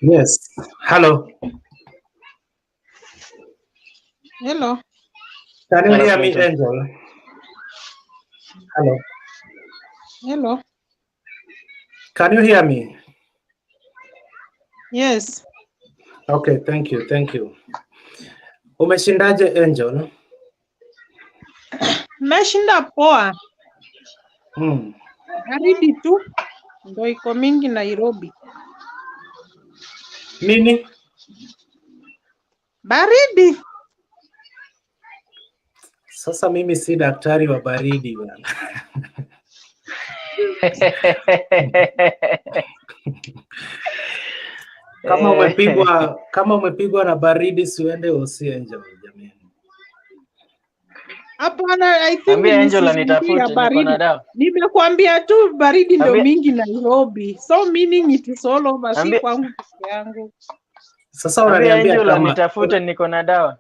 Yes. Hello. Hello. Can you hear me, Angel? Hello. Hello. Can you hear me? Yes. Okay, thank you. Thank you. Umeshindaje, Angel? Meshinda poa. Baridi tu ndo iko mingi Nairobi. Nini? Baridi. Sasa mimi si daktari wa baridi bwana. Kama umepigwa na baridi siuende usi Angel jamani. Hapana, I think Ambia Angel anitafute niko na dawa. Nimekuambia tu baridi ndio mingi Nairobi. So meaning it is all over, si kwangu peke yangu. Sasa unaniambia Angel kama anitafute niko na dawa.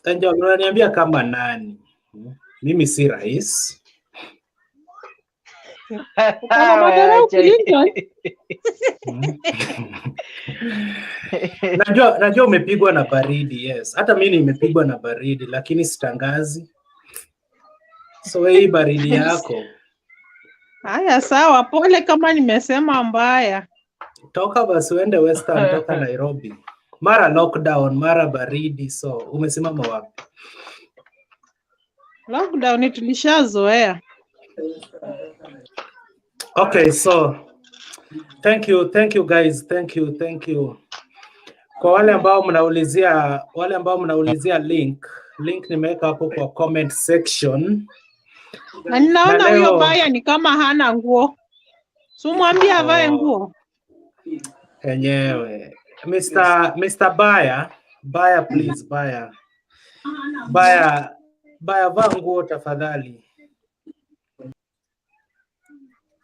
Angel unaniambia kama nani? Mimi si rais. Najua umepigwa na baridi, yes. Hata mimi nimepigwa na baridi lakini sitangazi. So hii baridi yako. Haya sawa, pole kama nimesema mbaya. Toka basi uende Western, toka Nairobi. Mara lockdown, mara baridi, so umesimama wapi? Lockdown tulishazoea. Okay, so thank you guys, thank you. Kwa wale ambao mnaulizia link nimeweka hapo kwa comment section. Na ninaona huyo baya ni kama hana nguo. So mwambie avae nguo. Enyewe. Mr. Baya please, Baya vaa nguo tafadhali.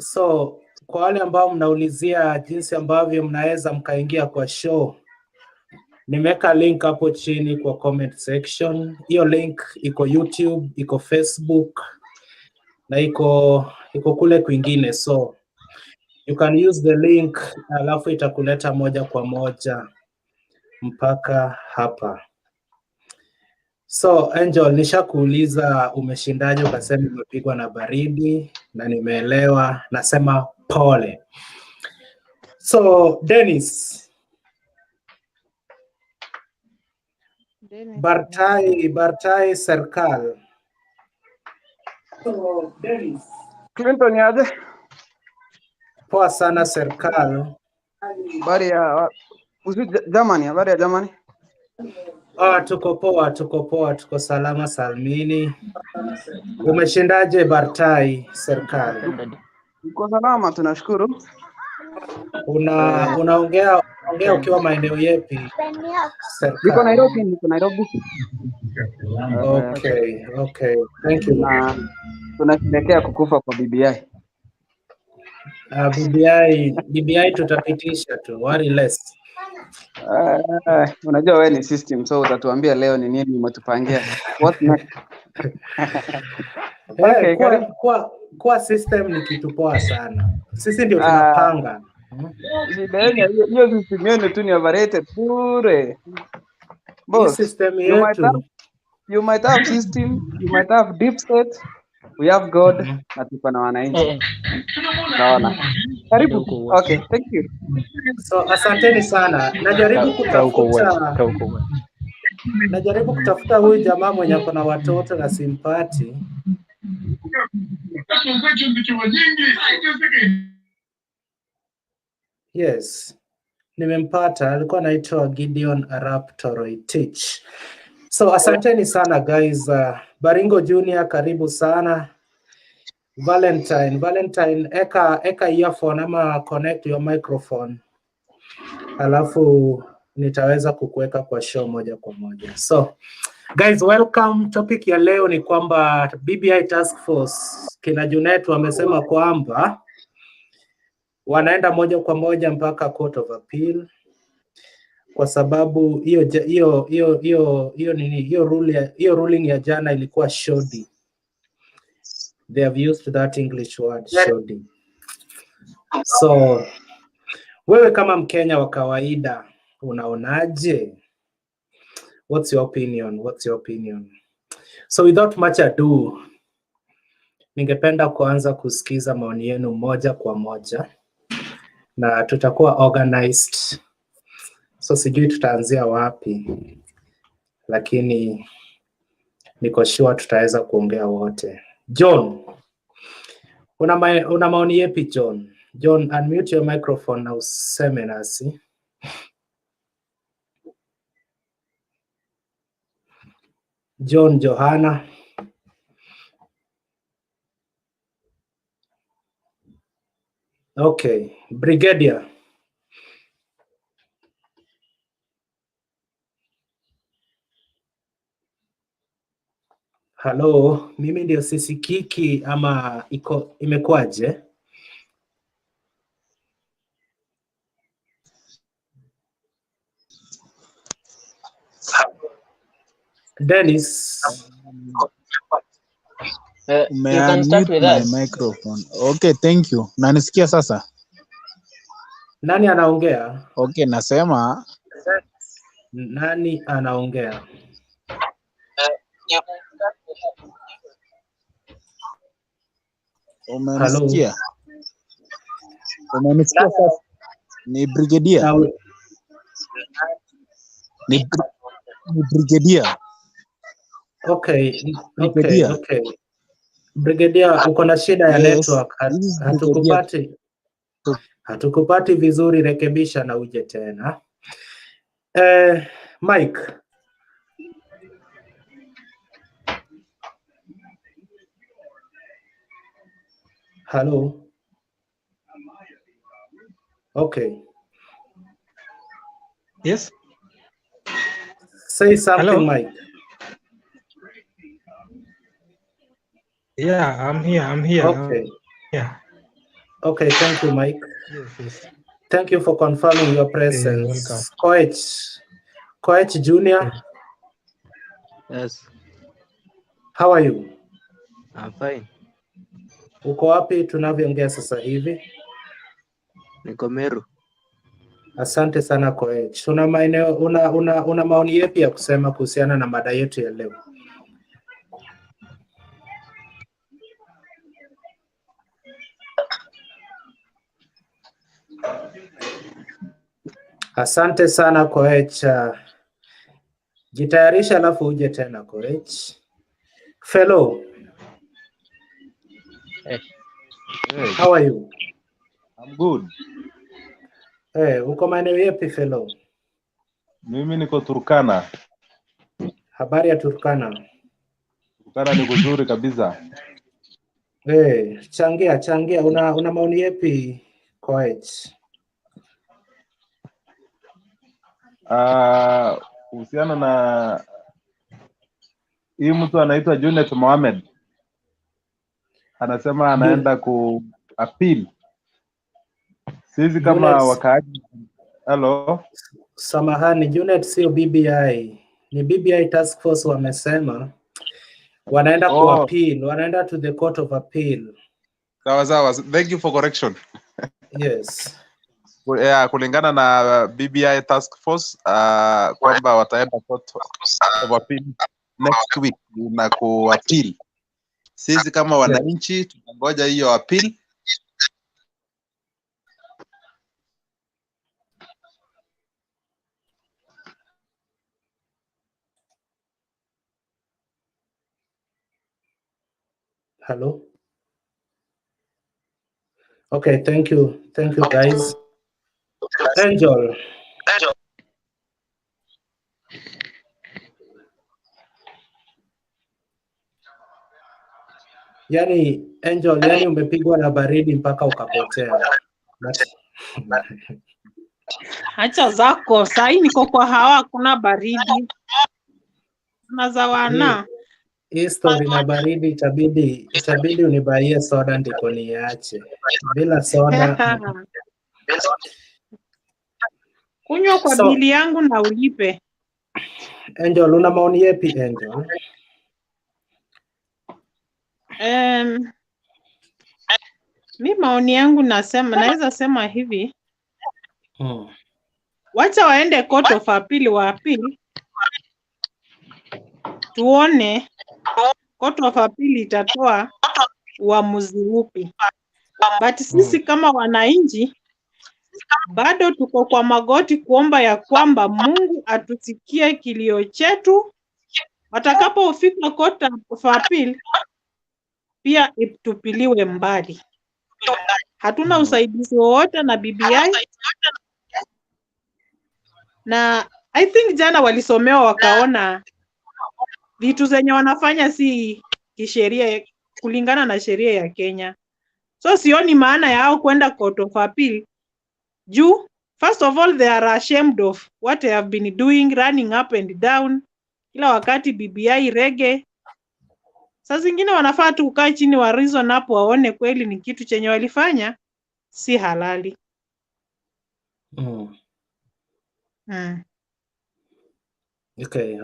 So kwa wale ambao mnaulizia jinsi ambavyo mnaweza mkaingia kwa show, nimeweka link hapo chini kwa comment section. Hiyo link iko YouTube, iko Facebook na iko kule kwingine, so you can use the link, alafu itakuleta moja kwa moja mpaka hapa. So Angel, nishakuuliza umeshindaje, ukasema umepigwa na baridi na nimeelewa, nasema pole. So Dennis. Bartai serikal. So Dennis. Clinton yaje? Poa sana serikal. Habari ya Germany, habari ya Germany? Tuko poa, tuko salama salmini. Umeshindaje Bartai serikali? Uko salama, tunashukuru. Unaongea ukiwa maeneo yepi? Niko Nairobi. Okay. Thank you. Tunasherehekea kukufa kwa BBI. BBI tutapitisha tu, worry less. Unajua wewe ni system, so utatuambia leo ni nini umetupangia. What next? Okay, kwa system ni kitu poa sana. Sisi ndio tunapanga. Hiyo system yenu tu ni overrated bure. Boss, system yetu. You might have system, you might have deep state. We have God na tuko na wananchi. Naona. Karibu. Okay, thank you. So asanteni sana. Najaribu kutafuta huyu jamaa mwenye ako na watoto na simpati. Yes. Nimempata, alikuwa anaitwa Gideon Arap Toroitich. So asanteni sana guys. Baringo Junior, karibu sana. Valentine, eka earphone ama connect your microphone. Alafu nitaweza kukuweka kwa show moja kwa moja. So guys, welcome. Topic ya leo ni kwamba BBI Task Force kina Junet wamesema kwamba wanaenda moja kwa moja mpaka Court of Appeal kwa sababu hiyo ruling ya jana ilikuwa shoddy. They have used that English word, shoddy. So Wewe kama Mkenya wa kawaida unaonaje? What's your opinion? What's your opinion? So without much ado, ningependa kuanza kusikiza maoni yenu moja kwa moja na tutakuwa organized. So sijui tutaanzia wapi, lakini niko sure tutaweza kuongea wote. John, una maoni yepi John? John, unmute your microphone na useme nasi. John Johanna. Okay, Brigadier. Hello, mimi ndio sisikiki ama imekuwaje? Dennis. You can start with my us. microphone. Okay, thank you. Nanisikia sasa? Nani anaongea? Okay, nasema nani anaongea? Umenisikia? Umenisikia sasa? Ni Brigadier. Ni Brigadier. Okay, okay. Brigadier, uko na shida ya network. Hatukupati vizuri, rekebisha na uje tena. Mike. Hello. Okay. Yes. Say something, Hello? Mike. Yeah, I'm here. Okay. Yeah. Okay, thank you, Mike. Yes. Thank you for confirming your presence. Welcome. Coach Junior. Yes. How are you? I'm fine. Uko wapi tunavyoongea sasa hivi? Niko Meru. Asante sana Coach. Una maoni yepi ya kusema kuhusiana na mada yetu ya leo? Asante sana Coach. Jitayarisha alafu uje tena Coach. Fellow. Hey. How are you? I'm good. Uko maeneo yapi Fellow? Mimi niko Turkana. Habari ya Turkana? Turkana ni kuzuri kabisa. Changia. Una maoni yapi Coach? Kuhusiana na hii mtu anaitwa Junet Mohamed. Anasema anaenda ku appeal. Sisi kama wakaaji. Hello. Samahani, Junet sio BBI. Ni BBI task force wamesema wanaenda ku appeal, wanaenda to the court of appeal. Sawa. Thank you for correction. Yes. Kulingana na BBI task force kwamba wataenda court of appeal next week na ku appeal. Sisi kama wananchi tunangoja hiyo appeal. Hello. Okay, thank you guys. Angel. Yani umepigwa na baridi mpaka ukapotea. Acha zako, sahi niko kwa hawa, kuna baridi. Nazawana. Hii story na baridi itabidi unibaie soda ndiko niache. Bila soda. Kunywa kwa bili yangu na ulipe. Angel, una maoni yepi Angel? Mi maoni yangu naweza sema hivi. Wacha waende court of appeal wa appeal, tuone court of appeal itatoa uamuzi upi. But sisi kama wananchi bado tuko kwa magoti kuomba ya kwamba Mungu atusikie kilio chetu. Watakapofika court of appeal pia itupiliwe mbali. Hatuna usaidizi wowote na BBI, na I think jana walisomewa wakaona vitu zenye wanafanya si kisheria kulingana na sheria ya Kenya. So sioni maana yao kwenda court of appeal juu first of all they are ashamed of what they have been doing, running up and down kila wakati BBI rege. Saa zingine wanafaa tu kukaa chini wa reason hapo waone kweli ni kitu chenye walifanya si halali.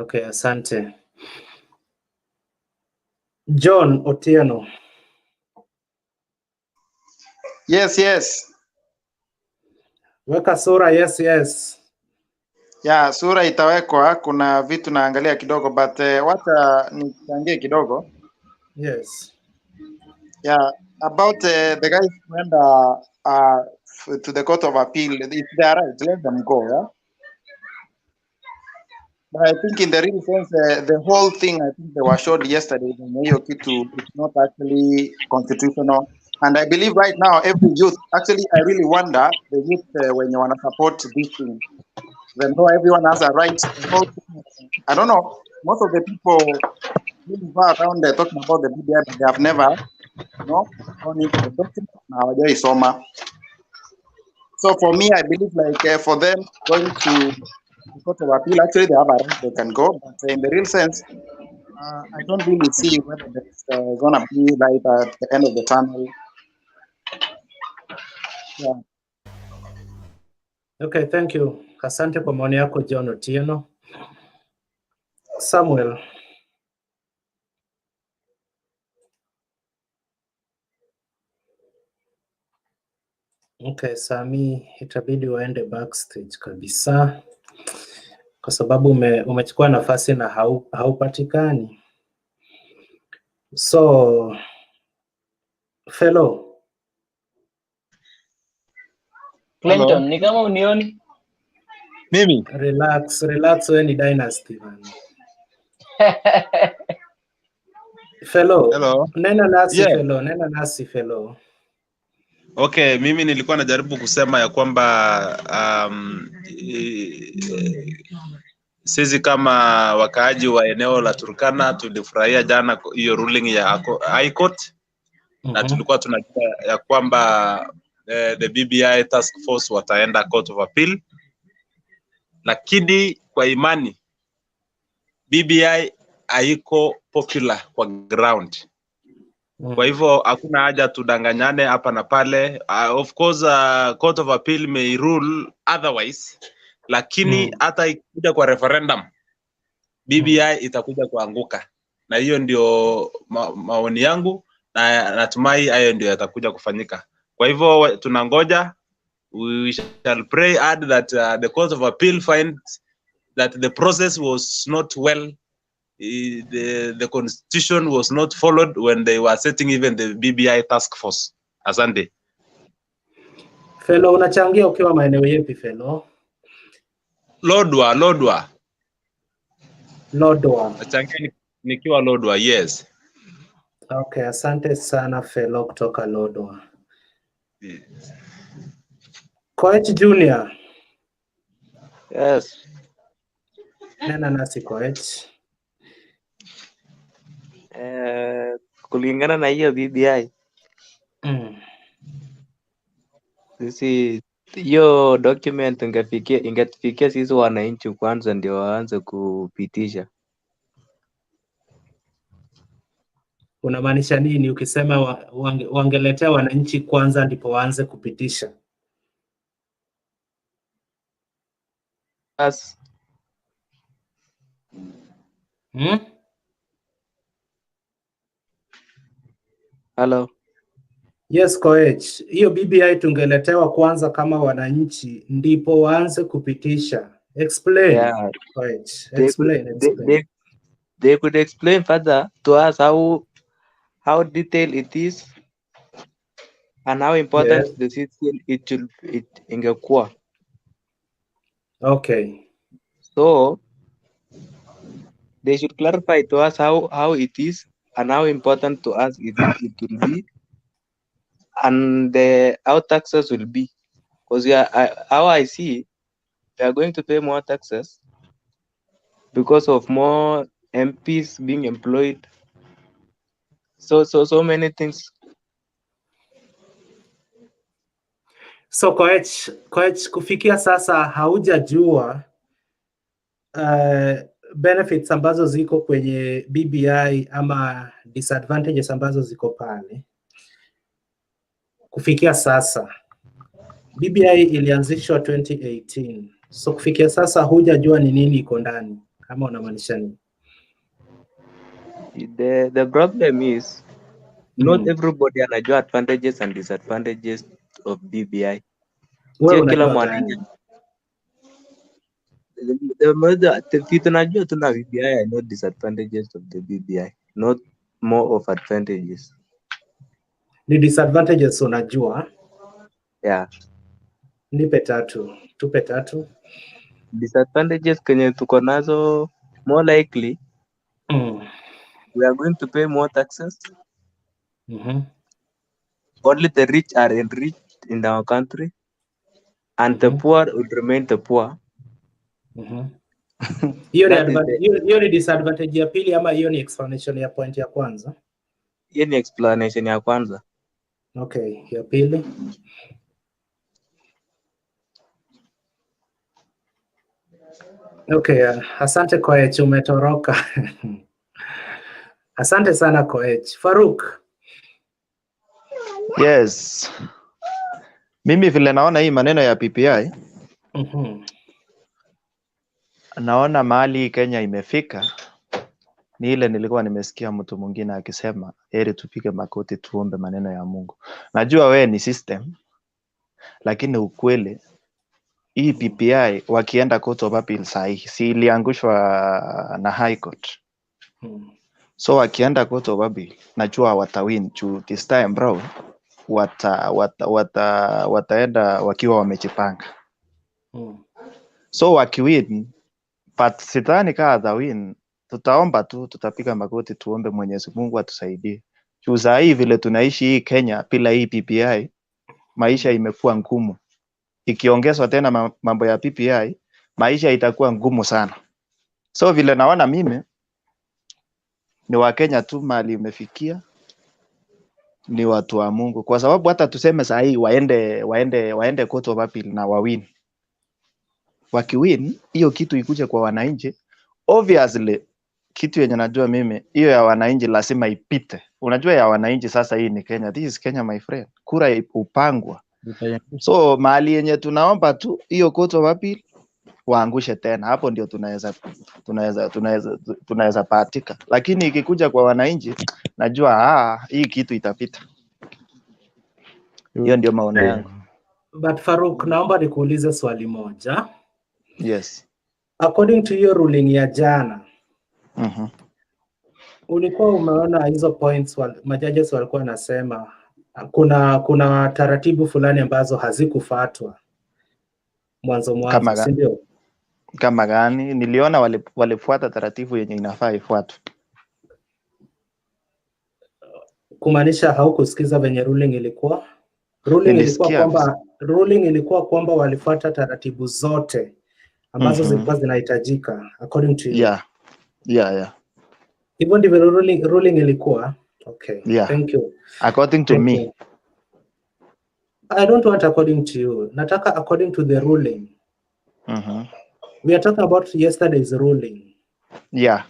Okay, asante. John Otieno. Yes. Weka sura yes. Ya, sura itawekwa, kuna vitu naangalia kidogo but wacha nichangie kidogo. Yes. Yeah, about the guys went to the court of appeal. If they are right, let them go, yeah? But I think in the real sense, the whole thing, I think they were showed yesterday, it's not actually constitutional. And I believe right now, every youth, actually, I really wonder, the youth, when you want to support this thing, then though everyone has a right, I don't know, most of the people who are around there talking about the BBI, but they have never, gone into the document. So for me, I believe like for them going to the court of appeal, actually they have a right, they can go, but in the real sense, I don't really see whether there's gonna be light at the end of the tunnel. Yeah. Okay, thank you. Asante kwa maoni yako John Otieno. Samuel. Okay, Sami, itabidi waende backstage kabisa kwa sababu umechukua nafasi na haupatikani. So, fellow. Clinton, ni kama unioni? Mimi? Relax, wewe ni dynasty man. Fellow. Hello. Nena nasi fellow. Okay, mimi nilikuwa najaribu kusema ya kwamba sisi kama wakaaji wa eneo la Turkana tulifurahia jana hiyo ruling ya High Court na tulikuwa tunajua ya kwamba the BBI task force wataenda court of appeal, lakini kwa imani BBI haiko popular kwa ground. Kwa hivyo hakuna haja tudanganyane hapa na pale. Of course court of appeal may rule otherwise, lakini hata ikija kwa referendum BBI itakuja kuanguka, na hiyo ndio maoni yangu, na natumai hayo ndio yatakuja kufanyika. Kwa hivyo tunangoja, we shall pray hard that the court of appeal finds that the process was not well, the constitution was not followed when they were setting even the BBI task force. Asante. Fellow, unachangia ukiwa maeneo yapi fellow? Lodwa. Nachangia nikiwa Lodwa, yes. Okay, asante sana fellow kutoka Lodwa. Yes. Coach Junior. Yes. Nena nasi coach. Kulingana na hiyo BBI. Sisi hiyo document ingefikia sisi wananchi kwanza ndio waanze kupitisha. Unamaanisha nini ukisema wangeletea wananchi kwanza ndipo waanze kupitisha? Yes. Hello. Yes, Koech. Hiyo BBI tungeletewa kwanza kama wananchi ndipo waanze kupitisha. Explain. Yeah, Koech. they could, Explain. they could explain further to us how detailed it is and how important Yes. the system ingekuwa. Okay. So they should clarify to us how it is and how important to us it will be, and how taxes will be. Because how I see, we are going to pay more taxes because of more MPs being employed. So many things. So Koech, kufikia sasa haujajua benefits ambazo ziko kwenye BBI ama disadvantages ambazo ziko pale. Kufikia sasa BBI ilianzishwa 2018. So kufikia sasa hujajua ni nini iko ndani, kama unamaanisha nini? The problem is not everybody anajua advantages and disadvantages of BBI. Wewe Sio kila unajua mwananchi. gani? The vitu najua tuna BBI, I know disadvantages of the BBI, not more of advantages. Ni disadvantages unajua? Yeah. Nipe tatu. Tupe tatu. Disadvantages kenye tuko nazo, more likely we are going to pay more taxes. Only the rich are enriched in our country, and the poor will remain the poor. Hiyo ni disadvantage ya pili ama hiyo ni explanation ya point ya kwanza? Hiyo ni explanation ya kwanza. Okay, ya pili. Okay, asante Koech, umetoroka. Asante sana Koech. Faruk. Yes. Mimi vile naona hii maneno ya PPI, naona mahali Kenya imefika ni ile nilikuwa nimesikia mtu mwingine akisema heri tupige makoti tuombe maneno ya Mungu. Najua we ni system, lakini ukweli hii PPI wakienda court of appeal sahihi, si iliangushwa na High Court. So wakienda court of appeal, najua watawin this time bro. Wataenda wakiwa wamejipanga. So wakiwin, but sidhani kama win, tutaomba tu, tutapiga magoti tuombe Mwenyezi Mungu atusaidie. Juu saa hii vile tunaishi hii Kenya bila hii PPI, maisha imekuwa ngumu. Ikiongezwa tena mambo ya PPI, maisha itakuwa ngumu sana. So vile naona mimi ni wa Kenya tu mali umefikia, ni watu wa Mungu, kwa sababu hata tuseme saa hii waende court of appeal na wawin. Wakiwin, hiyo kitu ikuje kwa wananchi. Obviously kitu yenye najua mimi, hiyo ya wananchi lazima ipite. Unajua ya wananchi sasa, hii ni Kenya. This is Kenya my friend. Kura upangwa. So mahali yenye tunaomba tu hiyo court of appeal waangushe tena. Hapo ndio tunaweza patika. Lakini ikikuja kwa wananchi, najua hii kitu itapita. Hiyo ndio maoni yangu. But Faruk, naomba nikuulize swali moja. Yes. According to your ruling ya jana, ulikuwa umeona hizo points majudges walikuwa wanasema kuna taratibu fulani ambazo hazikufuatwa mwanzo, si ndio? Kama gani? Niliona walifuata taratibu yenye inafaa ifuatwe. Kumaanisha haukusikiza venye ruling ilikuwa? Ruling ilikuwa kwamba walifuata taratibu zote ambazo zilikuwa zinahitajika according to you. Yeah. Hivyo ndivyo ruling ilikuwa? Okay. Yeah. Thank you. According to me. I don't want according to you. Nataka according to the ruling. We are talking about yesterday's ruling. Yeah.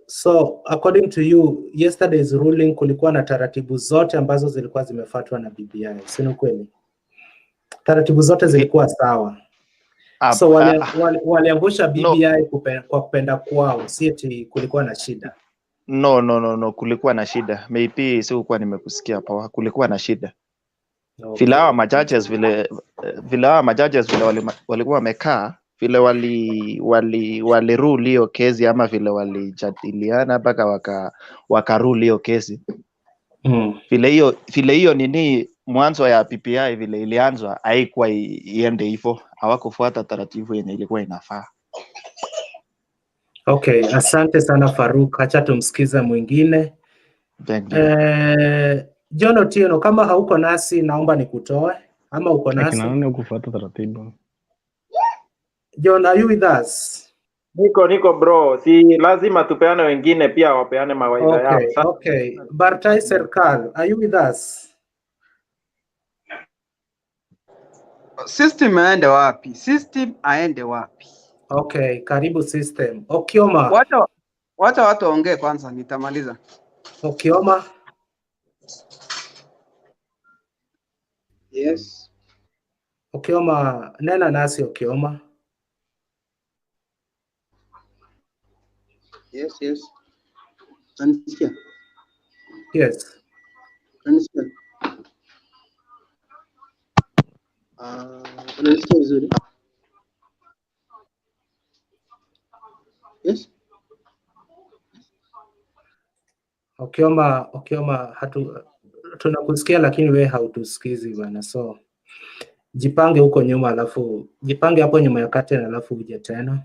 So according to you, yesterday's ruling kulikuwa na taratibu zote ambazo zilikuwa zimefuatwa na BBI. Si ni kweli? Taratibu zote zilikuwa sawa. So waliangusha BBI kwa kupenda kwao, si eti kulikuwa na shida. No, kulikuwa na shida. Maybe sikuwa nimekusikia poa. Kulikuwa na shida. Okay. Vile hawa majudges vile walikuwa wamekaa vile wali rule hiyo kesi ama vile walijadiliana mpaka waka rule hiyo kesi. Vile hiyo nini mwanzo ya BBI vile ilianzwa haikuwa iende hivyo. Hawakufuata taratibu yenye ilikuwa inafaa. Okay, asante sana Faruk. Acha tumsikize mwingine. John Otieno, kama hauko nasi naomba nikutoe ama uko nasi? Nani kufuata taratibu? John, are you with us? Niko bro, si lazima tupeane wengine pia wapeane mawaidha yao. Okay. Bartai Serkal, are you with us? System aende wapi? System aende wapi? Okay, karibu system. Okioma. Wacha watu waongee kwanza, nitamaliza. Okioma. Yes. Okioma, nena nasi Okioma. Yes. Unanisikia? Yes. Unanisikia? Unanisikia vizuri? Yes. Okioma, tunakusikia lakini we hautusikizi bwana, so jipange huko nyuma, alafu jipange hapo nyuma ya curtain, alafu uje tena.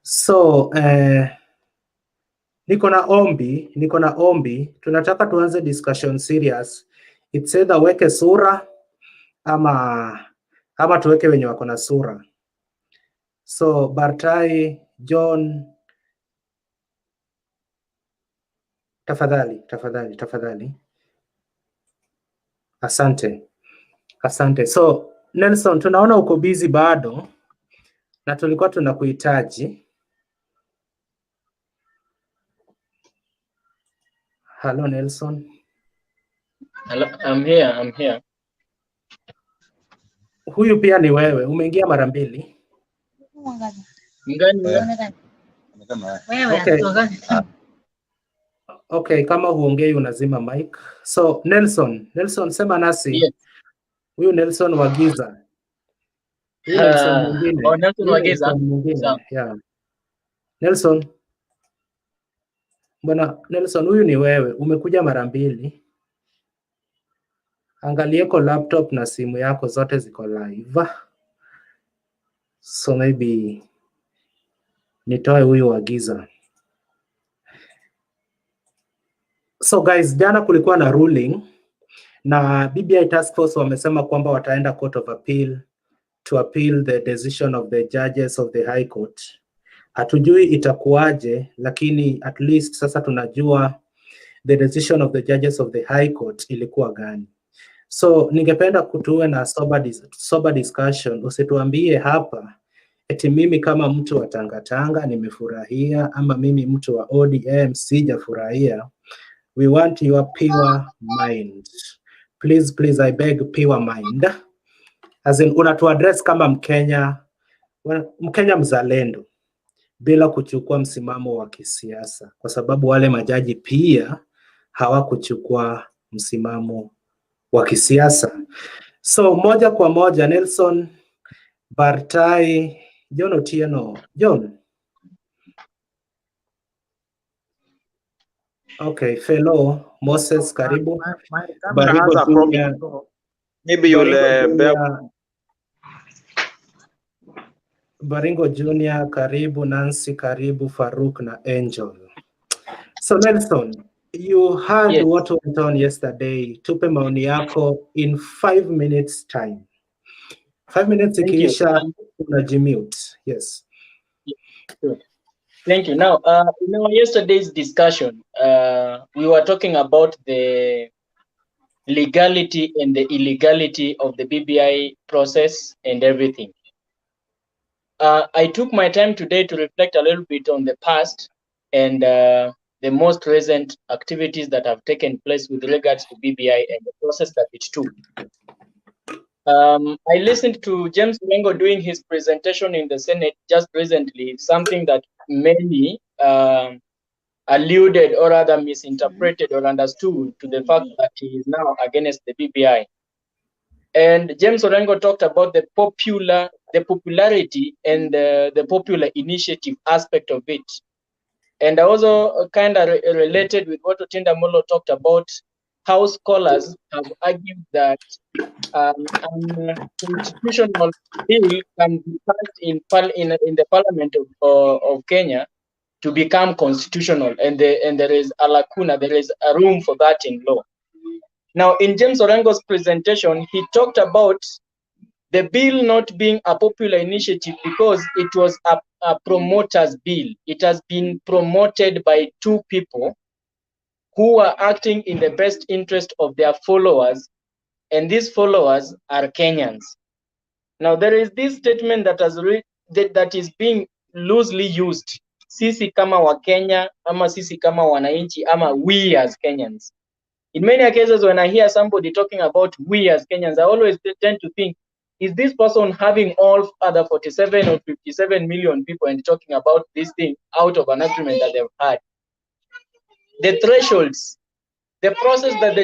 So niko na ombi, tunataka tuanze discussion serious. It's either weke sura ama tuweke wenye wako na sura. So Bartai, John, tafadhali. Asante. So Nelson, tunaona uko busy bado na tulikuwa tunakuhitaji. Hello Nelson. Hello, I'm here. Huyu pia ni wewe, umeingia mara mbili. Okay, kama huongei unazima mic. So Nelson sema nasi. Yes. Huyu Nelson Wagiza. Nelson mwingine. Yeah. Nelson. Bwana Nelson, huyu ni wewe, umekuja mara mbili. Angalieko laptop na simu yako zote ziko live. So maybe nitoe huyu Wagiza. So guys, jana kulikuwa na ruling na BBI task force wamesema kwamba wataenda court of appeal to appeal the decision of the judges of the high court. Hatujui itakuwaje, lakini at least sasa tunajua the decision of the judges of the high court ilikuwa gani. So ningependa kutuwe na sober discussion. Usituambie hapa eti mimi kama mtu wa Tanga nimefurahia ama mimi mtu wa ODM sijafurahia. We want your pure mind. Please, I beg pure mind. As in unatu address kama Mkenya mzalendo bila kuchukua msimamo wa kisiasa, kwa sababu wale majaji pia hawakuchukua msimamo wa kisiasa. So moja kwa moja Nelson, Bartai, John Otieno. John. Okay, fellow Moses, karibu. Baringo Junior. Maybe you'll Baringo Junior, karibu. Nancy, karibu. Faruk na Angel. So Nelson, you heard what went on yesterday. Tupe maoni yako in 5 minutes time. 5 minutes ikiisha unajimute. Yes. Thank you. Now, in our yesterday's discussion, we were talking about the legality and the illegality of the BBI process and everything. I took my time today to reflect a little bit on the past and the most recent activities that have taken place with regards to BBI and the process that it took. I listened to James Mengo doing his presentation in the Senate just recently, something that many alluded or rather misinterpreted or understood to the fact that he is now against the BBI. And James Orengo talked about the popularity and the popular initiative aspect of it. And I also kind of related with what Otinda Molo talked about, how scholars have argued that a constitutional bill can be passed in the Parliament of Kenya to become constitutional, and there is a lacuna, there is a room for that in law. Now, in James Orengo's presentation, he talked about the bill not being a popular initiative because it was a promoter's bill. It has been promoted by two people who are acting in the best interest of their followers, and these followers are Kenyans. Now, there is this statement that is being loosely used, sisi kama wa Kenya, ama sisi kama wananchi, ama we as Kenyans. In many cases, when I hear somebody talking about we as Kenyans, I always tend to think, is this person having all other 47 or 57 million people and talking about this thing out of an agreement that they've had? The thresholds, the process that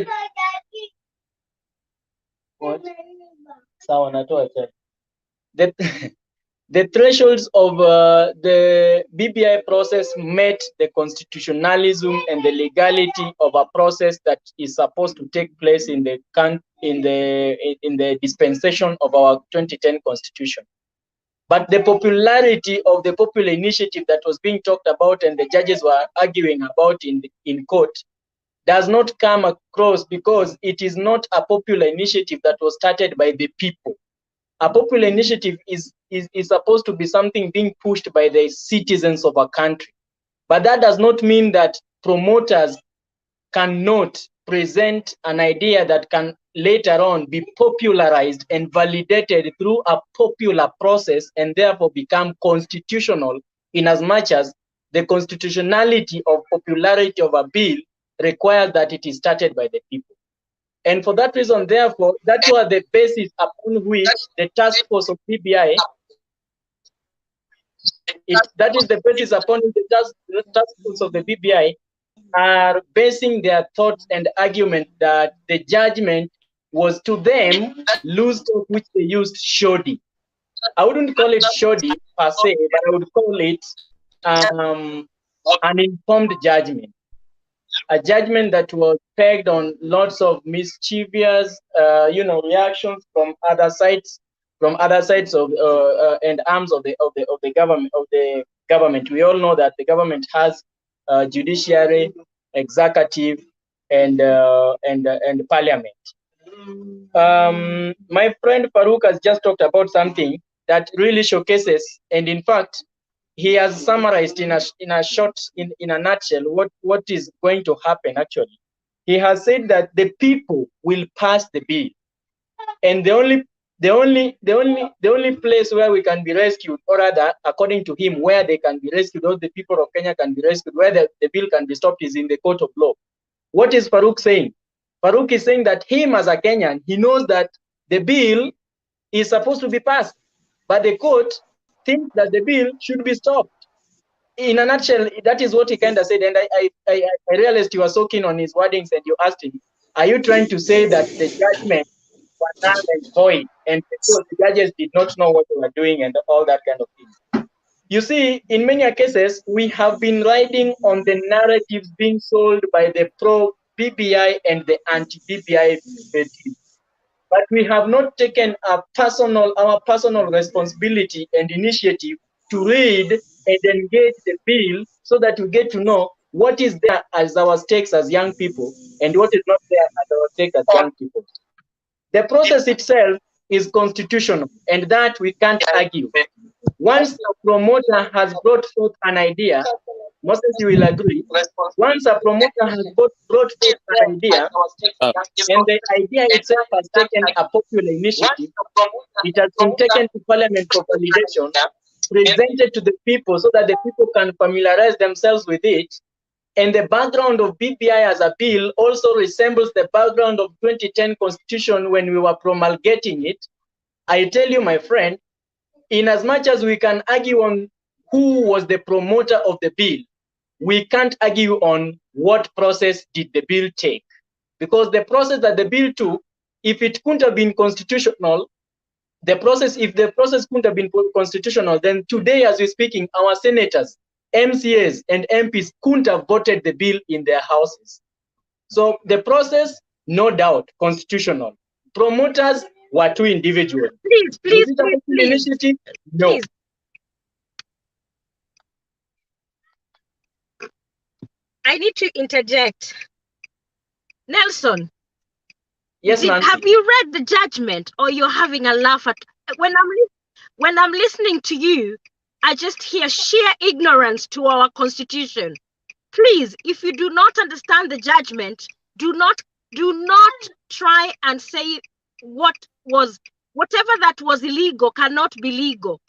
the thresholds of the BBI process met the constitutionalism and the legality of a process that is supposed to take place in the dispensation of our 2010 constitution. But the popularity of the popular initiative that was being talked about and the judges were arguing about in court does not come across because it is not a popular initiative that was started by the people. A popular initiative is supposed to be something being pushed by the citizens of a country. But that does not mean that promoters cannot present an idea that can later on be popularized and validated through a popular process and therefore become constitutional, in as much as the constitutionality of popularity of a bill requires that it is started by the people. And for that reason, therefore, that was the basis upon which the task force of BBI, that is the basis upon which the task force of the BBI are basing their thoughts and argument that the judgment was to them loose talk, which they used shoddy. I wouldn't call it shoddy per se, but I would call it an informed judgment. A judgment that was pegged on lots of mischievous, reactions from other sides, of and arms of the government. We all know that the government has judiciary, executive, and parliament. My friend Farouk has just talked about something that really showcases, and in fact, he has summarized in a nutshell what is going to happen. Actually, he has said that the people will pass the bill, and the only place where we can be rescued, or rather, according to him, where they can be rescued, or the people of Kenya can be rescued, where the bill can be stopped, is in the court of law. What is Farouk saying? Farouk is saying that him as a Kenyan, he knows that the bill is supposed to be passed, but the court thinks that the bill should be stopped. In a nutshell, that is what he kind of said. And I realized you were so keen on his wordings, and you asked him, are you trying to say that the judgment was null and void, and because the judges did not know what they were doing and all that kind of thing? You see, in many cases, we have been riding on the narratives being sold by the pro-BBI and the anti-BBI team. But we have not taken our personal responsibility and initiative to read and engage the bill so that we get to know what is there as our stakes as young people and what is not there as our stakes as young people. The process itself is constitutional, and that we can't argue. Once the promoter has brought forth an idea, Moses, you will agree, once a promoter has brought forth an idea, and the idea itself has taken a popular initiative, it has been taken to Parliament for validation, presented to the people so that the people can familiarize themselves with it, and the background of BBI as a bill also resembles the background of 2010 Constitution when we were promulgating it. I tell you, my friend, in as much as we can argue on who was the promoter of the bill, we can't argue on what process did the bill take, because the process that the bill took, if it couldn't have been constitutional, if the process couldn't have been constitutional, then today, as we're speaking, our senators, MCAs, and MPs couldn't have voted the bill in their houses. So the process, no doubt, constitutional. Promoters were two individuals. Please, Was it a popular initiative? No. Please. I need to interject. Nelson. Yes, Nancy. Have you read the judgment, or you're having a laugh at when I'm listening to you? I just hear sheer ignorance to our constitution. Please, if you do not understand the judgment, do not try and say whatever that was illegal cannot be legal.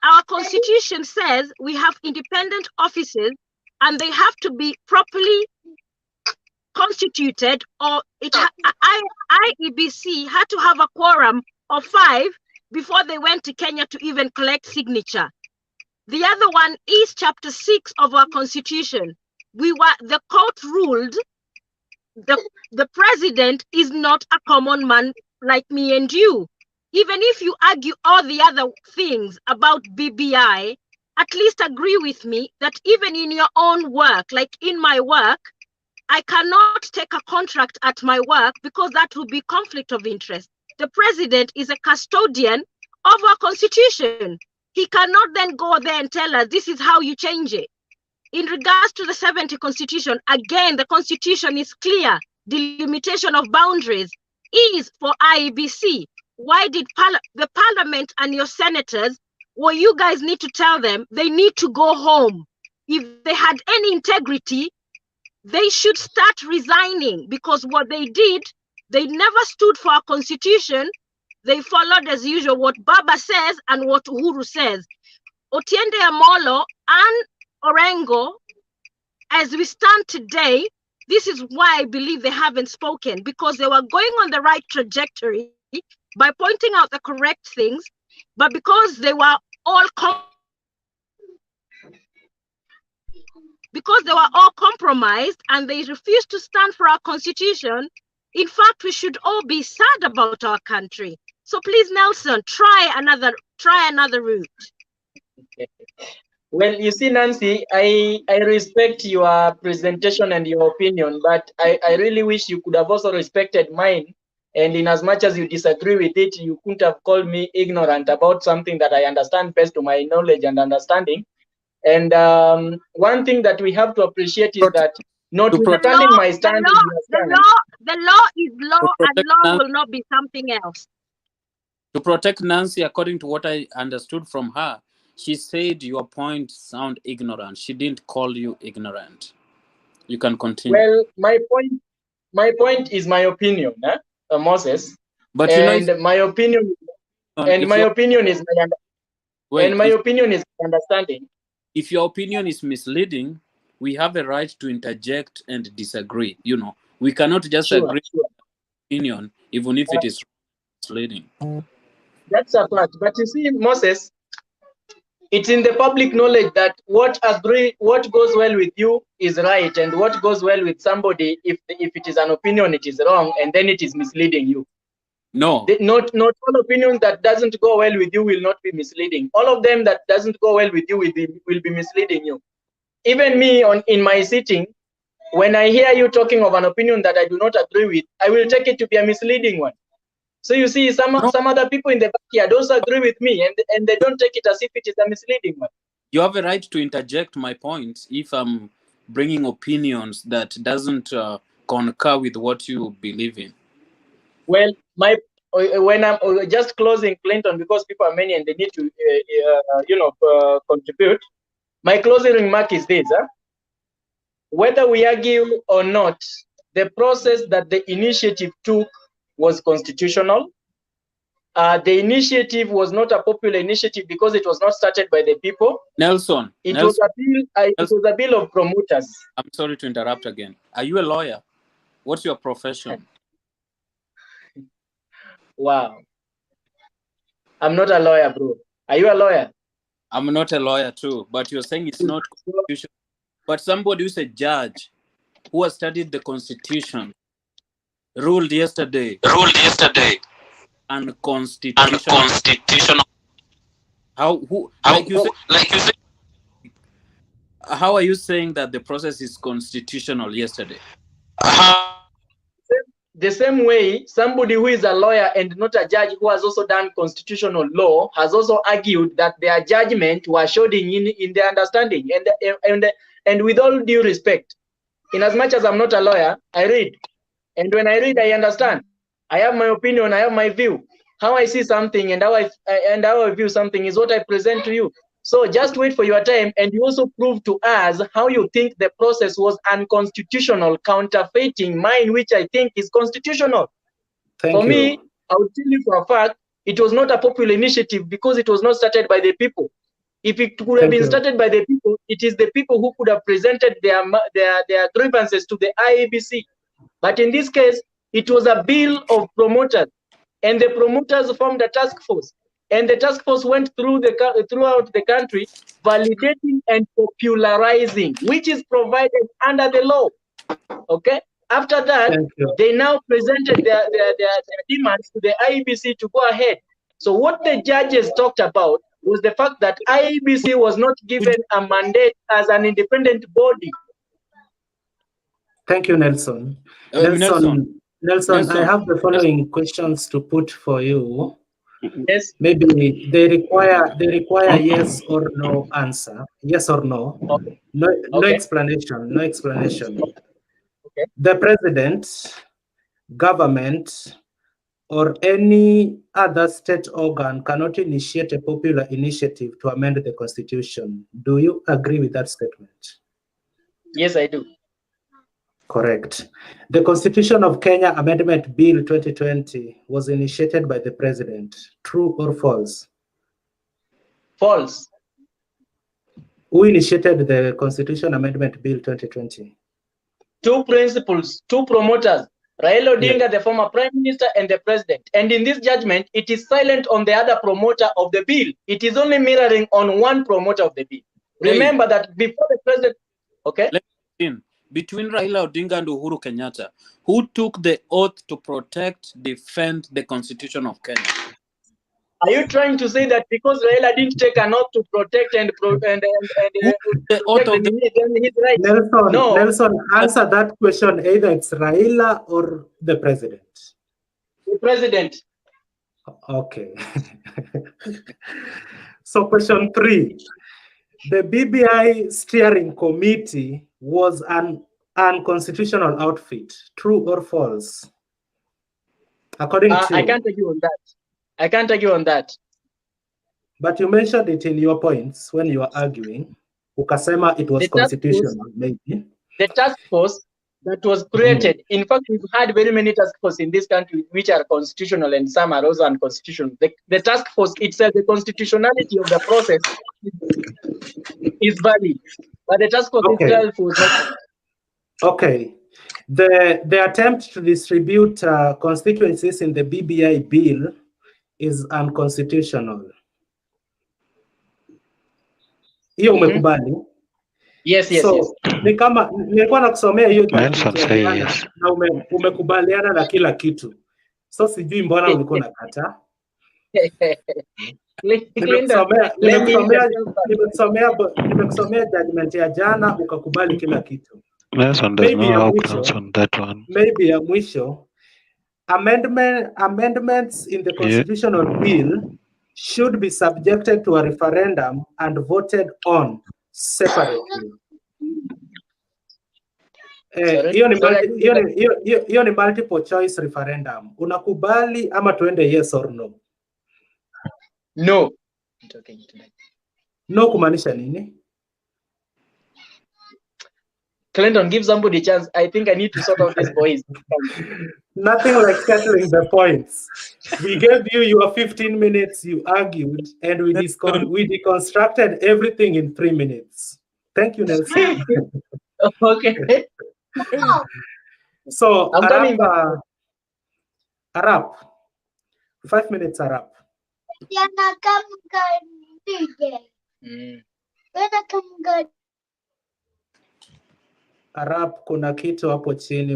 Our constitution says we have independent offices and they have to be properly constituted, or IEBC had to have a quorum of 5 before they went to Kenya to even collect signature. The other one is chapter 6 of our constitution. The court ruled the president is not a common man like me and you. Even if you argue all the other things about BBI, at least agree with me that even in your own work, like in my work, I cannot take a contract at my work because that would be conflict of interest. The president is a custodian of our constitution. He cannot then go there and tell us this is how you change it. In regards to the 70 constitution, again, the constitution is clear. Delimitation of boundaries is for IEBC. Why did the parliament and your senators, well, you guys need to tell them they need to go home. If they had any integrity, they should start resigning, because what they did, they never stood for our constitution. They followed, as usual, what Baba says and what Uhuru says. Otiende Amolo and Orengo, as we stand today, this is why I believe they haven't spoken, because they were going on the right trajectory by pointing out the correct things, but because they were all compromised and they refused to stand for our constitution. In fact, we should all be sad about our country. So please, Nelson, try another route. Well, you see, Nancy, I respect your presentation and your opinion, but I really wish you could have also respected mine. And in as much as you disagree with it, you couldn't have called me ignorant about something that I understand best to my knowledge and understanding. And one thing that we have to appreciate is that notwithstanding my stand, the law is law, and law will not be something else. To protect Nancy, according to what I understood from her, she said your points sound ignorant. She didn't call you ignorant. You can continue. Well, my point is my opinion, Moses. But my opinion, and my opinion is my opinion is understanding. If your opinion is misleading, we have a right to interject and disagree. You know, we cannot just agree with opinion, even if it is misleading. That's a fact. But you see, Moses, it's in the public knowledge that what goes well with you is right, and what goes well with somebody, if it is an opinion, it is wrong, and then it is misleading you. No. Not all opinions that doesn't go well with you will not be misleading. All of them that doesn't go well with you will be misleading you. Even me in my sitting, when I hear you talking of an opinion that I do not agree with, I will take it to be a misleading one. So you see, some other people in the backyard also agree with me, and they don't take it as if it is a misleading one. You have a right to interject my points if I'm bringing opinions that doesn't concur with what you believe in. Well, when I'm just closing, Clinton, because people are many and they need to, contribute. My closing remark is this: whether we argue or not, the process that the initiative took was constitutional. The initiative was not a popular initiative because it was not started by the people. Nelson, it was a bill of promoters. I'm sorry to interrupt again. Are you a lawyer? What's your profession? Wow. I'm not a lawyer, bro. Are you a lawyer? I'm not a lawyer too, but you're saying it's not constitutional. But somebody who's a judge who has studied the Constitution ruled yesterday unconstitutional. How are you saying that the process is constitutional yesterday? The same way, somebody who is a lawyer and not a judge who has also done constitutional law has also argued that their judgment was showing in their understanding. And with all due respect, in as much as I'm not a lawyer, I read. And when I read, I understand. I have my opinion, I have my view. How I see something and how I view something is what I present to you. So just wait for your time, and you also prove to us how you think the process was unconstitutional, counterfeiting mine, which I think is constitutional. Thank you. Me, I would tell you for a fact, it was not a popular initiative because it was not started by the people. If it could have been started by the people, it is the people who could have presented their grievances to the IEBC. But in this case, it was a bill of promoters, and the promoters formed a task force, and the task force went throughout the country, validating and popularizing, which is provided under the law. Okay. After that, they now presented their demands to the IEBC to go ahead. So what the judges talked about was the fact that IEBC was not given a mandate as an independent body. Thank you, Nelson. Nelson, I have the following questions to put for you. Yes. Maybe they require yes or no answer. Yes or no. Okay. No explanation. No explanation. Okay. The president, government, or any other state organ cannot initiate a popular initiative to amend the constitution. Do you agree with that statement? Yes, I do. Correct. The Constitution of Kenya Amendment Bill 2020 was initiated by the president. True or false? False. Who initiated the Constitution Amendment Bill 2020? Two principals, two promoters, Raila Odinga, the former prime minister, and the president. And in this judgment, it is silent on the other promoter of the bill. It is only mirroring on one promoter of the bill. Remember that before the president, between Raila Odinga and Uhuru Kenyatta, who took the oath to protect, defend the Constitution of Kenya? Are you trying to say that because Raila didn't take an oath to protect and protect his rights? Nelson, answer that question. Either it's Raila or the president. The president. Okay. So question 3. The BBI steering committee was an unconstitutional outfit. True or false? According to I can't argue on that. I can't argue on that. But you mentioned it in your points when you were arguing. Ukasema it was constitutional, maybe. The task force that was created, in fact, we've had very many task forces in this country which are constitutional and some are also unconstitutional. The task force itself, the constitutionality of the process is valid, but the task force itself was not. Okay. The attempt to distribute constituencies in the BBI bill is unconstitutional. Hiyo umekubali? Yes. Ni kama nilikuwa nakusomea hiyo na umekubaliana na kila kitu. So sijui mbona ulikuwa unakataa. Nimekusomea judgment ya jana ukakubali kila kitu. Nelson does not have grounds on that one. Maybe ya mwisho, amendments in the constitutional bill should be subjected to a referendum and voted on separately. Hiyo ni multiple choice referendum. Unakubali ama tuende yes or no? No. No kumaanisha nini? Clinton, give somebody a chance. I think I need to sort out this voice. Nothing like settling the points. We gave you your 15 minutes, you argued, and we deconstructed everything in 3 minutes. Thank you, Nelson. Okay. So, Arab. 5 minutes, Arab. Arap, kuna kitu hapo chini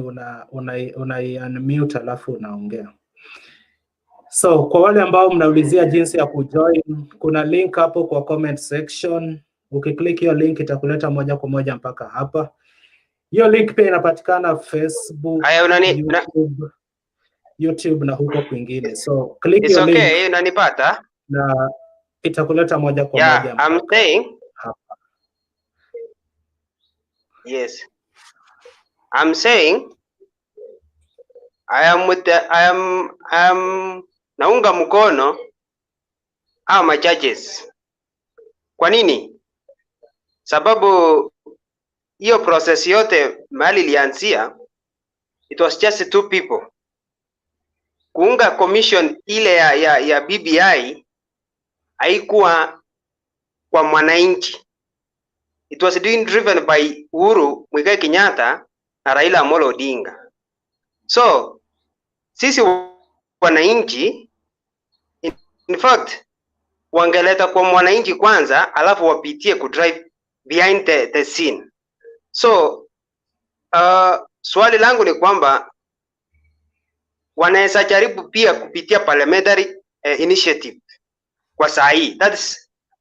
unmute alafu unaongea. So kwa wale ambao mnaulizia jinsi ya kujoin, kuna link hapo kwa comment section. Ukiklik hiyo link itakuleta moja kwa moja mpaka hapa. Hiyo link pia inapatikana Facebook, YouTube na huko kwingine. So click hiyo link. Okay, unanipata? Na itakuleta moja kwa moja mpaka I'm saying hapa. Yes. I'm saying I am naunga mkono au majudges. Kwa nini? Sababu hiyo process yote mahali ilianzia, it was just two people. Kuunga commission ile ya BBI haikuwa kwa mwananchi. It was being driven by Uhuru Muigai Kenyatta na Raila Amolo Odinga. So sisi wananchi, in fact, wangeleta kwa mwananchi kwanza, alafu wapitie kudrive behind the scene. So swali langu ni kwamba wanaweza jaribu pia kupitia parliamentary initiative kwa saa hii.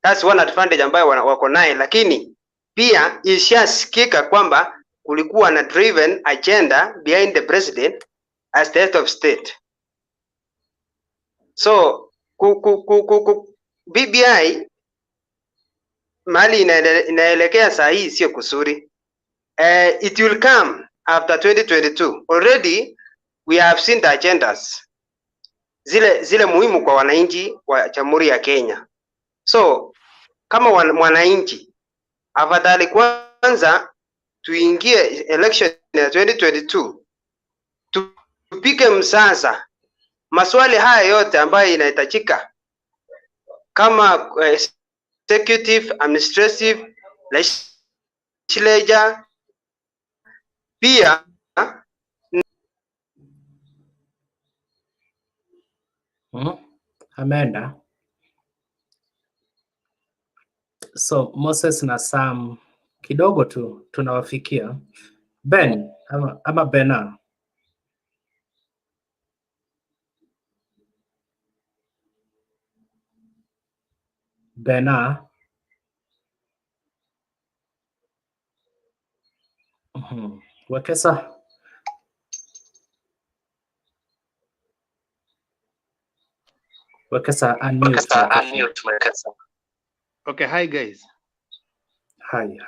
That's one advantage ambayo wako naye, lakini pia ishasikika kwamba kulikuwa na driven agenda behind the president as the head of state. So BBI mali inaelekea saa hii sio kusuri. It will come after 2022. Already we have seen the agendas zile muhimu kwa wananchi wa Jamhuri ya Kenya. So kama mwananchi, afadhali kwanza tuingie election ya 2022, tupike msasa maswali haya yote ambayo inahitajika kama executive, administrative, legislature pia. Amenda. So Moses na Sam kidogo tu tunawafikia. Ben ama Bena. Bena. Wekesa. Wekesa unmute. Wekesa. Okay, hi guys. Hi.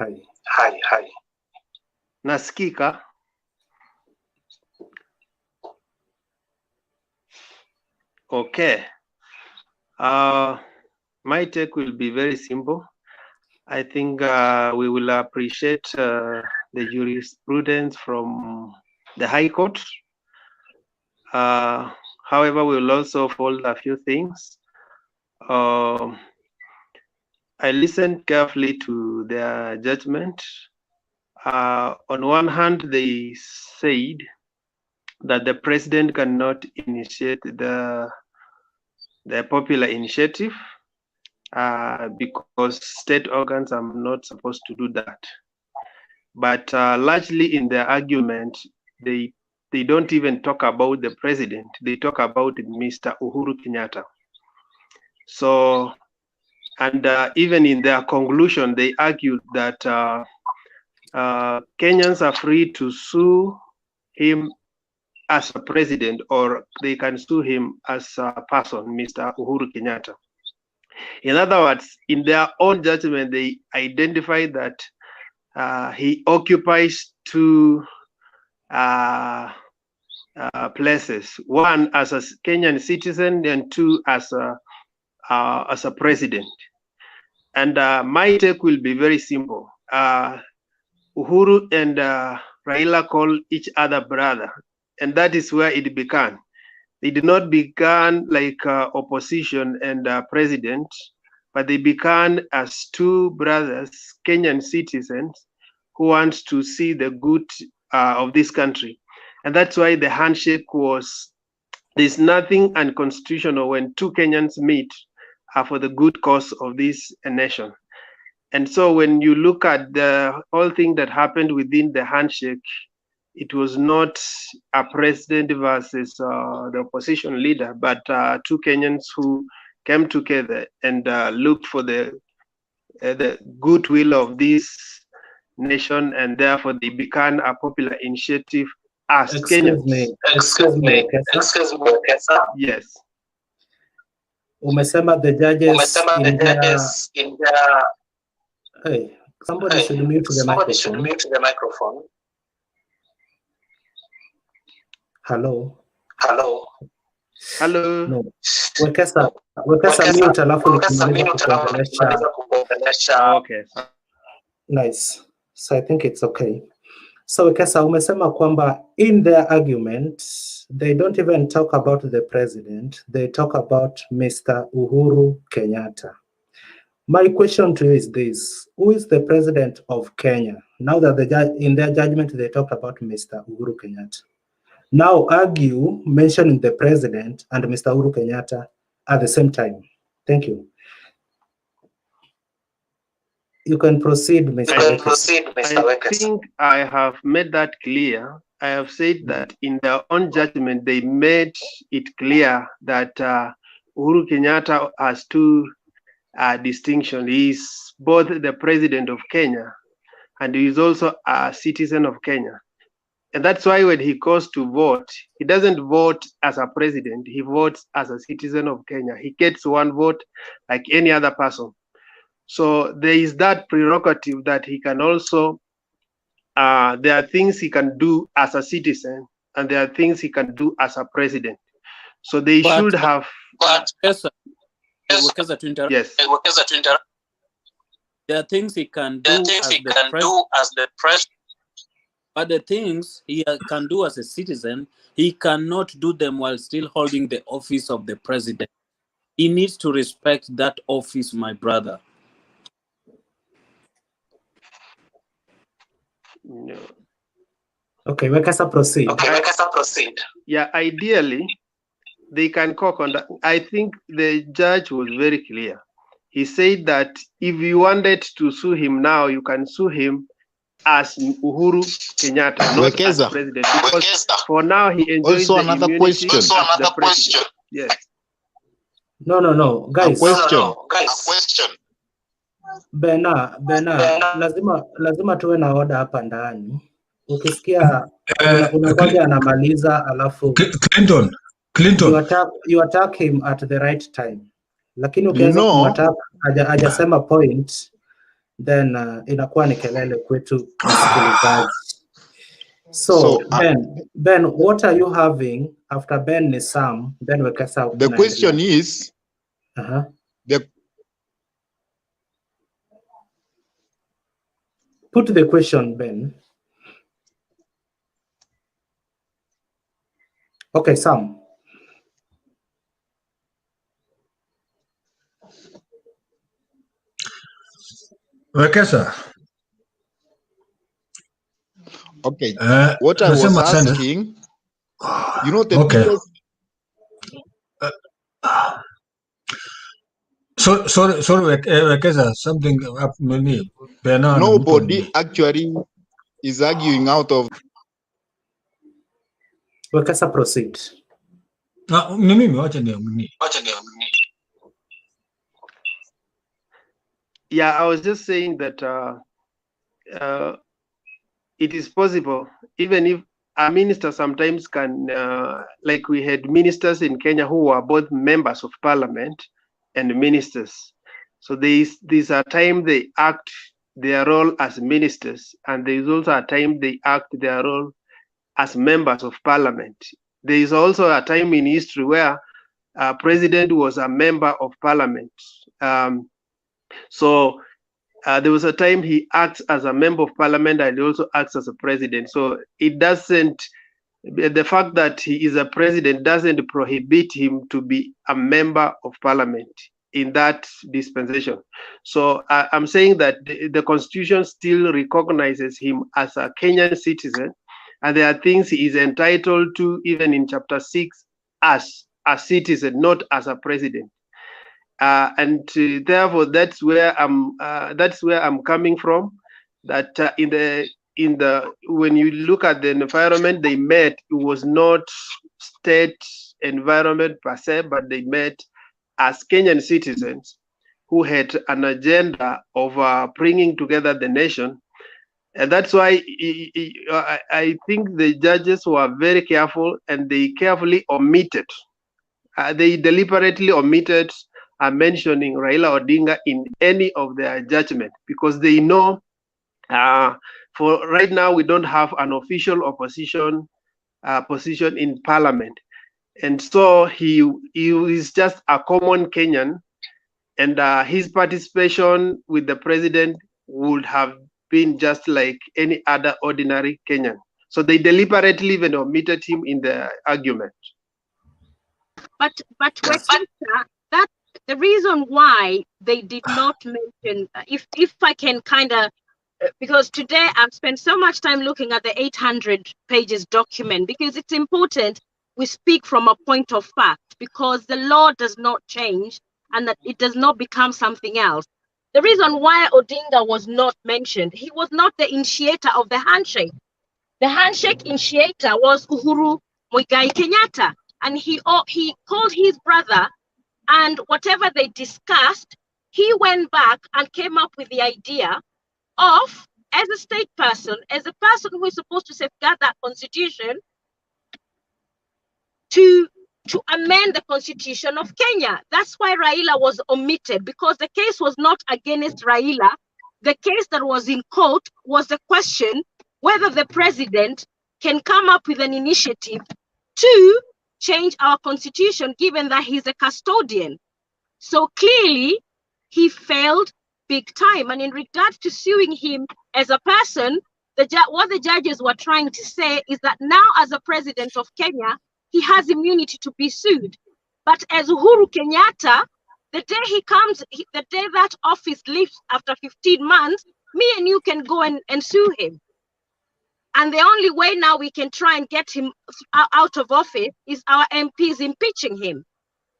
Nasikika? Okay. My take will be very simple. I think we will appreciate the jurisprudence from the High Court. However, we will also fold a few things. I listened carefully to their judgment. On one hand, they said that the president cannot initiate the popular initiative because state organs are not supposed to do that. But largely in their argument, they don't even talk about the president. They talk about Mr. Uhuru Kenyatta. So, and even in their conclusion, they argued that Kenyans are free to sue him as a president, or they can sue him as a person, Mr. Uhuru Kenyatta. In other words, in their own judgment, they identify that he occupies two places: one as a Kenyan citizen, and two as a president. And my take will be very simple. Uhuru and Raila call each other brother, and that is where it began. They did not begin like opposition and president, but they began as two brothers, Kenyan citizens, who want to see the good of this country. And that's why the handshake was, there's nothing unconstitutional when two Kenyans meet for the good cause of this nation. And so when you look at the whole thing that happened within the handshake, it was not a president versus the opposition leader, but two Kenyans who came together and looked for the goodwill of this nation, and therefore they began a popular initiative as Kenyans. Excuse me. Yes. Umesema the judges in their... Hey, somebody should mute the microphone. Hello. No. Wekesa mute alafu nikimaliza kuongelesha. Okay. Nice. So I think it's okay. So Wekesa, umesema kwamba in their argument they don't even talk about the president, they talk about Mr. Uhuru Kenyatta. My question to you is this: who is the president of Kenya? Now that in their judgment they talked about Mr. Uhuru Kenyatta. Now argue mentioning the president and Mr. Uhuru Kenyatta at the same time. Thank you. You can proceed, Mr. I think I have made that clear. I have said that in their own judgment, they made it clear that Uhuru Kenyatta has two distinctions. He is both the president of Kenya and he is also a citizen of Kenya. And that's why when he goes to vote, he doesn't vote as a president, he votes as a citizen of Kenya. He gets one vote like any other person. So there is that prerogative that he can also, there are things he can do as a citizen and there are things he can do as a president. So they should have... Yes. There are things he can do as the president. But the things he can do as a citizen, he cannot do them while still holding the office of the president. He needs to respect that office, my brother. No. Okay, Wekesa proceed. Yeah, ideally, they can co-conduct. I think the judge was very clear. He said that if you wanted to sue him now, you can sue him as Uhuru Kenyatta, not as president. Because for now, he enjoys also the another immunity question. as the president. Yes. No, guys. A question. Bena, lazima tuwe na order hapa ndani. Ukisikia unangoja anamaliza alafu Clinton. You attack him at the right time. Lakini ukianza kumattack hajasema point, then inakuwa ni kelele kwetu msikilizaji. So Ben, what are you having after Ben ni Sam, then Wekesa? The question is put the question, Ben. Okay, Sam. Wekesa. Okay. What I was asking, you know, the biggest... Sorry, Wekesa, something up with me. Nobody actually is arguing out of... Wekesa, proceed. Yeah, I was just saying that it is possible, even if a minister sometimes can, like we had ministers in Kenya who were both members of parliament and ministers. So there's a time they act their role as ministers, and there is also a time they act their role as members of parliament. There is also a time in history where a president was a member of parliament. So there was a time he acts as a member of parliament and he also acts as a president. So it doesn't, the fact that he is a president doesn't prohibit him to be a member of parliament in that dispensation. So I'm saying that the constitution still recognizes him as a Kenyan citizen, and there are things he is entitled to even in chapter 6 as a citizen, not as a president. Therefore, that's where I'm coming from. That when you look at the environment they met, it was not state environment per se, but they met as Kenyan citizens who had an agenda of bringing together the nation. And that's why I think the judges were very careful, and they carefully omitted, they deliberately omitted mentioning Raila Odinga in any of their judgment, because they know for right now we don't have an official opposition position in parliament. And so he is just a common Kenyan, and his participation with the president would have been just like any other ordinary Kenyan. So they deliberately even omitted him in the argument. But that the reason why they did not mention, if I can kind of, because today I've spent so much time looking at the 800 pages document, because it's important we speak from a point of fact, because the law does not change and that it does not become something else. The reason why Odinga was not mentioned, he was not the initiator of the handshake. The handshake initiator was Uhuru Muigai Kenyatta, and he called his brother, and whatever they discussed, he went back and came up with the idea of, as a state person, as a person who is supposed to safeguard that constitution, to amend the constitution of Kenya. That's why Raila was omitted, because the case was not against Raila. The case that was in court was the question whether the president can come up with an initiative to change our constitution, given that he's a custodian. So clearly he failed big time. And in regards to suing him as a person, what the judges were trying to say is that now, as a president of Kenya, he has immunity to be sued. But as Uhuru Kenyatta, the day he comes, the day that office leaves after 15 months, me and you can go and sue him. And the only way now we can try and get him out of office is our MPs impeaching him.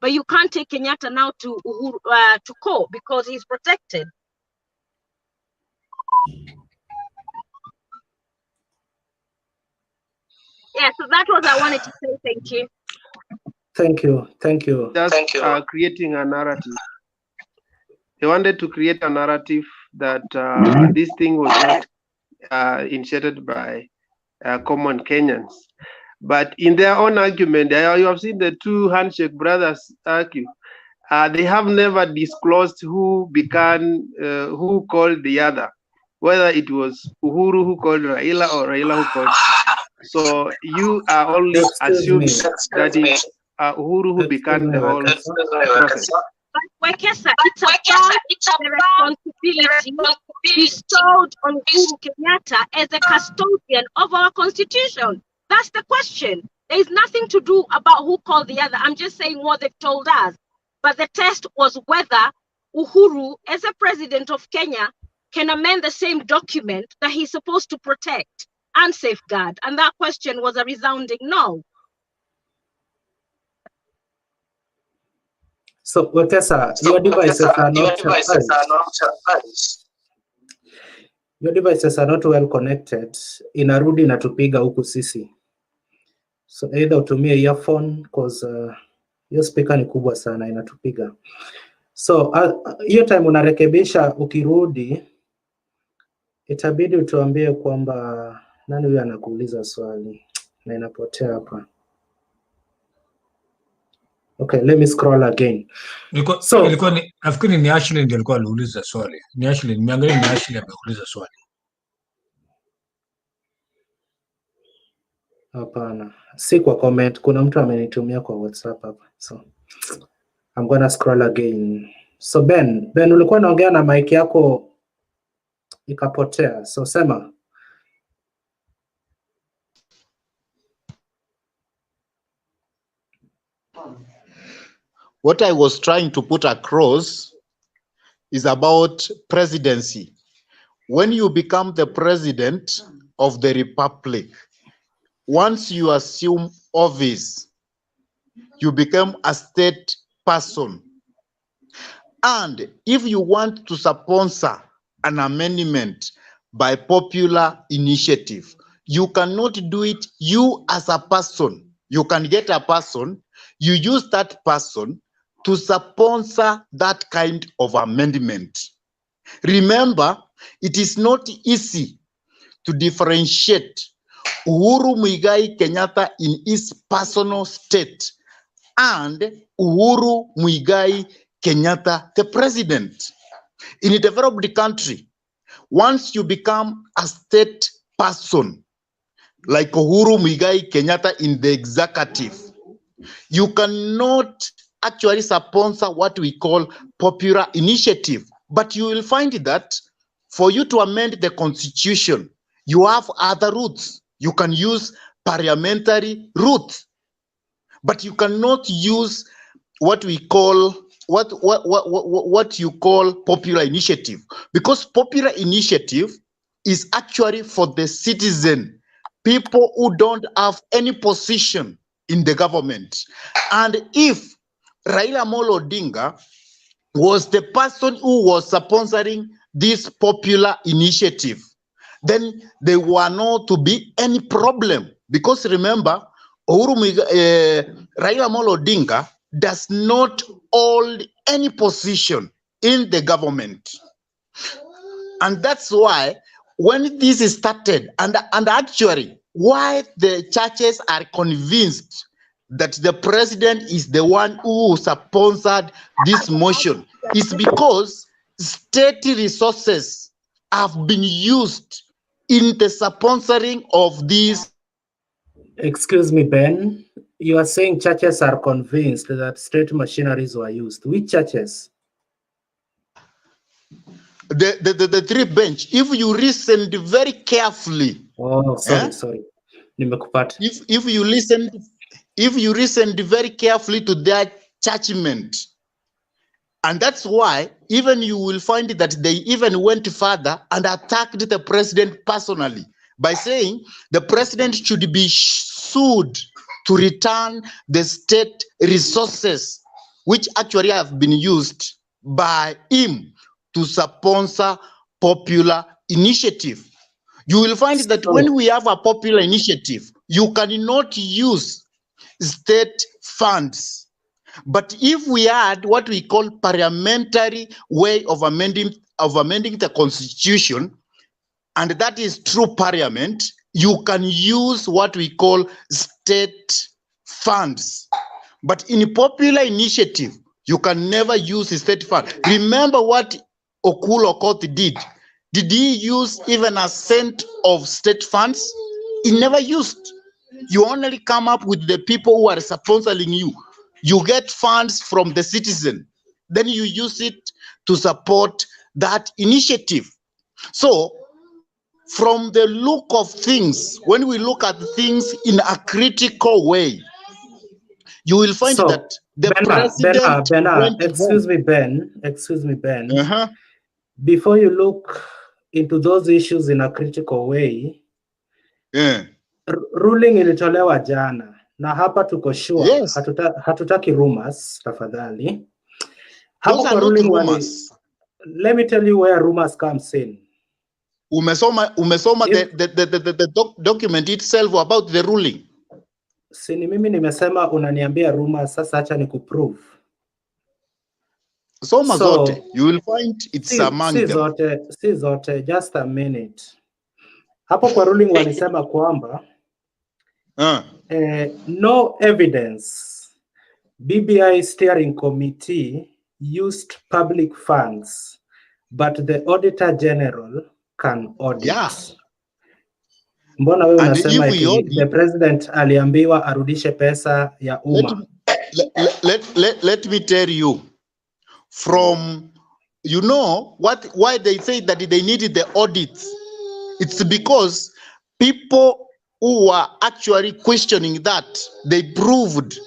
But you can't take Kenyatta now to court because he's protected. Yeah, so that's what I wanted to say. Thank you. Thank you. Thank you. Just creating a narrative. They wanted to create a narrative that this thing was not initiated by common Kenyans. But in their own argument, you have seen the two handshake brothers argue. They have never disclosed who called the other, whether it was Uhuru who called Raila or Raila who called. So you are only assuming that it's Uhuru who began the whole process. But Wekesa, it's about the responsibility bestowed on Uhuru Kenyatta as a custodian of our constitution. That's the question. There is nothing to do about who called the other. I'm just saying what they've told us. But the test was whether Uhuru, as a president of Kenya, can amend the same document that he's supposed to protect and safeguard. And that question was a resounding no. So, Wekesa, your devices are not charged. Your devices are not well connected. Inarudi inatupiga huku sisi. So either utumie earphone cause hiyo speaker ni kubwa sana inatupiga. So hiyo time unarekebisha, ukirudi itabidi utuambie kwamba nani huyu anakuuliza swali na inapotea hapa. Okay, let me scroll again. Nafikiri ni Ashley ndiye alikuwa aliuliza swali. Ni Ashley, nimeangalia ni Ashley ameuliza swali. Hapana, si kwa comment, kuna mtu amenitumia kwa WhatsApp hapa. So I'm gonna scroll again. So Ben ulikuwa unaongea na mic yako ikapotea. So sema. What I was trying to put across is about presidency. When you become the president of the republic, once you assume office, you become a state person. And if you want to sponsor an amendment by popular initiative, you cannot do it you as a person. You can get a person, you use that person to sponsor that kind of amendment. Remember, it is not easy to differentiate Uhuru Muigai Kenyatta in his personal state and Uhuru Muigai Kenyatta, the president. In a developed country, once you become a state person, like Uhuru Muigai Kenyatta in the executive, you cannot actually sponsor what we call popular initiative. But you will find that for you to amend the constitution, you have other routes. You can use parliamentary route, but you cannot use what we call what you call popular initiative, because popular initiative is actually for the citizen, people who don't have any position in the government. And if Raila Amolo Odinga was the person who was sponsoring this popular initiative, then there were not to be any problem, because remember, Raila Amolo Odinga does not hold any position in the government. And that's why when this is started, and actually why the churches are convinced that the president is the one who sponsored this motion, is because state resources have been used in the sponsoring of these. Excuse me, Ben. You are saying churches are convinced that state machineries were used. Which churches? The three bench. If you listen very carefully. Oh, sorry. If you listen very carefully to their judgment, and that's why even you will find that they even went further and attacked the president personally by saying the president should be sued to return the state resources which actually have been used by him to sponsor popular initiative. You will find that when we have a popular initiative, you cannot use state funds. But if we had what we call parliamentary way of amending the constitution, and that is through parliament, you can use what we call state funds. But in popular initiative, you can never use state fund. Remember what Okulo Okoth did. Did he use even a cent of state funds? He never used. You only come up with the people who are sponsoring you. You get funds from the citizen. Then you use it to support that initiative. So, from the look of things, when we look at things in a critical way, you will find that the president. Excuse me, Ben. Before you look into those issues in a critical way, ruling ilitolewa jana na hapa tuko sure. Yes. Hatutaki rumors, tafadhali. Hapo kwa ruling rumors. Let me tell you where rumors comes in. Umesoma the document itself about the ruling. Sini mimi nimesema unaniambia rumors, sasa acha nikuprove. Soma zote. You will find it's among them. Si zote, just a minute. Hapo kwa ruling walisema kwamba no evidence BBI steering committee used public funds, but the auditor general can audit. Yeah. Mbona wewe unasema the president aliambiwa arudishe pesa ya umma? Let me tell you, from why they say that they needed the audits. It's because people who were actually questioning that, they proved,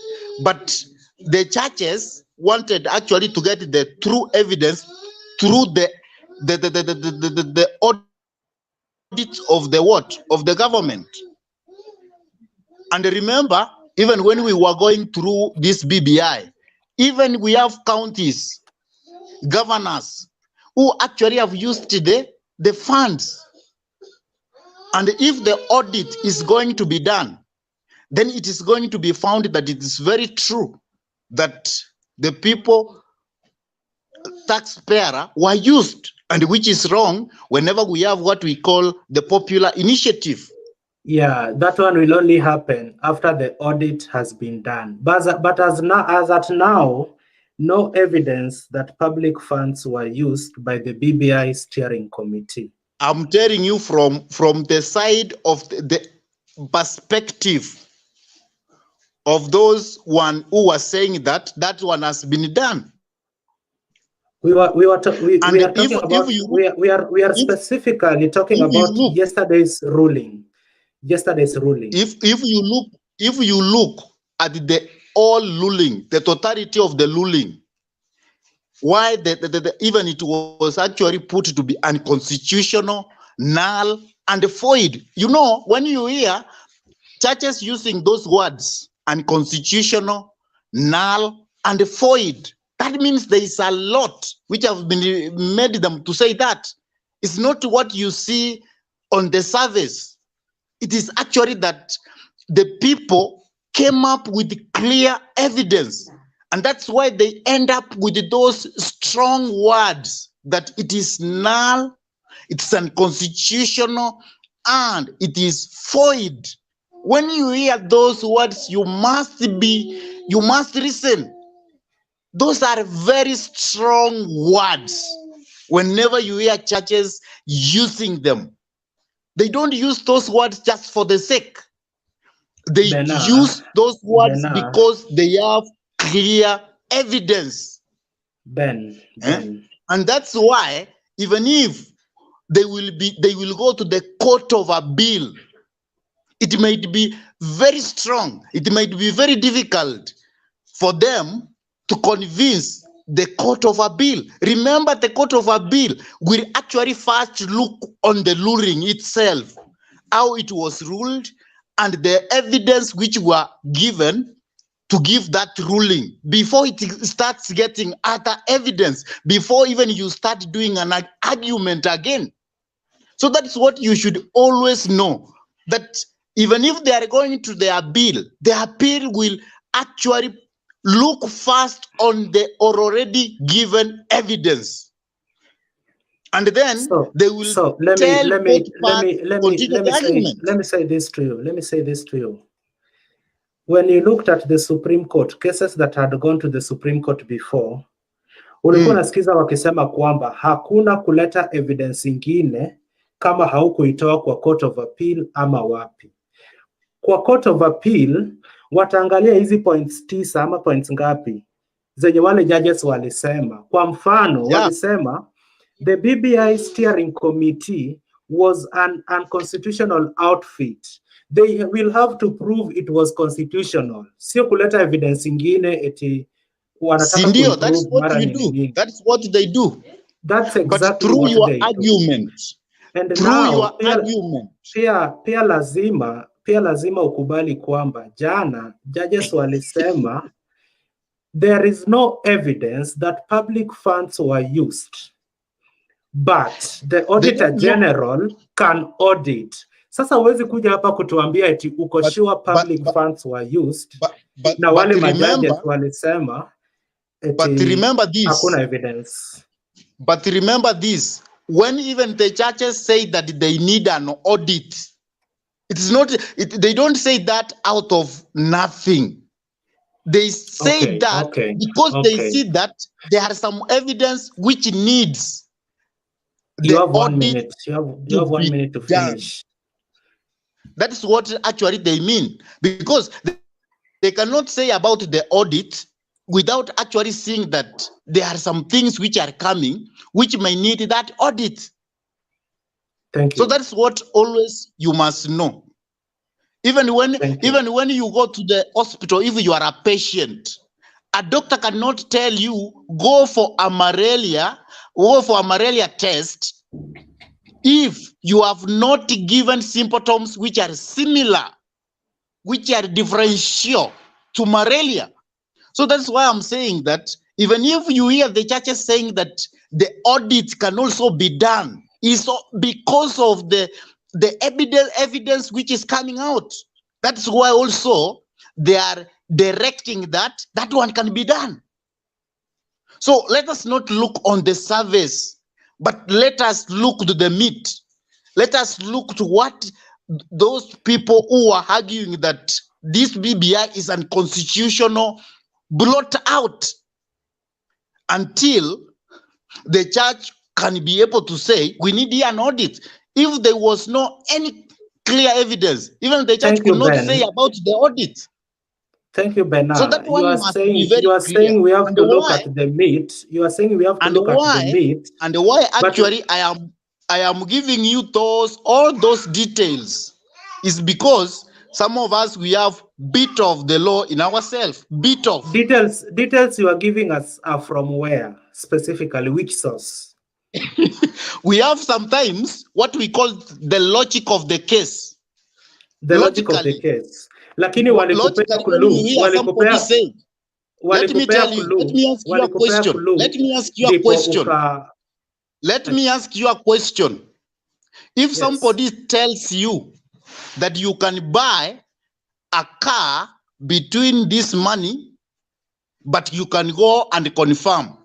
but the churches wanted actually to get the true evidence through the audit of the government. And remember, even when we were going through this BBI, even we have counties, governors who actually have used the funds. And if the audit is going to be done, then it is going to be found that it is very true that the people, taxpayer, were used, and which is wrong whenever we have what we call the popular initiative. Yeah, that one will only happen after the audit has been done. But as at now, no evidence that public funds were used by the BBI steering committee. I'm telling you from the side of the perspective of those one who were saying that one has been done. We are talking about we are specifically talking about yesterday's ruling. Yesterday's ruling. If you look at the all ruling, the totality of the ruling, why even it was actually put to be unconstitutional, null, and void. You know, when you hear churches using those words, unconstitutional, null, and void, that means there is a lot which have been made them to say that. It's not what you see on the surface. It is actually that the people came up with clear evidence. And that's why they end up with those strong words that it is null, it's unconstitutional, and it is void. When you hear those words, you must listen. Those are very strong words. Whenever you hear churches using them, they don't use those words just for the sake. They use those words because they have clear evidence. Ben. And that's why, even if they will go to the court of appeal, it might be very strong. It might be very difficult for them to convince the court of appeal. Remember, the court of appeal will actually first look on the ruling itself, how it was ruled, and the evidence which were given to give that ruling before it starts getting other evidence, before even you start doing an argument again. So that's what you should always know, that even if they are going to the appeal will actually look first on the already given evidence, and then they will let me say this to you. Let me say this to you. When you looked at the Supreme Court cases that had gone to the Supreme Court before, ulikuwa nasikiza wakisema kwamba hakuna kuleta evidence ingine kama haukuitoa kwa Court of Appeal ama wapi. Kwa Court of Appeal wataangalia hizi points 9 ama points ngapi zenye wale judges walisema. Kwa mfano, walisema the BBI steering committee was an unconstitutional outfit. They will have to prove it was constitutional. Sio kuleta evidence ingine eti wanataka Sindio, that's what we do. That's what they do. That's exactly but through what your they argument, do. And through now, your argument, pia lazima ukubali kwamba jana judges walisema there is no evidence that public funds were used, but the Auditor General can audit. Sasa huwezi kuja hapa kutuambia eti uko sure public funds were used, na wale majudges walisema eti hakuna evidence. But remember this, when even the churches say that they need an audit, it's not, they don't say that out of nothing. They say because they see that there are some evidence which needs you have 1 minute. You have 1 minute to finish. That is what actually they mean, because they cannot say about the audit without actually seeing that there are some things which are coming which may need that audit. Thank you. So that's what always you must know. Even when you go to the hospital, if you are a patient, a doctor cannot tell you go for a malaria test if you have not given symptoms which are similar, which are differential to malaria. So that's why I'm saying that Even if you hear the churches saying that the audit can also be done, is because of the evidence which is coming out. That's why also they are directing that one can be done. So let us not look on the surface, but let us look to the meat. Let us look to what those people who are arguing that this BBI is unconstitutional blot out until the church can be able to say, we need an audit. If there was no any clear evidence, even the church could not say about the audit. Thank you, Bernard. So that one you are must saying be very you are clear. saying we have And to look why? at the meat. You are saying we have to look at the meat. And why but- actually I am giving you all those details is because some of us, we have bit of the law in ourselves. Bit of details you are giving us are from where specifically, which source? We have sometimes what we call the logic of the case. The logic of the case. Lakini walikupea clue. Let me tell you, let me ask you a question. Let me ask you a question. Let me ask you a question. If somebody tells you that you can buy a car between this money, but you can go and confirm,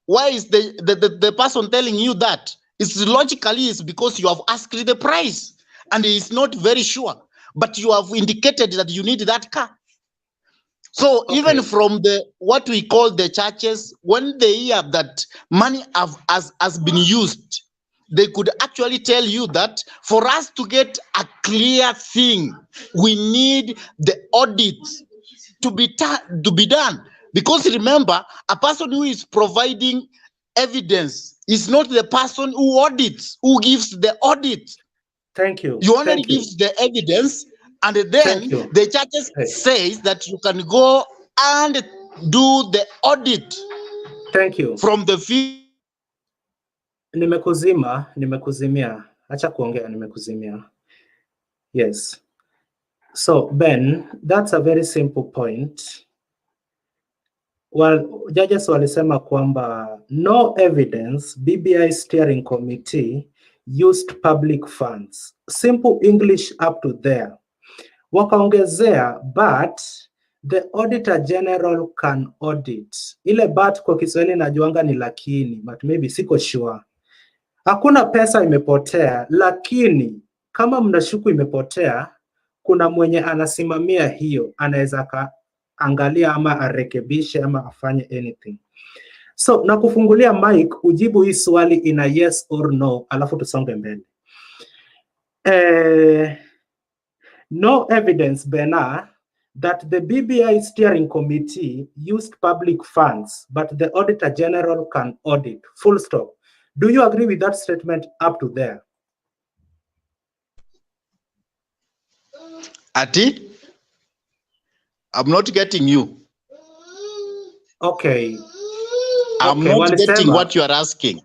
why is the person telling you that? It's logically it's because you have asked the price and he is not very sure, but you have indicated that you need that car. So even from what we call the churches, when they hear that money has been used, they could actually tell you that for us to get a clear thing, we need the audit to be done. Because remember, a person who is providing evidence is not the person who audits, who gives the audit. Thank you. You only give the evidence, and then the churches says that you can go and do the audit. Thank you. From the field. Nimekuzimia. Acha kuongea, nimekuzimia. Yes. So Ben, that's a very simple point. Well, judges walisema kwamba no evidence BBI steering committee used public funds. Simple English up to there. Wakaongezea, but the auditor general can audit. Ile but kwa Kiswahili najuanga ni lakini, but maybe siko sure. Hakuna pesa imepotea, lakini kama mnashuku imepotea, kuna mwenye anasimamia hiyo, anaweza angalia ama arekebishe ama afanye anything. So nakufungulia mic ujibu hii swali ina yes or no, alafu tusonge mbele. No evidence, Bernard, that the BBI steering committee used public funds, but the auditor general can audit. Full stop. Do you agree with that statement up to there? Ati? I'm not getting you. Okay. I'm not getting what you are asking.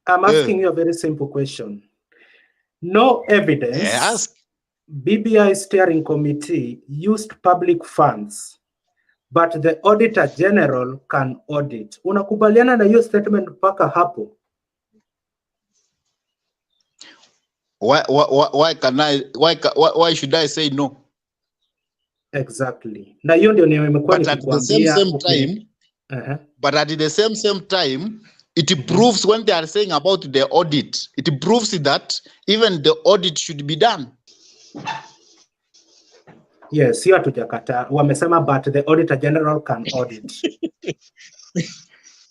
I'm asking you a very simple question. No evidence BBI steering committee used public funds, but the auditor general can audit. Unakubaliana na hiyo statement mpaka hapo? Why should I say no? Exactly. Na hiyo ndio nimekuwa nikikwambia. But at the same time, it proves when they are saying about the audit, it proves that even the audit should be done. Yes, hiyo hatujakata. Wamesema but the auditor general can audit.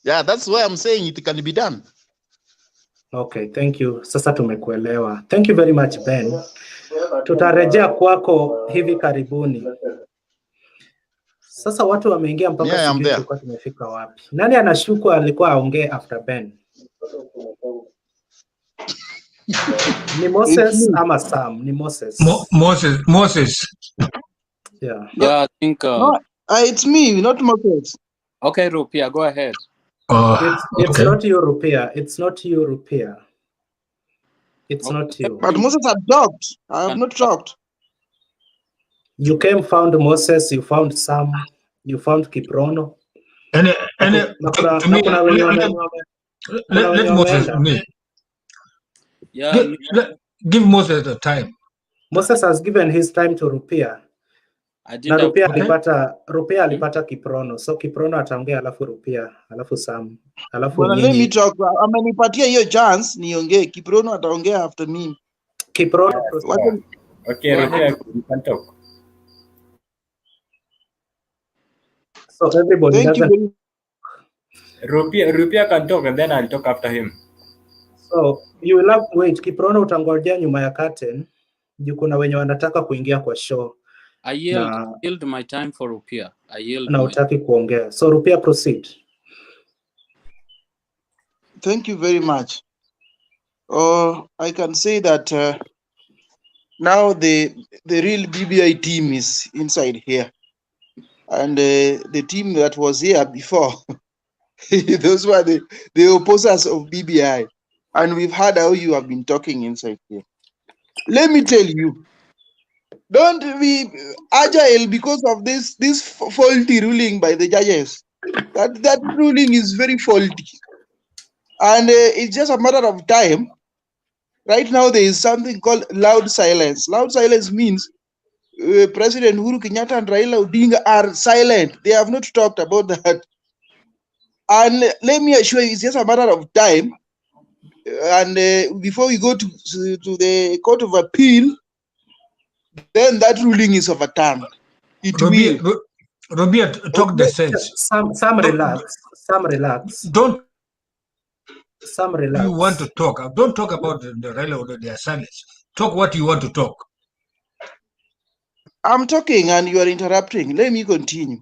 Yeah, that's why I'm saying it can be done. Okay, thank you. Sasa tumekuelewa. Thank you very much, Ben. Tutarejea kwako hivi karibuni. Sasa watu wameingia mpaka sijui tulikuwa tumefika wapi. Nani anashuku alikuwa aongee after Ben? Ni Moses ama Sam? Ni Moses. Moses. Yeah. Yeah, I think it's me, not Moses. Okay, Rupia, go ahead. It's not you, Rupia. It's not you, Rupia. It's not you. But Moses had talked. I have not talked. You came, found Moses, you found Sam, you found Kiprono. Let Moses give Moses the time. Moses has given his time to Rupia. Na Rupia alipata Kiprono. So Kiprono ataongea alafu Rupia, alafu Sam, alafu Bwana, let me nyinyi. talk. Amenipatia hiyo chance niongee. Kiprono ataongea after me. Kiprono. Okay, Rupia, you can talk. So everybody Thank you. Rupia can talk and then I'll talk after him. So you will have to wait. Kiprono utangojea nyuma ya curtain. Juu kuna wenye wanataka kuingia kwa show. I yield my time for Rupia. Na utaki kuongea. So Rupia, proceed. Thank you very much. I can say that now the real BBI team is inside here. And the team that was here before, those were the opposers of BBI. And we've heard how you have been talking inside here. Let me tell you, don't be agile because of this faulty ruling by the judges. That ruling is very faulty. And it's just a matter of time. Right now, there is something called loud silence. Loud silence means President Uhuru Kenyatta and Raila Odinga are silent. They have not talked about that. And let me assure you, it's just a matter of time. And before we go to the Court of Appeal, then that ruling is overturned. It will. Robia, talk the sense. Some relax. Some relax. Some relax. You want to talk. Don't talk about the Raila or their silence. Talk what you want to talk. I'm talking and you are interrupting. Let me continue.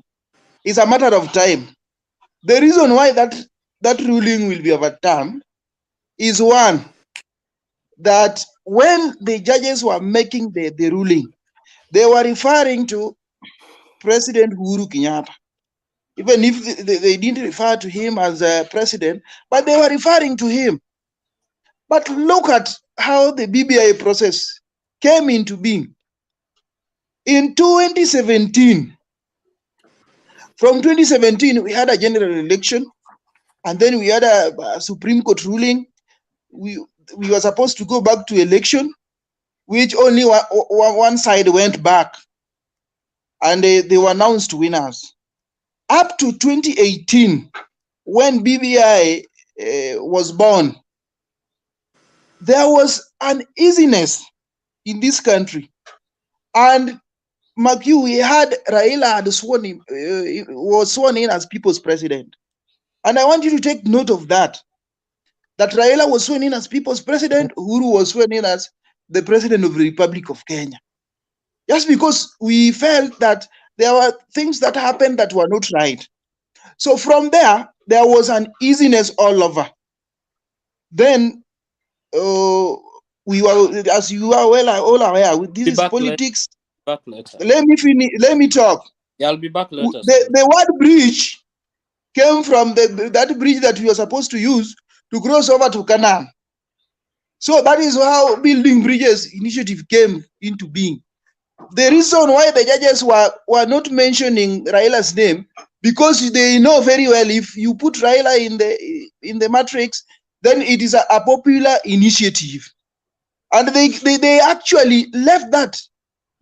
It's a matter of time. The reason why that ruling will be overturned is one, that when the judges were making the ruling, they were referring to President Uhuru Kenyatta. Even if they didn't refer to him as a president, but they were referring to him. But look at how the BBI process came into being. In 2017, from 2017, we had a general election, and then we had a Supreme Court ruling. We were supposed to go back to election, which only one side went back, and they were announced winners. Up to 2018, when BBI was born, there was uneasiness in this country. And Mark, we had Raila had was sworn in as people's president. And I want you to take note of that. That Raila was sworn in as people's president, Uhuru was sworn in as the president of the Republic of Kenya. Just because we felt that there were things that happened that were not right. So from there was an uneasiness all over. Then we were, as you are all aware, with this is politics. Let me finish. Let me talk. Yeah, I'll be back later. The word bridge came from that bridge that we were supposed to use to cross over to Canaan. So that is how building bridges initiative came into being. The reason why the judges were not mentioning Raila's name, because they know very well if you put Raila in the matrix, then it is a popular initiative. And they actually left that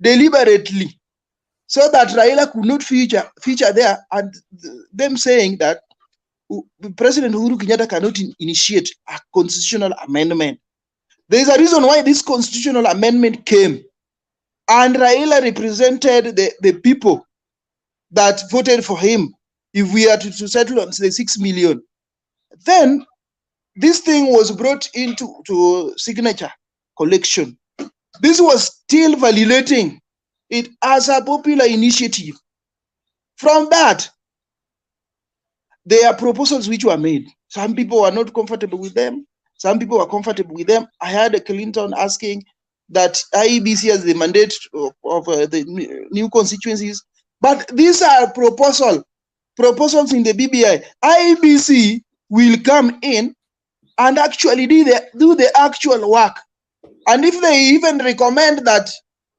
deliberately so that Raila could not feature there, and them saying that President Uhuru Kenyatta cannot initiate a constitutional amendment. There is a reason why this constitutional amendment came, and Raila represented the people that voted for him. If we are to settle on the 6 million, then this thing was brought into signature collection. This was still validating it as a popular initiative. From that, there are proposals which were made. Some people were not comfortable with them. Some people were comfortable with them. I heard Clinton asking that IEBC has the mandate of the new constituencies. But these are proposals in the BBI. IEBC will come in and actually do the actual work. And if they even recommend that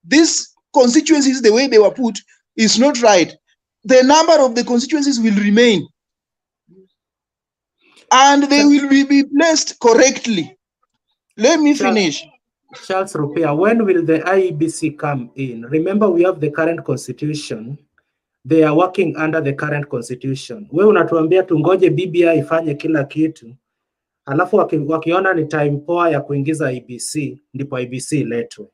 these constituencies, the way they were put, is not right, the number of the constituencies will remain. and they will be placed correctly. Let me finish. Charles Rupia, when will the IEBC come in? Remember, we have the current constitution. They are working under the current constitution. Wewe unatuambia tungoje BBI ifanye kila kitu, alafu wakiona ni time poa ya kuingiza IEBC, ndipo IEBC iletwe.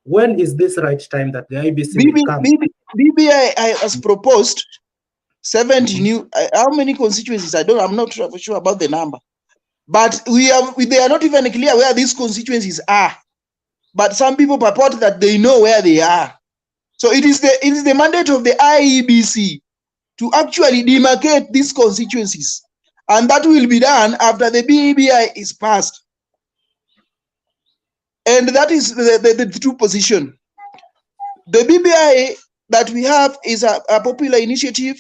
When is this right time that the IEBC will come? BBI has proposed 70 new. How many constituencies? I'm not sure about the number, but they are not even clear where these constituencies are. But some people purport that they know where they are. So it is the mandate of the IEBC to actually demarcate these constituencies, and that will be done after the BBI is passed. And that is the true position. The BBI that we have is a popular initiative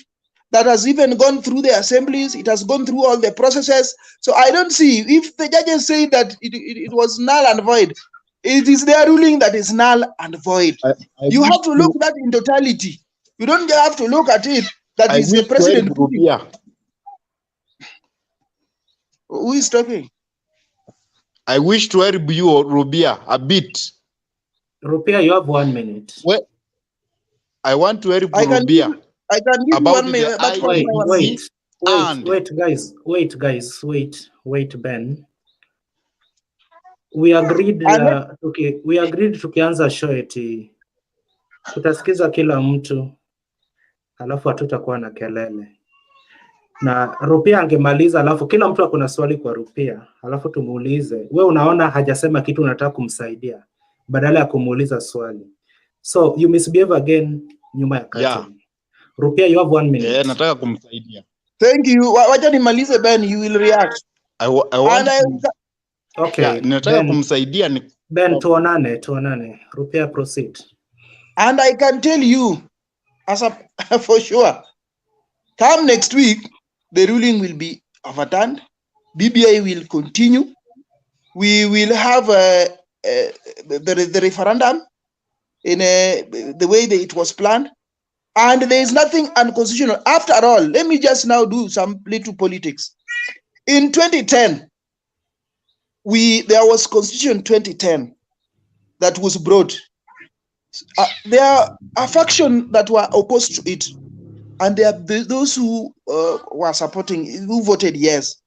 that has even gone through the assemblies. It has gone through all the processes. So I don't see, if the judges say that it was null and void, it is their ruling that is null and void. You have to look at that in totality. You don't have to look at it that is the president. Who is talking? I wish to help you, Rubia, a bit. Rupia, you have 1 minute. Well, I want to help Rubia. I can give about 1 minute. Wait, Ben. We agreed tukianza show eti tutasikiza kila mtu, alafu hatutakuwa na kelele. Na Rupia angemaliza, alafu kila mtu akuna swali kwa Rupia, alafu tumuulize. We unaona hajasema kitu, unataka kumsaidia badala ya kumuuliza swali. So you misbehave again nyuma ya kati. Yeah. Rupia, you have 1 minute. Nataka kumsaidia. Thank you. Wacha nimalize, Ben, you will react. Okay. Nataka kumsaidia ni Ben, tuonane. Rupia, proceed. And I can tell you for sure, come next week, the ruling will be overturned. BBI will continue. We will have the referendum in the way that it was planned. And there is nothing unconstitutional. After all, let me just now do some little politics. In 2010, there was Constitution 2010 that was brought. There are a faction that were opposed to it, and there are those who were supporting, who voted yes.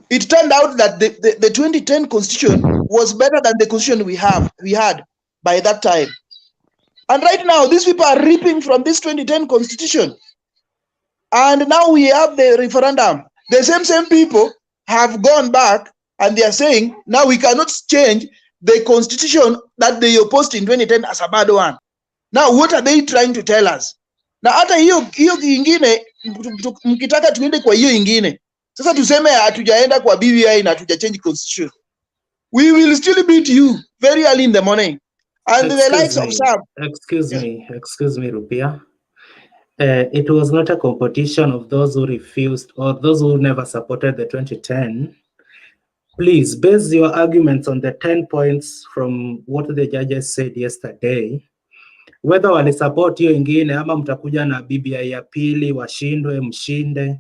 It turned out that the 2010 Constitution was better than the Constitution we had by that time. And right now, these people are reaping from this 2010 Constitution. And now we have the referendum. The same people have gone back and they are saying, now we cannot change the Constitution that they opposed in 2010 as a bad one. Now, what are they trying to tell us? Na hata hiyo ingine, mkitaka tuende kwa hiyo ingine. Sasa tuseme hatujaenda kwa BBI na hatuja change Constitution. We will still beat you very early in the morning. And the likes of some. Excuse me, Rupia. It was not a competition of those who refused or those who never supported the 2010. Please base your arguments on the 10 points from what the judges said yesterday. Whether wali support hiyo ingine ama mtakuja na BBI ya pili washindwe mshinde.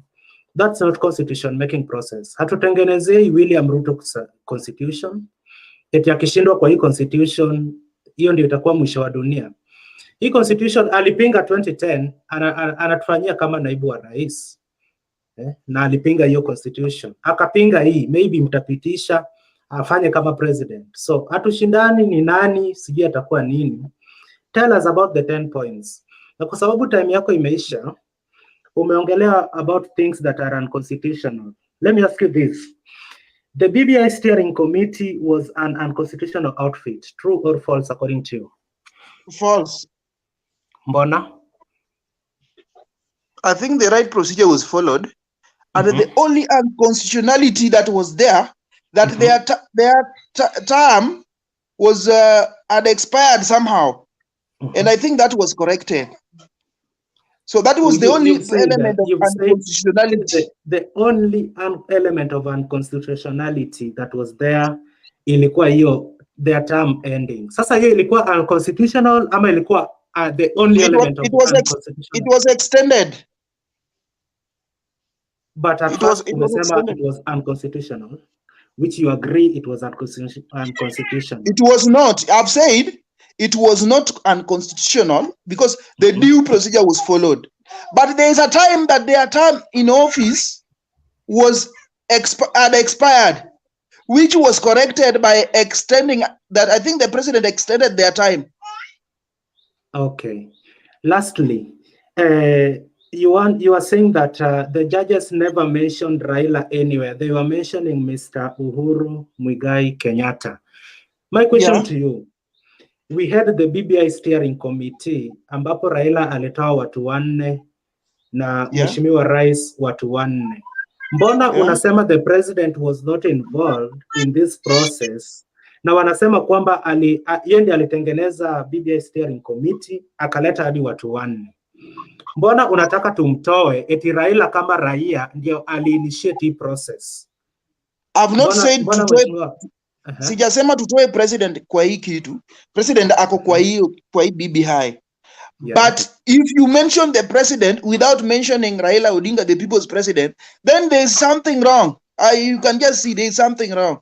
That's not constitution making process. Hatutengenezei William Ruto constitution. Eti akishindwa kwa hii constitution, hiyo ndio itakuwa mwisho wa dunia. Hii constitution alipinga 2010, anatufanyia kama naibu wa rais. Na alipinga hiyo constitution. Akapinga hii, maybe mtapitisha, afanye kama president. So, hatushindani ni nani, sijui atakuwa nini. Tell us about the 10 points. Na kwa sababu time yako imeisha, umeongelea about things that are unconstitutional. Let me ask you this. The BBI steering committee was an unconstitutional outfit. True or false according to you? False. Mbona? I think the right procedure was followed. And the only unconstitutionality that was there, that their term was had expired somehow. And I think that was corrected. So that was the only element of unconstitutionality. The only element of unconstitutionality that was there ilikuwa hiyo their term ending. Sasa hiyo ilikuwa unconstitutional ama ilikuwa the only element of unconstitutional? It was extended. But at It was first umesema extended. it was unconstitutional, which you agree it was unconstitutional. It was not. I've said it was not unconstitutional because the due procedure was followed. But there is a time that their term in office was had expired, which was corrected by extending that. I think the president extended their time. Okay. Lastly, you are saying that the judges never mentioned Raila anywhere. They were mentioning Mr. Uhuru Muigai Kenyatta. My question to you, we had the BBI steering committee ambapo Raila alitoa watu wanne na Mheshimiwa Rais watu wanne. Mbona unasema the president was not involved in this process? Na wanasema kwamba yeye ndiye alitengeneza BBI steering committee akaleta hadi watu wanne. Mbona unataka tumtoe eti Raila kama raia ndio ali-initiate hii process? I've not said tutoe. Sijasema tutoe president kwa hii kitu. President ako kwa hii BBI. But if you mention the president without mentioning Raila Odinga, the people's president, then there's something wrong. You can just see there's something wrong.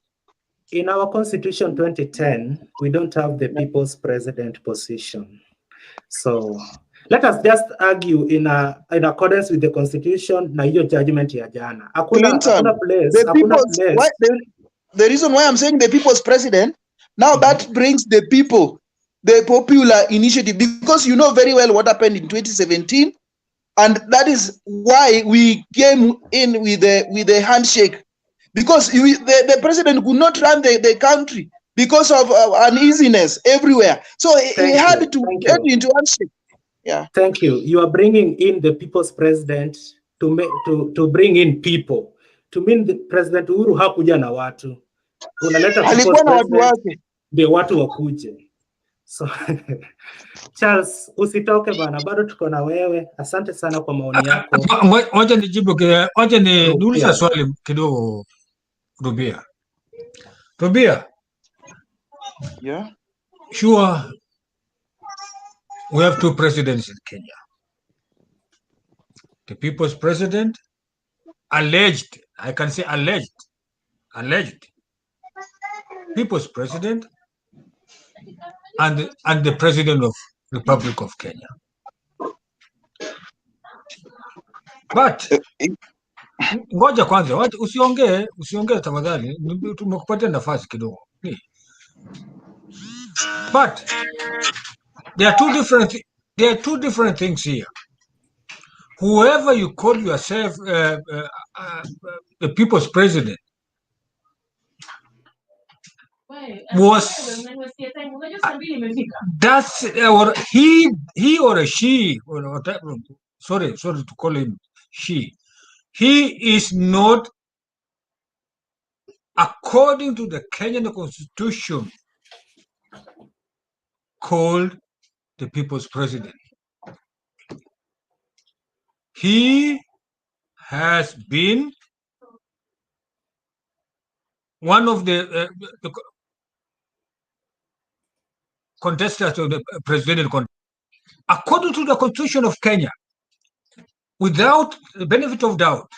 In our constitution 2010, we don't have the people's president position. So let us just argue in accordance with the constitution na hiyo judgment ya jana. Hakuna place. The reason why I'm saying the people's president, now that brings the people, the popular initiative, because you know very well what happened in 2017, and that is why we came in with the handshake, because the president could not run the country because of uneasiness everywhere. So he had to get into handshake. Yeah. Thank you. You are bringing in the people's president to bring in people. To mean the President Uhuru hakuja na watu. Unaleta people's president ndio watu wakuje. So Charles, usitoke bana, bado tuko na wewe. Asante sana kwa maoni yako. Ngoja nijibu, ngoja niulize swali kidogo Rubia. Rubia. Yeah. Sure. We have two presidents in Kenya. The people's president, alleged, I can say alleged people's president, and the president of Republic of Kenya. But ngoja kwanza, usiongee tafadhali, tumekupatia nafasi kidogo. But there are two different things here. Whoever you call yourself the people's president was that's or he or she, or sorry to call him she, he is not, according to the Kenyan constitution, called the people's president. He has been one of the contestants of the presidential contest. According to the constitution of Kenya, without the benefit of doubt,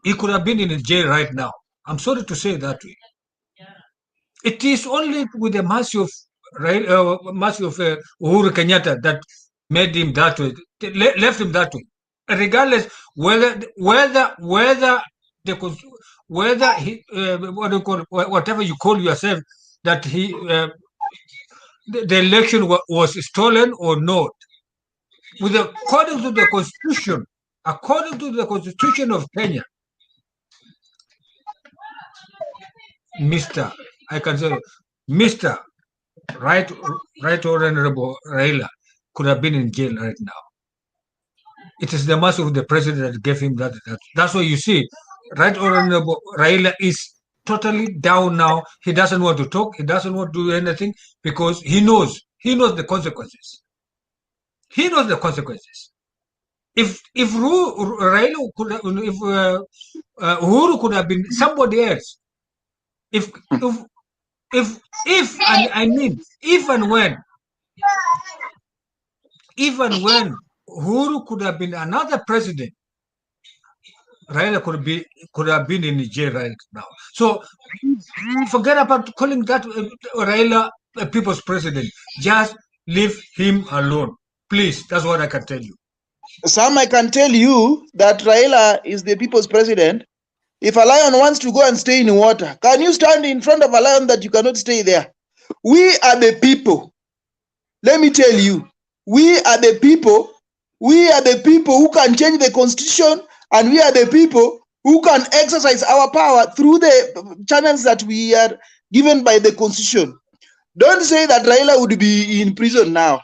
he could have been in jail right now. I'm sorry to say that way. It is only with the mercy of Uhuru Kenyatta that made him that way, left him that way. Regardless whether he what do you call, whatever you call yourself, that he the election was stolen or not. According to the constitution of Kenya, Mr. Right Honorable Raila could have been in jail right now. It is the mercy of the president that gave him that. That's why you see, Right Honorable Raila is totally down now. He doesn't want to talk. He doesn't want to do anything because he knows the consequences. He knows the consequences. If Raila could have, if Uhuru could have been somebody else, if and when Uhuru could have been another president, Raila could have been in jail right now. So forget about calling that Raila a people's president. Just leave him alone, please. That's what I can tell you. Sam, I can tell you that Raila is the people's president. If a lion wants to go and stay in water, can you stand in front of a lion that you cannot stay there? We are the people. Let me tell you, we are the people. We are the people who can change the constitution, and we are the people who can exercise our power through the channels that we are given by the constitution. Don't say that Raila would be in prison now.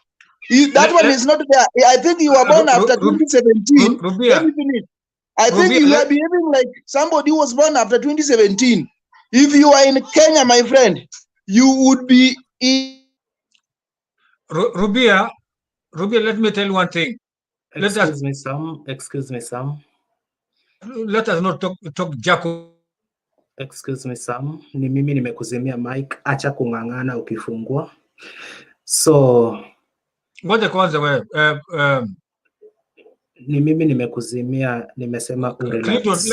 That one is not there. I think you were born after 2017. Let me finish. I think you are behaving like somebody who was born after 2017. If you are in Kenya, my friend, you would be in. Rubia, let me tell you one thing. Excuse me, Sam. Let us not talk Jacob. Excuse me, Sam. Ni mimi nimekuzimia mic. Acha kung'ang'ana ukifungua. So ngoja kwanza wewe ni mimi nimekuzimia, nimesema urelax.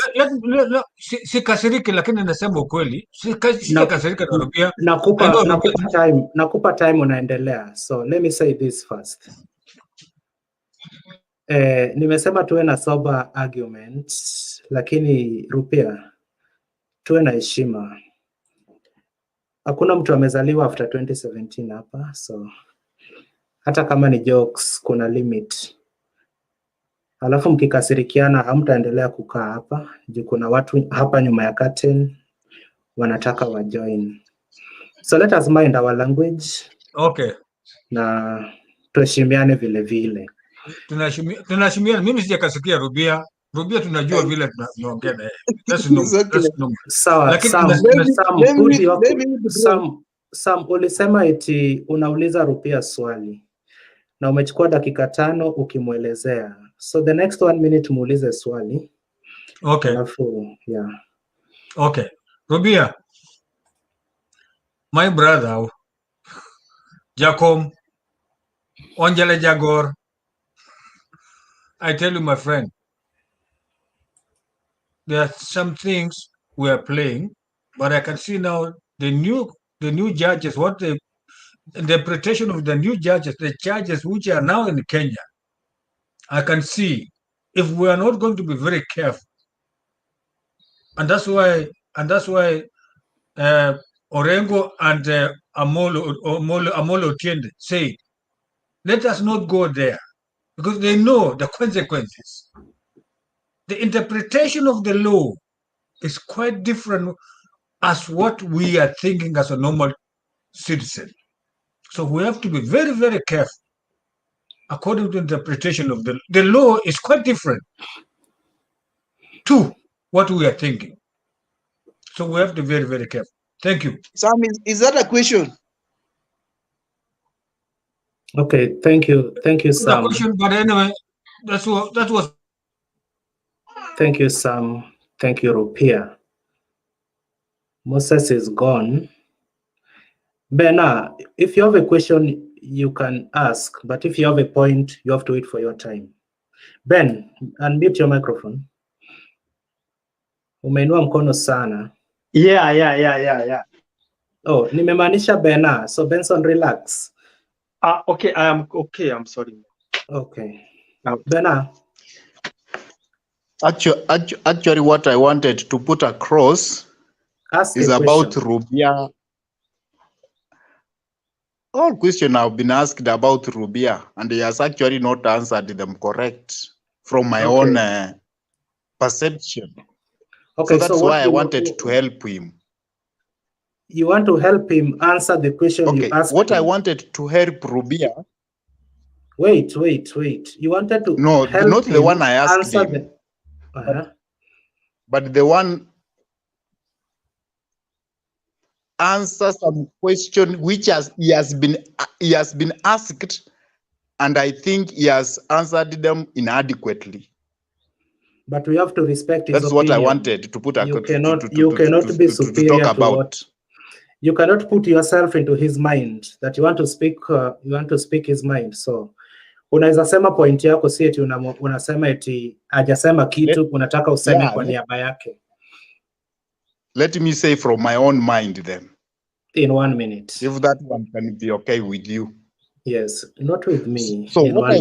Sikasiriki, lakini nasema ukweli. Sikasirika na Rubia. Nakupa time unaendelea. So let me say this first. Nimesema tuwe na sober argument, lakini Rupia, tuwe na heshima. Hakuna mtu amezaliwa after 2017 hapa, so hata kama ni jokes kuna limit. Alafu mkikasirikiana hamtaendelea kukaa hapa, juu kuna watu hapa nyuma ya curtain wanataka wa join. So let us mind our language. Okay. Na tuheshimiane vile vile. Tunaheshimiana. Mimi sijakasikia Rubia. Rubia tunajua vile tunaongea naye. Sawa, Sam, ulisema eti unauliza Rupia swali na umechukua dakika 5 ukimwelezea. So the next 1 minute muulize swali. Okay. Alafu, yeah. Okay. Rubia, my brother, Jacob, Onjale Jagor, I tell you, my friend, there are some things we are playing, but I can see now the new judges, what the interpretation of the new judges, the judges which are now in Kenya. I can see if we are not going to be very careful, and that's why Orengo and Amolo Otiende say, let us not go there, because they know the consequences. The interpretation of the law is quite different as what we are thinking as a normal citizen. So we have to be very, very careful. According to interpretation of the law is quite different to what we are thinking. So we have to be very, very careful. Thank you. Sam, is that a question? Okay, thank you, Sam. The question, but anyway, that was. Thank you, Sam. Thank you, Rupia. Moses is gone. Bena, if you have a question, you can ask, but if you have a point, you have to wait for your time. Ben, unmute your microphone. Umeinua mkono sana. Yeah. Oh, nimemaanisha Bena. So Benson, relax. Okay, I am okay. I'm sorry. Okay. Bena. Actually, what I wanted to put across is about Rubia. All questions have been asked about Rubia, and he has actually not answered them correct from my own perception. Okay, so that's why I wanted to help him. You want to help him answer the question you asked what him. I wanted to help Rubia. Wait. You wanted to help not the one I asked answer him. But the one answer some question which he has been asked, and I think he has answered them inadequately. But we have to respect his That's opinion. what I wanted to put. You cannot be superior to talk about. What you cannot put yourself into his mind that you want to speak. You want to speak his mind. So Unaweza sema point yako, si eti unasema eti hajasema kitu, unataka useme kwa niaba yake. Let me say from my own mind then. In 1 minute. If that one can be okay with you. Yes, not with me. So in what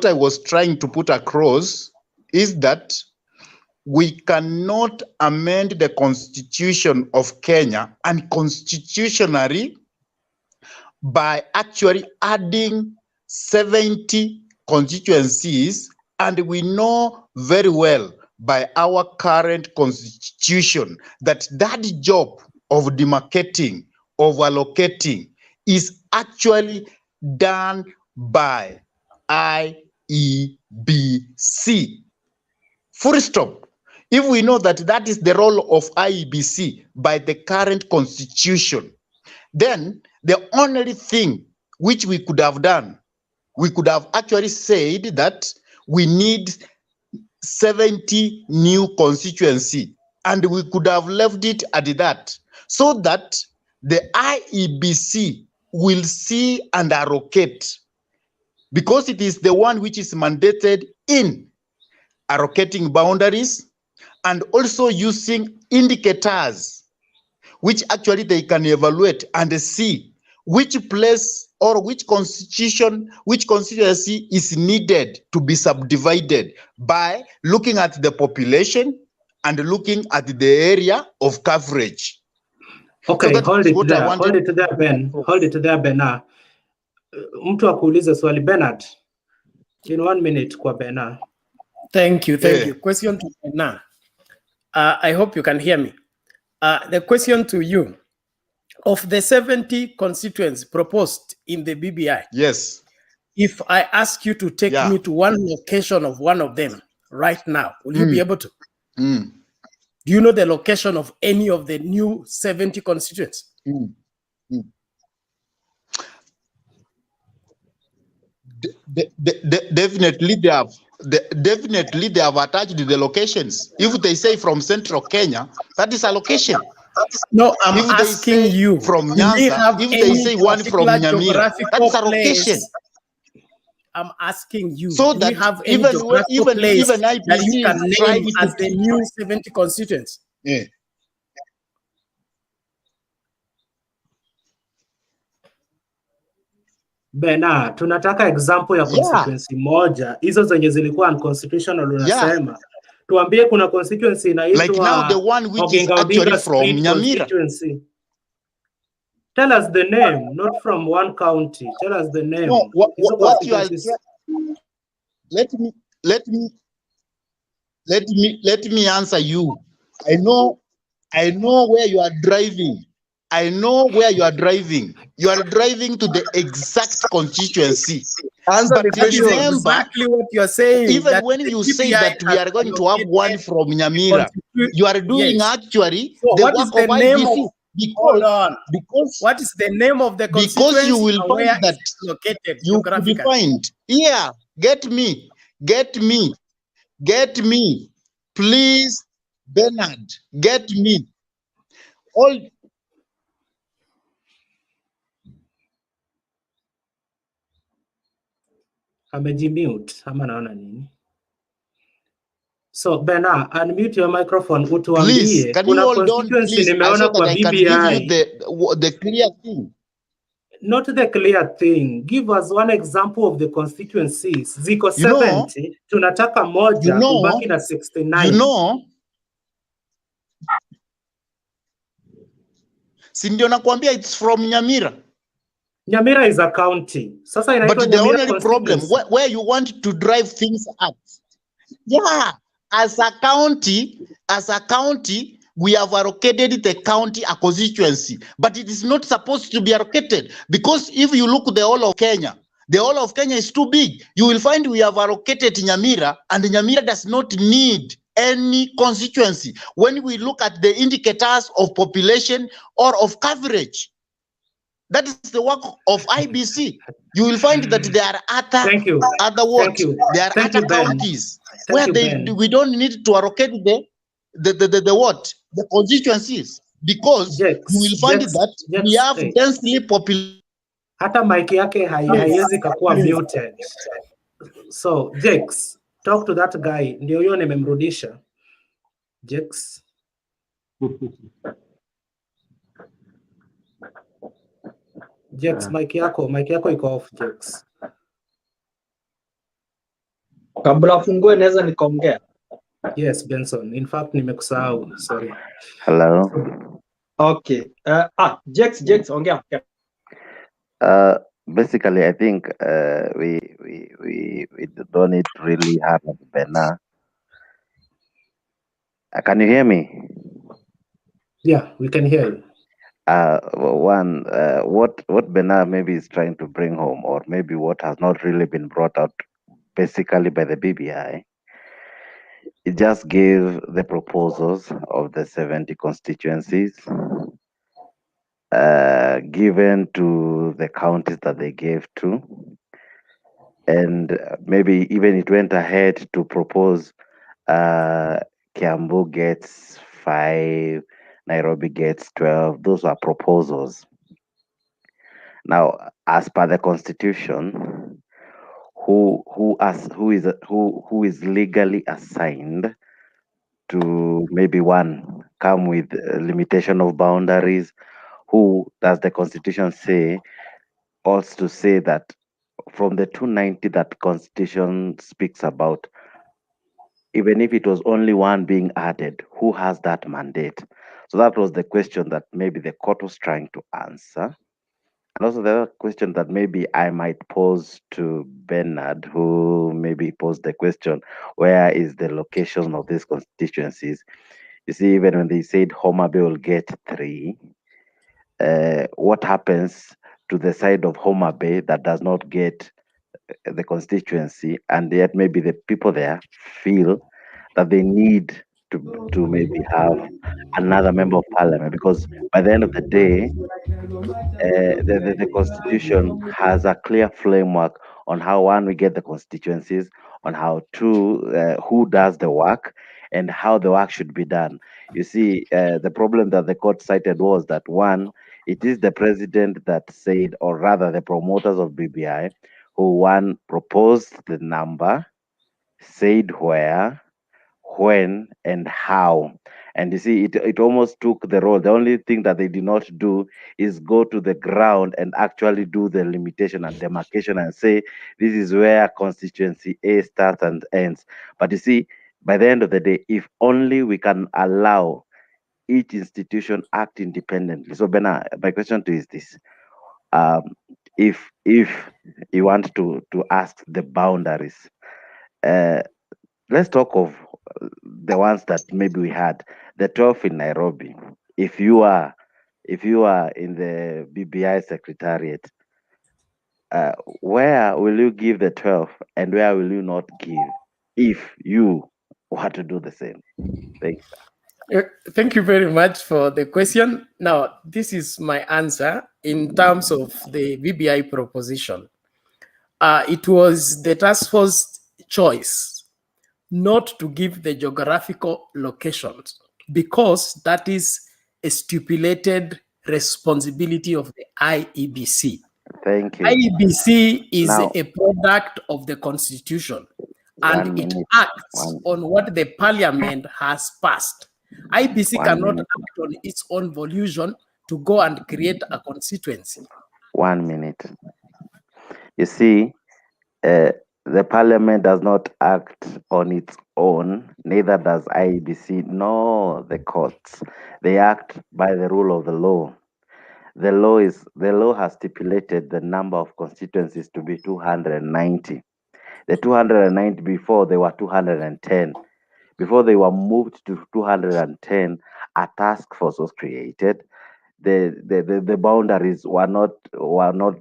I was trying to put across is that we cannot amend the constitution of Kenya unconstitutionally by actually adding 70 constituencies, and we know very well by our current constitution that that job of demarcating, of allocating is actually done by IEBC. Full stop. If we know that that is the role of IEBC by the current constitution, then the only thing which we could have done, we could have actually said that we need 70 new constituency, and we could have left it at that, so that the IEBC will see and allocate, because it is the one which is mandated in allocating boundaries and also using indicators which actually they can evaluate and see which place or which constituency is needed to be subdivided by looking at the population and looking at the area of coverage. Okay, so hold it there, Ben. Hold it there, Bernard. Mtu akuulize swali, Bernard. In 1 minute kwa Bernard. Thank you. Question to Bernard. I hope you can hear me. The question to you, of the 70 constituents proposed in the BBI, yes, if I ask you to take me to one location of one of them right now, will you be able to? Do you know the location of any of the new 70 constituents? Definitely they have. Definitely they have attached the locations. If they say from Central Kenya, that is a location. No, I'm asking you from Nyanza. If they say one from Nyamira, that is a location. I'm asking you, so do that you have any even place IPC that you can name as the new 70 constituents? Yeah. Bena, tunataka example ya constituency moja. Hizo zenye zilikuwa unconstitutional unasema. Tuambie kuna constituency inaitwa like now the one which is actually from Nyamira. Tell us the name, not from one county. Tell us the name. No, what you are, let me answer you. I know where you are driving. I know where you are driving. You are driving to the exact constituency. But remember, exactly what you are saying. Even when you say that we are going to have one from Nyamira, you are doing actually so the work of IBC. Hold on. Because what is the name of the constituency? Because you will find that located you could find. Yeah, get me. Please, Bernard, get me. All amejimute ama naona nini? So Bernard, unmute your microphone utuambie kuna constituency nimeona kwa BBI. The clear thing. Not the clear thing. Give us one example of the constituencies. Ziko 70, tunataka moja, ubaki na 69. You know, si ndio nakwambia it's from Nyamira. Nyamira is a county. Sasa inaitwa but the only problem where you want to drive things up. Yeah, as a county, we have allocated the county a constituency, but it is not supposed to be allocated, because if you look at the whole of Kenya is too big. You will find we have allocated Nyamira, and Nyamira does not need any constituency when we look at the indicators of population or of coverage. That is the work of IBC. You will find that there are other wards, there are other counties where we don't need to allocate the constituencies, because you will find that we have densely populated. hata mic yake haiwezi kakuwa muted. So Jex, talk to that guy. Ndio huyo nimemrudisha. Jex. Jex, mic yako iko off, Jex. Kabla afungue naweza nikaongea. Yes, Benson. In fact, nimekusahau. Sorry. Hello. Okay. Jex, ongea. Basically, I think we don't need really hard on Bena. Can you hear me? Yeah, we can hear you. What Bena maybe is trying to bring home, or maybe what has not really been brought out basically by the BBI, it just gave the proposals of the 70 constituencies given to the counties that they gave to, and maybe even it went ahead to propose Kiambu gets 5, Nairobi gets 12. Those are proposals. Now, as per the constitution, who is legally assigned to maybe one come with limitation of boundaries? Who does the constitution say also to say that from the 290 that constitution speaks about, even if it was only one being added, who has that mandate? So that was the question that maybe the court was trying to answer. And also the other question that maybe I might pose to Bernard, who maybe posed the question, where is the location of these constituencies? You see, even when they said Homa Bay will get 3, what happens to the side of Homa Bay that does not get the constituency, and yet maybe the people there feel that they need to maybe have another member of parliament, because by the end of the day, the constitution has a clear framework on how, one, we get the constituencies, on how two, who does the work, and how the work should be done. You see, the problem that the court cited was that, one, it is the president that said, or rather the promoters of BBI, who, one, proposed the number, said where, when, and how. And you see, it almost took the role. The only thing that they did not do is go to the ground and actually do the limitation and demarcation and say, this is where constituency A starts and ends. But you see, by the end of the day, if only we can allow each institution act independently. So Bena, my question to you is this. If you want to ask the boundaries, let's talk of the ones that maybe we had, the 12 in Nairobi. If you are in the BBI secretariat, where will you give the 12 and where will you not give if you want to do the same? Thank you. Thank you very much for the question. Now, this is my answer in terms of the BBI proposition. It was the task force choice not to give the geographical locations because that is a stipulated responsibility of the IEBC. Thank you. IEBC is Now, a product of the constitution and it acts on what the parliament has passed. IEBC cannot act on its own volition to go and create a constituency. 1 minute. You see, the parliament does not act on its own, neither does IEBC nor the courts. They act by the rule of the law. The law has stipulated the number of constituencies to be 290. The 290 before they were 210. Before they were moved to 210, a task force was created. The boundaries were not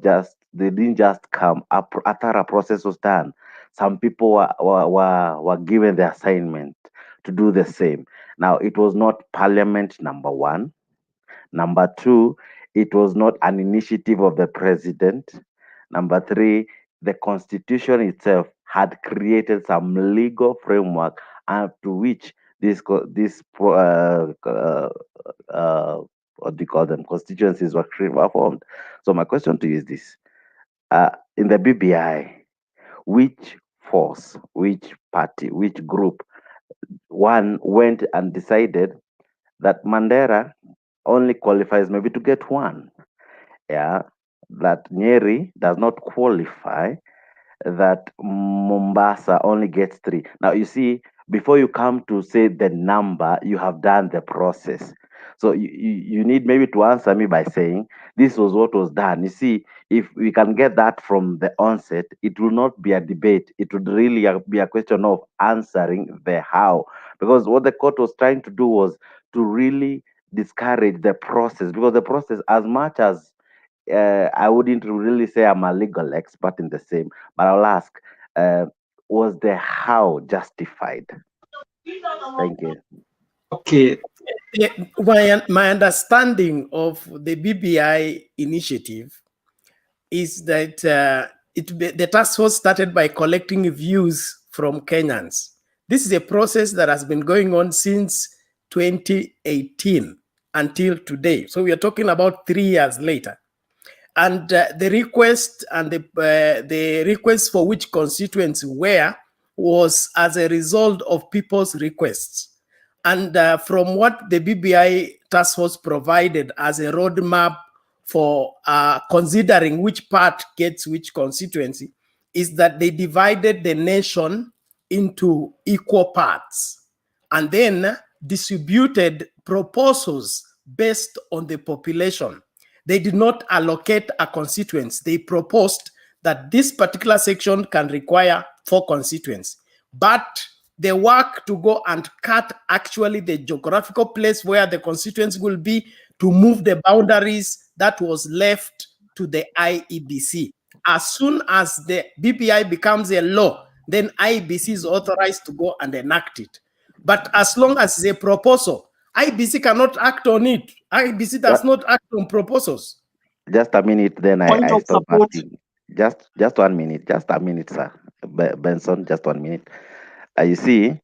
just, they didn't just come. After a process was done, some people were given the assignment to do the same. Now, it was not parliament, number one. Number two, it was not an initiative of the president. Number three, the constitution itself had created some legal framework up to which what do you call them, constituencies were formed. So my question to you is this: in the BBI, which force, which party, which group, one went and decided that Mandera only qualifies maybe to get one. Yeah, that Nyeri does not qualify, that Mombasa only gets 3. Now, you see, before you come to say the number, you have done the process. So you need maybe to answer me by saying this was what was done. You see, if we can get that from the onset, it will not be a debate. It would really be a question of answering the how. Because what the court was trying to do was to really discourage the process, because the process, as much as I wouldn't really say I'm a legal expert in the same, but I'll ask, was the how justified? Thank you. Okay. Yeah, my understanding of the BBI initiative is that the task force started by collecting views from Kenyans. This is a process that has been going on since 2018 until today. So we are talking about 3 years later. And the request and the request for which constituents were was as a result of people's requests. And from what the BBI task force provided as a roadmap for considering which part gets which constituency, is that they divided the nation into equal parts and then distributed proposals based on the population. They did not allocate a constituency. They proposed that this particular section can require 4 constituents. But the work to go and cut actually the geographical place where the constituents will be, to move the boundaries, that was left to the IEBC. As soon as the BBI becomes a law, then IEBC is authorized to go and enact it. But as long as it's a proposal, IEBC cannot act on it. IEBC does not act on proposals. Just a minute, then I Point of stop support. asking. Just 1 minute, just a minute, sir. Benson, just 1 minute. You see,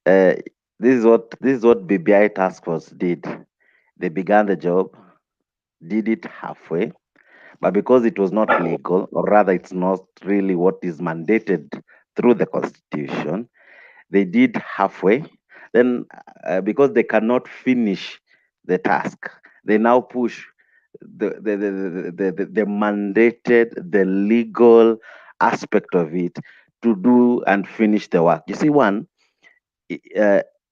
this is what BBI task force did. They began the job, did it halfway, but because it was not legal, or rather it's not really what is mandated through the constitution, they did halfway. Then because they cannot finish the task, they now push the mandated, the legal aspect of it to do and finish the work. You see,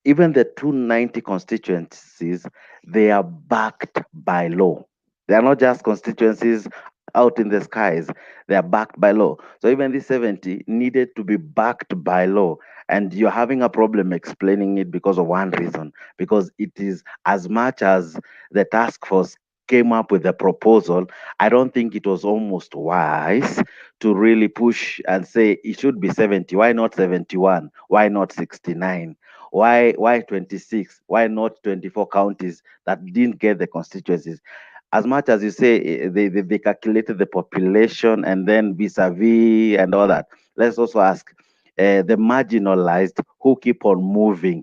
even the 290 constituencies, they are backed by law. They are not just constituencies out in the skies. They are backed by law. So even the 70 needed to be backed by law. And you're having a problem explaining it because of one reason, because it is, as much as the task force came up with a proposal, I don't think it was almost wise to really push and say it should be 70. Why not 71? Why not 69? Why 26? Why not 24 counties that didn't get the constituencies? As much as you say they calculated the population and then vis-a-vis and all that, let's also ask the marginalized who keep on moving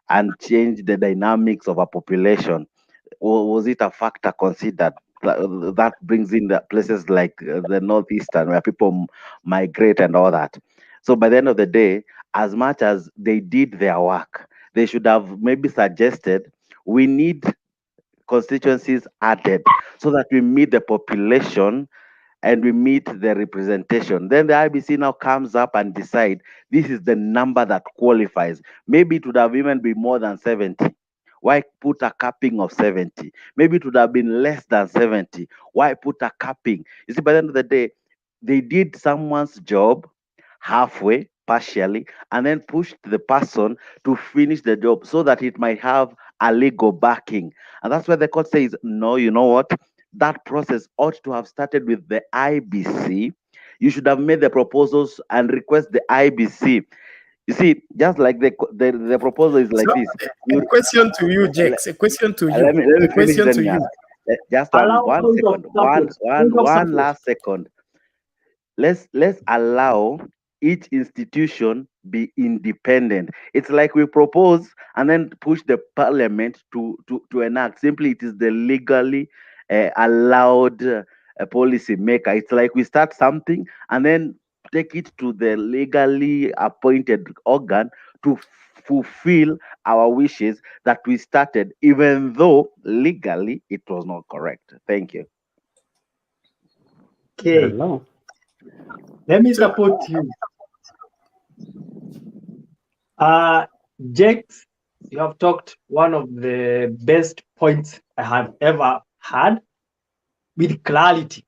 and change the dynamics of a population. Was it a factor considered? That brings in the places like the northeastern where people migrate and all that. So by the end of the day, as much as they did their work, they should have maybe suggested we need constituencies added so that we meet the population and we meet the representation. Then the IBC now comes up and decide this is the number that qualifies. Maybe it would have even been more than 70. Why put a capping of 70? Maybe it would have been less than 70. Why put a capping? You see, by the end of the day, they did someone's job halfway, partially, and then pushed the person to finish the job so that it might have a legal backing. And that's why the court says, no, you know what? That process ought to have started with the IBC. You should have made the proposals and request the IBC. You see, just like the proposal is like So, this. a question to you, Jex. A question to you. Let me A finish, question then to you you. ask. Just Allow one point of second. support. Point of One support. last second. Let's allow each institution be independent. It's like we propose and then push the parliament to enact. Simply, it is the legally allowed a policy maker. It's like we start something and then take it to the legally appointed organ to fulfill our wishes that we started, even though legally it was not correct. Thank you. Okay. Let me support you. Jax, you have talked one of the best points I have ever had with clarity.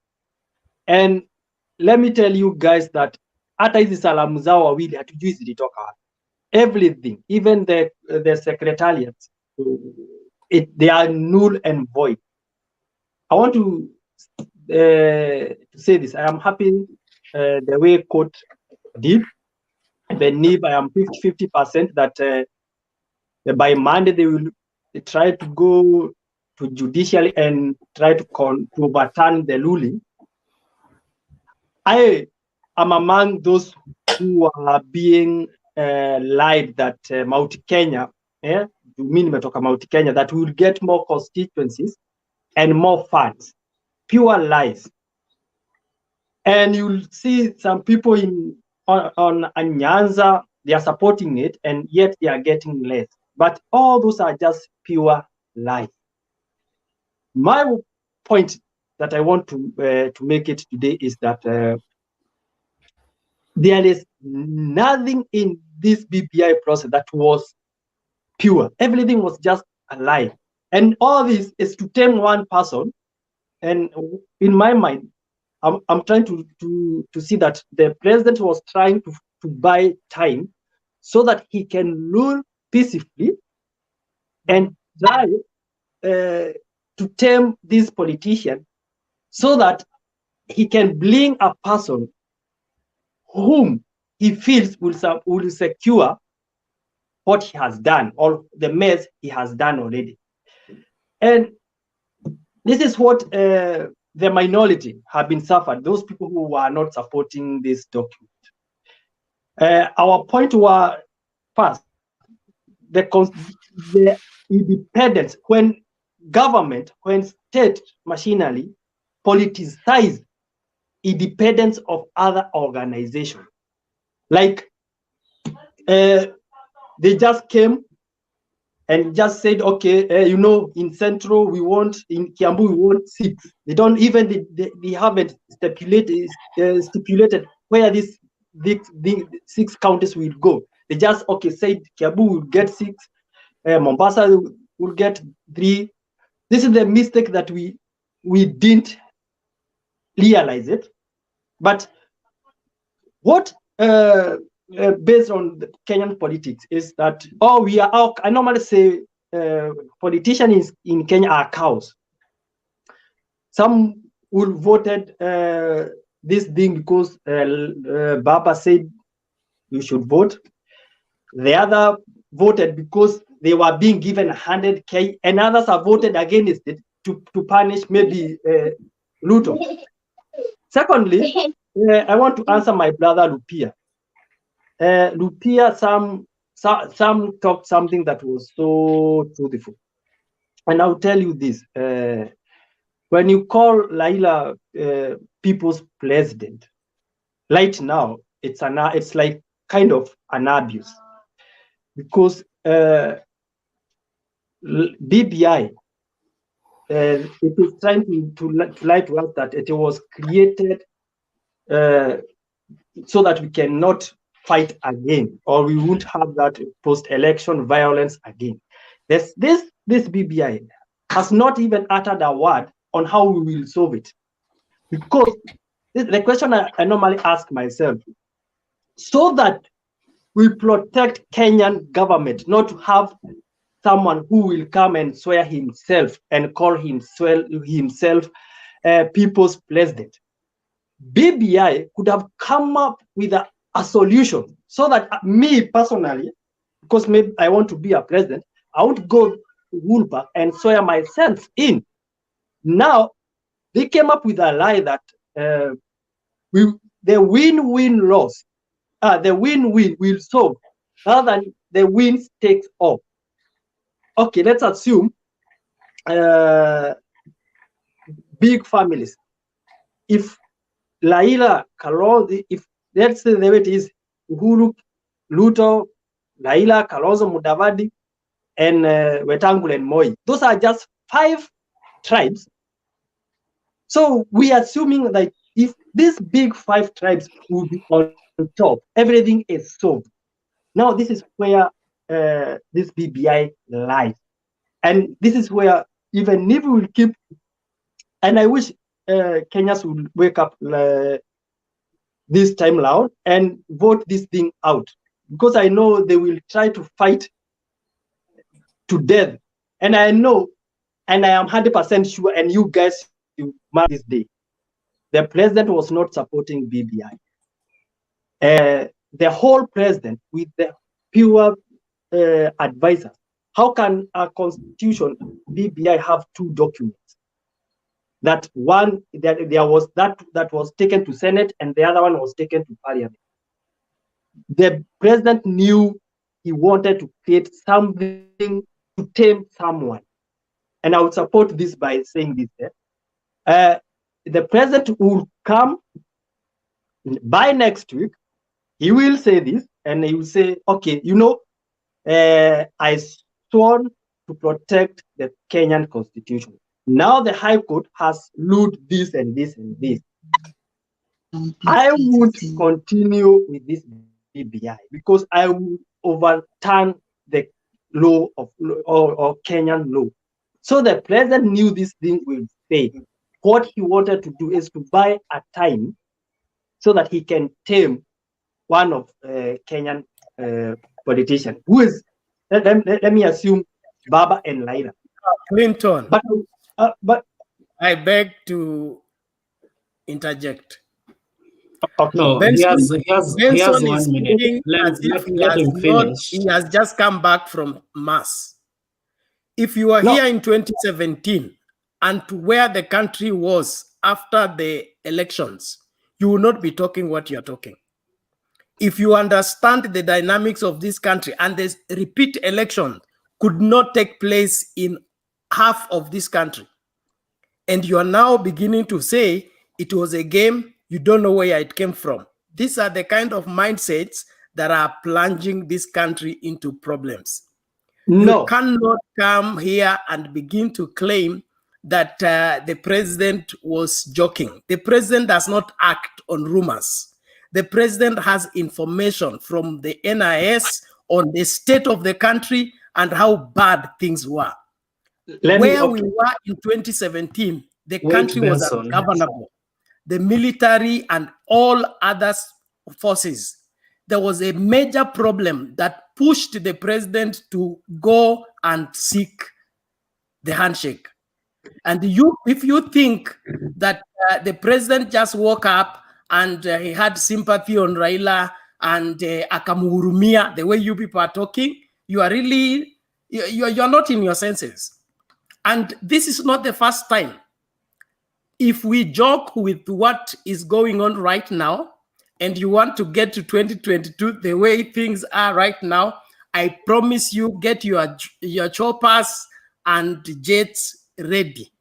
And let me tell you guys that hata hizi salamu zao wawili hatujui zilitoka wapi. Everything, even the secretariat, they are null and void. I want to say this. I am happy the way court did. The NIB, I am 50% that by Monday they will try to go to judicial and try to overturn the ruling. I am among those who are being lied that Mount Kenya, Mount Kenya, that will get more constituencies and more funds. Pure lies. And you'll see some people on Nyanza, they are supporting it, and yet they are getting less. But all those are just pure lies. My point that I want to make it today is that there is nothing in this BBI process that was pure. Everything was just a lie. And all this is to tame one person. And in my mind, I'm trying to see that the president was trying to buy time so that he can rule peacefully and try to tame this politician so that he can bring a person whom he feels will secure what he has done or the mess he has done already. And this is what the minority have been suffered, those people who are not supporting this document. Our point was first, the independence, when government, when state machinery politicize independence of other organizations. Like they just came and just said, okay, in Central we want, in Kiambu we want 6. They don't even, they haven't stipulated where these 6 counties will go. They just, said Kiambu will get 6, Mombasa will get 3. This is the mistake that we didn't realize it. But what based on the Kenyan politics is that I normally say politicians in Kenya are cows. Some will voted this thing because Baba said you should vote. The other voted because they were being given 100K, and others have voted against it to punish maybe Ruto. Secondly, I want to answer my brother Lupia. Lupia, some talked something that was so truthful, and I'll tell you this: when you call Laila people's president, right now it's like kind of an abuse, because BBI it is trying to lie to us that it was created so that we cannot fight again, or we won't have that post-election violence again. This BBI has not even uttered a word on how we will solve it. Because the question I normally ask myself, so that we protect Kenyan government, not to have someone who will come and swear himself and call himself people's president. BBI could have come up with a solution so that me personally, because maybe I want to be a president, I won't go to Woolpark and swear myself in. Now, they came up with a lie that the win-win loss, the win-win will solve, rather than the wins takes off. Okay, let's assume big families. if Laila Kalonzo, if let's say the way it is, Uhuru, Ruto, Laila, Kalonzo, Mudavadi, and Wetangula and Moi, those are just 5 tribes. So we are assuming that if these big 5 tribes will be on top, everything is solved. Now this is where this BBI lies. And this is where even if we will keep, and I wish Kenyans will wake up this time loud and vote this thing out, because I know they will try to fight to death. And I know, and I am 100% sure, and you guys, you mark this day, the president was not supporting BBI. The whole president with the pure advisors. How can a constitution BBI have 2 documents? That one that there was that was taken to Senate and the other one was taken to Parliament. The president knew he wanted to create something to tame someone, and I would support this by saying this. The president will come by next week. He will say this, and he will say, "Okay, you know, I sworn to protect the Kenyan Constitution. Now the High Court has ruled this and this and this. I would continue with this BBI because I will overturn the law of or Kenyan law." So the president knew this thing will fail. What he wanted to do is to buy a time so that he can tame one of Kenyan politician who is, let me assume, Baba and Laila. Clinton. But I beg to interject. No, Benson, he has 1 minute. Let him finish. He has just come back from Mass. If you are here in 2017 and to where the country was after the elections, you will not be talking what you're talking. If you understand the dynamics of this country and this repeat election could not take place in half of this country, and you are now beginning to say it was a game, you don't know where it came from. These are the kind of mindsets that are plunging this country into problems. No. You cannot come here and begin to claim that the president was joking. The president does not act on rumors. The president has information from the NIS on the state of the country and how bad things were. We were in 2017, the country was ungovernable. The military and all other forces, there was a major problem that pushed the president to go and seek the handshake. And if you think that the president just woke up and he had sympathy on Raila and akamuhurumia, the way you people are talking, you are really, you're not in your senses. And this is not the first time. If we joke with what is going on right now, and you want to get to 2022 the way things are right now, I promise you, get your choppers and jets ready.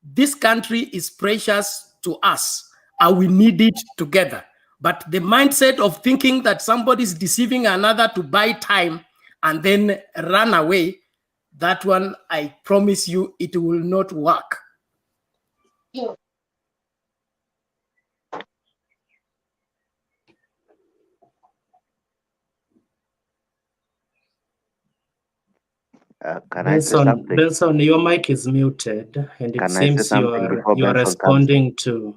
This country is precious to us, and we need it together. But the mindset of thinking that somebody is deceiving another to buy time and then run away, that one, I promise you, it will not work. Can I say something? Benson, your mic is muted, and it seems you are responding to.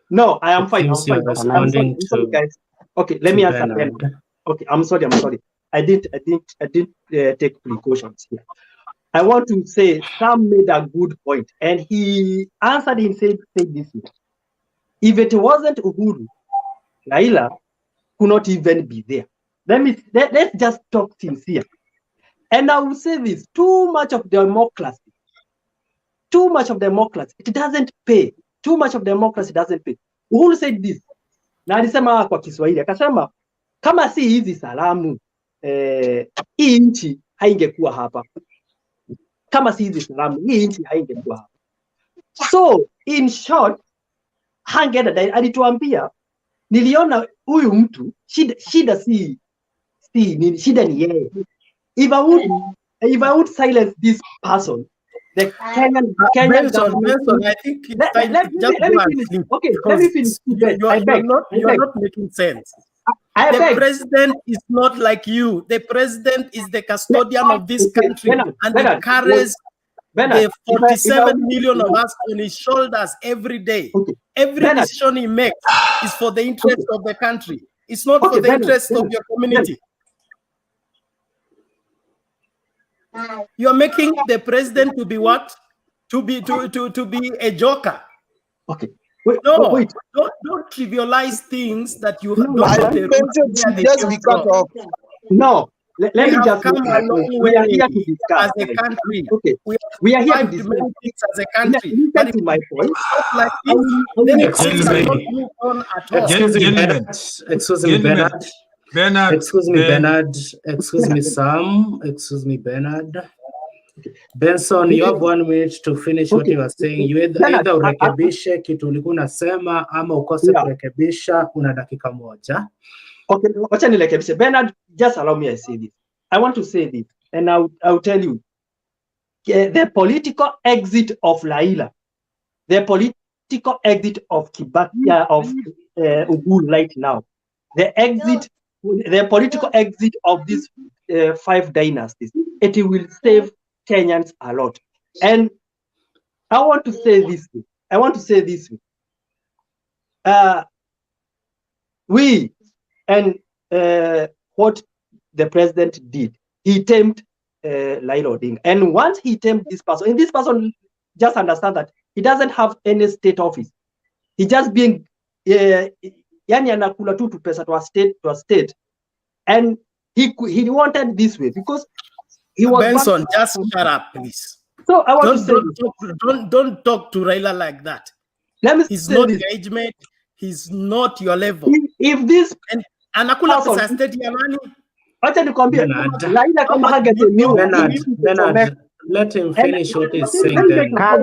No, I am fine. I'm fine. Responding I'm sorry, guys. Okay, let me answer them. Okay, I'm sorry. I didn't take precautions here. I want to say Sam made a good point, and he answered himself saying this here. If it wasn't Uhuru, Raila could not even be there. Let's just talk sincere. And I will say this: too much of democracy, it doesn't pay. Too much of democracy doesn't pay. Uhuru said this, na alisema kwa Kiswahili, akasema kama si hizi salamu hii nchi haingekuwa hapa. Kama si hizi salamu hii nchi haingekuwa hapa. So in short, hangeenda, alituambia niliona huyu mtu shida si nini, shida ni yeye. If I would silence this person, the Kenyan government. I think it's time to just go and sleep. Okay, let me finish. You're not making sense. The president is not like you. The president is the custodian of this country, and he carries the 47 million of us on his shoulders every day. Every decision he makes is for the interest of the country. It's not for the interest of your community. You're making the president to be what? To be a joker. Okay. Wait. Don't trivialize things that you don't have the root. No. Let me just come a long way. We are here to discuss as a country. Okay. We are here to discuss many things as a country. Listen to my point. Like this, then move on at all. Excuse me, Bernard. Bernard. Excuse me, Bernard. Excuse me, Sam. Excuse me, Bernard. Benson, you have 1 minute to finish what you are saying. You either urekebishe kitu ulikuwa unasema ama ukose kurekebisha, una dakika moja. Okay, wacha nirekebishe. Bernard, just allow me to say this. I want to say this, and I'll tell you. The political exit of Raila, the political exit of Kibaki, of Uhuru right now, the political exit of these 5 dynasties, it will save Kenyans a lot. And I want to say this way. We and what the president did, he tamed Raila Odinga. And once he tamed this person, and this person just understand that he doesn't have any state office. He just being yani anakula tu pesa to a state. And he wanted this way because he was Benson, just shut up, please. So I want to say don't talk to Raila like that. He's not your age mate. He's not your level. If this and anakula pesa state ya nani? Acha nikwambie Raila kama hangetemio Bernard, let him finish what he's saying then. A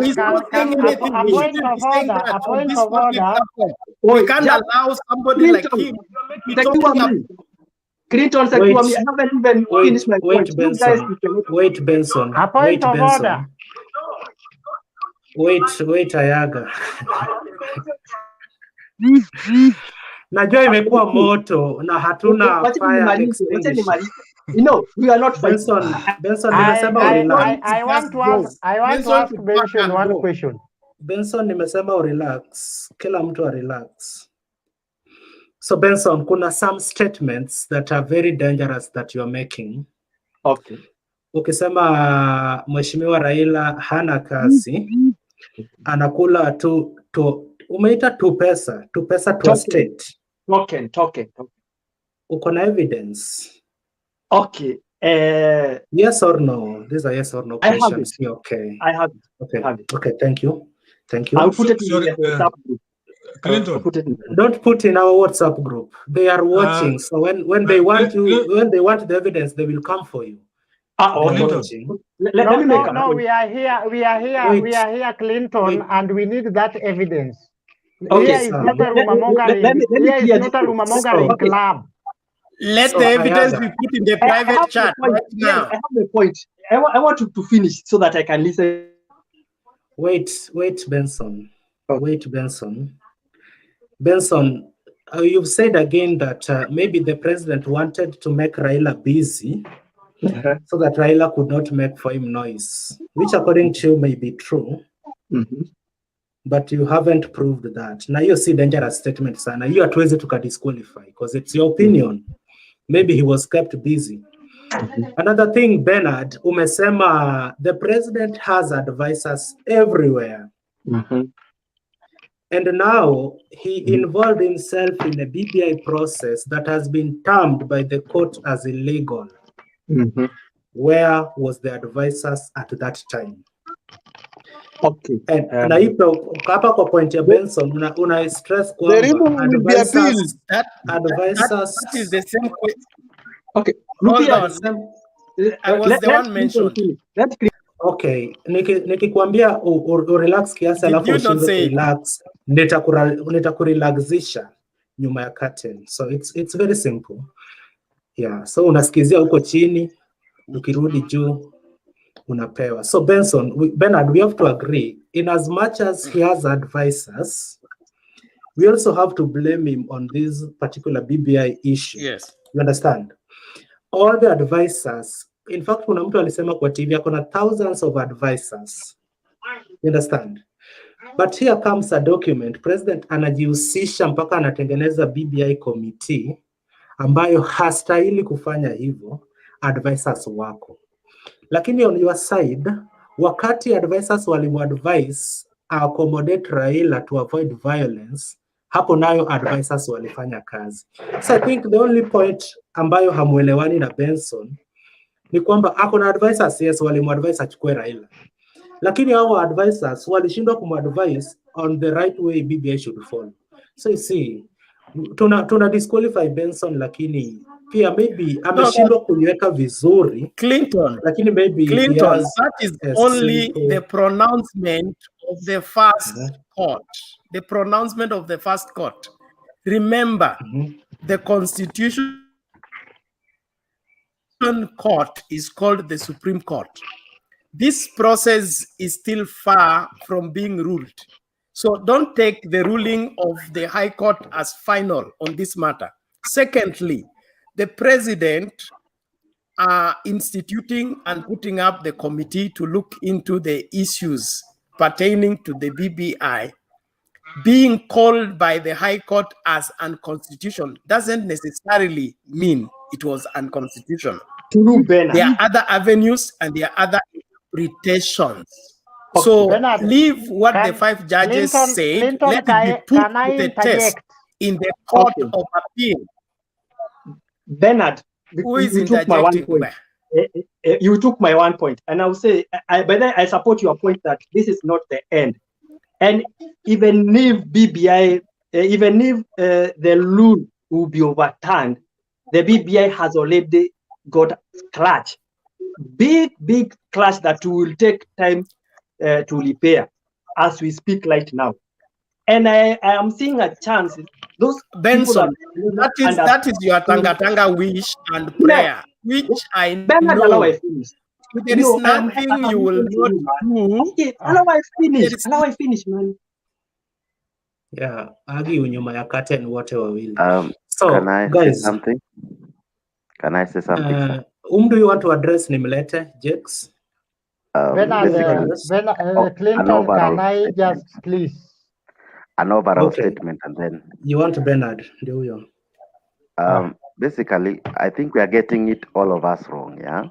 point of order. We can't allow somebody like him Clinton said, I haven't even finished my point. Wait, Benson. A point of order. Wait, Ayaga. Najua imekuwa moto na hatuna fire extinguisher. We are not Benson, nimesema urelax. I want to ask Benson one question. Benson, nimesema urelax. Kila mtu relax. So Benson, kuna some statements that are very dangerous that you are making. Okay. Ukisema Mheshimiwa Raila hana kazi, anakula tu umeita tu pesa to a state. Token. Uko na evidence? Okay. Yes or no? These are yes or no questions. Okay. I have it. Okay, thank you. I'll put it in the WhatsApp group. Clinton. Don't put in our WhatsApp group. They are watching. So when they want the evidence, they will come for you. No, we are here, Clinton, and we need that evidence. Okay, here is not a rumor mongering club. Let the evidence be put in the private chat right now. I have a point. I want to finish so that I can listen. Wait, Benson. Wait, Benson. Benson, you've said again that maybe the president wanted to make Raila busy so that Raila could not make for him noise, which according to you may be true, but you haven't proved that. Now you see dangerous statements, and you are too easy to disqualify because it's your opinion. Maybe he was kept busy. Another thing, Bernard, umesema the president has advisors everywhere. And now he involved himself in a BBI process that has been termed by the court as illegal. Where was the advisors at that time? Okay. And na ipo hapa kwa point ya Benson una stress kwamba advisors that is the same question. Okay. I was the one mentioned. Okay, nikikwambia relax kiasi alafu relax. nitakurelaxisha nyuma ya curtain. So it's very simple. Yeah, so unasikizia huko chini, ukirudi juu unapewa. So Bernard, we have to agree, in as much as he has advisors, we also have to blame him on this particular BBI issue. Yes. You understand? All the advisors, in fact, kuna mtu alisema kwa TV akona thousands of advisors. You understand? But here comes a document, President anajihusisha mpaka anatengeneza BBI committee ambayo hastahili kufanya hivyo, advisors wako. Lakini on your side, wakati advisors walimuadvise accommodate Raila to avoid violence, hapo nayo advisors walifanya kazi. So I think the only point ambayo hamuelewani na Benson ni kwamba ako na advisors, yes, walimuadvise achukue Raila. Lakini hao advisors walishindwa kumadvise on the right way BBI should follow. So you see, tuna disqualify Benson, lakini pia maybe ameshindwa kuiweka vizuri. Lakini maybe Clinton, yes, that is only the pronouncement of the first court. The pronouncement of the first court. Remember, the Constitution Court is called the Supreme Court. This process is still far from being ruled. So don't take the ruling of the High Court as final on this matter. Secondly, the president instituting and putting up the committee to look into the issues pertaining to the BBI, being called by the High Court as unconstitutional doesn't necessarily mean it was unconstitutional. There are other avenues and there are other interpretations. So leave what the 5 judges said, let it be put to the test in the court of appeal. Bernard, who is you took my one point. You took my one point, and I will say, but then I support your point that this is not the end. And even if BBI, even if the rule will be overturned, the BBI has already got scratch, big clash that will take time to repair as we speak right now. And I am seeing a chance. Those Benson, that is your tanga wish and prayer, which I Bernard, know. allow I finish. There is nothing you will not do. Okay, allow I finish. Allow I finish, man. Yeah, agi unyuma ya curtain wote wawili. So, can I guys, say something? Can I say something, sir? Do you want to address Nimlete, Jakes? Clinton, can I just please? An overall statement and then... You want Bernard, do you? Basically, I think we are getting it, all of us, wrong, yeah?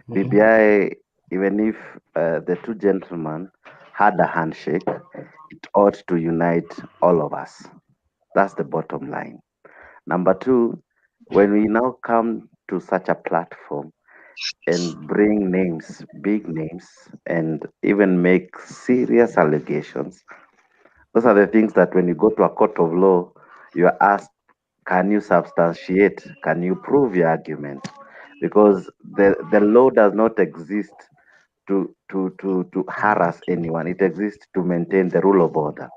BBI, even if the 2 gentlemen had a handshake, it ought to unite all of us. That's the bottom line. Number 2, when we now come to such a platform and bring names, big names, and even make serious allegations, those are the things that when you go to a court of law, you are asked, can you substantiate? Can you prove your argument? Because the law does not exist to harass anyone. It exists to maintain the rule of order.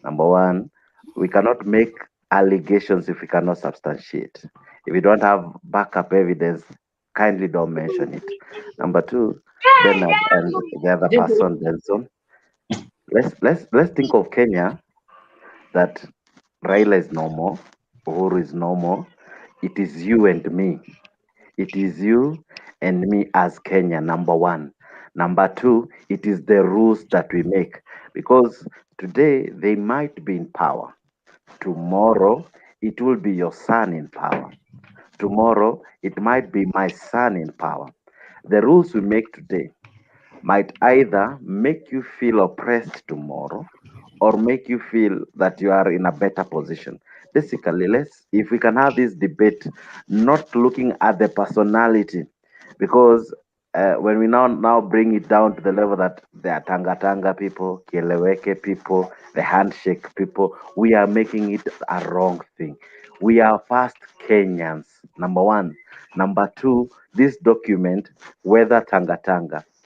Number 1, we cannot make allegations if we cannot substantiate. If you don't have backup evidence, kindly don't mention it. Number 2, Bernard and the other person, Benson. Let's think of Kenya, that Raila is no more, Uhuru is no more. It is you and me. It is you and me as Kenya, number 1. Number 2, it is the rules that we make. Because today they might be in power. Tomorrow it will be your son in power. Tomorrow it might be my son in power. The rules we make today might either make you feel oppressed tomorrow or make you feel that you are in a better position. Basically, if we can have this debate, not looking at the personality, because when we now bring it down to the level that they are Tanga people, Kieleweke people, the handshake people, we are making it a wrong thing. We are first Kenyans, number 1. Number 2, this document, whether Tanga,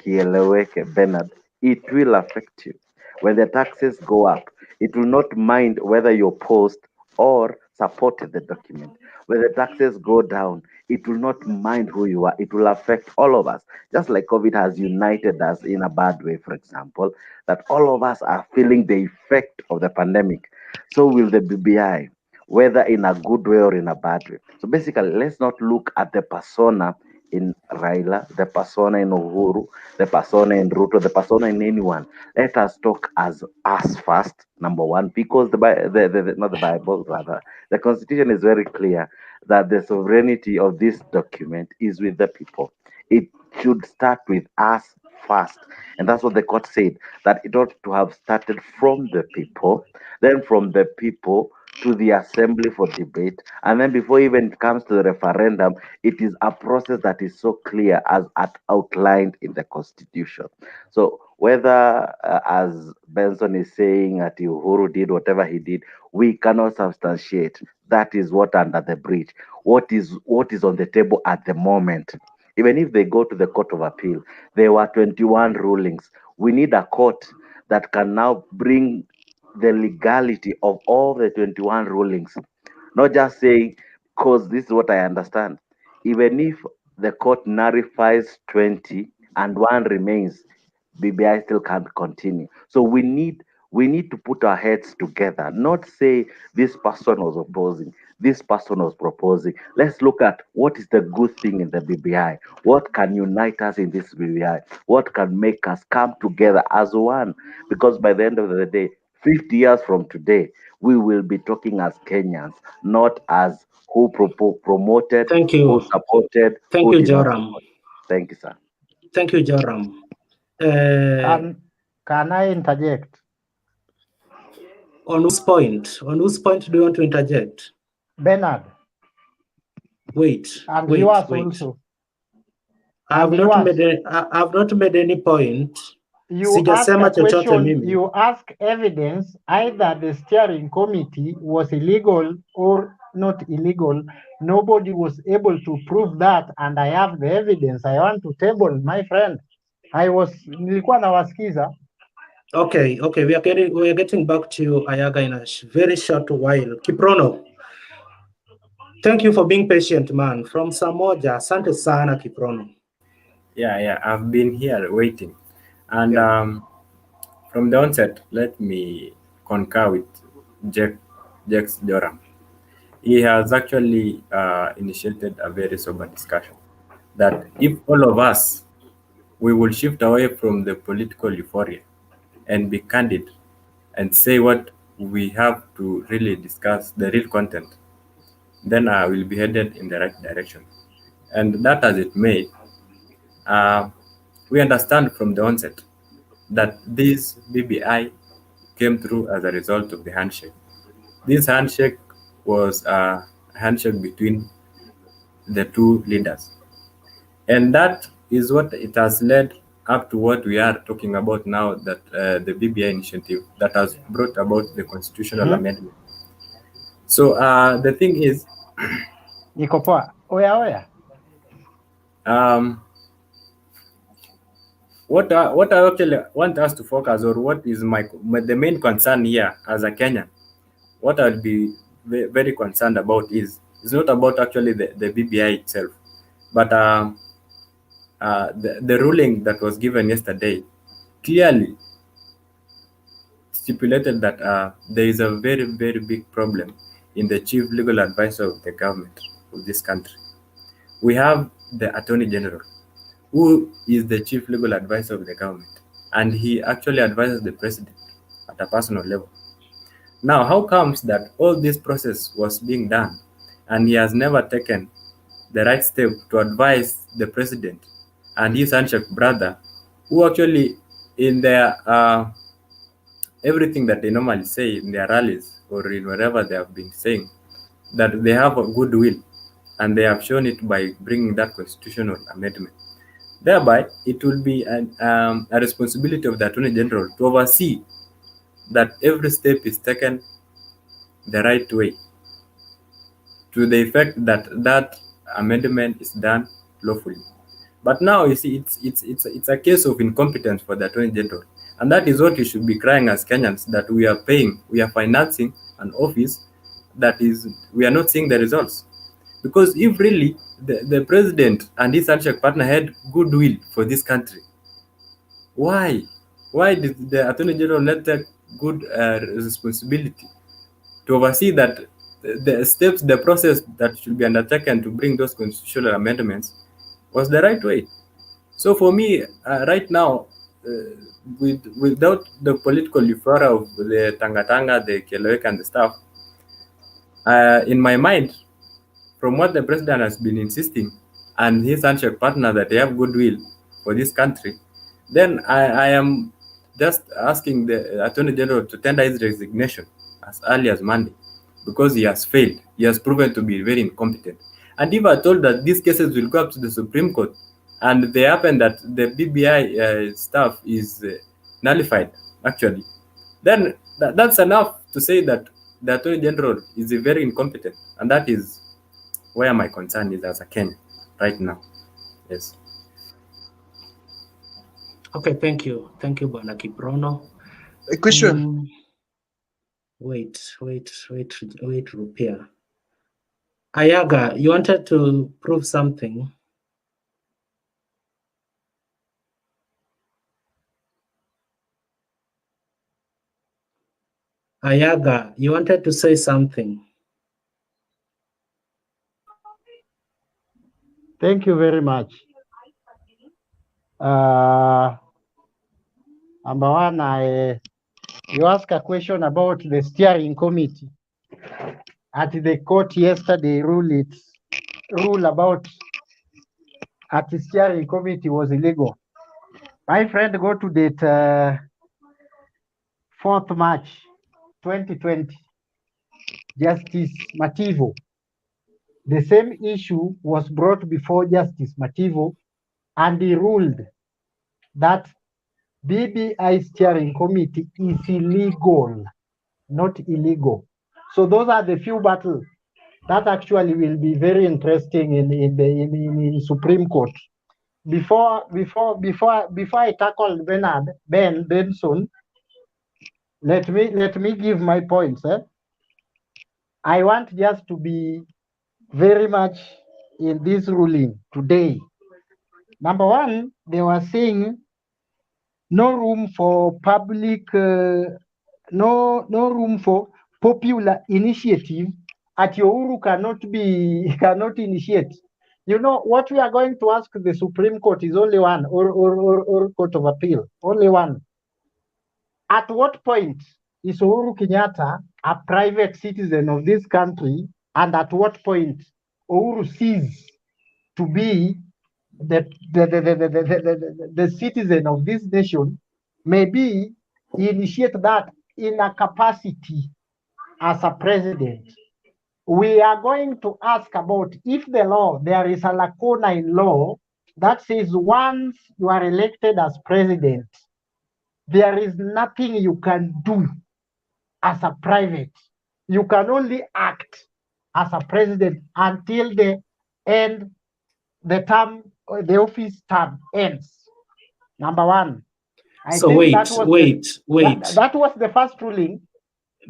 Kieleweke, Bernard, it will affect you. When the taxes go up, It will not mind whether you opposed or supported the document. When the taxes go down, it will not mind who you are. It will affect all of us. Just like COVID has united us in a bad way, for example, that all of us are feeling the effect of the pandemic. So will the BBI, whether in a good way or in a bad way. So basically, let's not look at the persona in Raila, the persona in Uhuru, the persona in Ruto, the persona in anyone. Let us talk as us first, number one, because not the Bible, rather, the Constitution is very clear that the sovereignty of this document is with the people. It should start with us first. And that's what the court said, that it ought to have started from the people, then from the people to the assembly for debate, and then before even it comes to the referendum, it is a process that is so clear as outlined in the Constitution. So whether, as Benson is saying, that Uhuru did whatever he did, we cannot substantiate. That is what under the bridge. What is on the table at the moment? Even if they go to the Court of Appeal, there were 21 rulings. We need a court that can now bring the legality of all the 21 rulings, not just saying, because this is what I understand. Even if the court nullifies 20 and one remains, BBI still can't continue. So we need to put our heads together, not say this person was opposing, this person was proposing. Let's look at what is the good thing in the BBI. What can unite us in this BBI? What can make us come together as one? Because by the end of the day, 50 years from today, we will be talking as Kenyans, not as who promoted, Thank you. who supported, Thank who you, did not Joram. support. Thank you, sir. Thank you, Joram. Can I interject? On whose point? On whose point do you want to interject? Bernard. Wait. And wait, yours wait. also. I've And not made any point. You ask Sijasema a chochote question, mimi. you ask evidence, either the steering committee was illegal or not illegal. Nobody was able to prove that, and I have the evidence. I want to table, my friend. Nilikuwa nawasikiza. Okay, we are getting back to Ayaga in a very short while. Kiprono, thank you for being patient, man. From Samoja, asante sana, Kiprono. Yeah, I've been here waiting. And from the onset, let me concur with Jax Joram. He has actually initiated a very sober discussion that if all of us, we will shift away from the political euphoria and be candid and say what we have to really discuss, the real content, then we'll be headed in the right direction. And that as it may, we understand from the onset that this BBI came through as a result of the handshake. This handshake was a handshake between the two leaders. And that is what it has led up to what we are talking about now, that the BBI initiative that has brought about the constitutional amendment. So the thing is, Niko poa. Oya. What I actually want us to focus on, what is the main concern here as a Kenyan, what I'll be very concerned about is not about actually the BBI itself, but the ruling that was given yesterday clearly stipulated that there is a very, very big problem in the chief legal advisor of the government of this country. We have the Attorney General, who is the chief legal advisor of the government, and he actually advises the president at a personal level. Now, how comes that all this process was being done and he has never taken the right step to advise the president and his handshake brother, who actually in their everything that they normally say in their rallies or in wherever they have been saying, that they have a goodwill, and they have shown it by bringing that constitutional amendment. Thereby, it will be a responsibility of the Attorney General to oversee that every step is taken the right way, to the effect that that amendment is done lawfully. But now you see, it's a case of incompetence for the Attorney General, And that is what we should be crying as Kenyans, that we are financing an office that we are not seeing the results. Because if really the president and his handshake partner had goodwill for this country, why did the Attorney General not take good responsibility to oversee that the process that should be undertaken to bring those constitutional amendments was the right way? So for me, right now, without the political euphoria of the Tanga, the Kelewek and the stuff, in my mind, from what the president has been insisting and his handshake partner that they have goodwill for this country, then I am just asking the Attorney General to tender his resignation as early as Monday, because he has failed. He has proven to be very incompetent. And if I told that these cases will go up to the Supreme Court and they happen that the BBI stuff is nullified, actually, then that's enough to say that the Attorney General is very incompetent. And that is where my concern is as a Kenyan right now. Yes. Okay, thank you. Thank you, Bwana Kiprono. A question. Wait, Rupia. Ayaga, you wanted to prove something? Ayaga, you wanted to say something? Thank you very much. Number one, you asked a question about the steering committee. At the court yesterday, rule about at the steering committee was illegal. My friend, go to date 4th March 2020. Justice Mativo. The same issue was brought before Justice Mativo, and he ruled that BBI steering committee is illegal, not illegal. So those are the few battles that actually will be very interesting in Supreme Court. Before I tackle Ben Benson, let me give my points. I want just to be very much in this ruling today. Number one, they were saying no room for public, no room for popular initiative. At Uhuru cannot initiate. You know what we are going to ask the Supreme Court is only one, or Court of Appeal, only one. At what point is Uhuru Kenyatta a private citizen of this country, and at what point Uhuru ceases to be the citizen of this nation? Maybe he initiate that in a capacity as a president. We are going to ask about if there is a lacuna in law that says once you are elected as president, there is nothing you can do as a private. You can only act as a president until the office term ends. Number one. So wait. That was the first ruling.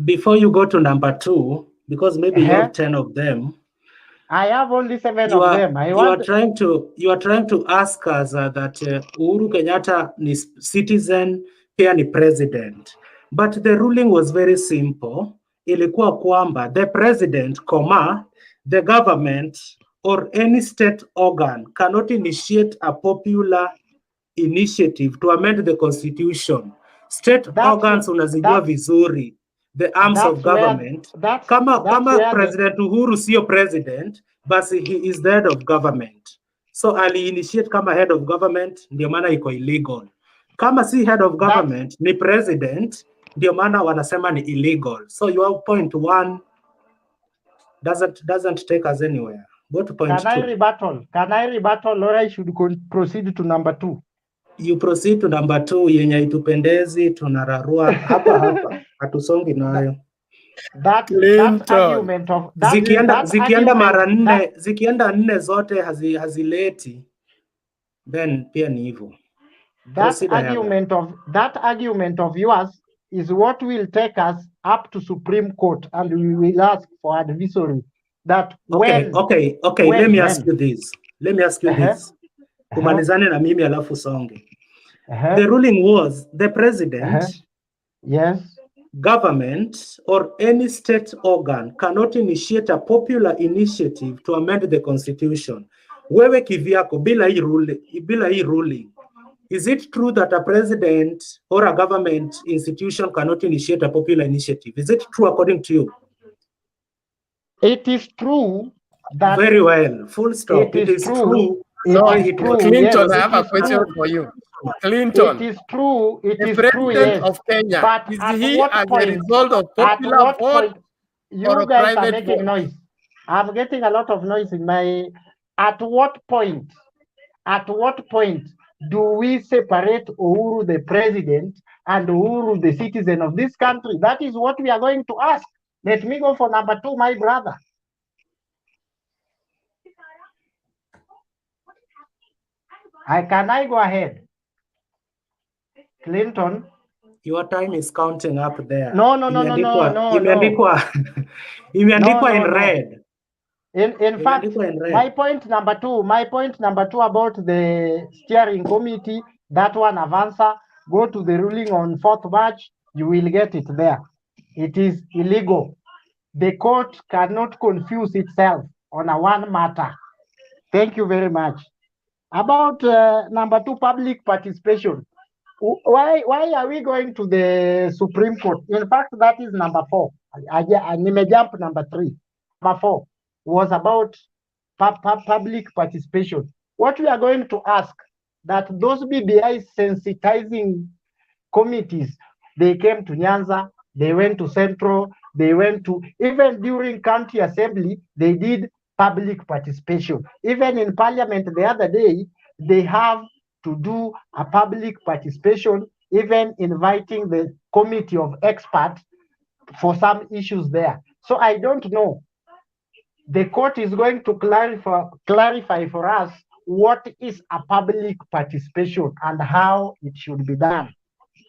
Before you go to number two, because maybe you have 10 of them. I have only 7 of them. You are trying to ask us that Uhuru Kenyatta is citizen, pia ni president. But the ruling was very simple. Ilikuwa kwamba the president, the government or any state organ cannot initiate a popular initiative to amend the constitution. State organs unazijua vizuri. The arms of government. Kama President Uhuru sio president, basi he is the head of government. So ali-initiate kama head of government, ndio maana iko illegal. Kama si head of government, ni president, ndio maana wanasema ni illegal. So your point one doesn't take us anywhere. Go to point two. Can I rebuttal or I should proceed to number two? You proceed to number two, yenye itupendezi tunararua hapa hatusongi nayo. That argument of zikienda mara nne, zikienda nne zote hazileti, then pia ni hivyo. That argument of yours is what will take us up to Supreme Court, and we will ask for advisory. That Okay. Let me ask you this. Kumalizane na mimi alafu songe. The ruling was the president, yes, government, or any state organ cannot initiate a popular initiative to amend the constitution. Wewe kivyako bila hii ruling, is it true that a president or a government institution cannot initiate a popular initiative? Is it true according to you? It is true that... Very well. Full stop. It is true. Clinton, yes, I have a question for you. Clinton. It is true. The president of Kenya, but is at he what as point, a result of popular vote you or a guys are private making vote? noise? I'm getting a lot of noise in my... At what point do we separate Uhuru the president and Uhuru the citizen of this country? That is what we are going to ask. Let me go for number 2, my brother. Can I go ahead? Clinton? Your time is counting up there. No. Imeandikwa in red. In fact, my point number two about the steering committee, that one Avanza, go to the ruling on 4th March, you will get it there. It is illegal. The court cannot confuse itself on a one matter. Thank you very much. About number 2, public participation. Why are we going to the Supreme Court? In fact, that is number 4. I may jump number 3. Number 4 was about public participation. What we are going to ask, that those BBI sensitizing committees, they came to Nyanza, they went to Central, they went to, even during county assembly, they did public participation. Even in parliament the other day, they have to do a public participation, even inviting the committee of experts for some issues there. So I don't know. The court is going to clarify for us what is a public participation and how it should be done.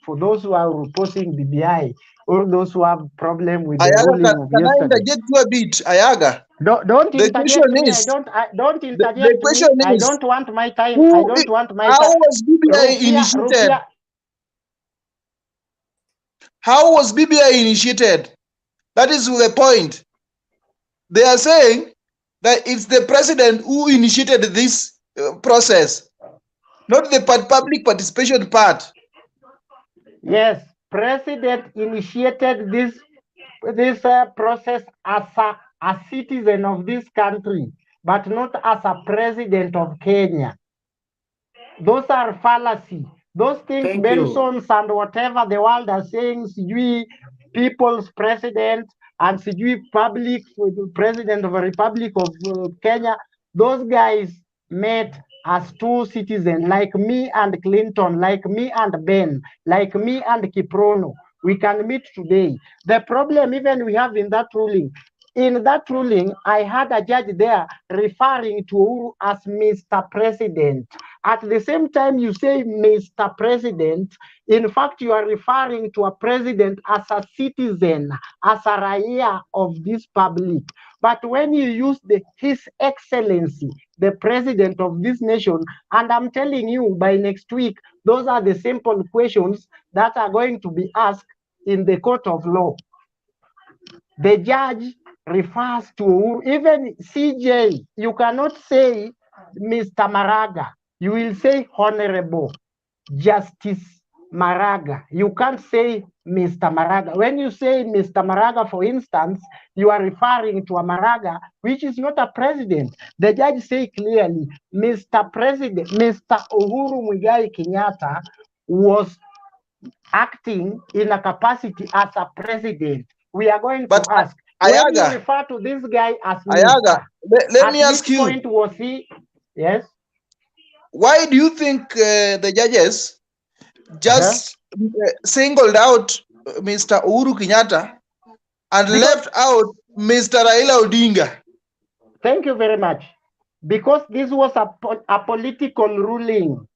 For those who are opposing BBI or those who have problem with the ruling of yesterday. Can I interject you a bit, Ayaga? Don't interject me. Don't interject me. I don't want my time. I don't want my time. How was BBI initiated? How was BBI initiated? That is the point. They are saying that it's the president who initiated this process, not the public participation part. Yes, president initiated this process as a citizen of this country, but not as a president of Kenya. Those are fallacy. Those things, Bensons and whatever the world are saying, Sijui people's president and Sijui public president of a Republic of Kenya, those guys met as 2 citizens, like me and Clinton, like me and Ben, like me and Kiprono. We can meet today. The problem even we have in that ruling, I had a judge there referring to Uhuru as Mr. President. At the same time you say Mr. President, in fact you are referring to a president as a citizen, as a raia of this public. But when you use His Excellency, the president of this nation, and I'm telling you by next week, those are the simple questions that are going to be asked in the court of law. The judge refers to, even CJ, you cannot say Mr. Maraga. You will say Honorable Justice Maraga. You can't say Mr. Maraga. When you say Mr. Maraga, for instance, you are referring to a Maraga, which is not a president. The judge say clearly, Mr. President, Mr. Uhuru Muigai Kenyatta was acting in a capacity as a president. We are going to ask, Ayaga, when you refer to this guy as Ayaga, let me ask you. Point was he? Yes. Why do you think the judges just singled out Mr. Uhuru Kenyatta and left out Mr. Raila Odinga? Thank you very much. Because this was a political ruling.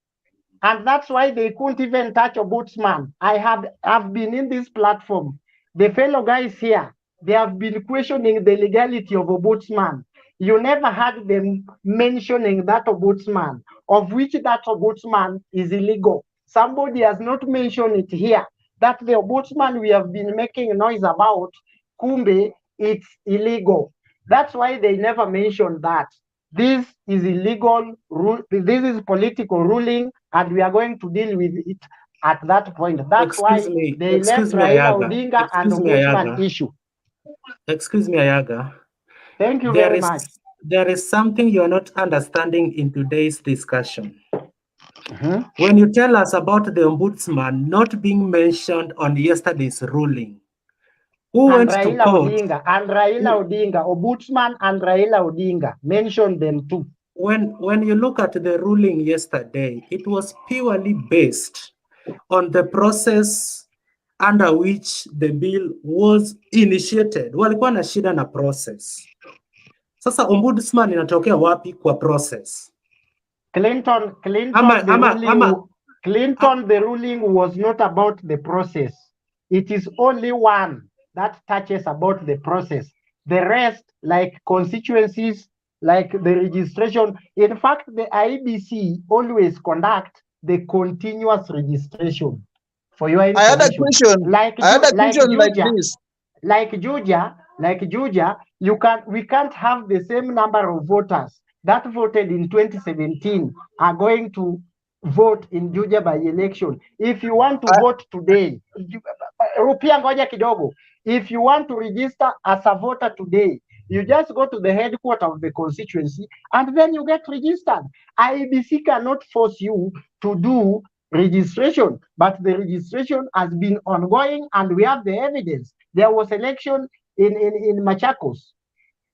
And that's why they couldn't even touch ombudsman. I've been in this platform. The fellow guys here, they have been questioning the legality of ombudsman. You never heard them mentioning that ombudsman, of which that ombudsman is illegal. Somebody has not mentioned it here, that the ombudsman we have been making noise about, kumbe, it's illegal. That's why they never mentioned that. This is illegal, this is political ruling, and we are going to deal with it at that point. That's why they left Raila Odinga and ombudsman issue. Excuse me, Ayaga. Thank you very much. There is something you're not understanding in today's discussion. When you tell us about the ombudsman not being mentioned on yesterday's ruling, who went to court? And Raila Odinga, ombudsman and Raila Odinga, mention them too. When you look at the ruling yesterday, it was purely based on the process under which the bill was initiated. Walikuwa na shida na process. Sasa ombudsman inatokea wapi kwa process? Clinton, the ruling was not about the process. It is only one that touches about the process. The rest, like constituencies, like the registration. In fact, the IBC always conduct the continuous registration. For your information. I had a question. Like Georgia, we can't have the same number of voters that voted in 2017 are going to vote in Georgia by election. If you want to vote today, Rupia ngoja kidogo. If you want to register as a voter today, you just go to the headquarters of the constituency and then you get registered. IEBC cannot force you to do registration, but the registration has been ongoing and we have the evidence. There was election in Machakos.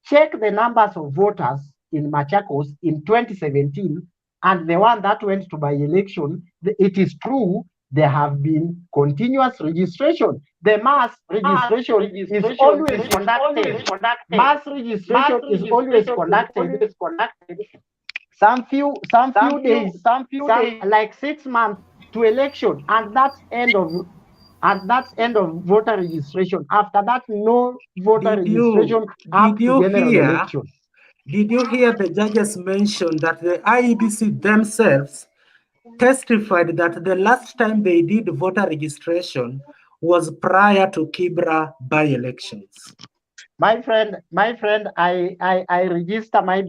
Check the numbers of voters in Machakos in 2017 and the one that went to by election. It is true there have been continuous registration. The mass registration is always conducted. Mass registration is always conducted. Some few days, like 6 months to election, and that's end of voter registration. After that, no voter registration up to general election. Did you hear the judges mention that the IEBC themselves testified that the last time they did voter registration was prior to Kibra by-elections? My friend, I register my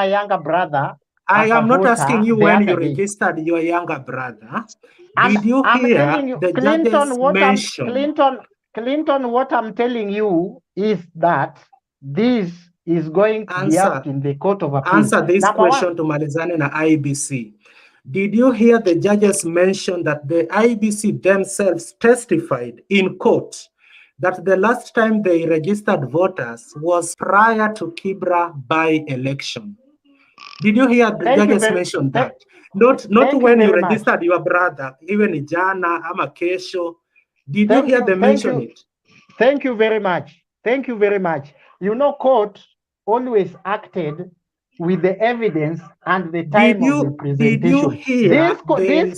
younger brother. I am not asking you when you registered your younger brother. Did you hear the judges mention? Clinton, what I'm telling you is that this is going to be up in the Court of Appeal. Answer this question to Malizane na IBC. Did you hear the judges mention that the IBC themselves testified in court that the last time they registered voters was prior to Kibra by-election? Did you hear the judges mention that? Not when you registered your brother, even Ijana, ama Kesho. Did you hear them mention it? Thank you very much. Thank you very much. You know, court always acted with the evidence and the time of the presentation. Did you hear these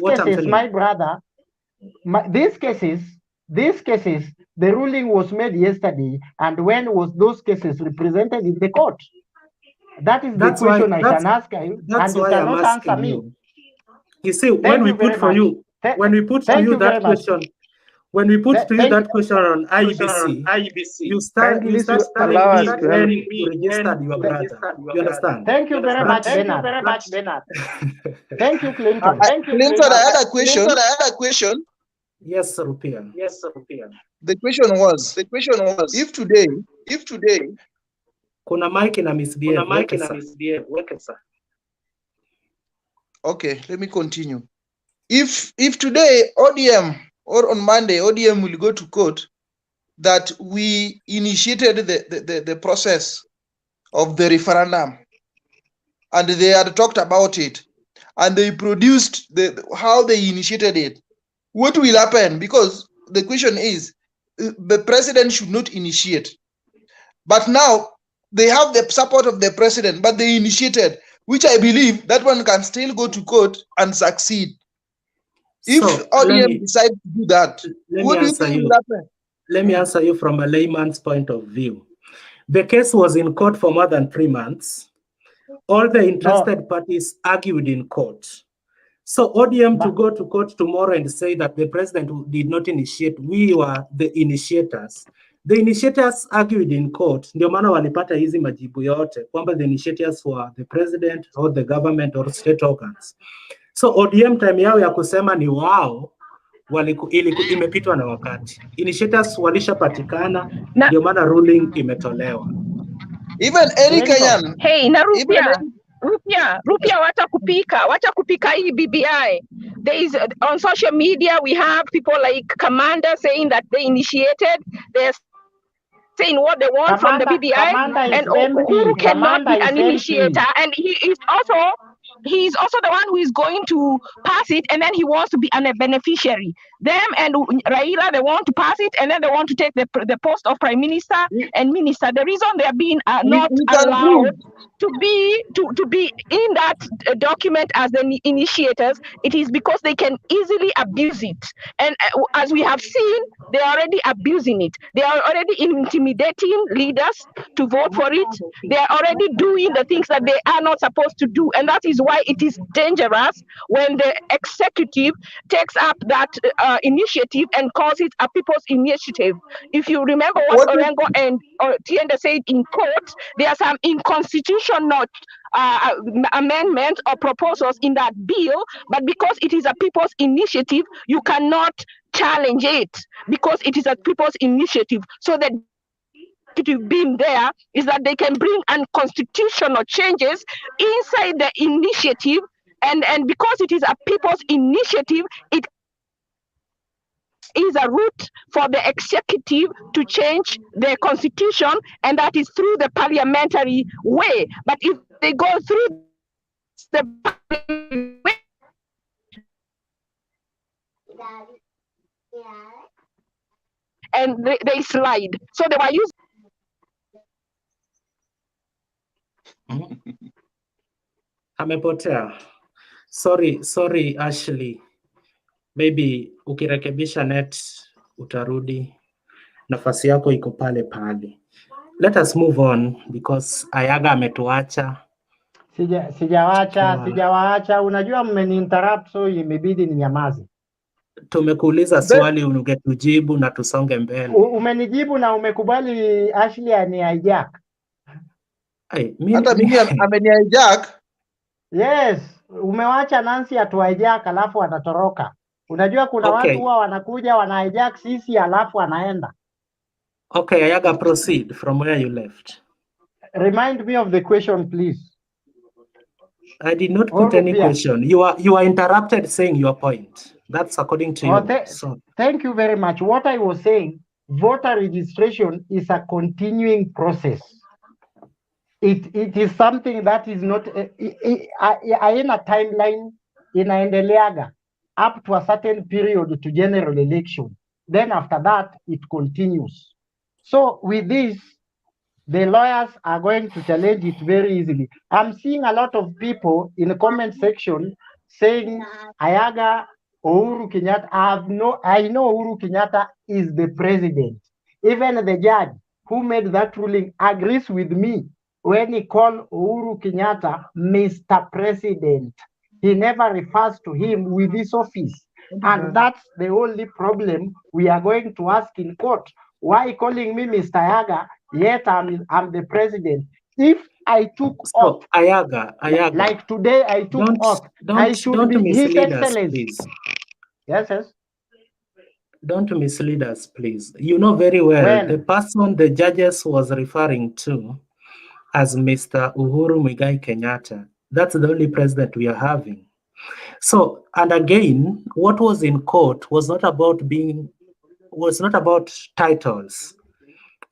cases, my brother, these cases, the ruling was made yesterday, and when was those cases represented in the court? That is the question I can ask you, and you cannot answer me. You see, when we put to you that question on IBC, you start telling me to register your brother. You understand? Thank you very much, Bernard. Thank you, Clinton. Clinton, I had a question. Yes, Rupia. The question was, if today kuna mic na misbehave. Okay, let me continue. If today ODM or on Monday ODM will go to court that we initiated the process of the referendum and they had talked about it and they produced how they initiated it, what will happen? Because the question is, the president should not initiate. But now they have the support of the president, but they initiated. which I believe that one can still go to court and succeed. If So, ODM decide to do that, what do you think will happen? Let me answer you from a layman's point of view. The case was in court for more than 3 months. All the interested parties argued in court. So ODM to go to court tomorrow and say that the president did not initiate, we were the initiators. The initiators argued in court, ndio maana walipata hizi majibu yote, kwamba the initiators were the president or the government or state organs. So ODM time yao ya kusema ni wao, imepitwa na wakati. Initiators walishapatikana, ndio maana ruling imetolewa. Even any Kenyan. Hey, na Rupia wacha kupika hii BBI. There is on social media we have people like Commander saying that they initiated. They're saying what they want from the BBI, and Uhuru cannot be an initiator, and he's also the one who is going to pass it, and then he wants to be a beneficiary. Them and Raila, they want to pass it, and then they want to take the post of prime minister and minister. The reason they are being not allowed to be in that document as the initiators, it is because they can easily abuse it. And as we have seen, they are already abusing it. They are already intimidating leaders to vote for it. They are already doing the things that they are not supposed to do. And that is why it is dangerous when the executive takes up that initiative and calls it a people's initiative. If you remember what Orengo and Tienda said in court, there are some unconstitutional amendments or proposals in that bill, but because it is a people's initiative, you cannot challenge it because it is a people's initiative. So that being there is that they can bring unconstitutional changes inside the initiative, and because it is a people's initiative, it is a route for the executive to change the constitution, and that is through the parliamentary way. But if they go through the parliamentary way, and they slide. So they were using Amepotea. Sorry Ashley. Maybe ukirekebisha net utarudi. Nafasi yako iko pale pale. Let us move on because Ayaga ametuacha. Sijawaacha. Unajua mmeni-interrupt, so imebidi ninyamaze. Tumekuuliza swali ungetujibu na tusonge mbele. Umenijibu na umekubali Ashley ani hijack. Hata mimi ameni hijack. Yes, umewacha Nancy atu hijack alafu atatoroka. Unajua kuna watu huwa wanakuja wana hijack sisi alafu anaenda. Okay, Ayaga, proceed from where you left. Remind me of the question, please. I did not put any question. You are interrupted saying your point. That's according to you. Thank you very much. What I was saying, voter registration is a continuing process. It is something that is not in a timeline inaendeleaga up to a certain period to general election. Then after that, it continues. So with this, the lawyers are going to challenge it very easily. I'm seeing a lot of people in the comment section saying, Ayaga, Uhuru Kenyatta, I know Uhuru Kenyatta is the president. Even the judge who made that ruling agrees with me when he called Uhuru Kenyatta Mr. President. He never refers to him with his office. And that's the only problem we are going to ask in court. Why calling me Mr. Ayaga, yet I'm the president? If I took oath, Ayaga, like today I took oath, I should be His Excellency. Yes. Don't mislead us, please. You know very well the person the judges was referring to as Mr. Uhuru Muigai Kenyatta. That's the only president we are having. So, and again, what was in court was not about titles.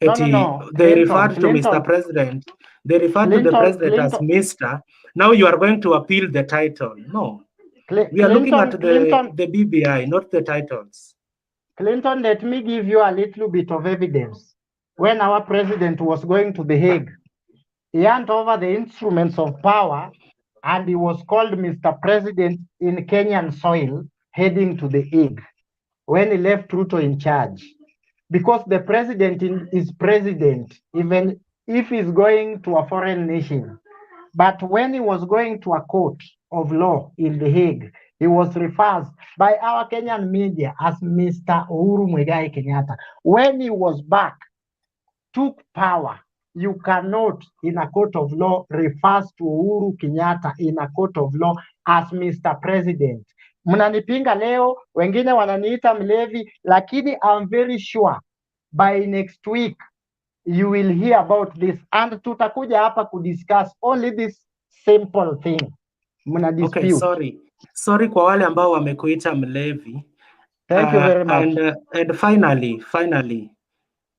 No. They referred to Mr. President. They referred to the president as Mr. Now you are going to appeal the title. No. We are looking at the BBI, not the titles. Clinton, let me give you a little bit of evidence. When our president was going to The Hague, he handed over the instruments of power and he was called Mr. President in Kenyan soil, heading to the Hague when he left Ruto in charge. Because the president is president, even if he's going to a foreign nation. But when he was going to a court of law in The Hague, he was referred by our Kenyan media as Mr. Uhuru Muigai Kenyatta. When he was back, took power, you cannot, in a court of law, refers to Uhuru Kenyatta in a court of law as Mr. President. Mnanipinga leo, wengine wananiita mlevi, lakini I'm very sure by next week you will hear about this and tutakuja hapa kudiscuss only this simple thing. Mna dispute. Okay, sorry kwa wale ambao wamekuita mlevi. Thank you very much. And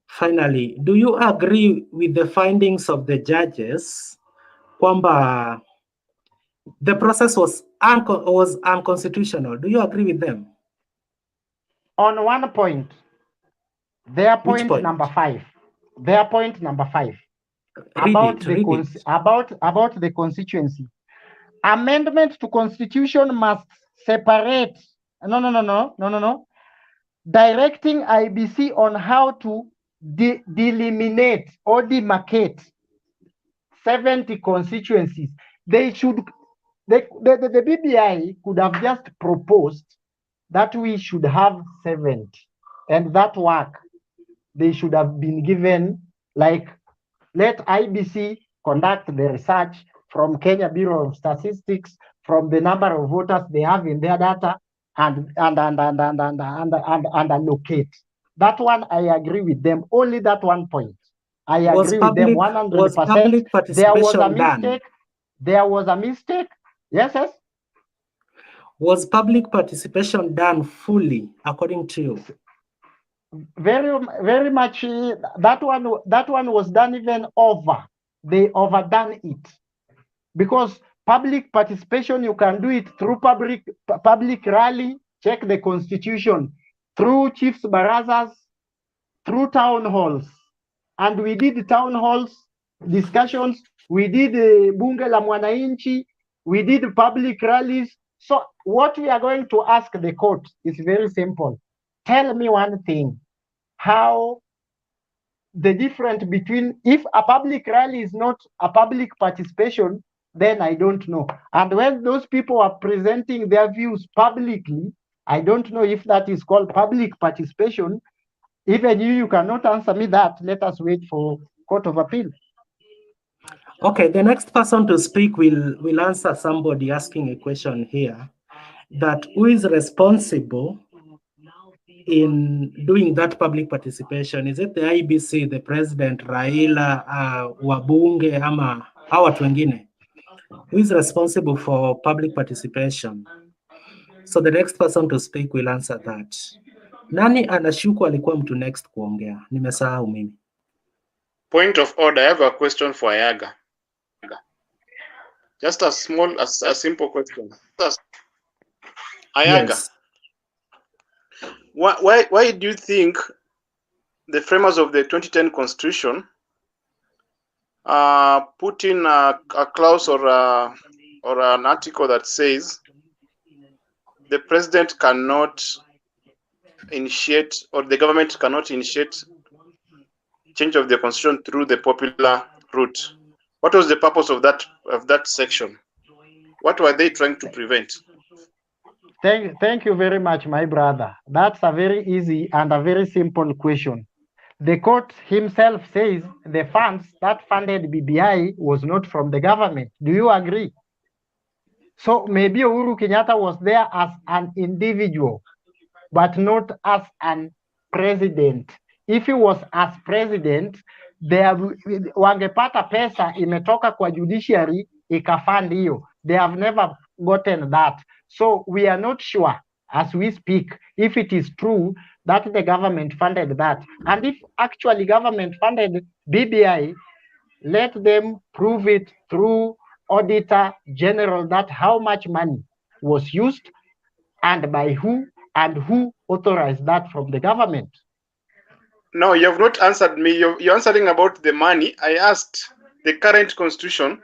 finally, do you agree with the findings of the judges kwamba the process was unconstitutional? Do you agree with them? On one point, their point number 5. Their point number 5 about the constituency. Amendment to constitution must separate. No. Directing IBC on how to delimitate or demarcate 70 constituencies. They should. The BBI could have just proposed that we should have 70, and that work they should have been given, like, let IBC conduct the research from Kenya Bureau of Statistics, from the number of voters they have in their data, and allocate. That one I agree with them. Only that one point. I agree with them 100%. Was public participation done? There was a mistake. Yes. Was public participation done fully, according to you? Very much. That one was done even over. They overdone it, because public participation, you can do it through public rally. Check the constitution, through chiefs barazas, through town halls, and we did town halls discussions. We did bunge la mwananchi. We did public rallies. So what we are going to ask the court is very simple. Tell me one thing. How the difference between, if a public rally is not a public participation, then I don't know. And when those people are presenting their views publicly, I don't know if that is called public participation. Even you cannot answer me that. Let us wait for Court of Appeal. Okay, the next person to speak will answer somebody asking a question here, that who is responsible in doing that public participation? Is it the IBC, the president, Raila, wabunge, ama hawa watu wengine? Who is responsible for public participation? So the next person to speak will answer that. Nani anashuku alikuwa mtu next kuongea? Nimesahau mimi. Point of order, I have a question for Ayaga. Just a simple question. Ayaga, yes. Why do you think the framers of the 2010 Constitution put in a clause or an article that says the president cannot initiate, or the government cannot initiate, change of the constitution through the popular route? What was the purpose of that section? What were they trying to prevent? Thank you very much, my brother. That's a very easy and a very simple question. The court himself says the funds that funded BBI was not from the government. Do you agree? So maybe Uhuru Kenyatta was there as an individual, but not as an president. If he was as president, wangepata pesa imetoka kwa judiciary ikafund hiyo. They have never gotten that. So we are not sure as we speak if it is true that the government funded that. And if actually government funded BBI, let them prove it through Auditor General that how much money was used and by who, and who authorized that from the government. No, you have not answered me. You're answering about the money. I asked the current constitution.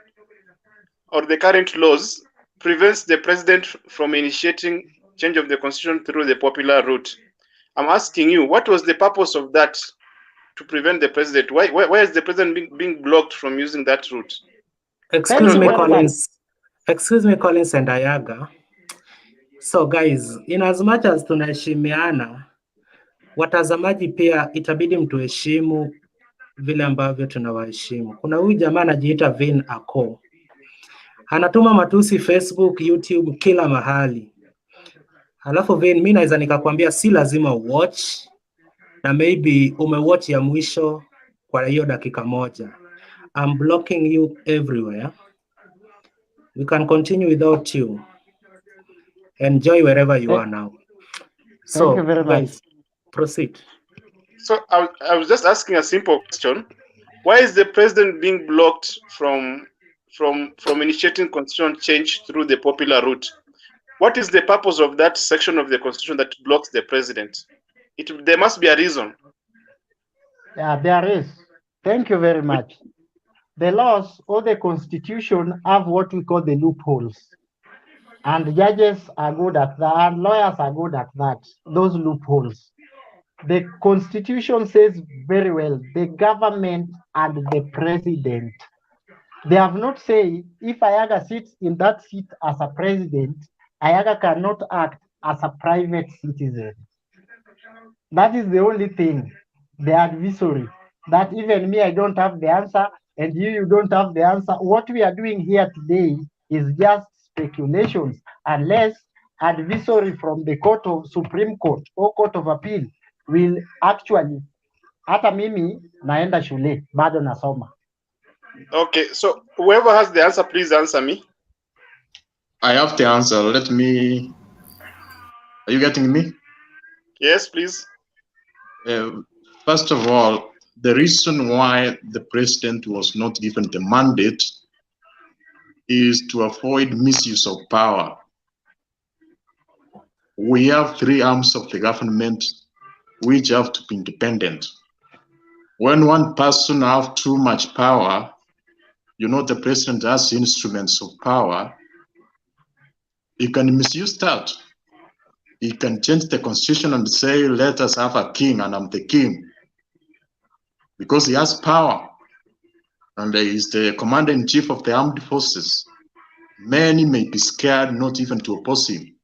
or the current laws prevents the president from initiating change of the constitution through the popular route. I'm asking you, what was the purpose of that to prevent the president? Why is the president being blocked from using that route? Excuse me, Collins. Excuse me, Collins and Ayaga. So guys, in as much as tunaheshimiana, watazamaji pia itabidi mtuheshimu vile ambavyo tunawaheshimu. Kuna huyu jamaa anajiita Vin Ako. Anatuma matusi Facebook, YouTube, kila mahali. Halafu Vin, mimi naweza nikakwambia si lazima watch, na maybe umewatch ya mwisho kwa hiyo dakika moja. I'm blocking you everywhere. We can continue without you. Enjoy wherever you are now. So, Thank you very much. guys, proceed. So I was just asking a simple question. Why is the president being blocked from initiating constitutional change through the popular route? What is the purpose of that section of the constitution that blocks the president? There must be a reason. Yeah, there is. Thank you very much. The laws or the constitution have what we call the loopholes. And judges are good at that, and lawyers are good at that, those loopholes. The constitution says very well, the government and the president. They have not said if Ayaga sits in that seat as a president, Ayaga cannot act as a private citizen. That is the only thing, the advisory, that even me, I don't have the answer, and you don't have the answer. What we are doing here today is just speculations, unless advisory from the court of Supreme Court or Court of Appeal will actually, hata mimi naenda shule, bado nasoma. Okay, so whoever has the answer, please answer me. I have the answer. Let me. Are you getting me? Yes, please. First of all, the reason why the president was not given the mandate is to avoid misuse of power. We have three arms of the government which have to be independent. When one person has too much power, you know the president has instruments of power, he can misuse that. He can change the constitution and say, let us have a king and I'm the king. Because he has power. And he is the commander-in-chief of the armed forces. Many may be scared not even to oppose him.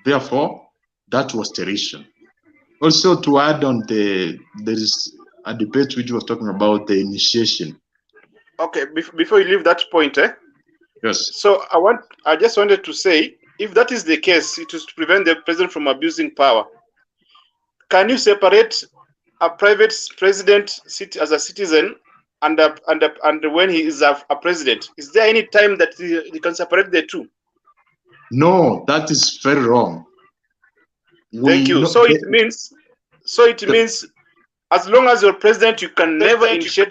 Therefore, that was the reason. Also, to add on, there is a debate which was talking about the initiation. Okay, before you leave that point, Yes. So I just wanted to say, if that is the case, it is to prevent the president from abusing power. Can you separate a private president as a citizen and when he is a president? Is there any time that he can separate the two? No, that is very wrong. Thank you. So it means, as long as you're president, you can never initiate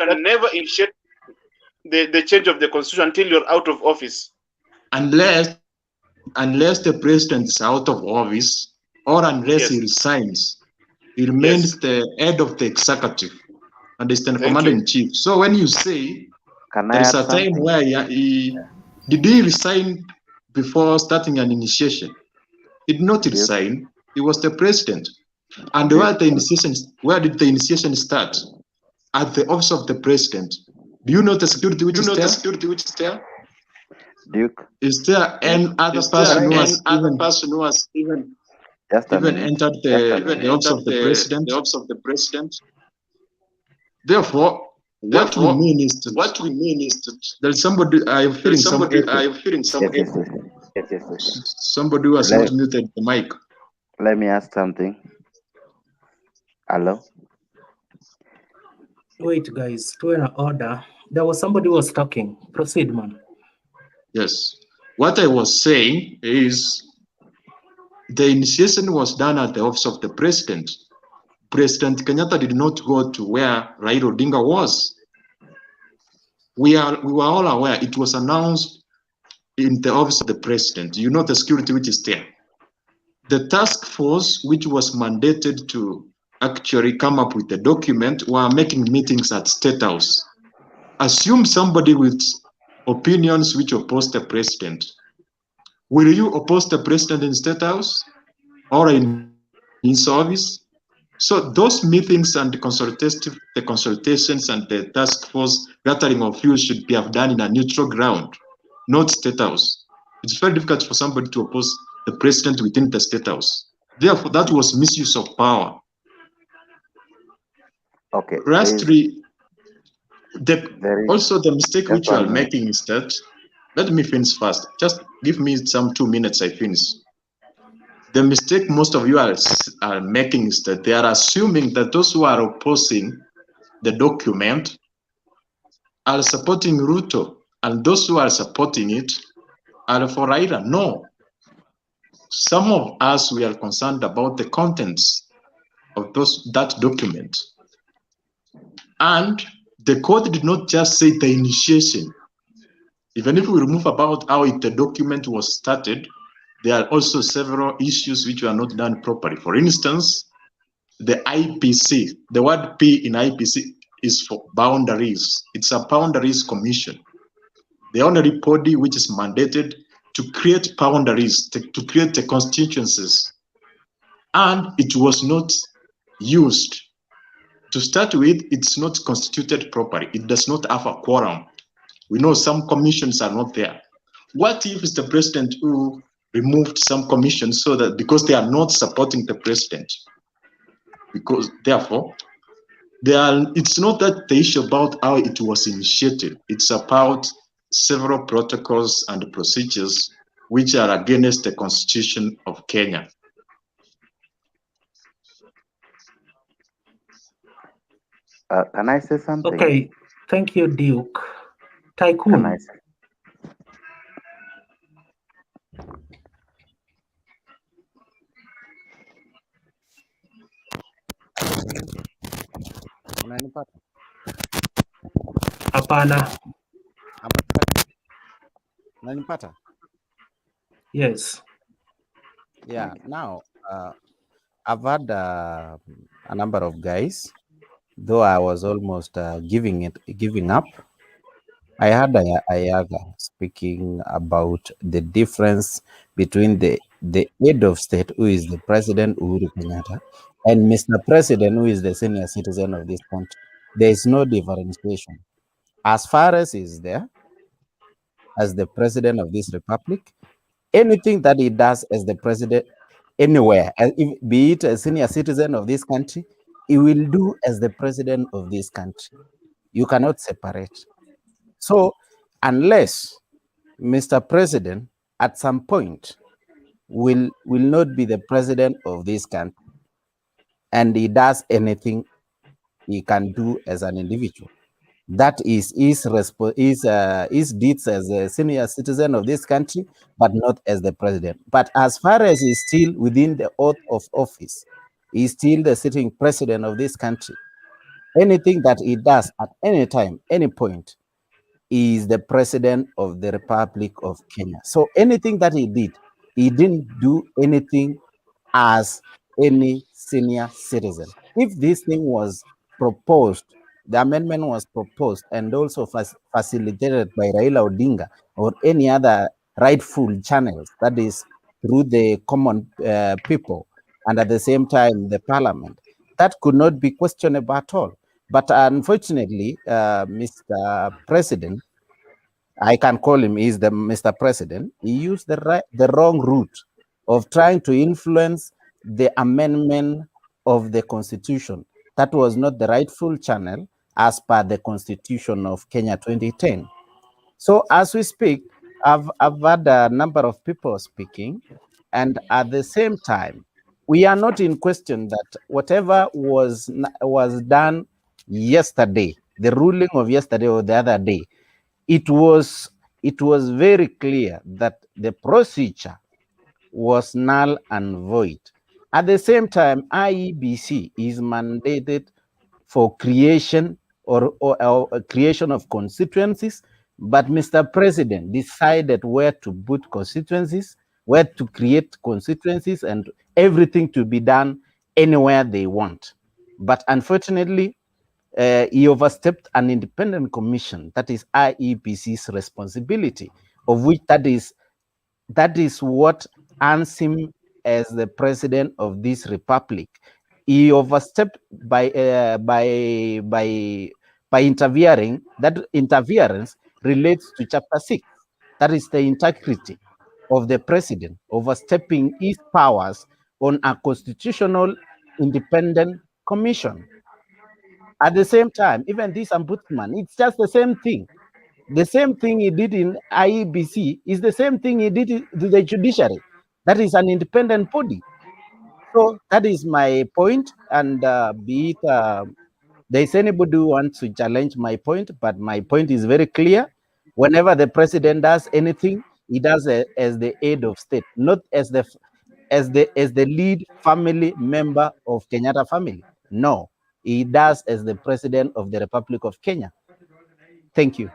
the change of the constitution until you're out of office. Unless the president is out of office, or unless he resigns, he remains the head of the executive and is the commander-in-chief. So when you say there is a time where did he resign before starting an initiation? He did not resign. He was the president. And where did the initiation start? At the office of the president. Do you know the security which is there? Duke. Is there any other person who has even entered the office of the president? Therefore, what we mean is that there's somebody. I'm feeling somebody. Somebody who has not muted the mic. Let me ask something. Hello. Wait, guys, to an order. There was somebody who was talking. Proceed, man. Yes. What I was saying is the initiation was done at the office of the president. President Kenyatta did not go to where Raila Odinga was. We were all aware it was announced in the office of the president. You know the security which is there. The task force which was mandated to actually come up with the document were making meetings at State House. Assume somebody with opinions which oppose the president. Will you oppose the president in State House or in his office? So those meetings and the consultations and the task force gathering of views should be have done in a neutral ground, not State House. It's very difficult for somebody to oppose the president within the State House. Therefore, that was misuse of power. Okay. Lastly, also the mistake just which you are 1 minute. making is that, let me finish first. Just give me some 2 minutes, I finish. The mistake most of you are making is that they are assuming that those who are opposing the document are supporting Ruto, and those who are supporting it are for Raila. No. Some of us, we are concerned about the contents of that document. And the court did not just say the initiation. Even if we remove about how the document was started, there are also several issues which were not done properly. For instance, the IPC, the word P in IPC is for boundaries. It's a boundaries commission. The only body which is mandated to create boundaries, to create the constituencies. And it was not used. To start with, it's not constituted properly. It does not have a quorum. We know some commissions are not there. What if it's the president who removed some commissions so that because they are not supporting the president? Because therefore, it's not that the issue about how it was initiated. It's about several protocols and procedures which are against the Constitution of Kenya. Can I say something? Okay, thank you, Duke. Can I Tycoon. say? Unanipata? Hapana. Unanipata? Yes. Yeah. Now, I've had a number of guys, though I was almost giving up. I had Ayaga speaking about the difference between the head of state, who is the President Uhuru Kenyatta, and Mr. President, who is the senior citizen of this country. There is no differentiation. As far as he's there, as the President of this republic, anything that he does as the President anywhere, be it a senior citizen of this country, he will do as the President of this country. You cannot separate. So, unless Mr. President at some point will not be the president of this country, and he does anything he can do as an individual, that is his deeds as a senior citizen of this country, but not as the president. But as far as he's still within the oath of office, he's still the sitting president of this country. Anything that he does at any time, any point, is the president of the Republic of Kenya. So anything that he did, he didn't do anything as any senior citizen. If this thing was proposed, the amendment was proposed and also facilitated by Raila Odinga or any other rightful channels, that is through the common people, and at the same time the parliament, that could not be questionable at all. But unfortunately, Mr. President, I can call him, he's the Mr. President, he used the wrong route of trying to influence the amendment of the Constitution. That was not the rightful channel as per the Constitution of Kenya 2010. So as we speak, I've had a number of people speaking, and at the same time, we are not in question that whatever was done yesterday, the ruling of yesterday or the other day, it was very clear that the procedure was null and void. At the same time, IEBC is mandated for creation or creation of constituencies, but Mr. President decided where to put constituencies, where to create constituencies, and everything to be done anywhere they want. But unfortunately, he overstepped an independent commission, that is IEBC's responsibility, of which that is what earns him as the president of this republic. He overstepped by interfering. That interference relates to Chapter 6. That is the integrity of the president overstepping his powers on a constitutional independent commission. At the same time, even this ombudsman, it's just the same thing. The same thing he did in IEBC is the same thing he did to the judiciary. That is an independent body. So that is my point. And be it there's anybody who wants to challenge my point, but my point is very clear. Whenever the president does anything, he does it as the head of state, not as the lead family member of Kenyatta family. No, he does as the president of the Republic of Kenya. Thank you.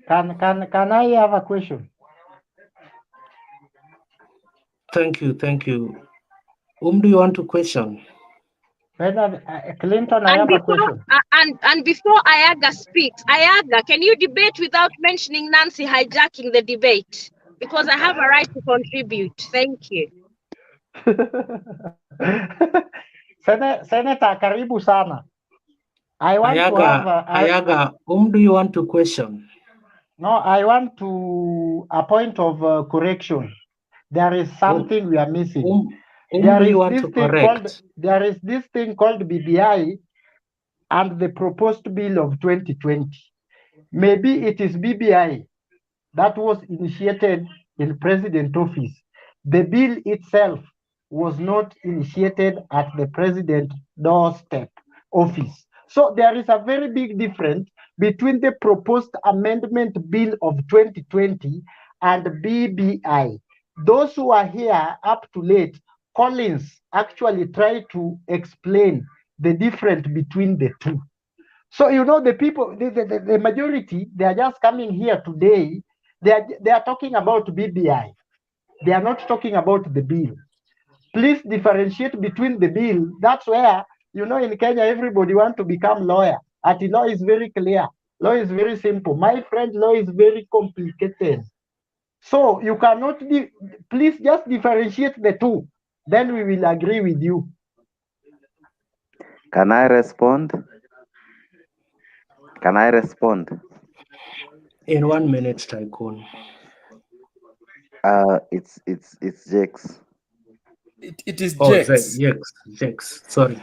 Can I have a question? Thank you. Whom do you want to question? Clinton, I have a question. And before Ayaga speaks, Ayaga, can you debate without mentioning Nancy hijacking the debate? Because I have a right to contribute. Thank you. Senator, karibu sana. I want to have Ayaga, whom do you want to question? No, I want to a point of correction. There is something we are missing. Whom do you want to correct? There is this thing called BBI and the proposed bill of 2020. Maybe it is BBI that was initiated in president office. The bill itself was not initiated at the president doorstep office. So there is a very big difference between the proposed amendment bill of 2020 and BBI. Those who are here up to late, Collins actually tried to explain the difference between the two. So you know the people, the majority, they are just coming here today. They are talking about BBI. They are not talking about the bill. Please differentiate between the bill. That's where, you know, in Kenya, everybody wants to become lawyer. At law is very clear. Law is very simple. My friend, law is very complicated. So you cannot, please just differentiate the two. Then we will agree with you. Can I respond? In 1 minute, Tycoon. It's Jakes. It is Jakes. Jakes. Sorry.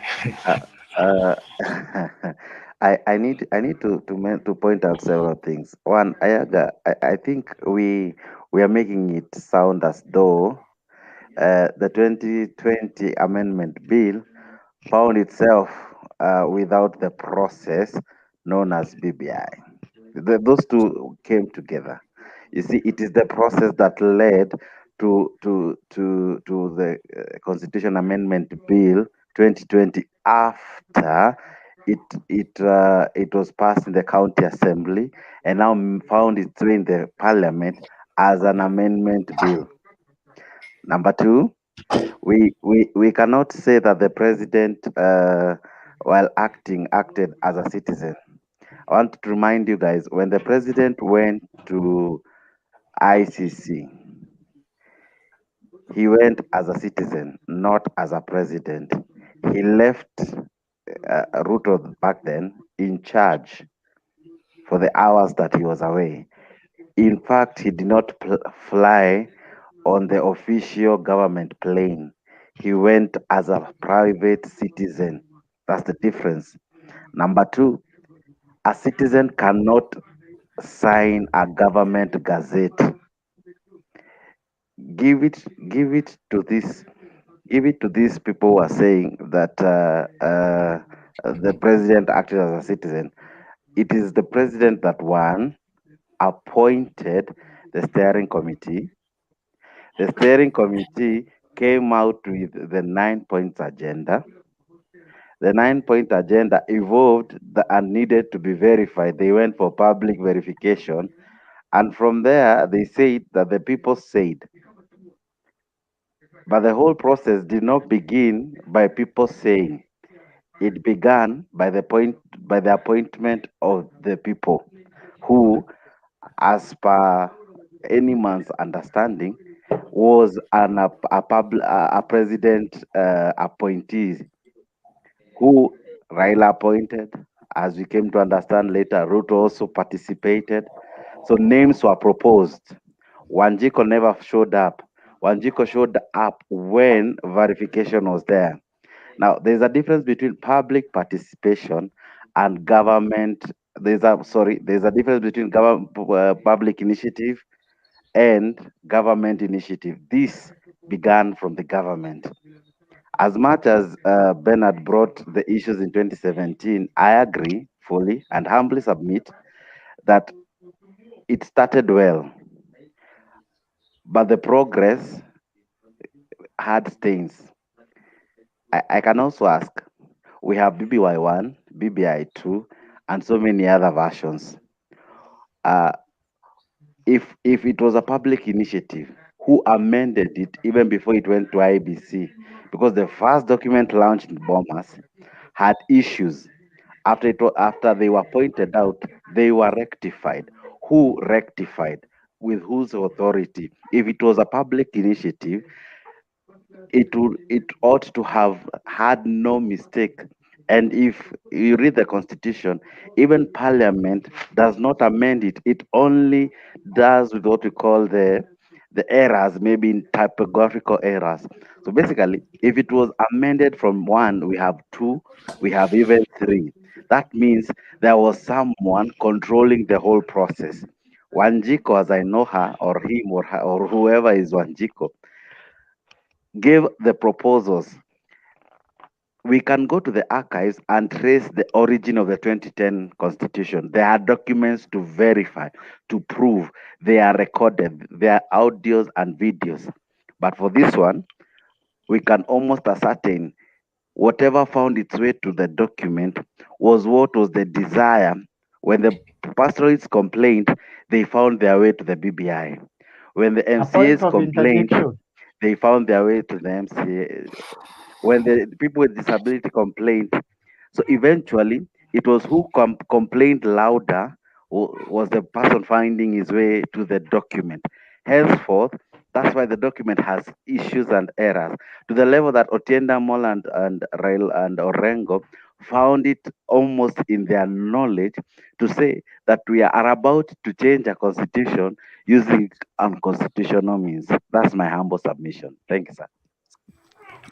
I need to point out several things. One, Ayaga, I think we are making it sound as though the 2020 amendment bill found itself without the process known as BBI. Those two came together. You see, it is the process that led to the Constitution Amendment Bill 2020 after it was passed in the county assembly and now found its way in the parliament as an amendment bill. Number two, we cannot say that the president while acted as a citizen. I want to remind you guys, when the president went to ICC, he went as a citizen, not as a president. He left Ruto back then in charge for the hours that he was away. In fact, he did not fly on the official government plane. He went as a private citizen. That's the difference. Number two, a citizen cannot sign a government gazette. Give it to these people who are saying that the president acted as a citizen. It is the president that appointed the steering committee. The steering committee came out with the 9-point agenda. The 9-point agenda evolved and needed to be verified. They went for public verification. And from there, they said that the people said. But the whole process did not begin by people saying. it began by the appointment of the people who, as per any man's understanding, was a president appointee who Raila appointed. As we came to understand later, Ruto also participated. So names were proposed. Wanjiko never showed up. Wanjiko showed up when verification was there. Now, there's a difference between public participation and government. There's a difference between public initiative and government initiative. This began from the government. As much as Bernard brought the issues in 2017, I agree fully and humbly submit that it started well, but the progress had stains. I can also ask, we have BBI 1, BBI 2, and so many other versions. If it was a public initiative, who amended it even before it went to IBC? Because the first document launched in Bomas had issues. After they were pointed out, they were rectified. Who rectified? With whose authority? If it was a public initiative, it ought to have had no mistake. And if you read the constitution, even parliament does not amend it. It only does with what we call the errors, maybe in typographical errors. So basically, if it was amended from 1, we have 2, we have even 3. That means there was someone controlling the whole process. Wanjiko, as I know her, or him, or her, or whoever is Wanjiko, gave the proposals. We can go to the archives and trace the origin of the 2010 constitution. There are documents to verify, to prove. They are recorded. There are audios and videos. But for this one, we can almost ascertain whatever found its way to the document was what was the desire. When the pastoralists complained, they found their way to the BBI. When the MCAs complained, they found their way to the MCA. When the people with disability complained, so eventually it was who complained louder was the person finding his way to the document. Henceforth, that's why the document has issues and errors to the level that Otienda Mall and Rail and Orengo found it almost in their knowledge to say that we are about to change a constitution using unconstitutional means. That's my humble submission. Thank you, sir.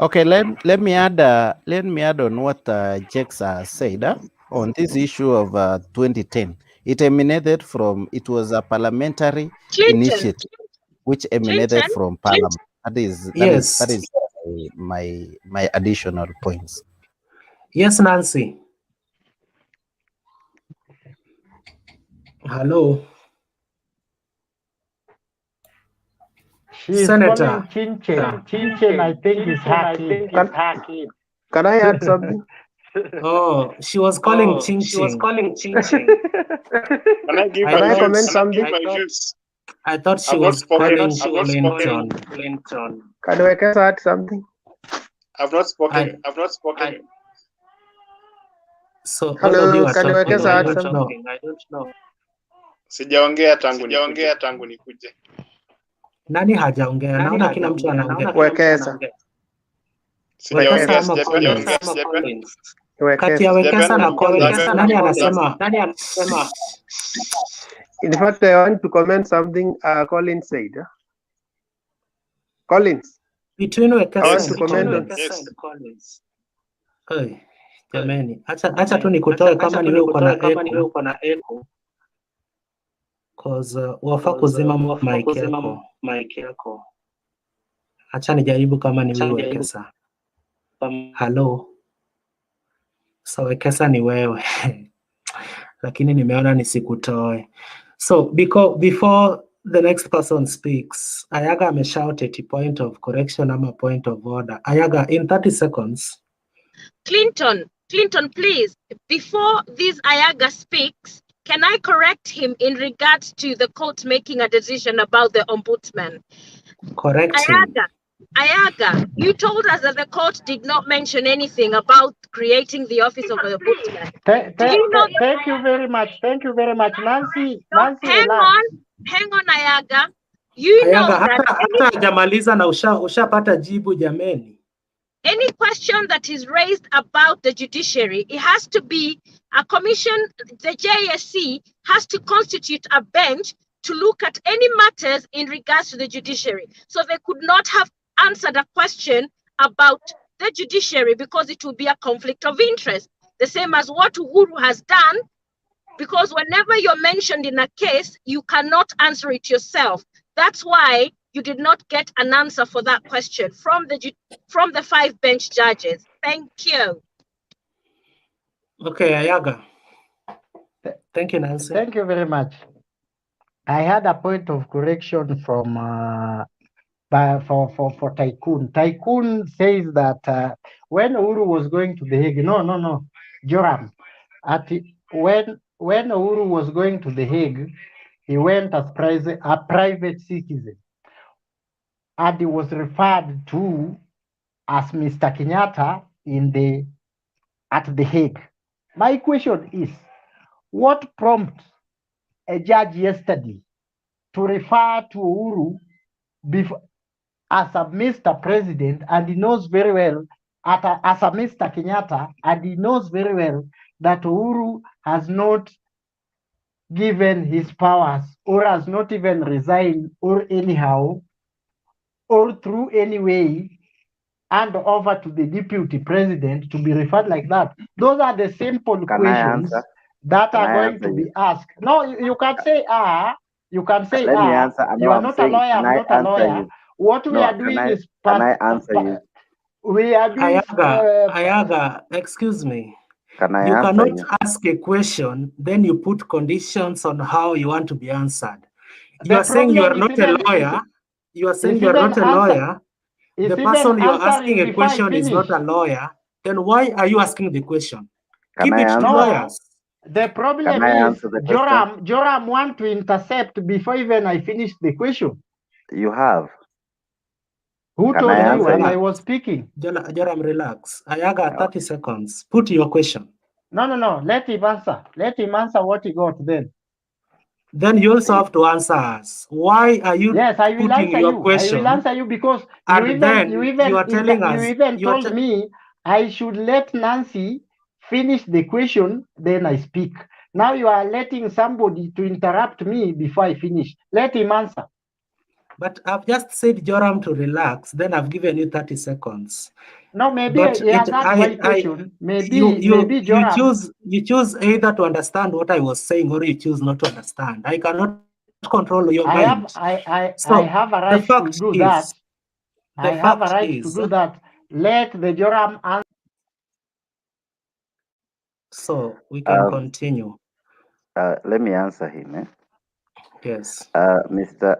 Okay, let me add on what Jex said on this issue of 2010. It was a parliamentary initiative which emanated from Parliament. That is my additional points. Yes, Nancy. Hello. She's Senator. calling Chinchen. Chinchen, I think, is hacking. Can I add something? Oh, she was calling Ching Ching. Can I give Can I my comment views? something? I thought she I've was not spoken. calling I've not spoken. Clinton. Can I add something? I've not spoken. I've not spoken. So all of Hello, you are can you talking. add I don't something? know. Sijaongea tangu nikuje. Nani hajaongea? Naona kila mtu anaongea. Wekesa. Wekesa ama Collins? Kati ya Wekesa na Collins, nani anasema? In fact, I want to comment something Collins said. Collins. Between Wekesa I want and to comment on Collins. Hey, jameni, acha tu nikutoe kama ni wewe uko na echo. Cause wafaa kuzima mic yako. Acha nijaribu kama ni wewe Wekesa. Hello. So Wekesa ni wewe. Lakini nimeona nisikutoe. So before the next person speaks, Ayaga ameshouted a point of correction ama point of order. Ayaga, in 30 seconds. Clinton, please, before this Ayaga speaks, can I correct him in regards to the court making a decision about the ombudsman? Correct him. Ayaga, you told us that the court did not mention anything about creating the office of the ombudsman. Do you know that? Thank you very much. Thank you very much, Nancy. Nancy, Hang on, Ayaga. You know Ayaga, that hata hajamaliza na ushapata jibu jameni. any question that is raised about the judiciary, it has to be a commission. The JSC has to constitute a bench to look at any matters in regards to the judiciary. So they could not have answered a question about the judiciary because it would be a conflict of interest. The same as what Uhuru has done, because whenever you're mentioned in a case, you cannot answer it yourself. That's why you did not get an answer for that question from the 5 bench judges. Thank you. Okay, Ayaga. Thank you, Nancy. Thank you very much. I had a point of correction from for Tycoon. Tycoon says that when Uhuru was going to the Hague, no, Joram, when Uhuru was going to the Hague, he went as a private citizen, and he was referred to as Mr. Kenyatta at the Hague. My question is, what prompted a judge yesterday to refer to Uhuru as a Mr. President, and he knows very well, as a Mr. Kenyatta, and he knows very well that Uhuru has not given his powers or has not even resigned or anyhow or through any way and over to the deputy president to be referred like that. Those are the simple questions that are going to be asked. No, you can say, you can say, Let me answer. you are not a lawyer, I'm not a lawyer. What we are doing is can I answer you? We are doing Ayaga, excuse me. Can I you answer cannot you? ask a question, then you put conditions on how you want to be answered. You are saying you are not a lawyer. You are saying you are not a lawyer. The person you are asking a question is not a lawyer. Then why are you asking the question? Keep it to lawyers. The problem is Joram want to intercept before even I finish the question. You have. Who told you when I was speaking? Joram, relax. Ayaga, 30 seconds. Put your question. No. Let him answer. Let him answer what he got then. Then you also have to answer us. Why are you putting your question? I will answer you because you even told me I should let Nancy finish the question, then I speak. Now you are letting somebody to interrupt me before I finish. Let him answer. But I've just said Joram to relax. Then I've given you 30 seconds. No, maybe he has asked my question. Maybe Joram. You choose either to understand what I was saying or you choose not to understand. I cannot control your mind. I have a right to do that. I have a right to do that. Let the Joram answer. So we can continue. Let me answer him. Yes. Mr.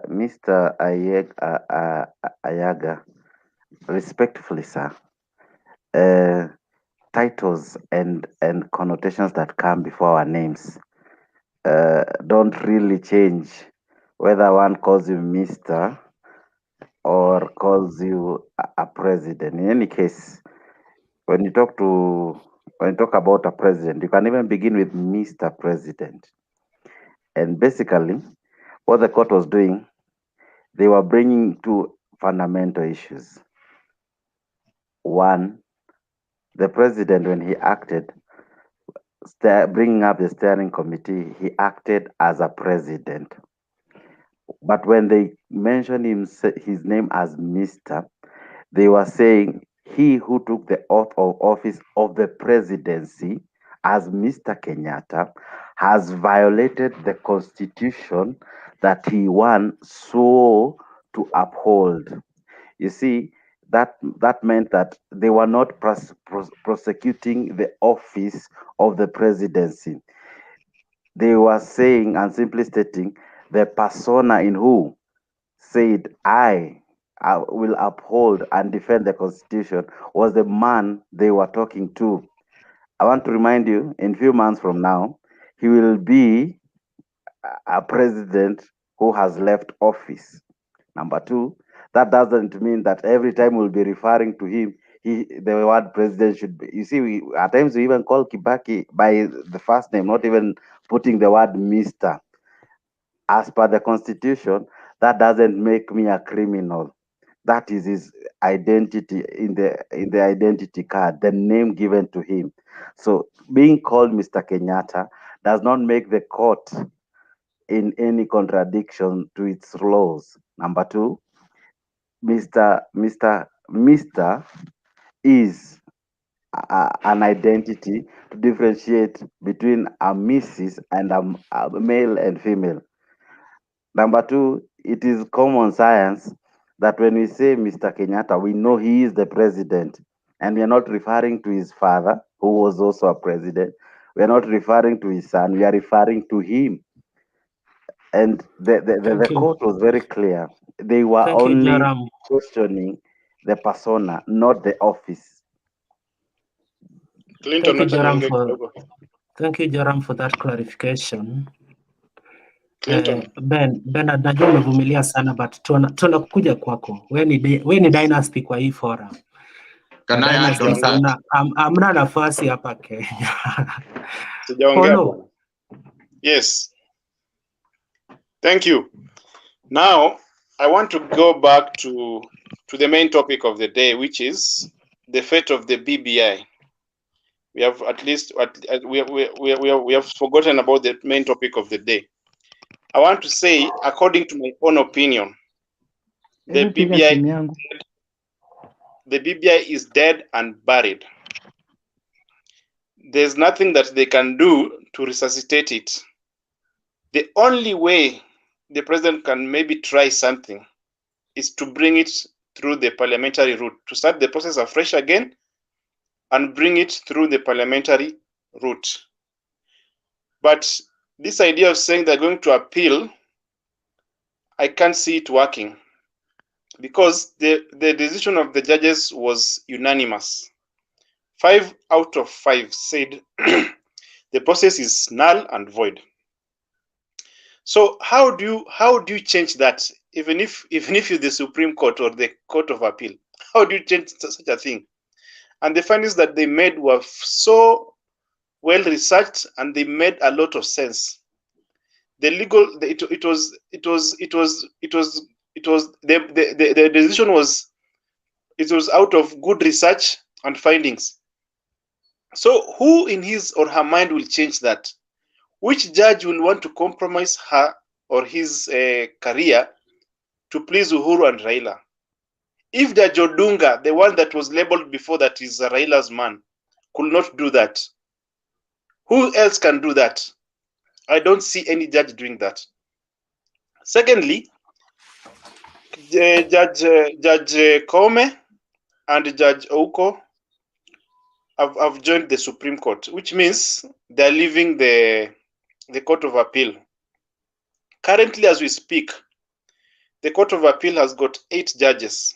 Ayaga, respectfully, sir. Titles and connotations that come before our names don't really change whether one calls you Mr. or calls you a president. In any case, when you talk about a president, you can even begin with Mr. President. And basically, what the court was doing, they were bringing two fundamental issues. One, the president, when he acted, bringing up the steering committee, he acted as a president. But when they mentioned his name as Mr., they were saying he who took the oath of office of the presidency as Mr. Kenyatta has violated the constitution that he swore to uphold. You see, that meant that they were not prosecuting the office of the presidency. They were saying and simply stating the persona in who said, I will uphold and defend the constitution was the man they were talking to. I want to remind you, in a few months from now, he will be a president who has left office. Number two, That doesn't mean that every time we'll be referring to him, the word president should be. You see, at times we even call Kibaki by the first name, not even putting the word Mr. As per the constitution, that doesn't make me a criminal. That is his identity in the identity card, the name given to him. So being called Mr. Kenyatta does not make the court in any contradiction to its laws. Number two, Mr. is an identity to differentiate between a Mrs. and a male and female. Number two, it is common science that when we say Mr. Kenyatta, we know he is the president. And we are not referring to his father, who was also a president. We are not referring to his son, we are referring to him. And the court was very clear. They were Thank you, only Joram. questioning the persona, not the office. Clinton, Thank you, nataka Joram, niongee for kidogo. thank you, Joram, for that clarification. Clinton. Ben, najua umevumilia sana but tunakuja kwako. We ni dynasty kwa hii forum. Can I add on that? Hamna nafasi hapa Kenya. Sijaongea bwana. Yes. Thank you. Now, I want to go back to the main topic of the day, which is the fate of the BBI. We have at least we have forgotten about the main topic of the day. I want to say, according to my own opinion, the BBI is dead and buried. There's nothing that they can do to resuscitate it. The only way the president can maybe try something is to bring it through the parliamentary route, to start the process afresh again and bring it through the parliamentary route. But this idea of saying they're going to appeal, I can't see it working, because the decision of the judges was unanimous. 5 out of 5 said the process is null and void. So how do you change that? Even if you're the Supreme Court or the Court of Appeal, how do you change such a thing? And the findings that they made were so well researched and they made a lot of sense. The decision was out of good research and findings. So who in his or her mind will change that? Which judge will want to compromise her or his career to please Uhuru and Raila? If Judge Odunga, the one that was labeled before that is Raila's man, could not do that, who else can do that? I don't see any judge doing that. Secondly, Judge Kome and Judge Ouko have joined the Supreme Court, which means they're leaving the Court of Appeal. Currently, as we speak, the Court of Appeal has got 8 judges.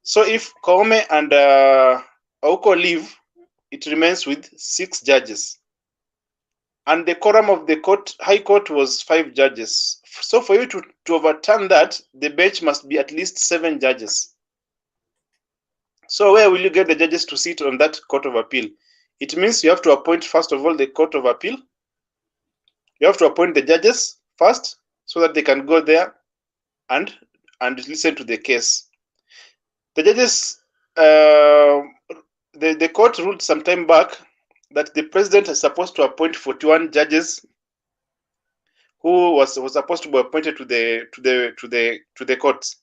So if Kome and Ouko leave, it remains with 6 judges. And the quorum of the High Court was 5 judges. So for you to overturn that, the bench must be at least 7 judges. So where will you get the judges to sit on that Court of Appeal? It means you have to appoint, first of all, the Court of Appeal. You have to appoint the judges first so that they can go there and listen to the case. The judges, the court ruled some time back that the president is supposed to appoint 41 judges who was supposed to be appointed to the courts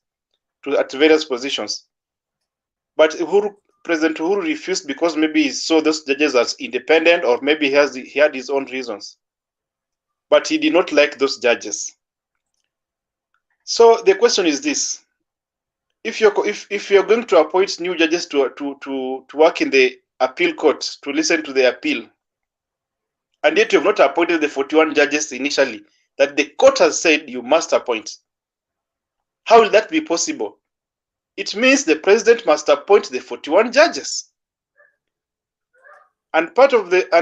at various positions. But President Uhuru refused because maybe he saw those judges as independent, or maybe he had his own reasons. But he did not like those judges. So the question is this: if you're going to appoint new judges to work in the appeal court to listen to the appeal, and yet you have not appointed the 41 judges initially that the court has said you must appoint, how will that be possible? It means the president must appoint the 41 judges. And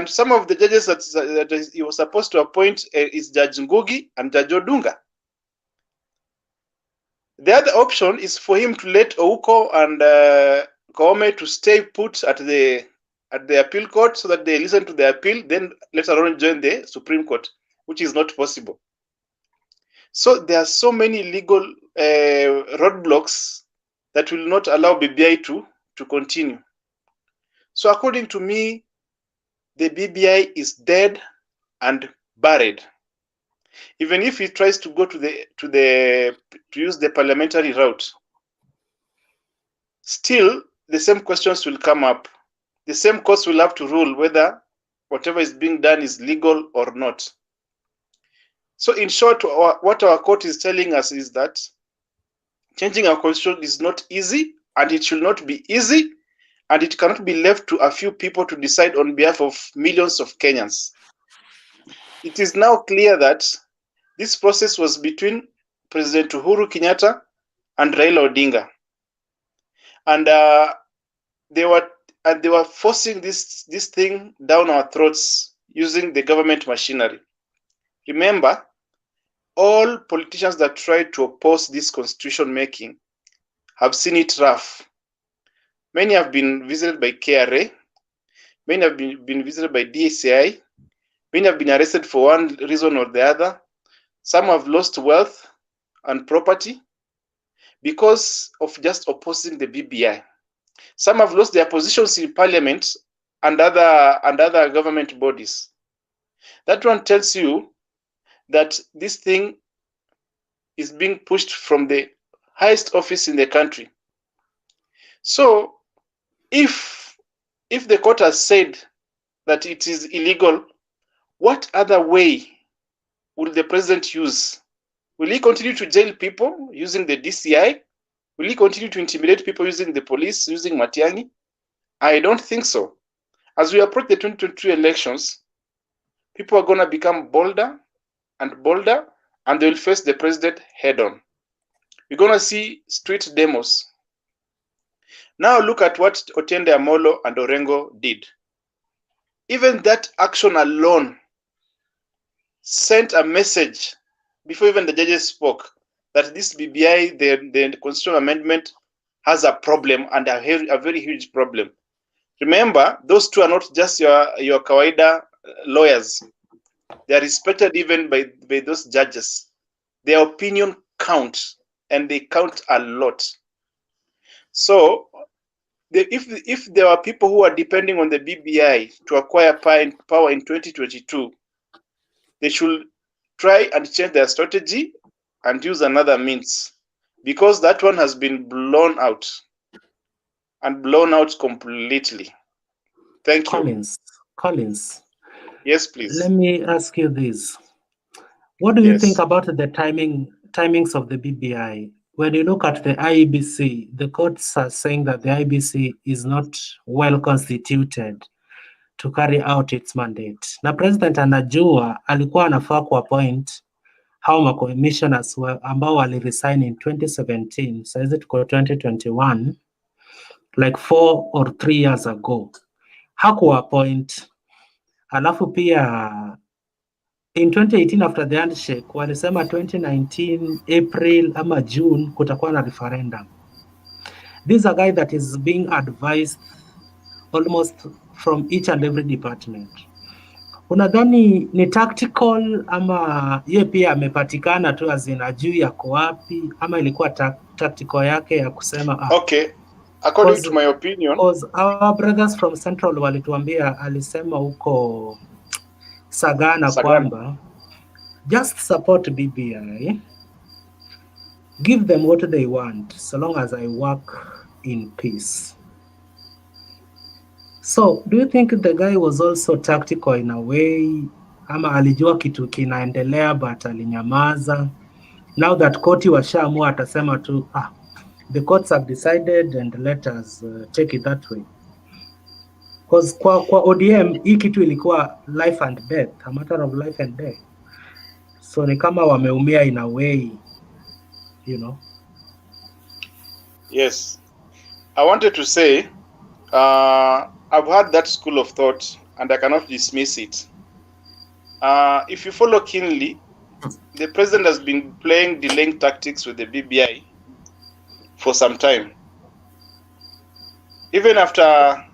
some of the judges that he was supposed to appoint is Judge Ngugi and Judge Odunga. The other option is for him to let Ouko and Koome to stay put at the appeal court so that they listen to the appeal, then later on join the Supreme Court, which is not possible. So there are so many legal roadblocks that will not allow BBI to continue. So according to me, the BBI is dead and buried. Even if he tries to go to use the parliamentary route, still the same questions will come up. The same courts will have to rule whether whatever is being done is legal or not. So in short, what our court is telling us is that changing our constitution is not easy, and it should not be easy, and it cannot be left to a few people to decide on behalf of millions of Kenyans. It is now clear that this process was between President Uhuru Kenyatta and Raila Odinga, and they were forcing this thing down our throats using the government machinery. Remember, all politicians that tried to oppose this constitution making have seen it rough. Many have been visited by KRA, many have been visited by DCI, many have been arrested for one reason or the other. Some have lost wealth and property because of just opposing the BBI. Some have lost their positions in parliament and other government bodies. That one tells you that this thing is being pushed from the highest office in the country. So if the court has said that it is illegal, what other way will the president use? Will he continue to jail people using the DCI? Will he continue to intimidate people using the police, using Matiang'i? I don't think so. As we approach the 2022 elections, people are going to become bolder and bolder, and they will face the president head on. We're going to see street demos. Now look at what Otiende Amolo and Orengo did. Even that action alone sent a message before even the judges spoke that this BBI, the constitutional amendment, has a problem, and a very huge problem. Remember, those two are not just your kawaida lawyers. They are respected even by those judges. Their opinion counts, and they count a lot. So if there are people who are depending on the BBI to acquire power in 2022, they should try and change their strategy and use another means, because that one has been blown out, and blown out completely. Thank you. Collins. Yes, please. Let me ask you this. What do you think about the timings of the BBI? When you look at the IEBC, the courts are saying that the IEBC is not well constituted to carry out its mandate. Na president anajua alikuwa anafaa kuappoint hao ma-commissioners ambao waliresign in 2017, saizi tuko 2021, like 4 or 3 years ago. Hakuappoint. Alafu pia in 2018 after the handshake walisema 2019 April ama June kutakuwa na referendum. This is a guy that is being advised almost from each and every department. Unadhani ni tactical ama ye pia amepatikana tu azina juu yako wapi, ama ilikuwa tactical yake ya kusema okay, according to my opinion, because our brothers from Central walituambia, alisema huko Sagana kwamba just support BBI, give them what they want so long as I work in peace. So do you think the guy was also tactical in a way, ama alijua kitu kinaendelea but alinyamaza? Now that koti washaamua atasema tu the courts have decided and let us take it that way. Because kwa ODM hii kitu ilikuwa life and death, a matter of life and death. So ni kama wameumia in a way, you know. Yes, I wanted to say I've had that school of thought and I cannot dismiss it. If you follow keenly, the president has been playing delaying tactics with the BBI for some time. Even after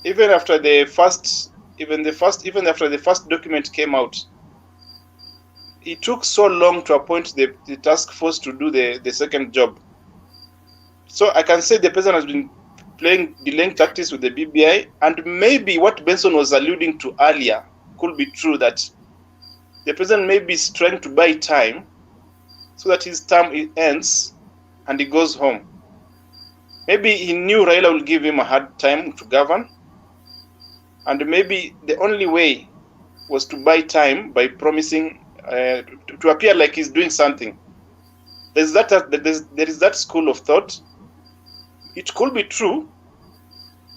the first document came out, it took so long to appoint the task force to do the second job. So I can say the president has been playing delaying tactics with the BBI, and maybe what Benson was alluding to earlier could be true, that the president maybe is trying to buy time so that his term ends and he goes home. Maybe he knew Raila will give him a hard time to govern, and maybe the only way was to buy time by promising to appear like he's doing something. There is that school of thought. It could be true,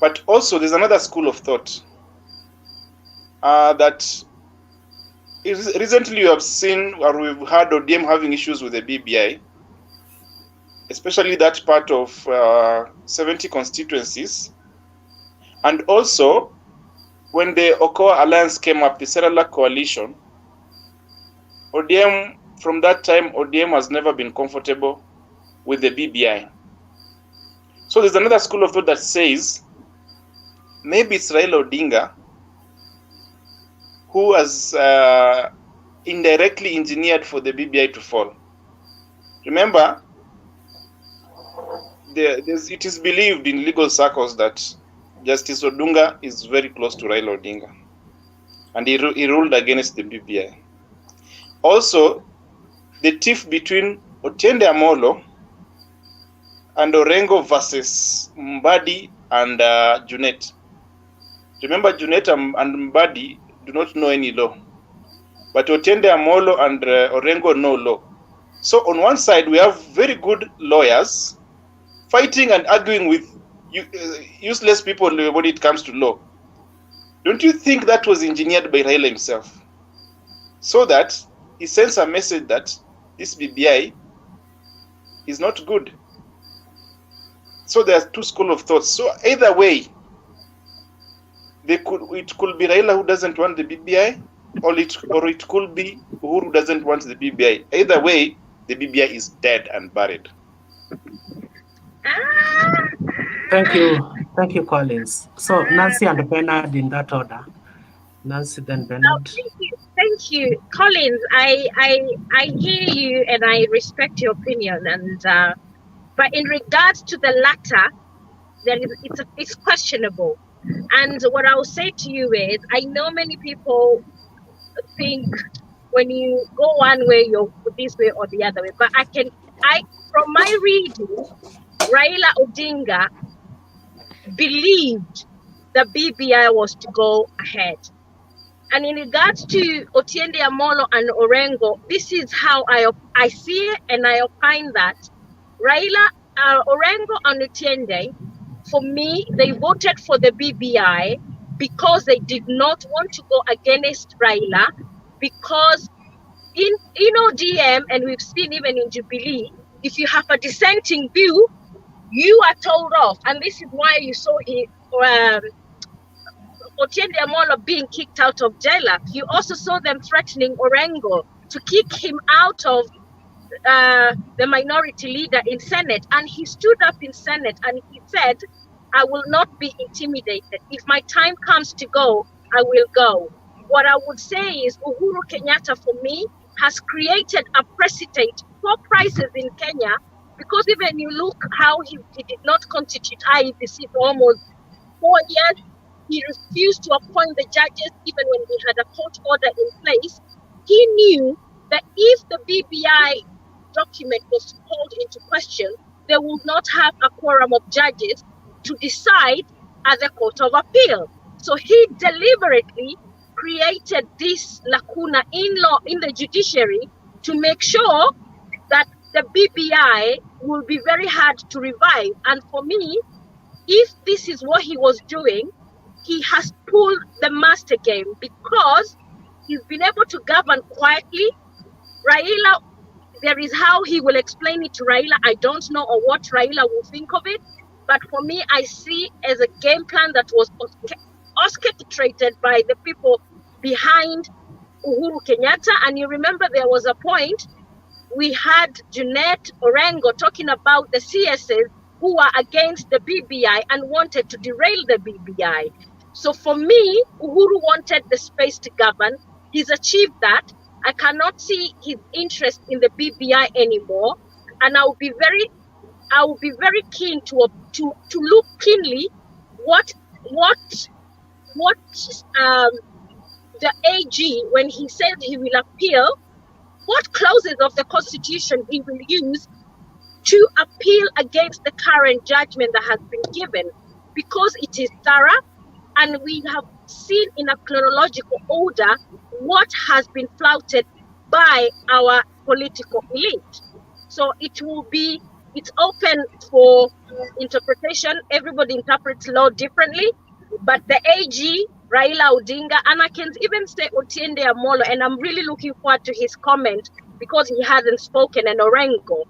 but also there's another school of thought that recently you have seen, or we've heard ODM having issues with the BBI, especially that part of 70 constituencies. And also, when the Okoa Alliance came up, the Serala coalition, ODM, from that time, ODM has never been comfortable with the BBI. So there's another school of thought that says maybe it's Raila Odinga who has indirectly engineered for the BBI to fall. Remember, it is believed in legal circles that Justice Odunga is very close to Raila Odinga, and he ruled against the BBI. Also, the tiff between Otiende Amolo and Orengo versus Mbadi and Junet. Remember, Junet and Mbadi do not know any law, but Otiende Amolo and Orengo know law. So on one side, we have very good lawyers fighting and arguing with useless people when it comes to law. Don't you think that was engineered by Raila himself, so that he sends a message that this BBI is not good? So there are two schools of thought. So either way, it could be Raila who doesn't want the BBI, or it could be Uhuru who doesn't want the BBI. Either way, the BBI is dead and buried. Thank you, Collins. So Nancy and Bernard in that order. Nancy, then Bernard. Thank you, Collins. I hear you and I respect your opinion, and but in regards to the latter, it's questionable. And what I will say to you is, I know many people think when you go one way, you're this way or the other way. But from my reading, Raila Odinga believed the BBI was to go ahead. And in regards to Otiende Amolo and Orengo, this is how I see it, and I opine that Raila, Orengo and Otiende, for me, they voted for the BBI because they did not want to go against Raila, because in ODM, and we've seen even in Jubilee, if you have a dissenting view, you are told off. And this is why you saw Otiende Amolo being kicked out of jail. You also saw them threatening Orengo to kick him out of the minority leader in Senate. And he stood up in Senate and he said, I will not be intimidated. If my time comes to go, I will go. What I would say is Uhuru Kenyatta, for me, has created a precedent for prices in Kenya, because even you look how he did not constitute IEBC for almost 4 years. He refused to appoint the judges even when he had a court order in place. He knew that if the BBI document was called into question, they would not have a quorum of judges to decide at the Court of Appeal. So he deliberately created this lacuna in law, in the judiciary, to make sure that the BBI will be very hard to revive. And for me, if this is what he was doing, he has pulled the master game, because he's been able to govern quietly. Raila, there is how he will explain it to Raila. I don't know or what Raila will think of it. But for me, I see as a game plan that was orchestrated by the people behind Uhuru Kenyatta. And you remember there was a point we had Jeanette Orengo talking about the CSs who are against the BBI and wanted to derail the BBI. So for me, Uhuru wanted the space to govern. He's achieved that. I cannot see his interest in the BBI anymore, and I will be very keen to look keenly what the AG, when he said he will appeal, what clauses of the Constitution he will use to appeal against the current judgment that has been given, because it is thorough and we have seen in a chronological order what has been flouted by our political elite. So it's open for interpretation. Everybody interprets law differently, but the AG, Raila Odinga, and I can even say Otiende Amolo, and I'm really looking forward to his comment because he hasn't spoken, and Orengo.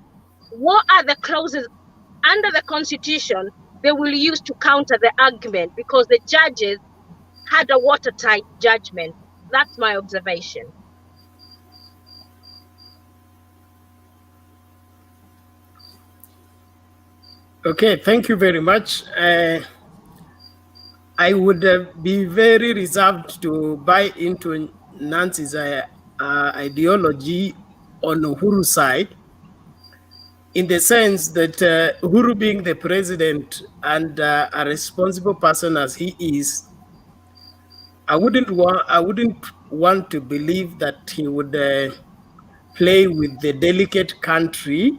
What are the clauses under the Constitution they will use to counter the argument? Because the judges had a watertight judgment. That's my observation. Okay, thank you very much. I would be very reserved to buy into Nancy's ideology on Uhuru's side, in the sense that Uhuru, being the president and a responsible person as he is, I wouldn't want to believe that he would play with the delicate country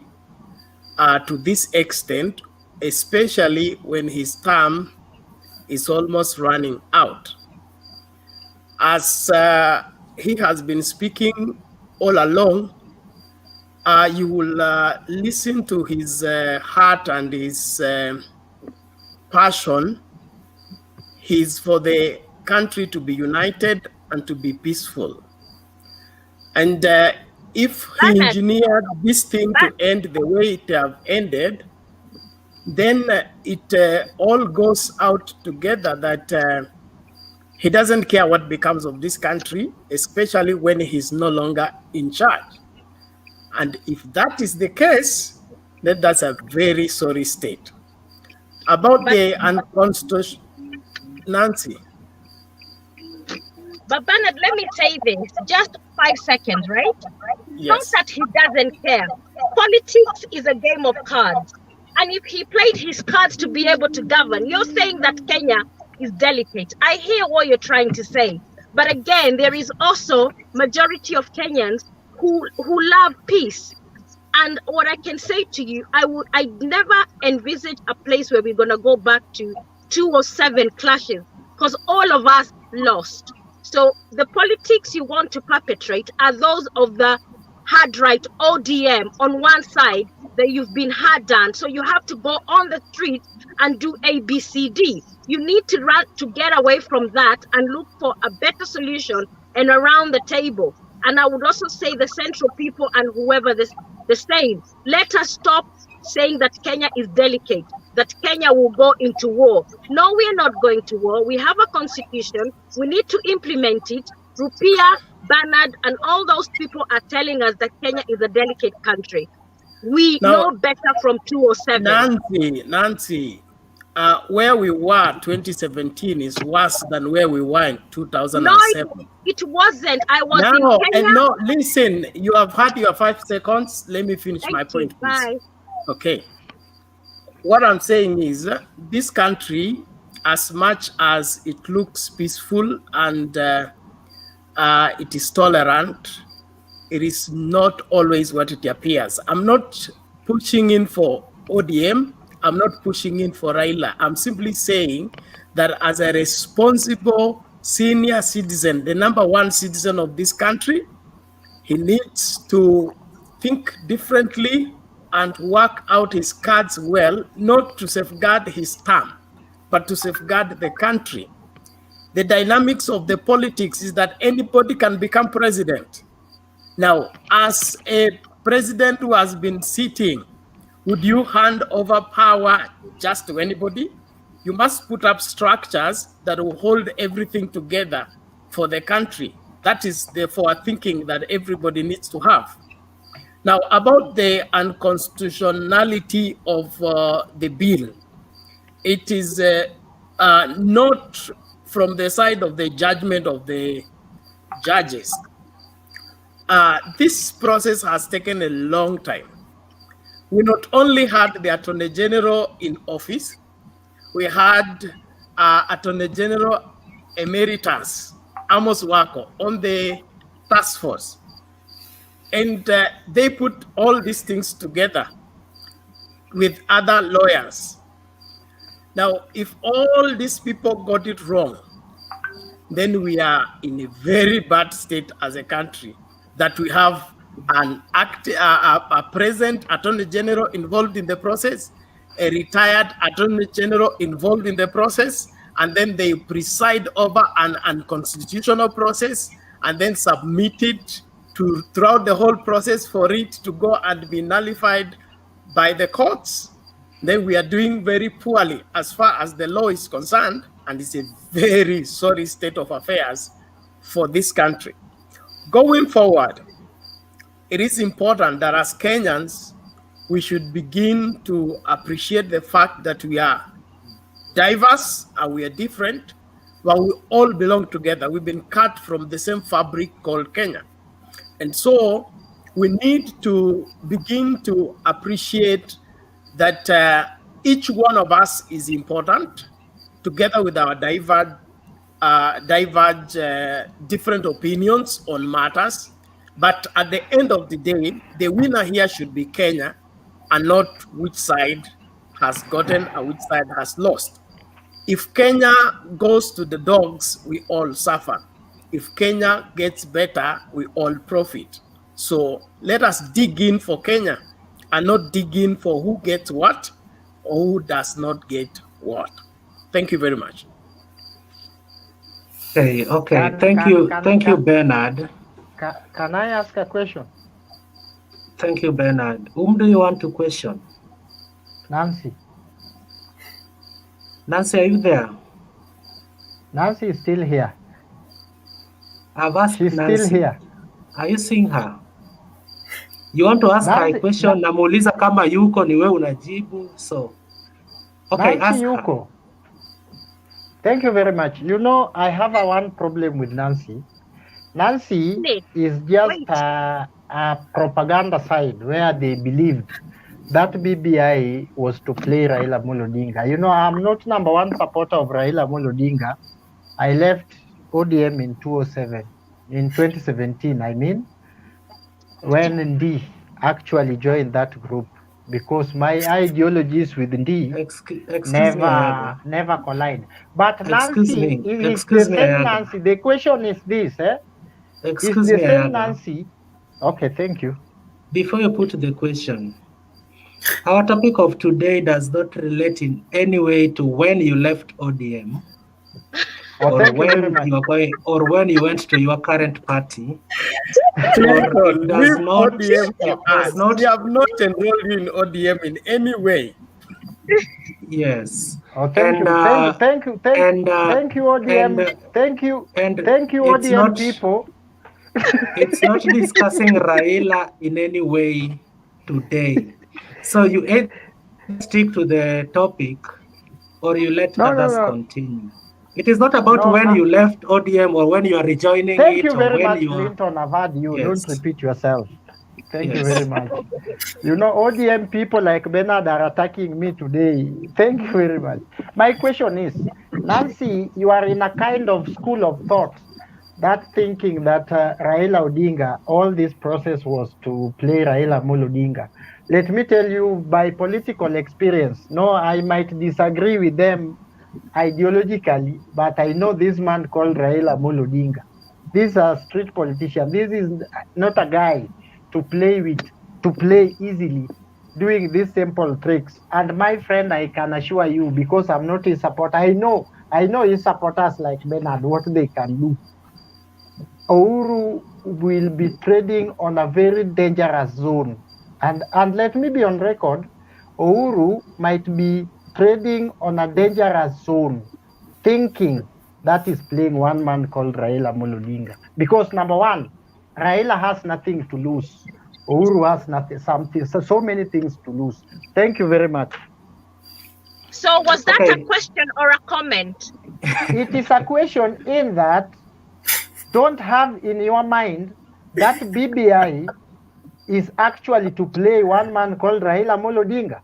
to this extent, especially when his term is almost running out. As he has been speaking all along, you will listen to his heart and his passion. He's for the country to be united and to be peaceful. And if he engineered this thing to end the way it have ended, then it all goes out together that he doesn't care what becomes of this country, especially when he's no longer in charge. And if that is the case, then that's a very sorry state. About the unconstitutional, Nancy. But Bernard, let me say this, just 5 seconds, right? Yes. Not that he doesn't care. Politics is a game of cards. And if he played his cards to be able to govern, you're saying that Kenya is delicate. I hear what you're trying to say. But again, there is also majority of Kenyans who love peace. And what I can say to you, I never envisage a place where we're going to go back to 207 clashes, because all of us lost. So the politics you want to perpetrate are those of the hard right ODM on one side that you've been hard done. So you have to go on the street and do ABCD. You need to run to get away from that and look for a better solution and around the table. And I would also say the central people and whoever the same, let us stop saying that Kenya is delicate, that Kenya will go into war. No, we are not going to war. We have a constitution. We need to implement it. Rupia, Bernard, and all those people are telling us that Kenya is a delicate country. We know better from 207. Nancy, where we were 2017 is worse than where we were in 2007. No, it wasn't. I was in Kenya. No, listen, you have had your 5 seconds. Let me finish my point, please. Bye. Okay. What I'm saying is this country, as much as it looks peaceful and it is tolerant, it is not always what it appears. I'm not pushing in for ODM. I'm not pushing in for Raila. I'm simply saying that as a responsible senior citizen, the #1 citizen of this country, he needs to think differently and work out his cards well, not to safeguard his term, but to safeguard the country. The dynamics of the politics is that anybody can become president. Now, as a president who has been sitting, would you hand over power just to anybody? You must put up structures that will hold everything together for the country. That is the forward thinking that everybody needs to have. Now, about the unconstitutionality of the bill, it is not from the side of the judgment of the judges. This process has taken a long time. We not only had the Attorney General in office, we had Attorney General Emeritus Amos Wako on the task force. And they put all these things together with other lawyers. Now, if all these people got it wrong, then we are in a very bad state as a country, that we have a present Attorney General involved in the process, a retired Attorney General involved in the process, and then they preside over an unconstitutional process and then submit it throughout the whole process for it to go and be nullified by the courts. Then we are doing very poorly as far as the law is concerned, and it's a very sorry state of affairs for this country. Going forward, it is important that as Kenyans, we should begin to appreciate the fact that we are diverse and we are different, but we all belong together. We've been cut from the same fabric called Kenya. And so we need to begin to appreciate that each one of us is important, together with our different opinions on matters. But at the end of the day, the winner here should be Kenya, and not which side has gotten or which side has lost. If Kenya goes to the dogs, we all suffer. If Kenya gets better, we all profit. So let us dig in for Kenya and not dig in for who gets what or who does not get what. Thank you very much. Okay. Thank you, Bernard. Can I ask a question? Thank you, Bernard. Whom do you want to question? Nancy. Nancy, are you there? Nancy is still here. I've asked She's Nancy. still here. Are you seeing her? You want to ask her a question? Namuuliza kama yuko ni wewe unajibu. So, okay, Nancy ask yuko. her. Thank you very much. You know, I have one problem with Nancy. Nancy is just a propaganda side where they believed that BBI was to play Raila Amolo Odinga. You know, I'm not number one supporter of Raila Amolo Odinga. I left ODM in 2017, I mean, when Ndi actually joined that group, because my ideologies with Ndi never collide. But Nancy, if it's the same Nancy, the question is this, Excuse it's the me, same Ayaga. Nancy. Okay, thank you. Before you put the question, our topic of today does not relate in any way to when you left ODM, or when you went to your current party. Lincoln, does leave not- ODM it for does us. not- We have not enrolled you in ODM in any way. Yes. Oh, thank you, ODM. Thank you, it's ODM not- people. It's not discussing Raila in any way today. So you either stick to the topic or you let others continue. It is not about when you left ODM or when you are rejoining Thank it you or very when much, you are... Clinton. I've had you. Yes. Don't repeat yourself. Thank you Yes. very much. You know, ODM people like Bernard are attacking me today. Thank you very much. My question is, Nancy, you are in a kind of school of thought that thinking that Raila Odinga, all this process was to play Raila Amolo Odinga. Let me tell you, by political experience, no, I might disagree with them ideologically, but I know this man called Raila Amolo Odinga. This is a street politician. This is not a guy to play with, to play easily, doing these simple tricks. And my friend, I can assure you, because I'm not his supporter, I know his supporters like Bernard, what they can do. Uhuru will be trading on a very dangerous zone. And let me be on record, Uhuru might be trading on a dangerous zone, thinking that is playing one man called Raila Amolo Odinga. Because number one, Raila has nothing to lose. Uhuru has nothing, something, so many things to lose. Thank you very much. So was that a question or a comment? It is a question in that don't have in your mind that BBI is actually to play one man called Raila Amolo Odinga.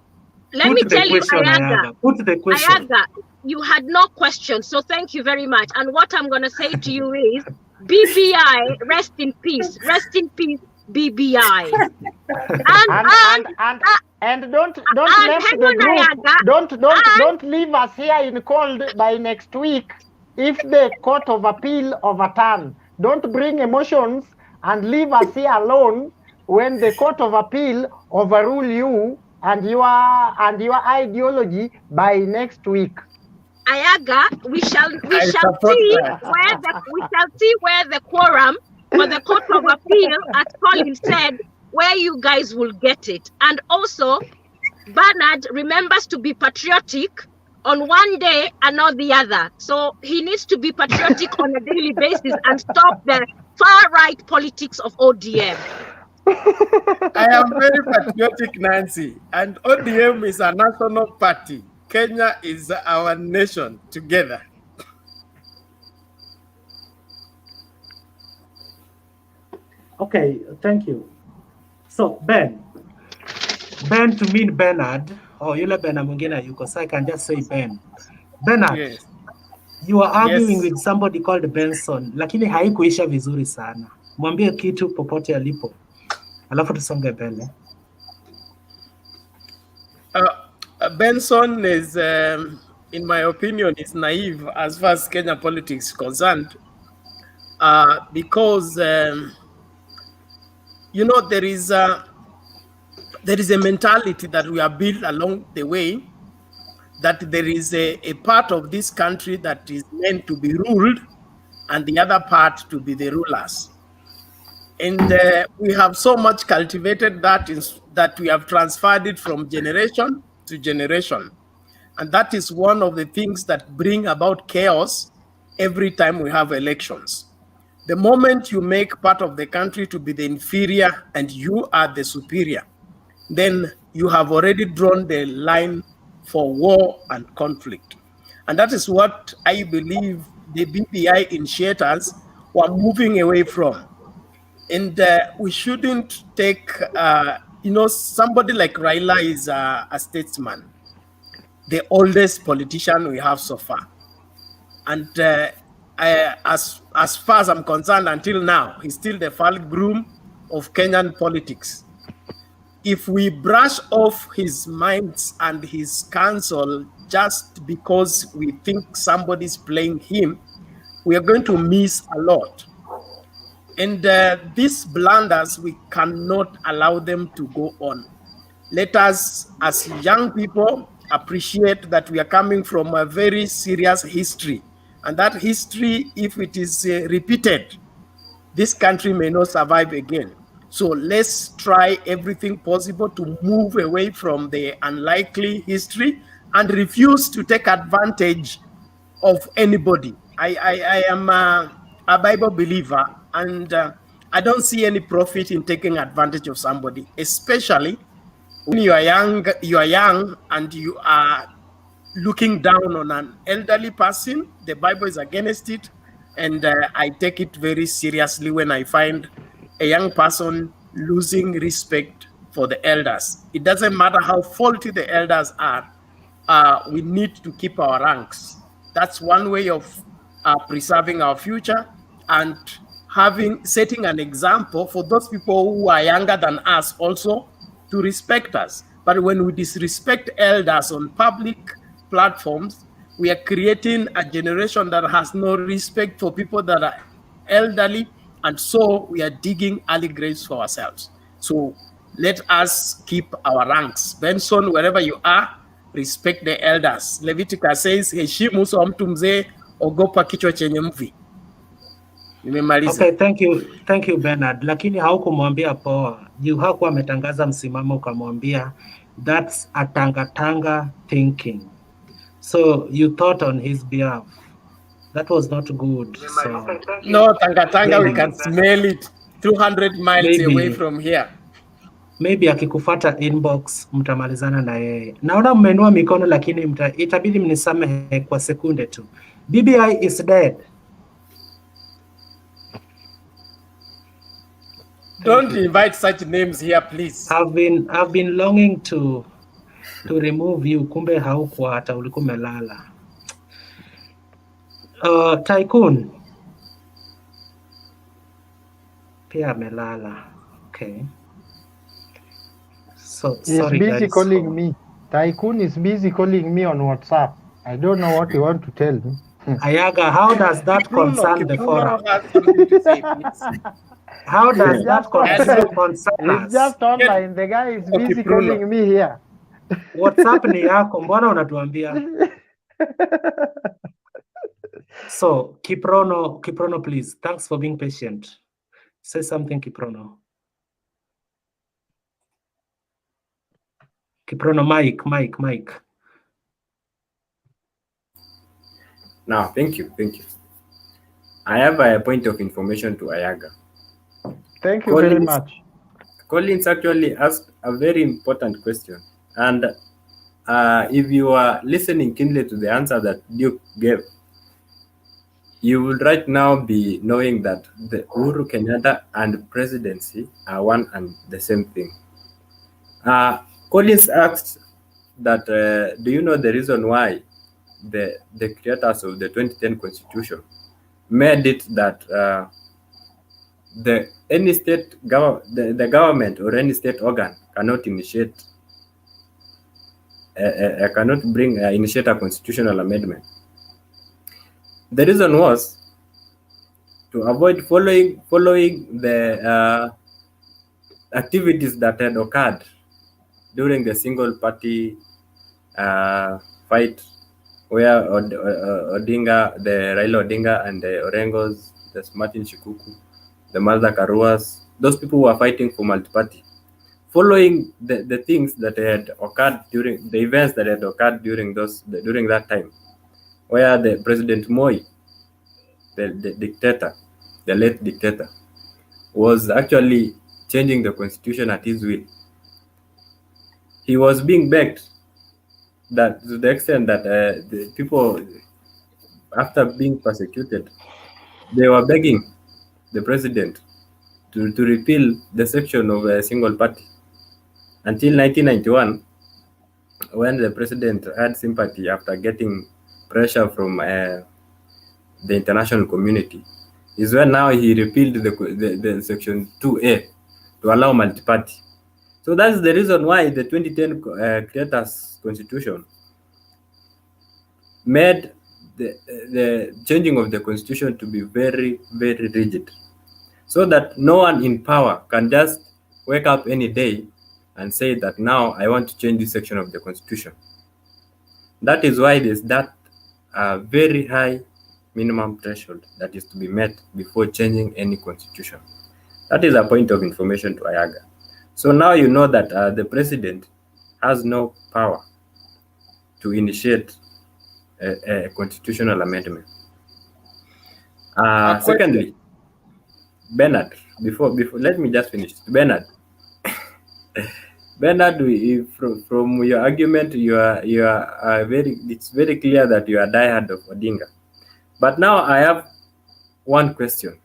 Let me tell you, Ayaga. Put the question. Ayaga, you had no question, so thank you very much. And what I'm going to say to you is, BBI, rest in peace, BBI. And don't left the group. Don't leave us here in cold by next week if the Court of Appeal overturn. Don't bring emotions and leave us here alone when the Court of Appeal overrule you and your ideology by next week. Ayaga, we shall see where the quorum for the Court of Appeal, as Colin said, where you guys will get it. And also, Bernard remembers to be patriotic on one day and not the other. So he needs to be patriotic on a daily basis and stop the far-right politics of ODM. I am very patriotic, Nancy, and ODM is a national party. Kenya is our nation together. Okay, thank you. So Ben to mean Bernard, yule Ben mwingine yuko, so I can just say Ben. Bernard, yes. You are arguing with somebody called Benson, lakini haikuisha vizuri sana. Mwambie kitu popote alipo, alafu tusonge mbele. Benson is, in my opinion, is naive as far as Kenya politics is concerned, because you know, there is a mentality that we are built along the way, that there is a part of this country that is meant to be ruled and the other part to be the rulers. And we have so much cultivated that we have transferred it from generation to generation. And that is one of the things that bring about chaos every time we have elections. The moment you make part of the country to be the inferior and you are the superior, then you have already drawn the line for war and conflict. And that is what I believe the BBI initiators were moving away from. And we shouldn't take, you know, somebody like Raila is a statesman, the oldest politician we have so far. And as far as I'm concerned, until now, he's still the fulcrum of Kenyan politics. If we brush off his minds and his counsel just because we think somebody's playing him, we are going to miss a lot. And these blunders, we cannot allow them to go on. Let us, as young people, appreciate that we are coming from a very serious history. And that history, if it is repeated, this country may not survive again. So let's try everything possible to move away from the unlikely history and refuse to take advantage of anybody. I am a Bible believer, and I don't see any profit in taking advantage of somebody, especially when you are young and you are looking down on an elderly person. The Bible is against it, and I take it very seriously when I find a young person losing respect for the elders. It doesn't matter how faulty the elders are, we need to keep our ranks. That's one way of preserving our future and setting an example for those people who are younger than us also to respect us. But when we disrespect elders on public platforms, we are creating a generation that has no respect for people that are elderly, and so we are digging early graves for ourselves. So let us keep our ranks. Benson, wherever you are, respect the elders. Leviticus says, heshimu uso wa mtu mzee, ogopa kichwa chenye mvi. Nimemaliza. Okay, thank you Bernard. Lakini haukumwambia poa. Hakuwa ametangaza msimamo ukamwambia that's a tanga thinking. So you thought on his behalf. That was not good. So no, tanga, we can smell it 200 miles away from here. maybe akikufuata inbox mtamalizana na yeye. Naona mmeinua mikono lakini itabidi mnisamehe kwa sekunde tu. BBI is dead. Don't invite such names here, please. I've been longing to remove you, kumbe haukuwa hata ulikuwa umelala. Tycoon pia amelala. Okay. So He's sorry busy guys. calling me. Tycoon is busy calling me on WhatsApp. I don't know what you want to tell me. Ayaga, how does that concern the forum? Has something to say, please. How does that concern He's us? just online. The guy is busy calling me here. WhatsApp ni yako, mbona unatuambia? So, Kiprono, please. Thanks for being patient. Say something, Kiprono. Kiprono, Mike. Now, thank you. I have a point of information to Ayaga. Thank you very much. Collins actually asked a very important question. And if you are listening keenly to the answer that Duke gave, you will right now be knowing that the Uhuru Kenyatta and presidency are one and the same thing. Collins asked that, do you know the reason why the creators of the 2010 Constitution made it that the government or any state organ cannot initiate initiate a constitutional amendment? The reason was to avoid following the activities that had occurred during the single party fight, where Odinga, the Raila Odinga and the Orengos, the Martin Shikuku, the Martha Karuas, those people who were fighting for multi-party, following the things that had occurred during the events that had occurred during that time, where the President Moi, the dictator, the late dictator, was actually changing the constitution at his will. He was being begged that to the extent that the people, after being persecuted, they were begging the president to repeal the section of a single party. Until 1991, when the president had sympathy after getting pressure from the international community, is when now he repealed the section 2A to allow multi-party. So that's the reason why the 2010 creators constitution made the changing of the constitution to be very, very rigid, so that no one in power can just wake up any day and say that now I want to change this section of the constitution. That is why there's that very high minimum threshold that is to be met before changing any constitution. That is a point of information to Ayaga. So now you know that the president has no power to initiate a constitutional amendment. Secondly, Bernard, before let me just finish. Bernard, from your argument, it's very clear that you are diehard of Odinga. But now I have one question.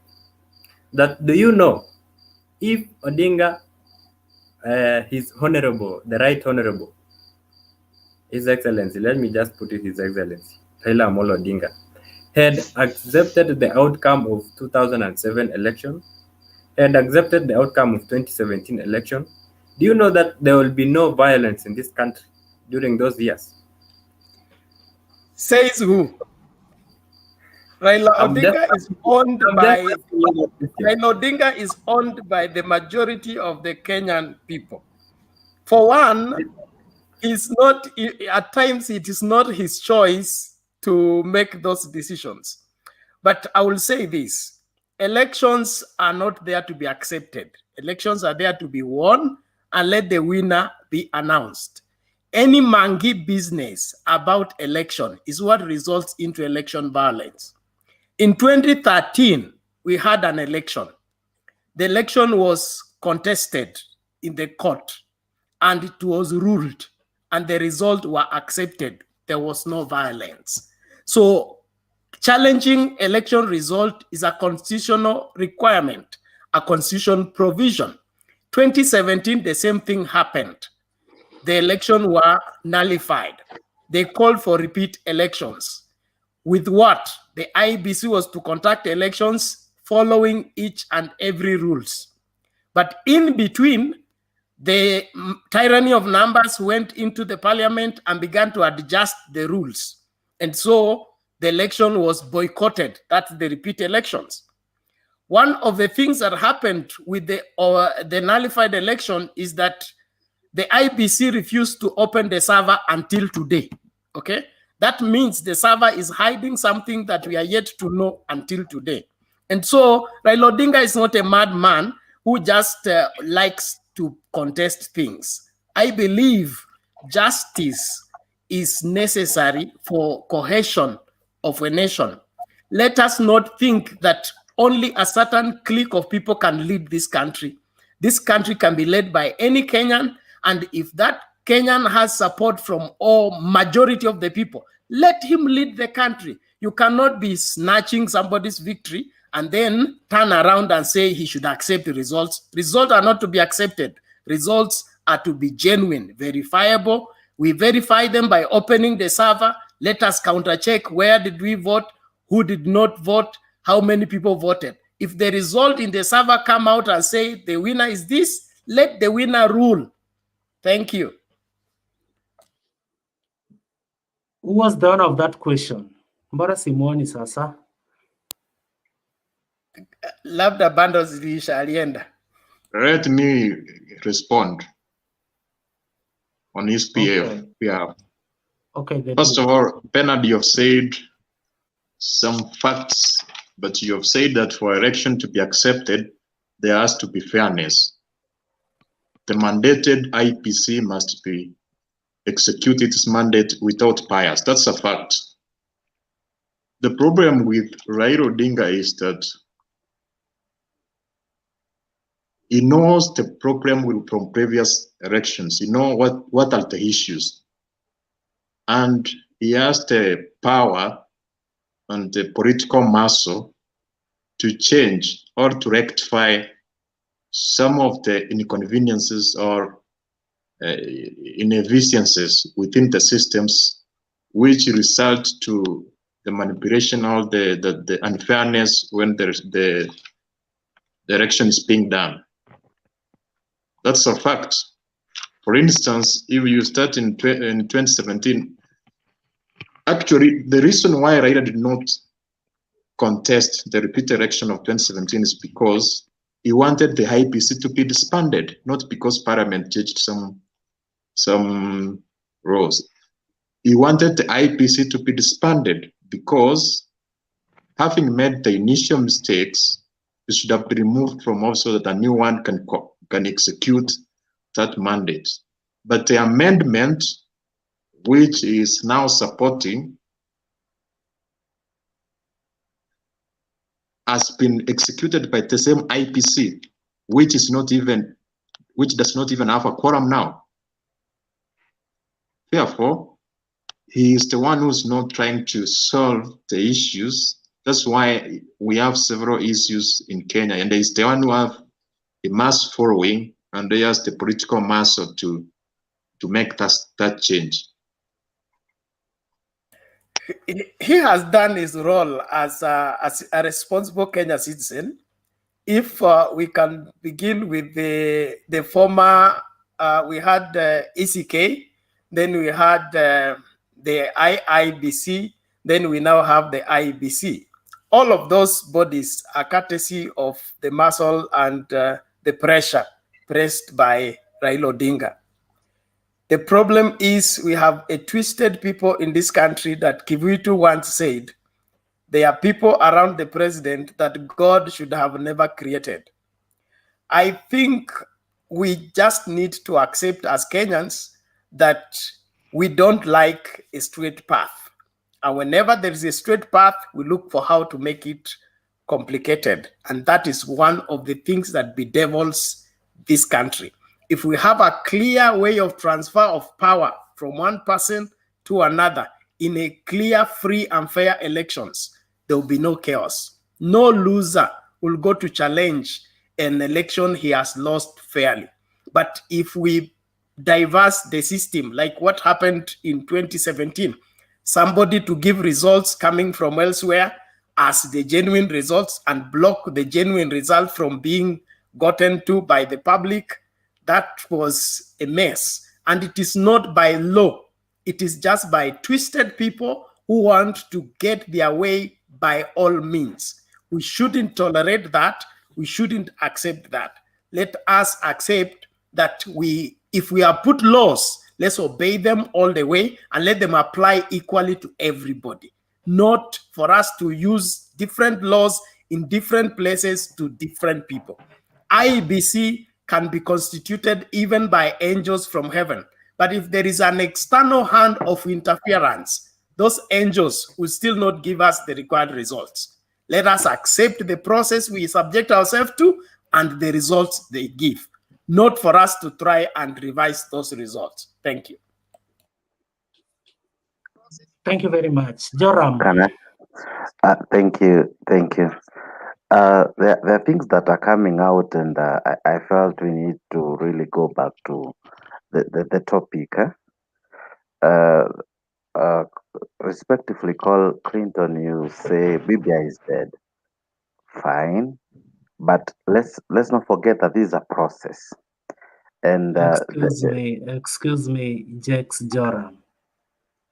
That do you know if Odinga, His Honorable, the Right Honorable, His Excellency, let me just put it His Excellency, Raila Amolo Odinga, had accepted the outcome of 2007 election, had accepted the outcome of 2017 election, do you know that there will be no violence in this country during those years? Says who? Raila Odinga is owned by the majority of the Kenyan people. For one, at times it is not his choice to make those decisions. But I will say this, elections are not there to be accepted. Elections are there to be won and let the winner be announced. Any mangy business about election is what results into election violence. In 2013, we had an election. The election was contested in the court, and it was ruled, and the result were accepted. There was no violence. So challenging election result is a constitutional requirement, a constitutional provision. 2017, the same thing happened. The election were nullified. They called for repeat elections. With what? The IEBC was to conduct elections following each and every rules. But in between, the tyranny of numbers went into the parliament and began to adjust the rules. And so the election was boycotted. That's the repeat elections. One of the things that happened with the nullified election is that the IBC refused to open the server until today. Okay? That means the server is hiding something that we are yet to know until today. And so Raila Odinga is not a madman who just likes to contest things. I believe justice is necessary for cohesion of a nation. Let us not think that only a certain clique of people can lead this country. This country can be led by any Kenyan, and if that Kenyan has support from all majority of the people, let him lead the country. You cannot be snatching somebody's victory and then turn around and say he should accept the results. Results are not to be accepted. Results are to be genuine, verifiable. We verify them by opening the server. Let us counter check where did we vote, who did not vote, how many people voted. If the result in the server come out and say the winner is this, let the winner rule. Thank you. Who was the owner of that question? Mbona simuoni sasa? Labda bundles zilishalienda. Let me respond on his PF. Yeah. Okay. First of all, Bernard, you have said some facts, but you have said that for election to be accepted, there has to be fairness. The mandated IPC must be execute its mandate without bias. That's a fact. The problem with Raila Odinga is that he knows the problem from previous elections. He knows what are the issues. And he has the power and the political muscle to change or to rectify some of the inconveniences or inefficiencies within the systems, which result to the manipulation or the unfairness when the election is being done. That's a fact. For instance, if you start in 2017, actually, the reason why Raila did not contest the repeat election of 2017 is because he wanted the IPC to be disbanded, not because Parliament changed some rules. He wanted the IPC to be disbanded because, having made the initial mistakes, it should have been removed from office so that a new one can execute that mandate. But the amendment, which is now supporting, has been executed by the same IPC, which does not even have a quorum now. Therefore, he is the one who's not trying to solve the issues. That's why we have several issues in Kenya, and he's the one who have a mass following, and he has the political muscle to make that change. He has done his role as a responsible Kenya citizen. If we can begin with the former, we had ECK, then we had the IIBC, then we now have the IEBC. All of those bodies are courtesy of the muscle and the pressure pressed by Raila Odinga. The problem is we have a twisted people in this country that Kivuitu once said, there are people around the president that God should have never created. I think we just need to accept as Kenyans that we don't like a straight path. And whenever there is a straight path, we look for how to make it complicated. And that is one of the things that bedevils this country. if we have a clear way of transfer of power from one person to another in a clear, free, and fair elections, there will be no chaos. No loser will go to challenge an election he has lost fairly. But if we diverse the system, like what happened in 2017, somebody to give results coming from elsewhere as the genuine results and block the genuine result from being gotten to by the public, that was a mess. And it is not by law. It is just by twisted people who want to get their way by all means. We shouldn't tolerate that. We shouldn't accept that. Let us accept that if we have put laws, let's obey them all the way and let them apply equally to everybody. Not for us to use different laws in different places to different people. IEBC can be constituted even by angels from heaven. But if there is an external hand of interference, those angels will still not give us the required results. Let us accept the process we subject ourselves to and the results they give, not for us to try and revise those results. Thank you. Thank you very much. Joram. Thank you. There are things that are coming out, and I felt we need to really go back to the topic. Respectively, call Clinton, you say BBI is dead. Fine, but let's not forget that this is a process. And excuse me, Jex Joram.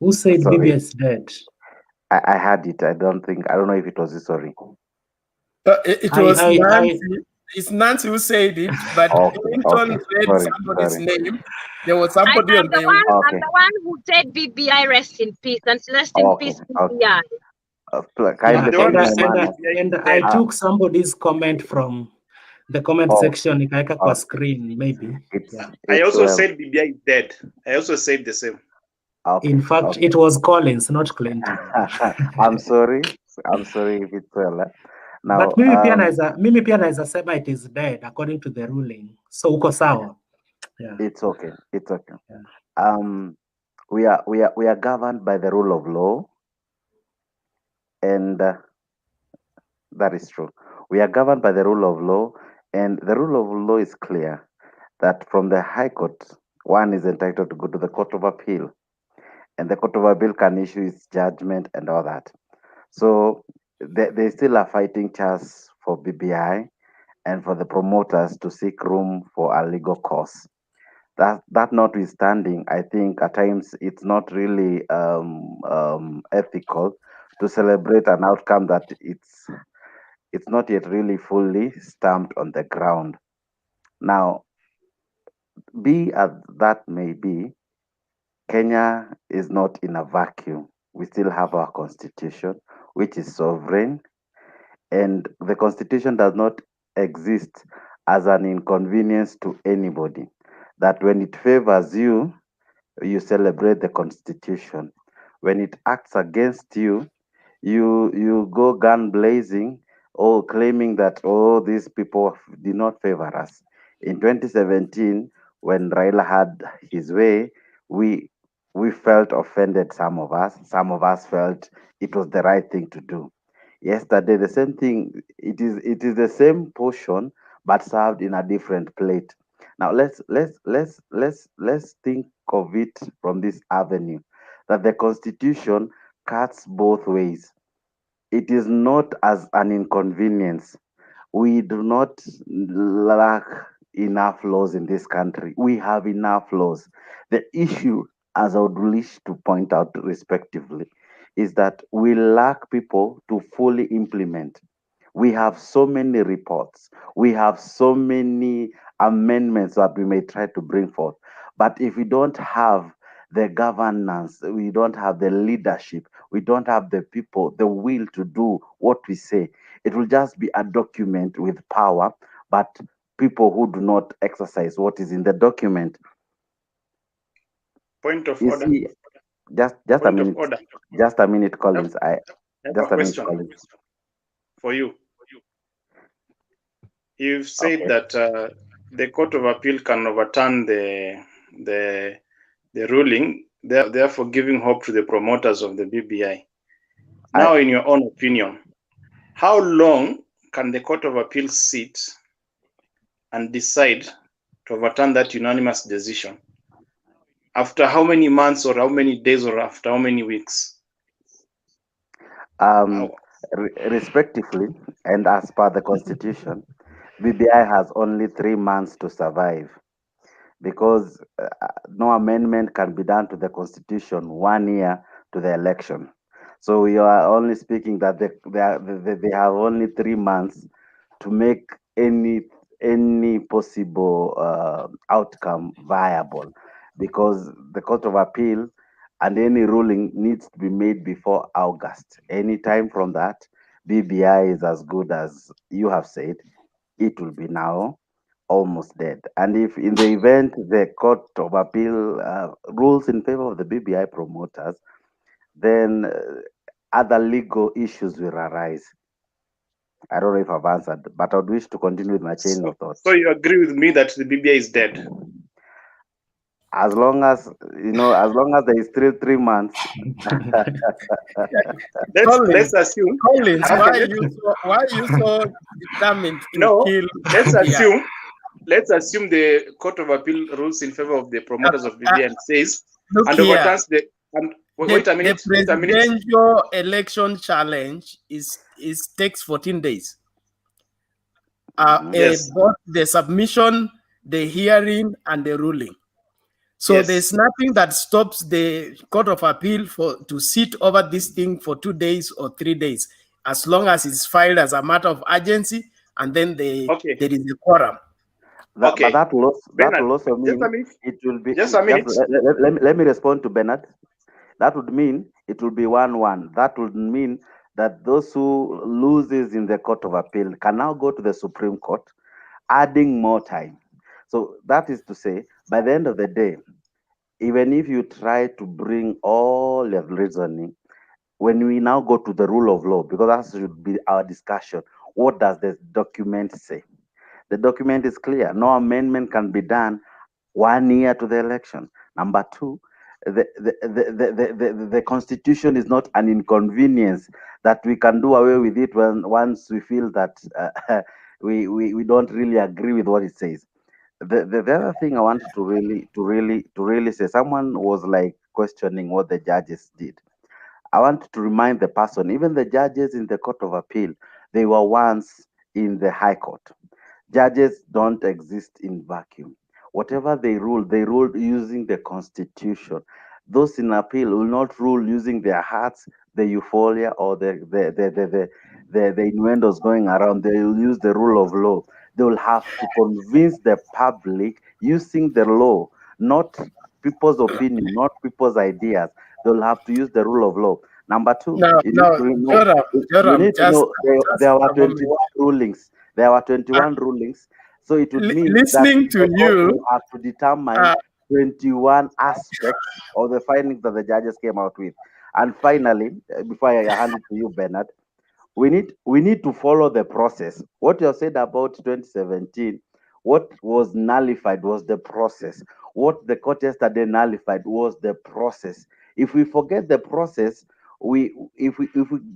Who said sorry. BBI is dead? I had it. I don't know if it was you. Sorry. It was Nancy. It's Nancy who said it, but Clinton read somebody's name. There was somebody on the I'm the one who said BBI rest in peace and rest in peace BBI. And I took somebody's comment from the comment section. Ikaeka kwa screen, maybe. I also said BBI is dead. I also said the same. In fact, it was Collins, not Clinton. I'm sorry if it's well. Now, but mimi pia naweza sema it is dead according to the ruling. So uko sawa. Yeah. It's okay. Yeah. We are governed by the rule of law, and that is true. We are governed by the rule of law, and the rule of law is clear that from the High Court, one is entitled to go to the Court of Appeal, and the Court of Appeal can issue its judgment and all that. So they still are fighting chance for BBI and for the promoters to seek room for a legal cause. That notwithstanding, I think at times it's not really ethical to celebrate an outcome that it's not yet really fully stamped on the ground. Now, be as that may be, Kenya is not in a vacuum. We still have our constitution, which is sovereign, and the constitution does not exist as an inconvenience to anybody. That when it favors you, you celebrate the constitution. When it acts against you, you go gun blazing, or claiming that, oh, these people did not favor us. In 2017, when Raila had his way, we felt offended, some of us felt it was the right thing to do. Yesterday, the same thing, it is the same portion, but served in a different plate. Now let's think of it from this avenue, that the constitution cuts both ways. It is not as an inconvenience. We do not lack enough laws in this country. We have enough laws. The issue, as I would wish to point out respectively, is that we lack people to fully implement. We have so many reports. We have so many amendments that we may try to bring forth. But if we don't have the governance, we don't have the leadership, we don't have the people, the will to do what we say, it will just be a document with power, but people who do not exercise what is in the document. Point of You order. see, just a minute. Just a minute, Collins. I have a question for you. You've said that the Court of Appeal can overturn the ruling, therefore giving hope to the promoters of the BBI. Now, in your own opinion, how long can the Court of Appeal sit and decide to overturn that unanimous decision? After how many months or how many days or after how many weeks? Respectively, and as per the Constitution, BBI has only 3 months to survive because no amendment can be done to the Constitution 1 year to the election. So we are only speaking that they have only 3 months to make any possible outcome viable, because the Court of Appeal and any ruling needs to be made before August. Any time from that, BBI is as good as you have said. It will be now almost dead. And if in the event the Court of Appeal rules in favor of the BBI promoters, then other legal issues will arise. I don't know if I've answered, but I would wish to continue with my chain of thought. So you agree with me that the BBI is dead? As long as as long as there is still 3 months. let's assume. Collins, why are you so determined to kill? Let's assume the Court of Appeal rules in favor of the promoters of BBI and says and overturns the. Wait a minute. The presidential election challenge takes 14 days. Yes. Both the submission, the hearing, and the ruling. So there's nothing that stops the Court of Appeal to sit over this thing for 2 days or 3 days, as long as it's filed as a matter of urgency, and then there is a quorum. But that will also mean it will be. Just a minute. Let me respond to Bernard. That would mean it will be 1-1. That would mean that those who loses in the Court of Appeal can now go to the Supreme Court, adding more time. So that is to say, by the end of the day, even if you try to bring all your reasoning, when we now go to the rule of law, because that should be our discussion, what does the document say? The document is clear. No amendment can be done 1 year to the election. Number two, the Constitution is not an inconvenience that we can do away with it once we feel that we don't really agree with what it says. The other thing I wanted to really say, someone was like questioning what the judges did. I want to remind the person, even the judges in the Court of Appeal, they were once in the High Court. Judges don't exist in vacuum. Whatever they ruled using the Constitution. Those in appeal will not rule using their hearts, the euphoria, or the innuendos going around. They will use the rule of law. They will have to convince the public using the law, not people's opinion, not people's ideas. They will have to use the rule of law. Number two, you need to know there were 21 rulings. There were 21 rulings. So it would mean listening that to you will have to determine 21 aspects of the findings that the judges came out with. And finally, before I hand it to you, Bernard, we need to follow the process. What you said about 2017, what was nullified was the process. What the court yesterday nullified was the process. If we forget the process, if we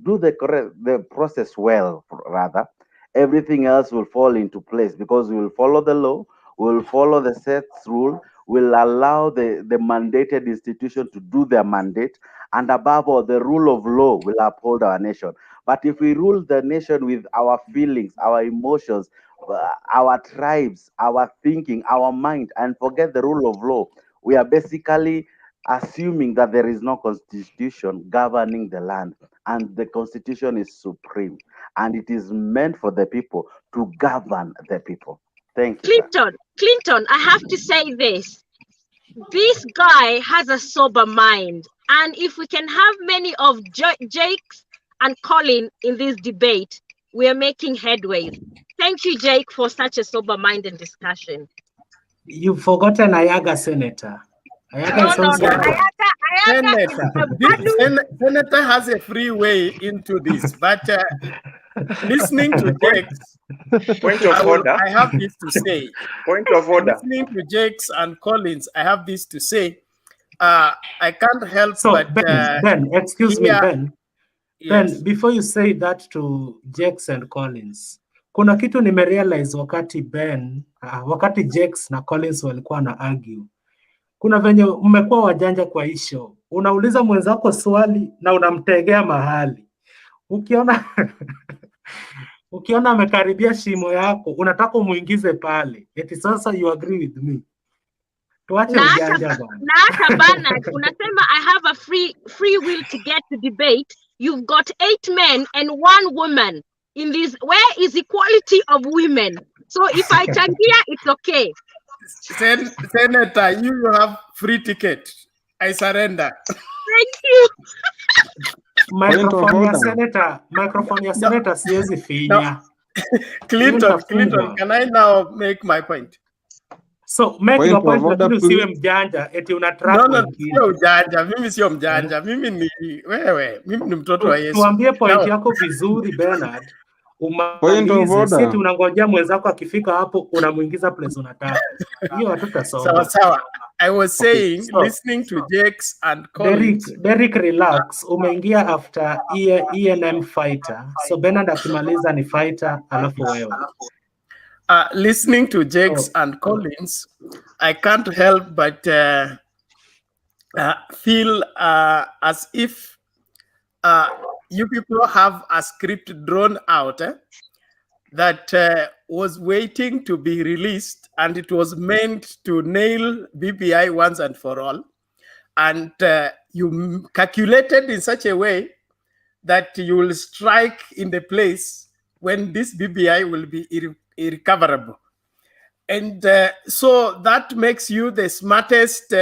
do the process well, rather, everything else will fall into place, because we will follow the law, we will follow the set rule, will allow the mandated institution to do their mandate, and above all, the rule of law will uphold our nation. But if we rule the nation with our feelings, our emotions, our tribes, our thinking, our mind, and forget the rule of law, we are basically assuming that there is no constitution governing the land, and the Constitution is supreme, and it is meant for the people to govern the people. Thank you, Clinton, I have to say this. This guy has a sober mind, and if we can have many of Jake's and Colin in this debate, we are making headway. Thank you, Jake, for such a sober mind and discussion. You've forgotten Ayaga, Senator. Senator has a free way into this, but listening to Jakes, Point of order. I have this to say. Point of order. Listening to Jakes and Collins, I have this to say. I can't help So but Ben, excuse me, hear- Ben. Yes. Ben, before you say that to Jakes and Collins, kuna kitu nimerealize wakati Jakes na Collins walikuwa na argue. Kuna venye mmekuwa wajanja kwa hii show. Unauliza mwenzako swali na unamtegea mahali. Ukiona amekaribia shimo yako, unataka umuingize pale. Eti sasa you agree with me. Tuache ujanja bana. Na hata Bernard unasema I have a free will to get to debate. You've got 8 men and 1 woman in this. Where is equality of women? So if I changia, it's okay. Senator, you have free ticket. I surrender. Thank you. Microphone ya senator siwezi finya. Clinton, can I now make my point? So make your point, lakini usiwe mjanja eti una track wengine. Sio ujanja, mimi sio mjanja. Mimi ni mtoto wa Yesu. Tuambie point yako vizuri Bernard. Umalize, eti unangojea mwenzako akifika hapo unamuingiza place unataka. Hiyo hatutasoma. Sawa. I was saying, listening to Jakes and Collins. Derek, relax. Umeingia after ENM fighter. So Bernard akimaliza ni fighter, alafu wewe. Listening to Jakes and Collins, I can't help but feel as if you people have a script drawn out that was waiting to be released, and it was meant to nail BBI once and for all. And you calculated in such a way that you will strike in the place when this BBI will be irrecoverable. And so that makes you the smartest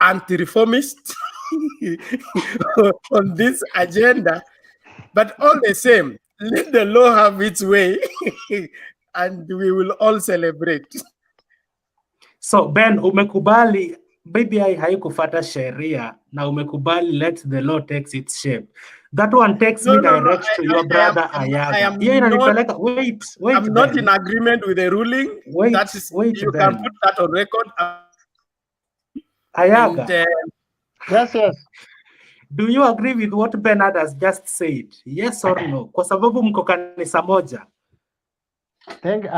anti-reformist on this agenda. But all the same, let the law have its way and we will all celebrate. So Ben, umekubali BBI haikufuata sheria na umekubali let the law takes its shape. That one takes me direct to your brother Ayaga. Wait, I'm not in agreement with the ruling. Wait, you Ben. can put that on record. Ayaga. Yes. Do you agree with what Bernard has just said? Yes or no? Kwa sababu mko kanisa moja. Where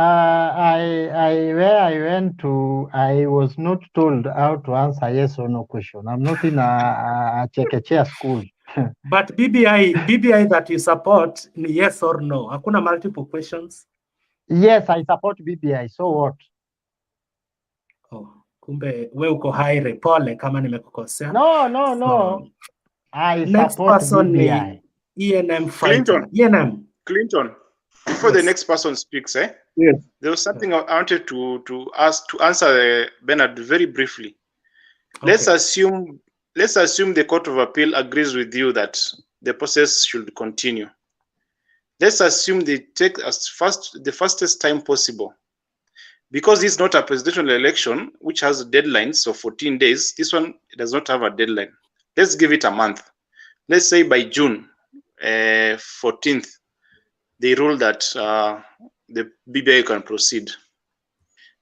I went to, I was not told how to answer yes or no question. I'm not in a chekechea school. But BBI that you support, yes or no? Hakuna multiple questions? Yes, I support BBI. So what? Oh, kumbe we uko haire, pole kama nimekukosea. No. So, I next support person BBI. ENM fighter. Clinton, before the next person speaks, Yes. There was something I wanted to answer Bernard very briefly. Okay. Let's assume the Court of Appeal agrees with you that the process should continue. Let's assume they take the fastest time possible. Because it's not a presidential election, which has deadlines of 14 days, this one does not have a deadline. Let's give it a month. Let's say by June 14th, they rule that the BBI can proceed.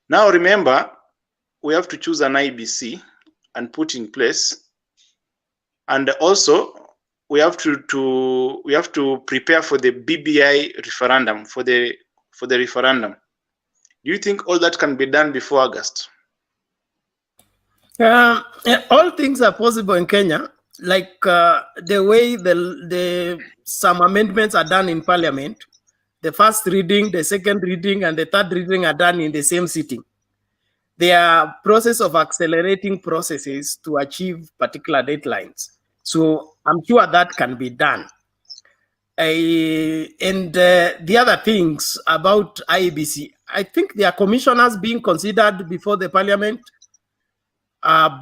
Now remember, we have to choose an IBC and put in place, and also we have to prepare for the BBI referendum, for the referendum. Do you think all that can be done before August? All things are possible in Kenya, like the way some amendments are done in Parliament. The first reading, the second reading, and the third reading are done in the same sitting. There are process of accelerating processes to achieve particular deadlines. So I'm sure that can be done. And the other things about IEBC, I think there are commissioners being considered before the Parliament,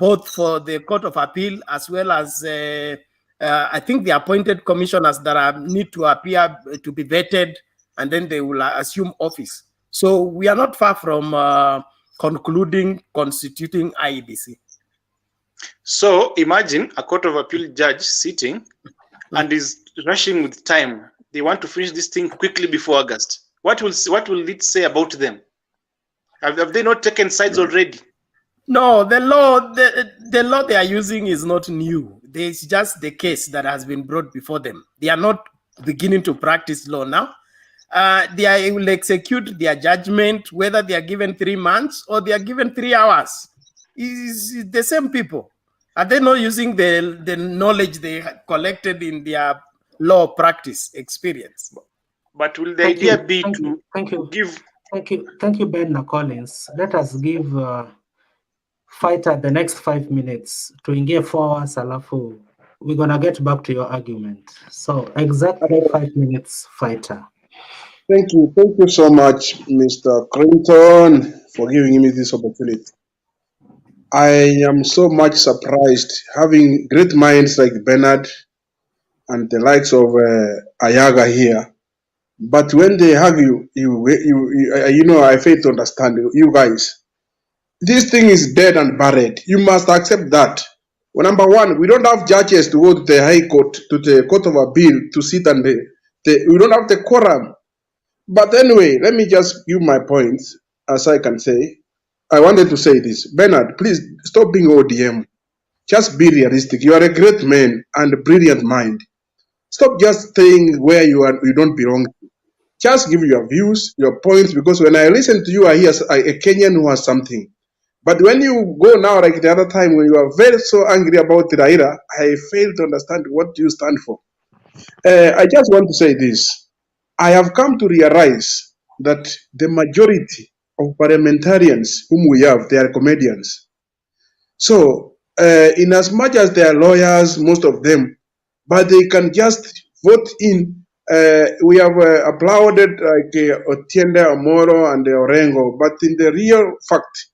both for the Court of Appeal as well as I think the appointed commissioners that need to appear to be vetted, and then they will assume office. So we are not far from constituting IEBC. So imagine a Court of Appeal judge sitting and is rushing with time. they want to finish this thing quickly before August. What will it say about them? Have they not taken sides already? No, the law they are using is not new. It's just the case that has been brought before them. They are not beginning to practice law now. They will execute their judgment, whether they are given 3 months or they are given 3 hours. It's the same people. Are they not using the knowledge they collected in their law practice experience? But will the idea be to give? Thank you, Ben Collins. Let us give Fighter the next 5 minutes to engage 4 hours, alafu we're gonna get back to your argument. So exactly 5 minutes, Fighter. Thank you so much, Mr. Clinton, for giving me this opportunity. I am so much surprised having great minds like Bernard and the likes of Ayaga here. But when they argue, I fail to understand you guys. This thing is dead and buried. You must accept that. Well, number one, we don't have judges to go to the High Court, to the Court of Appeal to sit and we don't have the quorum. But anyway, let me just give my points as I can say. I wanted to say this. Bernard, please stop being ODM. Just be realistic. You are a great man and a brilliant mind. Stop just staying where you don't belong. Just give your views, your points, because when I listen to you, I hear a Kenyan who has something. But when you go now, like the other time, when you are very so angry about Raila, I fail to understand what you stand for. I just want to say this. I have come to realize that the majority of parliamentarians whom we have, they are comedians. So, in as much as they are lawyers, most of them, but they can just vote in. We have applauded like Otiende, Amoro, and Orengo, but in the real fact,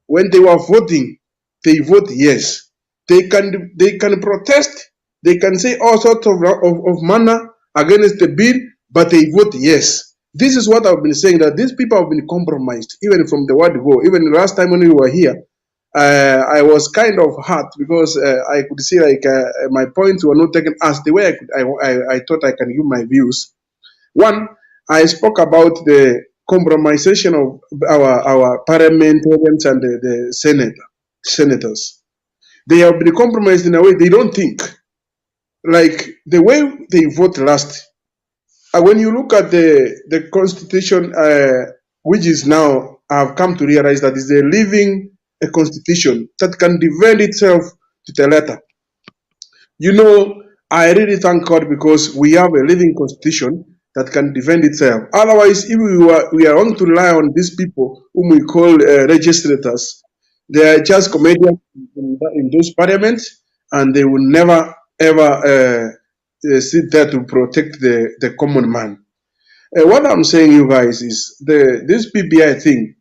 when they were voting, they vote yes. They can protest. They can say all sorts of manner against the bill, but they vote yes. This is what I've been saying, that these people have been compromised, even from the word go. Even last time when we were here, I was kind of hurt because I could see like my points were not taken as the way I thought I can give my views. One, I spoke about the compromisation of our parliamentarians and the senators. They have been compromised in a way they don't think. Like the way they vote last. When you look at the constitution, which is now, I've come to realize that is a living constitution that can defend itself to the letter. You know, I really thank God because we have a living constitution that can defend itself. Otherwise, if we are going to rely on these people whom we call legislators, they are just comedians in those parliaments, and they will never ever sit there to protect the common man. What I'm saying, you guys, is this BBI thing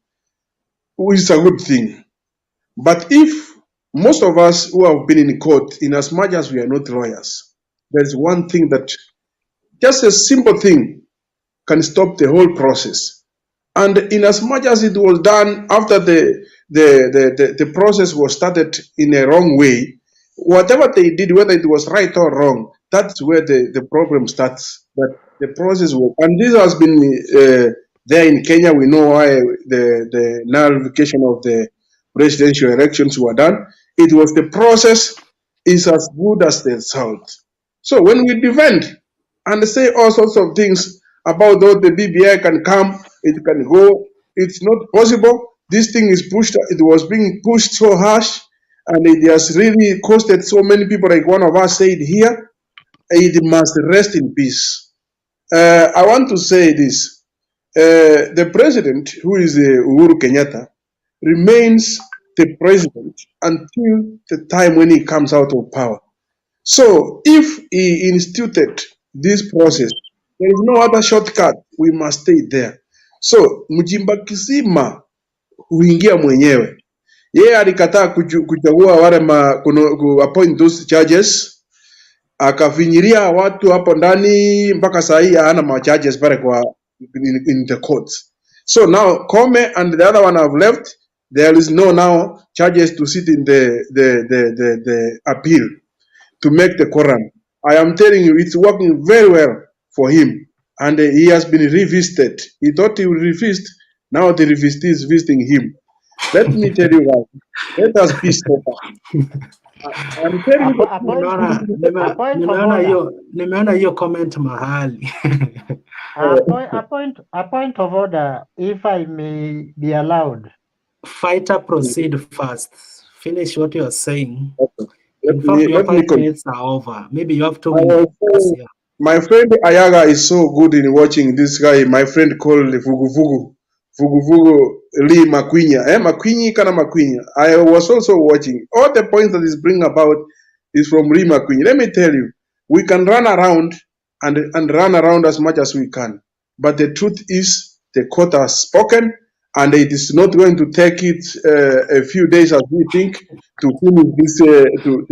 is a good thing. But if most of us who have been in court, in as much as we are not lawyers, there's one thing that, just a simple thing, can stop the whole process. And in as much as it was done after the process was started in a wrong way, whatever they did, whether it was right or wrong, that's where the problem starts. But the process was, and this has been there in Kenya. We know why the nullification of the presidential elections were done. It was the process is as good as the result. So when we defend and say all sorts of things about though the BBI can come, it can go, it's not possible. This thing is pushed, it was being pushed so harsh, and it has really costed so many people, like one of us said here. It must rest in peace. I want to say this. The president, who is Uhuru Kenyatta, remains the president until the time when he comes out of power. So if he instituted this process, there is no other shortcut. We must stay there. So Mjimba Kisima huingia mwenyewe. Yeye alikataa kuchagua wale appoint those judges, akafinyiria watu hapo ndani mpaka saa hii hana ma charges pale kwa in the courts. So now Kome and the other one have left. There is no now charges to sit in the appeal to make the quorum. I am telling you, it's working very well for him, and he has been revisited. He thought he would revisit. Now the revistee is visiting him. Let me tell you why. Let us be sober. I'm telling you Nimeona hiyo comment mahali. A point of order, if I may be allowed. Fighter, proceed first. Finish what you are saying. Okay. In fact, your 5 minutes are over. Maybe you have 2 minutes. My friend Ayaga is so good in watching this guy. My friend called Vugu Lee Makwinya. Makwinya kana Makwinya. I was also watching. All the points that is bringing about is from Lee Makwinya. Let me tell you, we can run around and run around as much as we can. But the truth is, the court has spoken, and it is not going to take it a few days as we think to finish this, to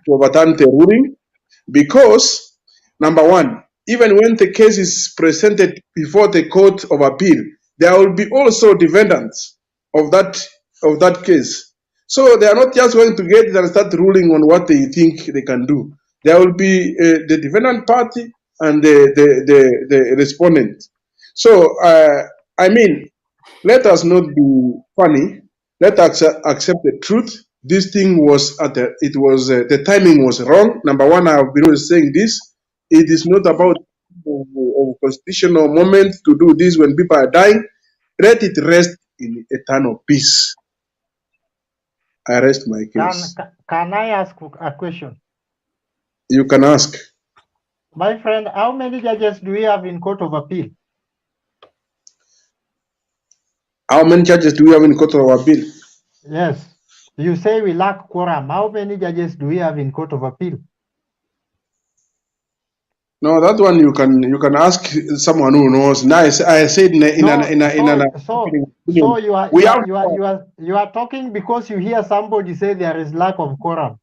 overturn the ruling. Because, number one, even when the case is presented before the Court of Appeal, there will be also defendants of that case. So they are not just going to get it and start ruling on what they think they can do. There will be the defendant party and the respondent. So, I mean, let us not be funny. Let us accept the truth. This thing was the timing was wrong. Number one, I have been always saying this. It is not about a constitutional moment to do this when people are dying. Let it rest in eternal peace. I rest my case. Can I ask a question? You can ask. My friend, how many judges do we have in Court of Appeal? How many judges do we have in Court of Appeal? Yes. You say we lack quorum. How many judges do we have in Court of Appeal? No, that one you can ask someone who knows. Now I said So you are talking because you hear somebody say there is lack of quorum.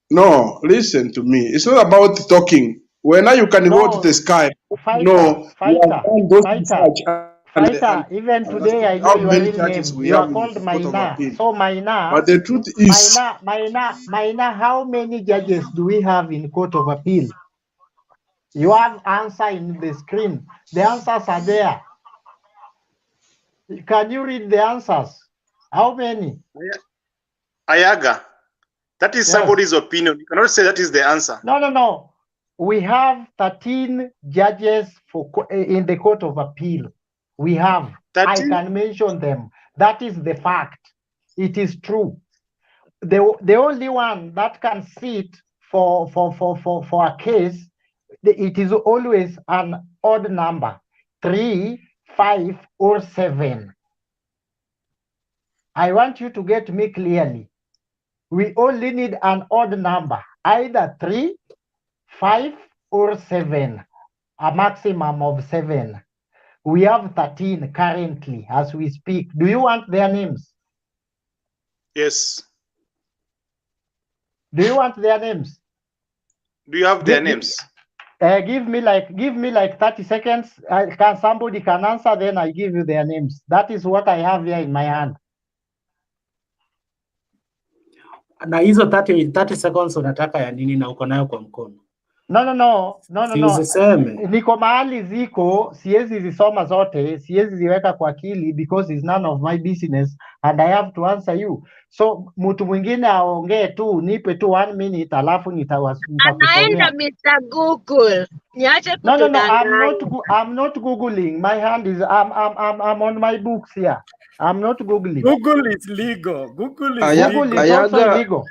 No, listen to me. It's not about talking. When now you can go to the sky. Fighter, even today I know your real name. You are called Maina. So Maina, but the truth is, Maina, how many judges do we have in Court of Appeal? You have answer in the screen. The answers are there. Can you read the answers? How many? Ayaga, that is somebody's opinion. You cannot say that is the answer. No. We have 13 judges in the Court of Appeal. We have. 13? I can mention them. That is the fact. It is true. The only one that can sit for a case, it is always an odd number, 3, 5, or 7. I want you to get me clearly. We only need an odd number, either 3, 5, or 7, a maximum of 7. We have 13 currently as we speak. Do you want their names? Yes. Do you want their names? Do you have their names? Give me like 30 seconds. Somebody can answer, then I give you their names. That is what I have here in my hand. Na hizo 30 seconds unataka ya nini na uko nayo kwa mkono? No. Usiseme. Niko mahali ziko, siwezi zisoma zote, siwezi ziweka kwa akili because it's none of my business and I have to answer you. So mtu mwingine aongee tu, nipe tu 1 minute alafu nitakusomea. Anaenda Mr. Google. Niache kutudanganya. No, I'm not googling. My hand is I'm on my books here. I'm not googling. Google is legal. Google is also illegal.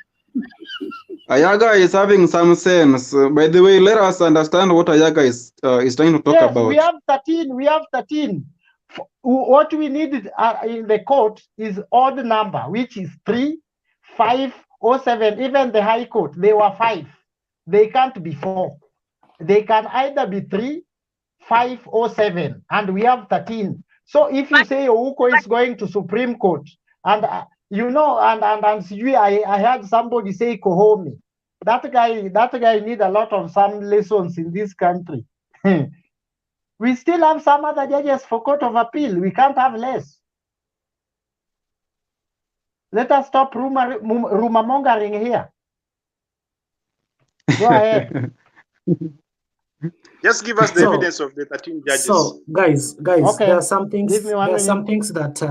Ayaga is having some sense. By the way, let us understand what Ayaga is trying to talk about. We have 13. What we need in the court is odd number, which is 3, 5, or 7. Even the High Court, they were 5. They can't be 4. They can either be 3, 5, or 7, and we have 13. So if you say Ouko is going to Supreme Court, and I heard somebody say Kohomi, that guy need a lot of some lessons in this country. We still have some other judges for Court of Appeal. We can't have less. Let us stop rumor mongering here. Go ahead. Just give us the So- evidence of the 13 judges. So, guys, Okay, there are some things. give me 1 There are minute. some things that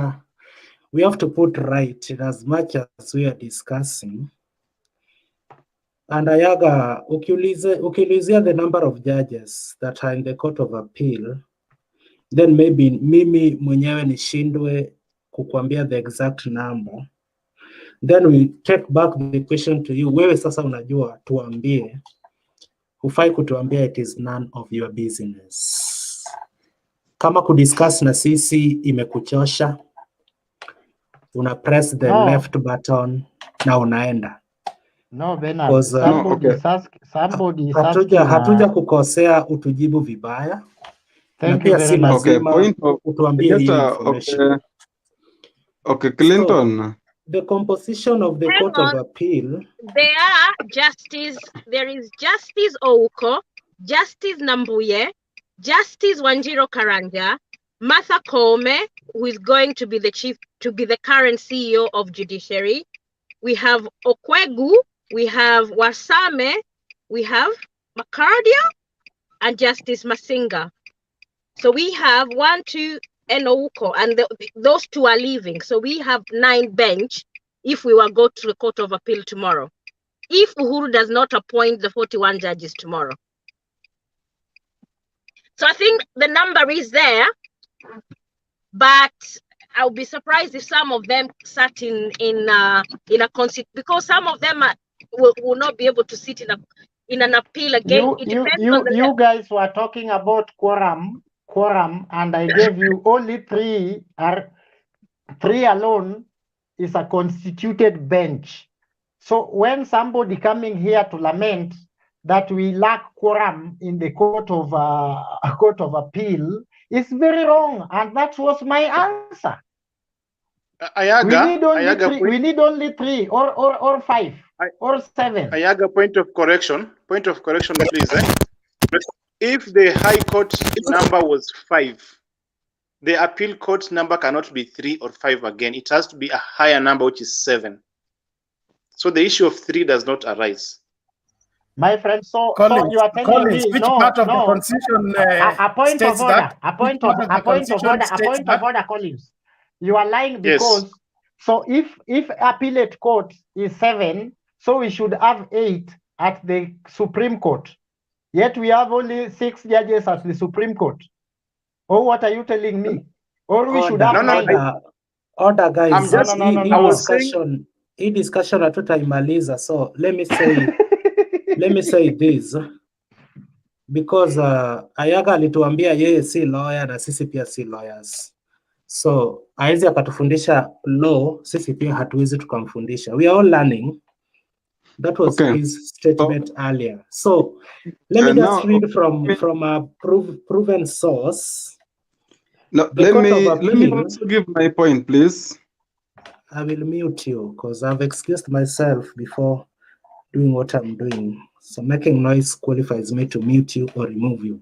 we have to put right in as much as we are discussing. And Ayaga, ukiulizia the number of judges that are in the Court of Appeal, then maybe mimi mwenyewe nishindwe kukwambia the exact number. Then we take back the question to you. Wewe sasa unajua, tuambie. Hufai kutuambia, it is none of your business. Kama kudiscuss na sisi imekuchosha, una press the No. left button na unaenda. No, Bernard, 'Cause, somebody is asking. hatuja kukosea utujibu vibaya. Na Thank you pia very si much. lazima utuambie hii information. Okay, Clinton. The composition of the Hang Court of on. Appeal. There is Justice Ouko, Justice Nambuye, Justice Wanjiro Karanja, Martha Koome, who is going to be the current CEO of Judiciary. We have Okwegu, we have Wasame, we have Makardia, and Justice Masinga. So we have 1, 2, and Ouko, and those 2 are leaving. So we have 9 bench if we will go to the Court of Appeal tomorrow. If Uhuru does not appoint the 41 judges tomorrow. So I think the number is there, but I'll be surprised if some of them sat in a because some of them will not be able to sit in an appeal again. It depends on the You guys were talking about quorum, and I gave you only 3 alone is a constituted bench. So when somebody coming here to lament that we lack quorum in the Court of Appeal, it's very wrong, and that was my answer. Ayaga, we need only 3 or 5 or 7. Ayaga, point of correction, please. If the High Court number was 5, the Appeal Court number cannot be 3 or 5 again. It has to be a higher number, which is 7. So the issue of 3 does not arise. My friend, so you are telling me which no, part of no. the Constitution A point states of order, that? a point of order, Collins. You are lying because so if appellate court is 7, so we should have 8 at the Supreme Court. Yet we have only 6 judges at the Supreme Court. Oh, what are you telling me? Or we should have 9. Order, guys. I'm just hii discussion hatutaimaliza, so let me say this, because Ayaga alituambia yeye si lawyer na sisi pia si lawyers, so haizi akatufundisha law, sisi pia hatuwezi tukamfundisha. We are all learning. That was his statement earlier. So let me just read from a proven source. No, let me also give my point, please. I will mute you because I've excused myself before doing what I'm doing. So making noise qualifies me to mute you or remove you.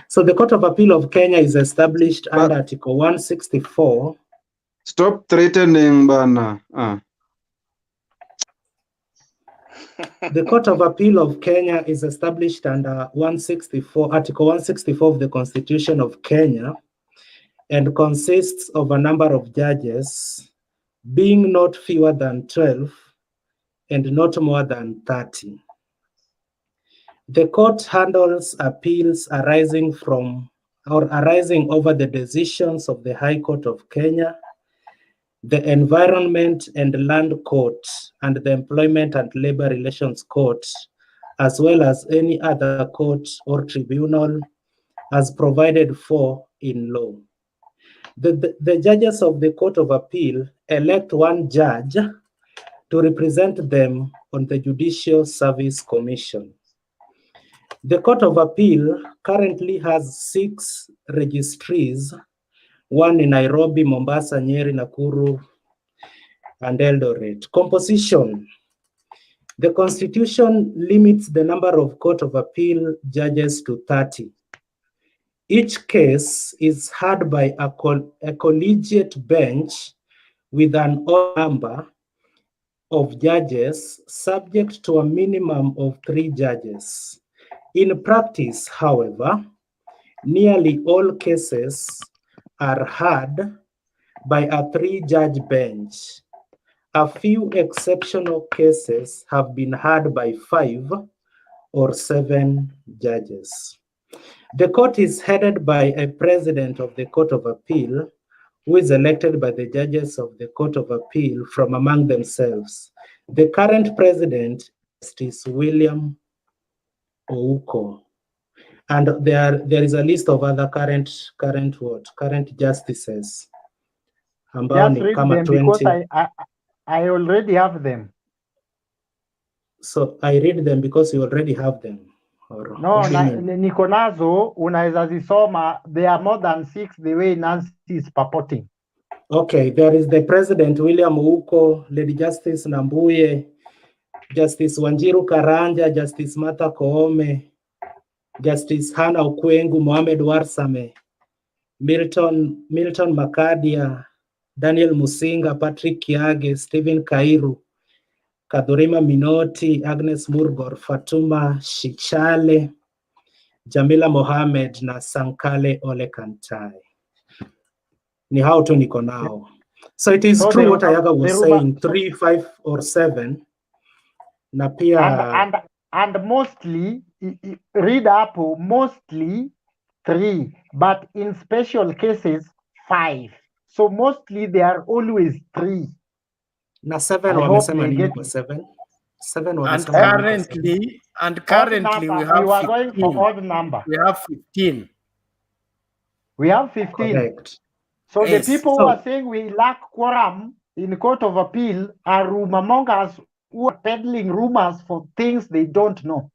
So the Court of Appeal of Kenya is established under Article 164. Stop threatening, Bana. The Court of Appeal of Kenya is established under Article 164 of the Constitution of Kenya, and consists of a number of judges, being not fewer than 12 and not more than 30. The court handles appeals arising over the decisions of the High Court of Kenya, the Environment and Land Court, and the Employment and Labor Relations Court, as well as any other court or tribunal as provided for in law. The judges of the Court of Appeal elect 1 judge to represent them on the Judicial Service Commission. The Court of Appeal currently has 6 registries, 1 in Nairobi, Mombasa, Nyeri, Nakuru, and Eldoret. Composition. The Constitution limits the number of Court of Appeal judges to 30. Each case is heard by a collegiate bench with an odd number of judges, subject to a minimum of 3 judges. In practice, however, nearly all cases are heard by a 3-judge bench. A few exceptional cases have been heard by 5 or 7 judges. The court is headed by a president of the Court of Appeal, who is elected by the judges of the Court of Appeal from among themselves. The current president is William Ouko. And there is a list of other current justices. Just read them 20. because I already have them. So I read them because you already have them. Or No, niko nazo, unaweza zisoma. There are more than 6 the way Nancy is purporting. Okay, there is the President William Ouko, Lady Justice Nambuye, Justice Wanjiru Karanja, Justice Martha Koome, Justice Hannah Okwengu, Mohamed Warsame, Milton Makadia, Daniel Musinga, Patrick Kiage, Stephen Kairu, Kadhurima Minoti, Agnes Murgor, Fatuma Shichale, Jamila Mohamed na Sankale Ole Kantai. Ni hao tu niko nao. So it is true what Ayaga was saying, 3, 5 or 7. Na pia and mostly read up mostly 3, but in special cases 5. So mostly they are always 3. Na 7 wamesema nini kwa 7? 7 wamesema and currently we have you are going for odd number. We have 15. We have 15. Correct. So yes. The people who are saying we lack quorum in Court of Appeal are rumormongers who are peddling rumors for things they don't know.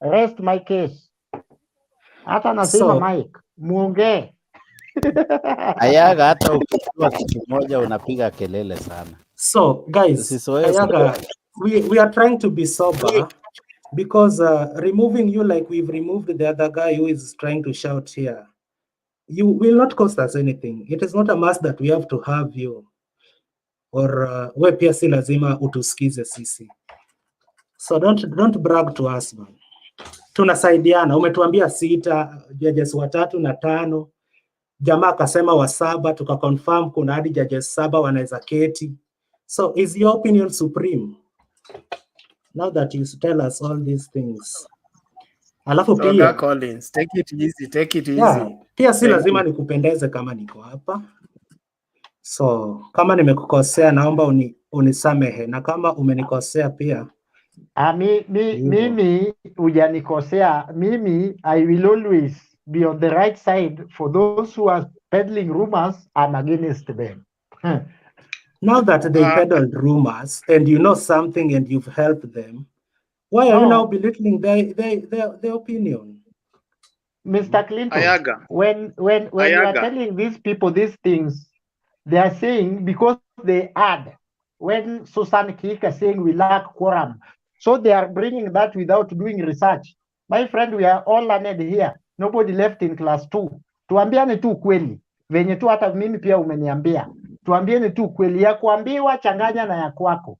Rest my case. Hata nasema Mike, muongee. Ayaga, hata ukichukua kitu moja unapiga kelele sana. So guys, Ayaga, we are trying to be sober because removing you like we've removed the other guy who is trying to shout here, you will not cost us anything. It is not a must that we have to have you. Or we pia si lazima utusikize sisi. So don't brag to us, man. Tunasaidiana. Umetuambia 6, judges 3 na 5. Jamaa akasema wa 7, tukaconfirm kuna hadi judges 7 wanaweza keti. So is your opinion supreme? Now that you tell us all these things. Alafu pia Collins, take it easy. Yeah, pia si lazima nikupendeze kama niko hapa. So kama nimekukosea naomba unisamehe, na kama umenikosea pia mimi hujanikosea. Mimi I will always be on the right side. For those who are peddling rumors, I'm against them. Now that they peddled rumors and you know something and you've helped them, why are you now belittling their opinion? Mr. Clinton, Ayaga. when you are telling these people these things, they are saying because they add. When Susan Kika saying we lack quorum, so they are bringing that without doing research. My friend, we are all learned here. Nobody left in class 2. Tuambiane tu kweli. Venye tu hata mimi pia umeniambia. Tuambiane tu kweli, ya kuambiwa changanya na ya kwako.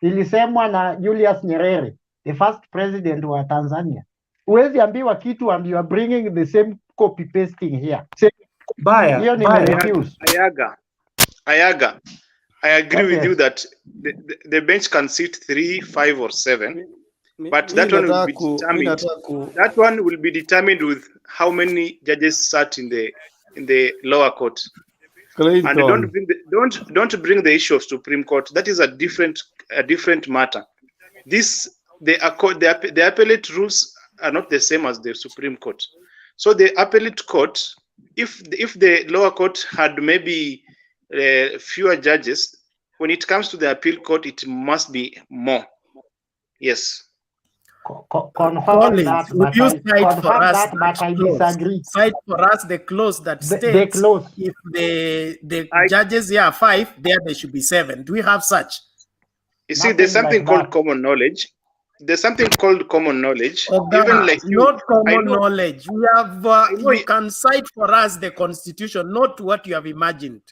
Ilisemwa na Julius Nyerere, the first president wa Tanzania. Huwezi ambiwa kitu and you are bringing the same copy pasting here. Baya. Ayaga, I agree with you that the bench can sit 3, 5 or 7, but that one will be determined. That one will be determined with how many judges sat in the lower court. Clayton. And don't bring the issue of Supreme Court. That is a different matter. The appellate rules are not the same as the Supreme Court. So the appellate court, if the lower court had maybe fewer judges, when it comes to the appeal court, it must be more. Yes. Collins, would you cite for us that I disagree? Cite for us the clause that states if the judges here are 5, there should be 7. Do we have such? You see, there's something called common knowledge. There's something called common knowledge. Even like not common knowledge. We have you can cite for us the Constitution, not what you have imagined.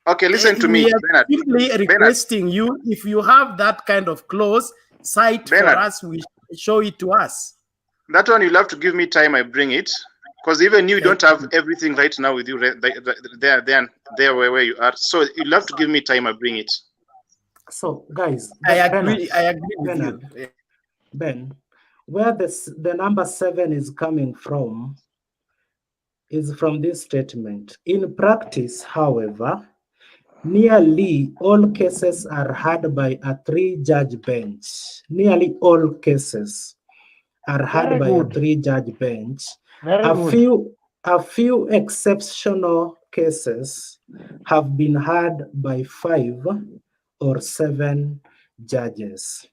Okay, listen to me, Bernard. Simply requesting you, if you have that kind of clause, cite for us. We show it to us. That one you'll have to give me time. I bring it because even you don't have everything right now with you there where you are. So you'll have to give me time. I bring it. So guys, I agree with Bernard, you. Ben, where the number 7 is coming from is from this statement. In practice, however, nearly all cases are heard by a 3-judge bench. Nearly all cases are heard Very by good. a 3-judge bench. Very A good. few exceptional cases have been heard by 5 or 7 judges.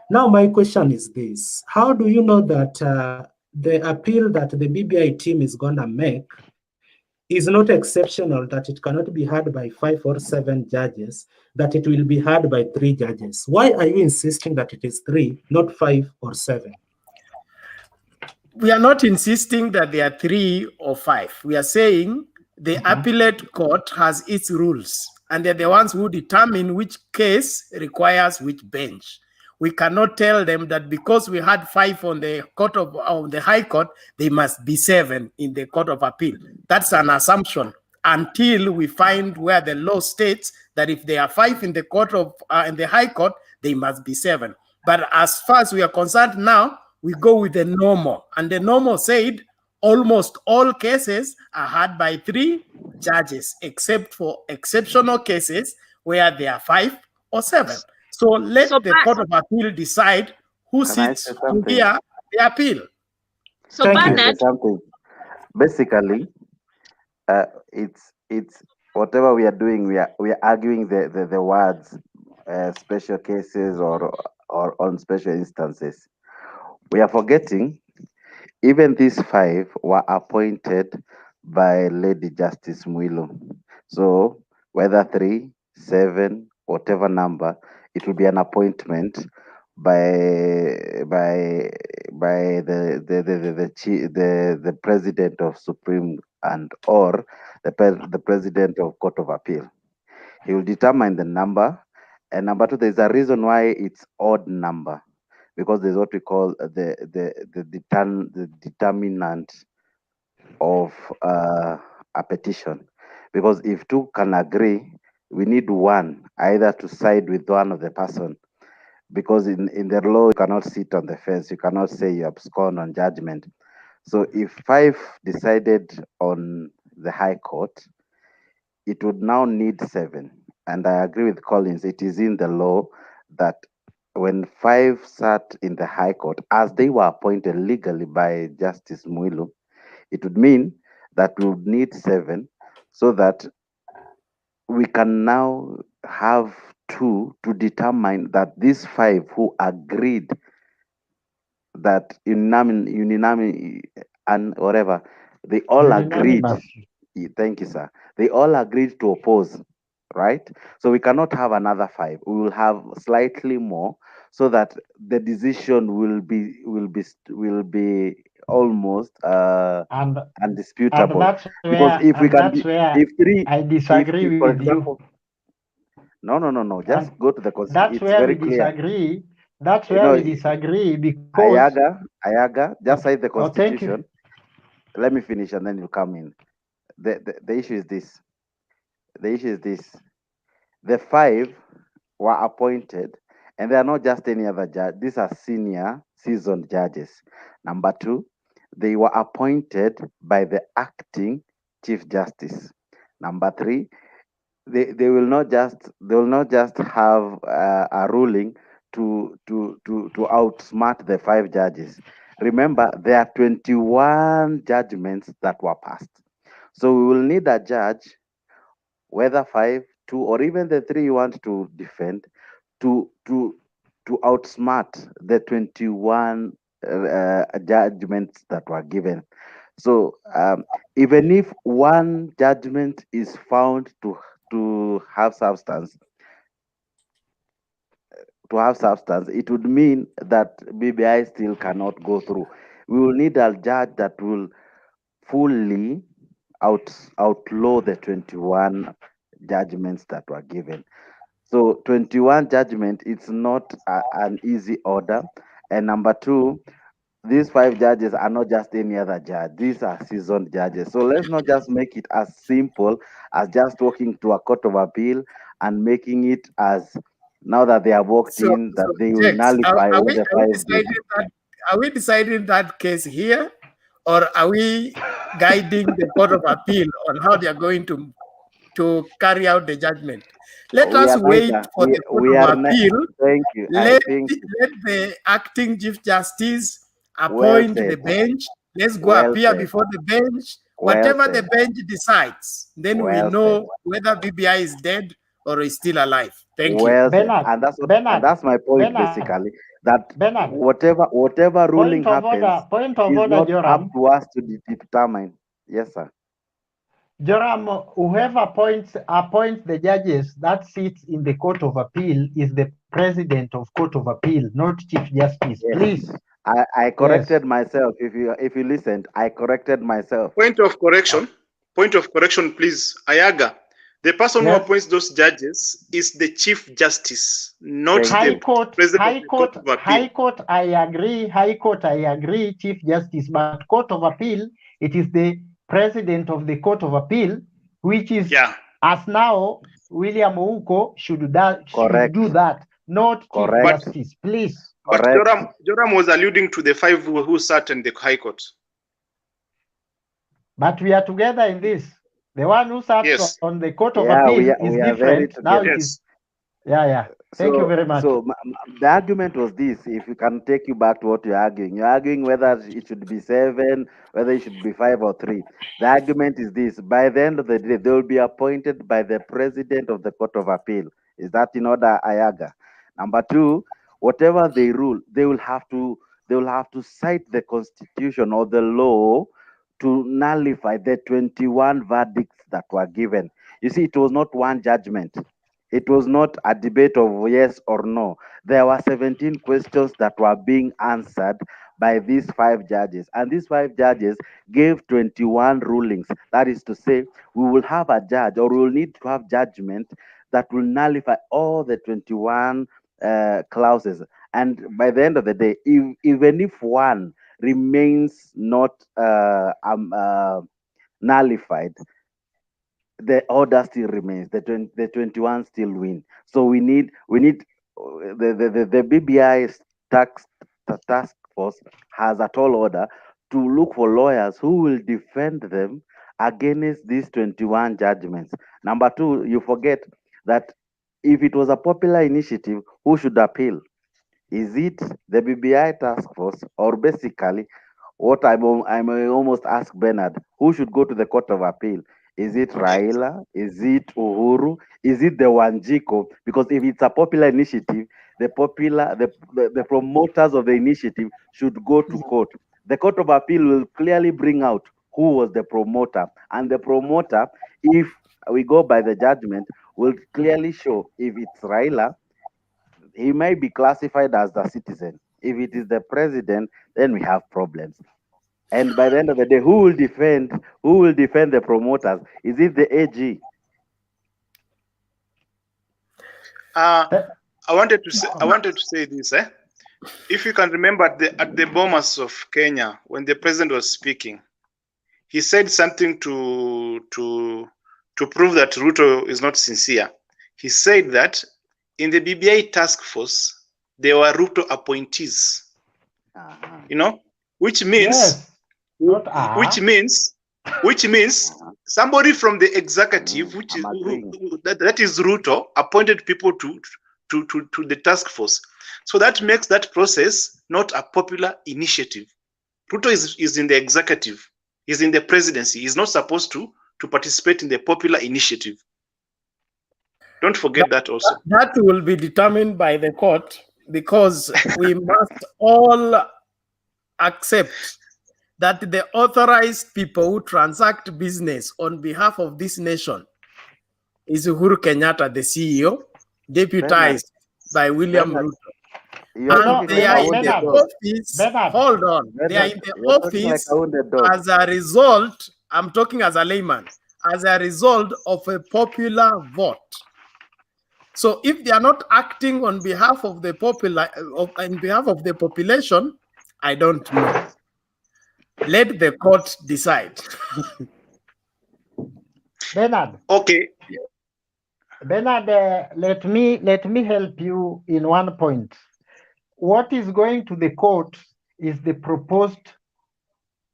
Now, my question is this: how do you know that the appeal that the BBI team is going to make is not exceptional, that it cannot be heard by 5 or 7 judges, that it will be heard by 3 judges? Why are you insisting that it is 3, not 5 or 7? We are not insisting that there are 3 or 5. We are saying the appellate court has its rules, and they're the ones who determine which case requires which bench. We cannot tell them that because we had 5 on the High Court, they must be 7 in the Court of Appeal. That's an assumption until we find where the law states that if there are 5 in the in the High Court, they must be 7. But as far as we are concerned now, we go with the normal, and the normal said almost all cases are heard by 3 judges, except for exceptional cases where there are 5 or 7. So let the Court of Appeal decide who sits to hear the appeal. So Bernard, something. Basically, it's whatever we are doing. We are arguing the words special cases or on special instances. We are forgetting even these 5 were appointed by Lady Justice Mwilo. So whether 3, 7, whatever number, it will be an appointment by the president of Supreme and or the president of Court of Appeal. He will determine the number. And number 2, there's a reason why it's odd number, because there's what we call the determinant of a petition. Because if 2 can agree, we need 1 either to side with one of the person. Because in the law, you cannot sit on the fence. You cannot say you abscond on judgment. So if 5 decided on the High Court, it would now need 7. And I agree with Collins. It is in the law that when 5 sat in the High Court, as they were appointed legally by Justice Mwilo, it would mean that we would need 7 so that we can now have 2 to determine that these 5 who agreed that unanimity and whatever, they all agreed. Thank you, sir. They all agreed to oppose, right? So we cannot have another 5. We will have slightly more, so that the decision will be almost undisputable. And that's because where, if we can, if 3, I disagree if for with example, you. no, just go to the That's it's where very we clear. disagree. That's where we disagree because Ayaga, just cite the thank you. Constitution. Let me finish and then you come in. The issue is this. The 5 were appointed, and they are not just any other judge. These are senior, seasoned judges. Number 2, they were appointed by the acting Chief Justice. Number 3, they will not just have a ruling to outsmart the 5 judges. Remember, there are 21 judgments that were passed. So we will need a judge, whether 5, 2, or even the 3 you want to defend, to outsmart the 21 judgments that were given. So even if one judgment is found to have substance, it would mean that BBI still cannot go through. We will need a judge that will fully outlaw the 21 judgments that were given. So 21 judgment, it's not an easy order. And number 2, these 5 judges are not just any other judge. These are seasoned judges. So let's not just make it as simple as just walking to a court of appeal and making it as now that they have walked in that they will Jax, nullify what the 5 did. are we deciding that case here, or are we guiding the Court of Appeal on how they are going to carry out the judgment? Let us wait for the Court of Appeal. Thank you. Let the acting Chief Justice appoint the bench. Let's go appear before the bench. Whatever the bench decides, then we know whether BBI is dead or is still alive. Thank you. Bernard, and that's my point basically. That whatever ruling happens is not up to us to determine. Yes, sir. Joram, whoever appoints the judges that sits in the Court of Appeal is the president of Court of Appeal, not Chief Justice. Yes. Please. I corrected myself. If you listened, I corrected myself. Point of correction, please. Ayaga, the person who appoints those judges is the Chief Justice, not the President of the Court of Appeal. High Court, I agree. High Court, I agree, Chief Justice. But Court of Appeal, it is the President of the Court of Appeal, which is, as now, William Ouko should do that, not Chief Justice, please. But Joram was alluding to the 5 who sat in the High Court. But we are together in this. The one who sat on the Court of Appeal is different. Now it is. Thank you very much. So the argument was this, if you can take you back to what you're arguing. You're arguing whether it should be 7, whether it should be 5 or 3. The argument is this: by the end of the day, they will be appointed by the President of the Court of Appeal. Is that in order, Ayaga? Number 2, whatever they rule, they will have to cite the Constitution or the law to nullify the 21 verdicts that were given. You see, it was not one judgment. It was not a debate of yes or no. There were 17 questions that were being answered by these 5 judges. And these 5 judges gave 21 rulings. That is to say, we will have a judge, or we will need to have judgment that will nullify all the 21 clauses. And by the end of the day, even if one remains not nullified, the order still remains. The 21 still win. So we need the BBI task force has a tall order to look for lawyers who will defend them against these 21 judgments. Number 2, you forget that if it was a popular initiative, who should appeal? Is it the BBI task force, or basically what I almost ask Bernard, who should go to the Court of Appeal? Is it Raila? Is it Uhuru? Is it the Wanjiko? Because if it's a popular initiative, the promoters of the initiative should go to court. The Court of Appeal will clearly bring out who was the promoter, and the promoter, if we go by the judgment, will clearly show if it's Raila, he may be classified as the citizen. If it is the president, then we have problems. And by the end of the day, who will defend the promoters? Is it the AG? I wanted to say this. If you can remember at the Bomas of Kenya, when the president was speaking, he said something to prove that Ruto is not sincere. He said that in the BBI task force, there were Ruto appointees. Which means somebody from the executive, that is Ruto, appointed people to the task force. So that makes that process not a popular initiative. Ruto is in the executive, is in the presidency. He's not supposed to participate in the popular initiative. Don't forget that also. That will be determined by the court, because we must all accept that the authorized people who transact business on behalf of this nation is Uhuru Kenyatta, the CEO, deputized by William Ruto. And they are in the office. Hold on. They are in the office as a result. I'm talking as a layman, as a result of a popular vote. So if they are not acting on behalf of the population, I don't know. Let the court decide. Bernard. Okay. Bernard, let me help you in one point. What is going to the court is the proposed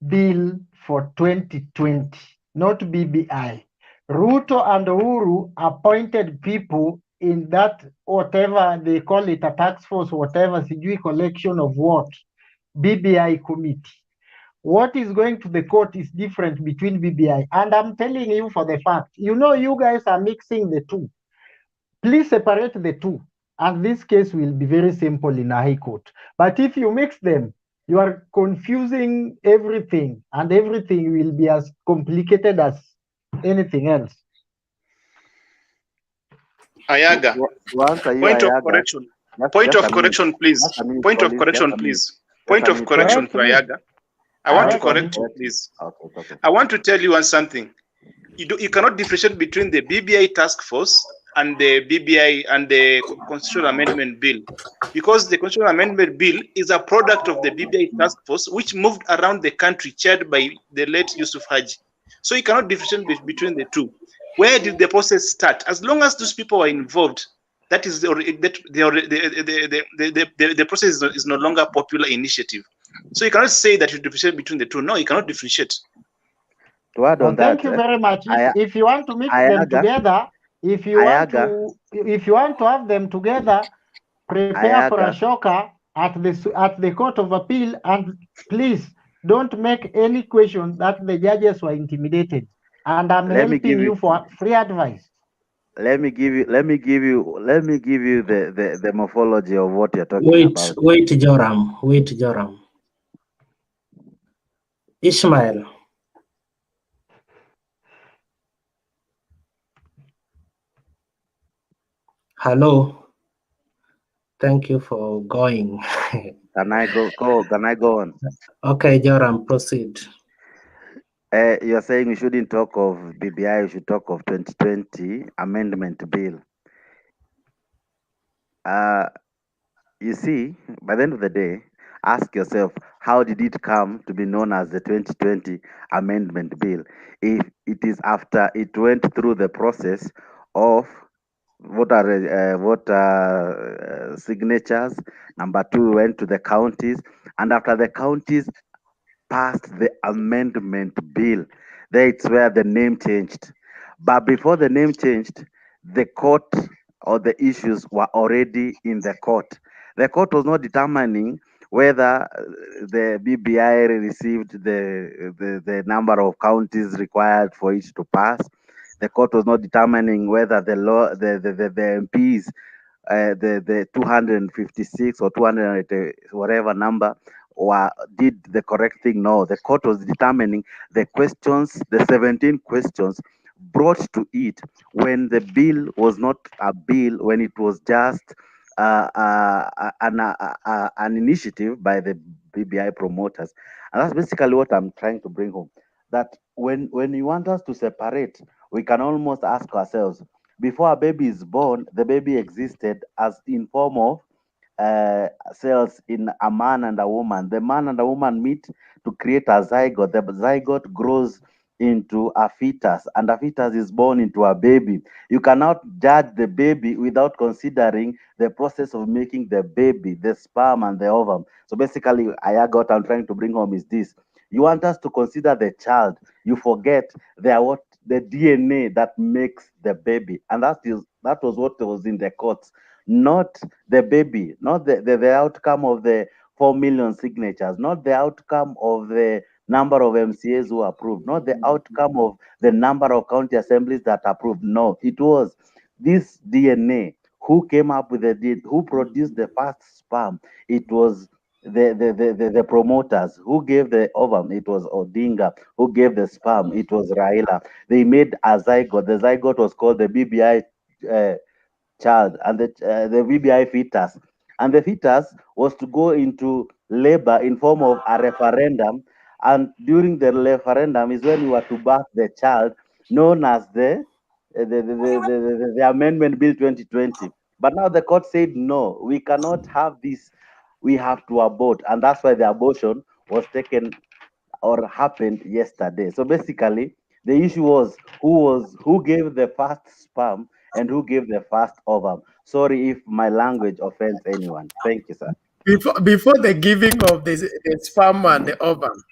bill for 2020, not BBI. Ruto and Uhuru appointed people in that, whatever they call it, a task force, whatever, sijui collection of what, BBI committee. What is going to the court is different between BBI. And I'm telling you for the fact, you know, you guys are mixing the two. Please separate the two. And this case will be very simple in a high court. But if you mix them, you are confusing everything, and everything will be as complicated as anything else. Ayaga. Point of correction. Point of correction, please. Point of correction, please. Point of correction to Ayaga. I want to correct you, please. I want to tell you something. You cannot differentiate between the BBI task force and the BBI and the Constitutional Amendment Bill, because the Constitutional Amendment Bill is a product of the BBI task force, which moved around the country, chaired by the late Yusuf Haji. So you cannot differentiate between the two. Where did the process start? As long as those people are involved, that is the process is no longer a popular initiative. So you cannot say that you differentiate between the two. No, you cannot differentiate. To add on Thank you very much. If you want to mix them together, if you want to have them together, prepare for a shocker at the Court of Appeal, and please don't make any question that the judges were intimidated. And I'm helping you for free advice. Let me give you the morphology of what you're talking about. Wait, Joram. Ishmael. Hello. Thank you for going. Can I go on? Okay, Joram, proceed. You're saying we shouldn't talk of BBI, we should talk of 2020 Amendment Bill. You see, by the end of the day, ask yourself, how did it come to be known as the 2020 Amendment Bill? If it is after it went through the process of voter signatures. Number two, went to the counties, and after the counties passed the amendment bill, that's where the name changed. But before the name changed, the court or the issues were already in the court. The court was not determining whether the BBI received the number of counties required for it to pass. The court was not determining whether the MPs, the 256 or 280 whatever number, did the correct thing. No, the court was determining the questions, the 17 questions brought to it when the bill was not a bill, when it was just an initiative by the BBI promoters. And that's basically what I'm trying to bring home. That when you want us to separate, we can almost ask ourselves, before a baby is born, the baby existed as in form of cells in a man and a woman. The man and the woman meet to create a zygote. The zygote grows into a fetus, and a fetus is born into a baby. You cannot judge the baby without considering the process of making the baby, the sperm and the ovum. So basically, what I'm trying to bring home is this. You want us to consider the child. You forget the DNA that makes the baby. And that was what was in the courts. Not the baby, not the outcome of the 4 million signatures, not the outcome of the number of MCAs who approved, not the outcome of the number of county assemblies that approved. No, it was this DNA. Who came up with who produced the first sperm? It was the promoters. Who gave the ovum? It was Odinga. Who gave the sperm? It was Raila. They made a zygote. The zygote was called the BBI child, and the BBI fetus. And the fetus was to go into labor in form of a referendum. And during the referendum is when you were to birth the child, known as the Amendment Bill 2020. But now the court said, no, we cannot have this we have to abort, and that's why the abortion was taken or happened yesterday. So basically, the issue was who gave the first sperm and who gave the first ovum. Sorry if my language offends anyone. Thank you, sir. Before the giving of the sperm and the ovum,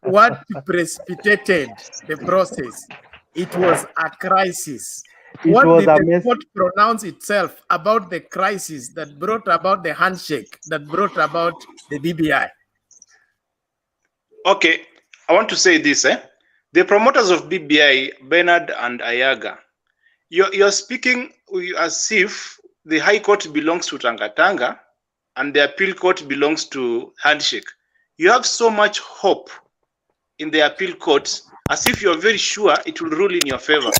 what precipitated the process? It was a crisis. What did the court pronounce itself about the crisis that brought about the handshake, that brought about the BBI? Okay, I want to say this. The promoters of BBI, Bernard and Ayaga, you're speaking as if the High Court belongs to Tanga and the appeal court belongs to Handshake. You have so much hope in the appeal court as if you're very sure it will rule in your favor.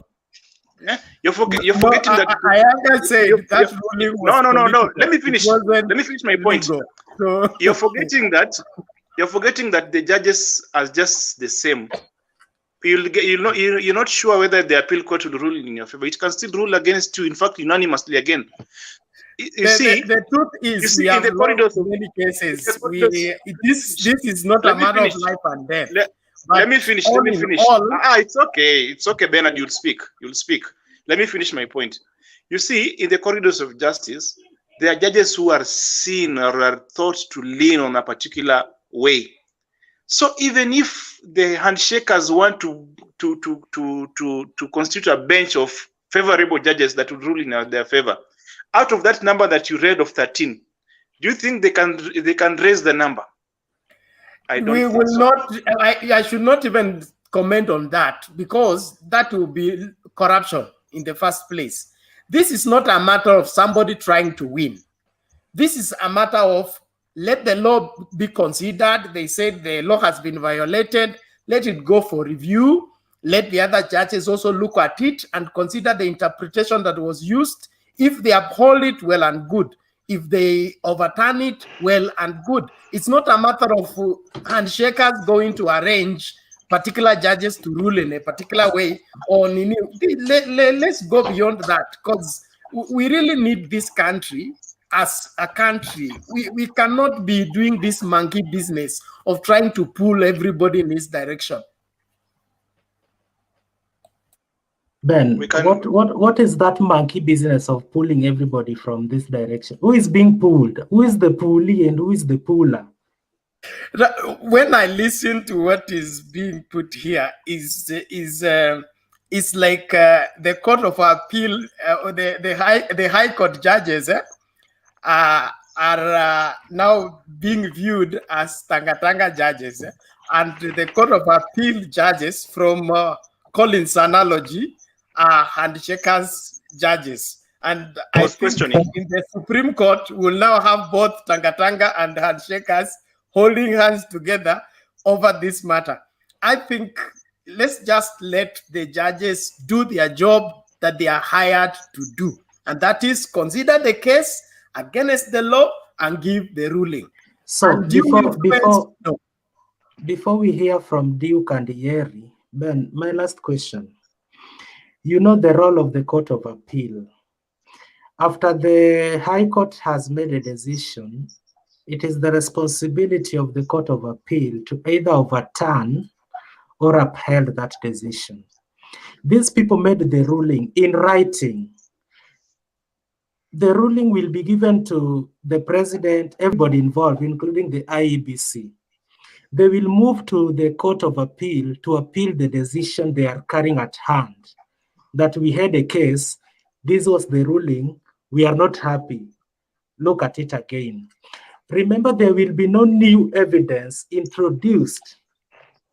Yeah? You're forgetting that. Ayaga said that ruling was no. Let me finish my point. So you're forgetting that the judges are just the same. You're not sure whether the appeal court will rule in your favor. It can still rule against you, in fact, unanimously again. The truth is, we have lost many cases. This is not a matter of life and death. Let me finish. It's okay, Bernard. You'll speak. Let me finish my point. You see, in the corridors of justice, there are judges who are seen or are thought to lean on a particular way. So even if the handshakers want to constitute a bench of favorable judges that would rule in their favor, out of that number that you read of 13, do you think they can raise the number? I don't think will so. not. I should not even comment on that, because that will be corruption in the first place. This is not a matter of somebody trying to win. This is a matter of let the law be considered. They said the law has been violated. Let it go for review. Let the other judges also look at it and consider the interpretation that was used. If they uphold it, well and good. If they overturn it, well and good. It's not a matter of handshakers going to arrange particular judges to rule in a particular way. Or let's go beyond that, because we really need this country. As a country, we cannot be doing this monkey business of trying to pull everybody in this direction. Ben, what is that monkey business of pulling everybody from this direction? Who is being pulled? Who is the pulley and who is the puller? When I listen to what is being put here, it's like the Court of Appeal, the High Court judges are now being viewed as Tanga judges, and the Court of Appeal judges, from Collins' analogy, are handshakers judges. And I think in the Supreme Court, we'll now have both Tanga and handshakers holding hands together over this matter. I think let's just let the judges do their job that they are hired to do. And that is consider the case against the law and give the ruling. So before we hear from Duke and Yeri, Ben, my last question. You know the role of the Court of Appeal. After the High Court has made a decision, it is the responsibility of the Court of Appeal to either overturn or upheld that decision. These people made the ruling in writing. The ruling will be given to the president, everybody involved, including the IEBC. They will move to the Court of Appeal to appeal the decision they are carrying at hand. That we had a case, this was the ruling, we are not happy. Look at it again. Remember, there will be no new evidence introduced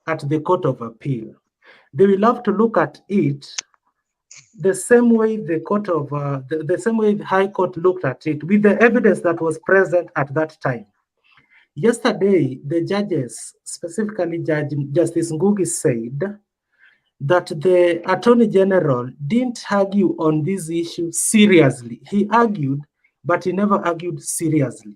at the Court of Appeal. They will have to look at it the same way the same way the High Court looked at it, with the evidence that was present at that time. Yesterday, the judges, specifically Justice Ngugi, said that the Attorney General didn't argue on this issue seriously. He argued, but he never argued seriously.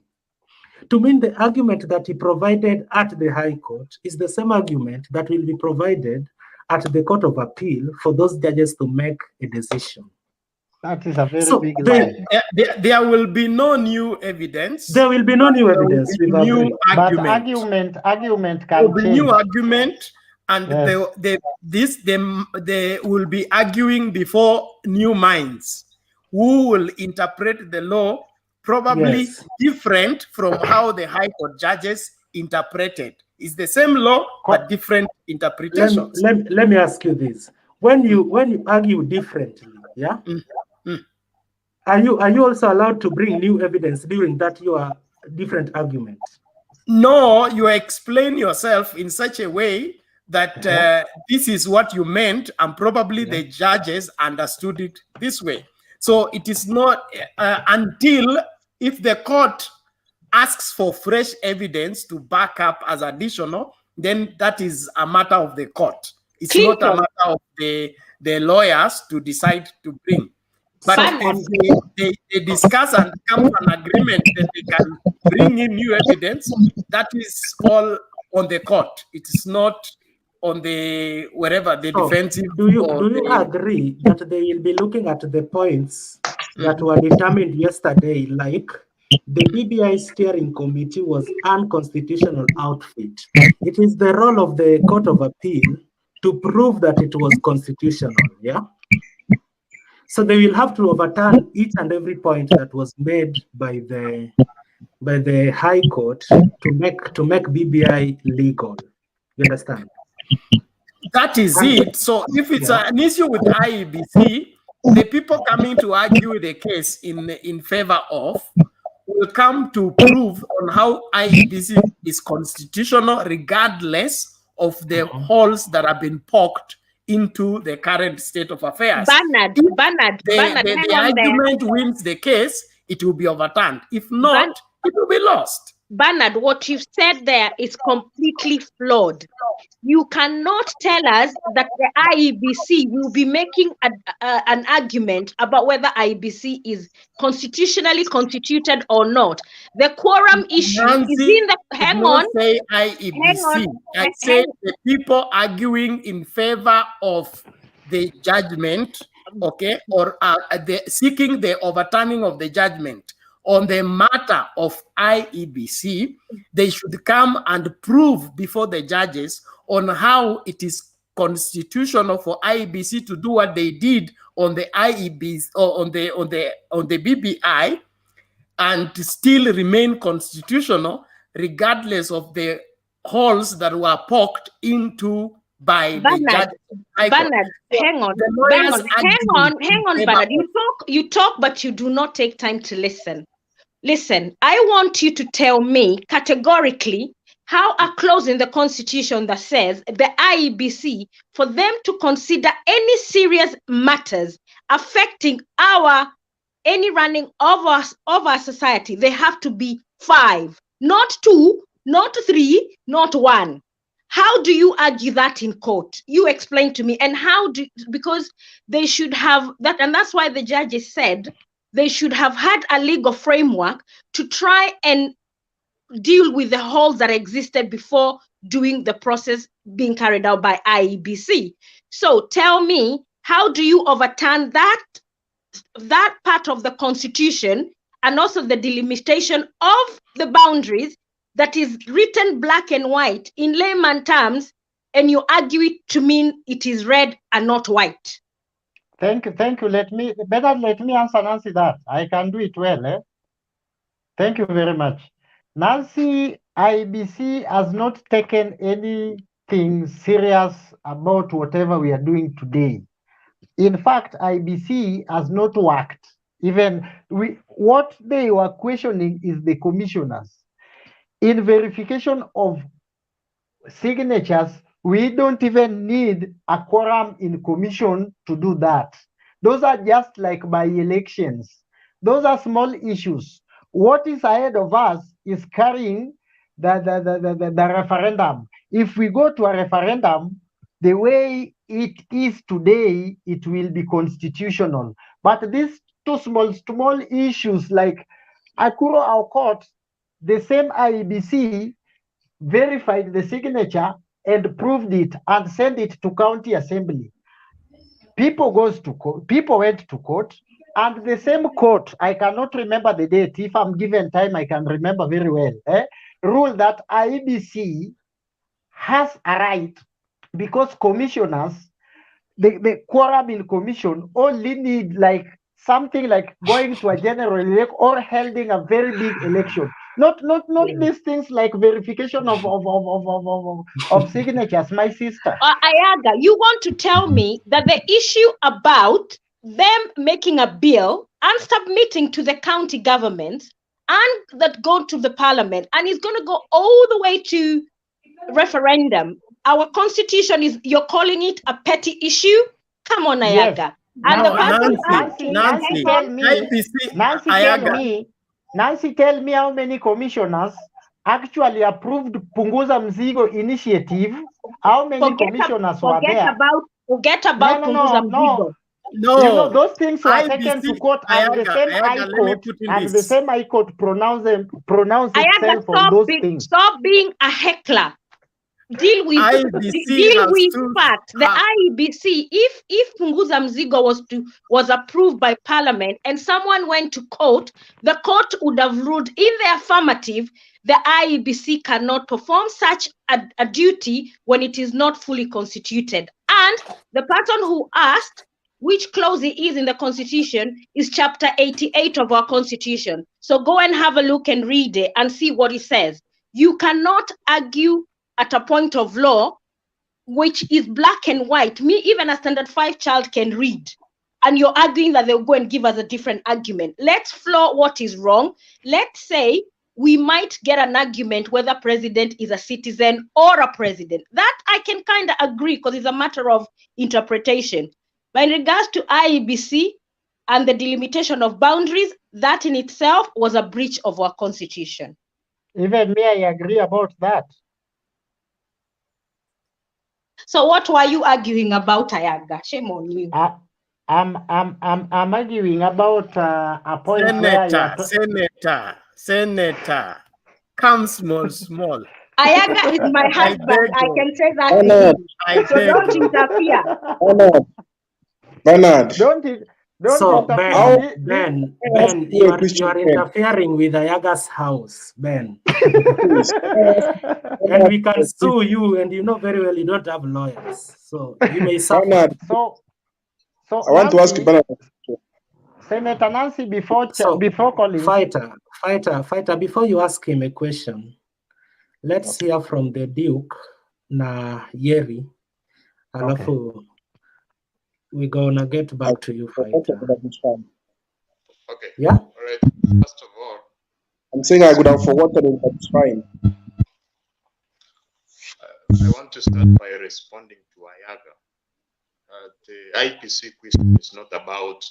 To mean the argument that he provided at the High Court is the same argument that will be provided at the Court of Appeal for those judges to make a decision. That is a very big lie. There will be no new evidence. There will be no new evidence. There will be new argument. But argument can change. New argument, and they will be arguing before new minds who will interpret the law probably different from how the High Court judges interpreted. It's the same law but different interpretations. Let me ask you this: when you argue differently, are you also allowed to bring new evidence during that your different argument? No, you explain yourself in such a way that this is what you meant, and probably the judges understood it this way. So it is not until if the court asks for fresh evidence to back up as additional, then that is a matter of the court. It's not a matter of the lawyers to decide to bring. But they discuss and come to an agreement that they can bring in new evidence. That is all on the court. It is not on the wherever the defensive. Do you agree that they will be looking at the points that were determined yesterday, like the BBI steering committee was unconstitutional outfit? It is the role of the Court of Appeal to prove that it was constitutional. So they will have to overturn each and every point that was made by the High Court to make BBI legal. You understand? That is it. So if it's an issue with IEBC, the people coming to argue the case in favor of will come to prove on how IEBC is constitutional, regardless of the holes that have been poked into the current state of affairs. Bernard, the argument wins the case, it will be overturned. If not, it will be lost. Bernard, what you've said there is completely flawed. You cannot tell us that the IEBC will be making an argument about whether IEBC is constitutionally constituted or not. The quorum issue is in the... Hang on. Say IEBC. I say the people arguing in favor of the judgment, okay, or seeking the overturning of the judgment on the matter of IEBC, they should come and prove before the judges on how it is constitutional for IEBC to do what they did on the IEBC or on the BBI, and to still remain constitutional regardless of the holes that were poked into by the judge. Bernard, hang on, Bernard. You talk, but you do not take time to listen. Listen, I want you to tell me categorically how a clause in the Constitution that says the IEBC, for them to consider any serious matters affecting any running of our society, they have to be 5, not 2, not 3, not 1. How do you argue that in court? You explain to me. And because they should have that, and that's why the judges said they should have had a legal framework to try and deal with the holes that existed before doing the process being carried out by IEBC. So tell me, how do you overturn that part of the Constitution and also the delimitation of the boundaries that is written black and white in layman terms, and you argue it to mean it is red and not white? Thank you. Let me answer Nancy that. I can do it well. Thank you very much. Nancy, IEBC has not taken anything serious about whatever we are doing today. In fact, IEBC has not worked. What they were questioning is the commissioners. In verification of signatures, we don't even need a quorum in commission to do that. Those are just like by elections. Those are small issues. What is ahead of us is carrying the referendum. If we go to a referendum, the way it is today, it will be constitutional. But these two small issues like Akuro our court, the same IEBC verified the signature and proved it and sent it to county assembly. People went to court. And the same court, I cannot remember the date. If I'm given time, I can remember very well. Rule that IEBC has a right, because commissioners, the quorum in commission only need like something like going to a general election or holding a very big election. Not these things like verification of signatures, my sister. Ayaga, you want to tell me that the issue about them making a bill and submitting to the county government and that go to the parliament and it's going to go all the way to referendum. Our constitution is, you're calling it a petty issue? Come on, Ayaga. Yes. And Now, the person Nancy, tell me how many commissioners actually approved Punguza Mzigo initiative. How many commissioners were there? Forget about Punguza Mzigo. No. You know, those things were taken to court, and the same High Court pronounced itself on those things. Stop being a heckler. Deal with facts. The IEBC, if Punguza Mzigo was approved by Parliament and someone went to court, the court would have ruled in the affirmative. The IEBC cannot perform such a duty when it is not fully constituted. And the person who asked which clause it is in the Constitution is chapter 88 of our Constitution. So go and have a look and read it and see what it says. You cannot argue at a point of law, which is black and white. Me, even a standard 5 child can read. And you're arguing that they'll go and give us a different argument. Let's floor what is wrong. Let's say we might get an argument whether president is a citizen or a president. That I can kind of agree because it's a matter of interpretation. But in regards to IEBC and the delimitation of boundaries, that in itself was a breach of our constitution. Even me, I agree about that. So what were you arguing about, Ayaga? Shame on you. I'm arguing about a point Senator, come small. Ayaga is my husband. I can say that to you. So don't interfere. Bernard. Don't Ben, you are interfering with Ayaga's house, Ben. And we can sue you, and you know very well you don't have lawyers. So you may suffer. So I want to ask Bernard. Senator Nancy, before calling. Fighter, before you ask him a question, let's hear from the Duke, na Yeri. Alafu, we're gonna get back to you, Fighter. Okay. Yeah? All right. First of all, I'm saying I would have forgotten it, but it's fine. I want to start by responding to Ayaga. The IPC question is not about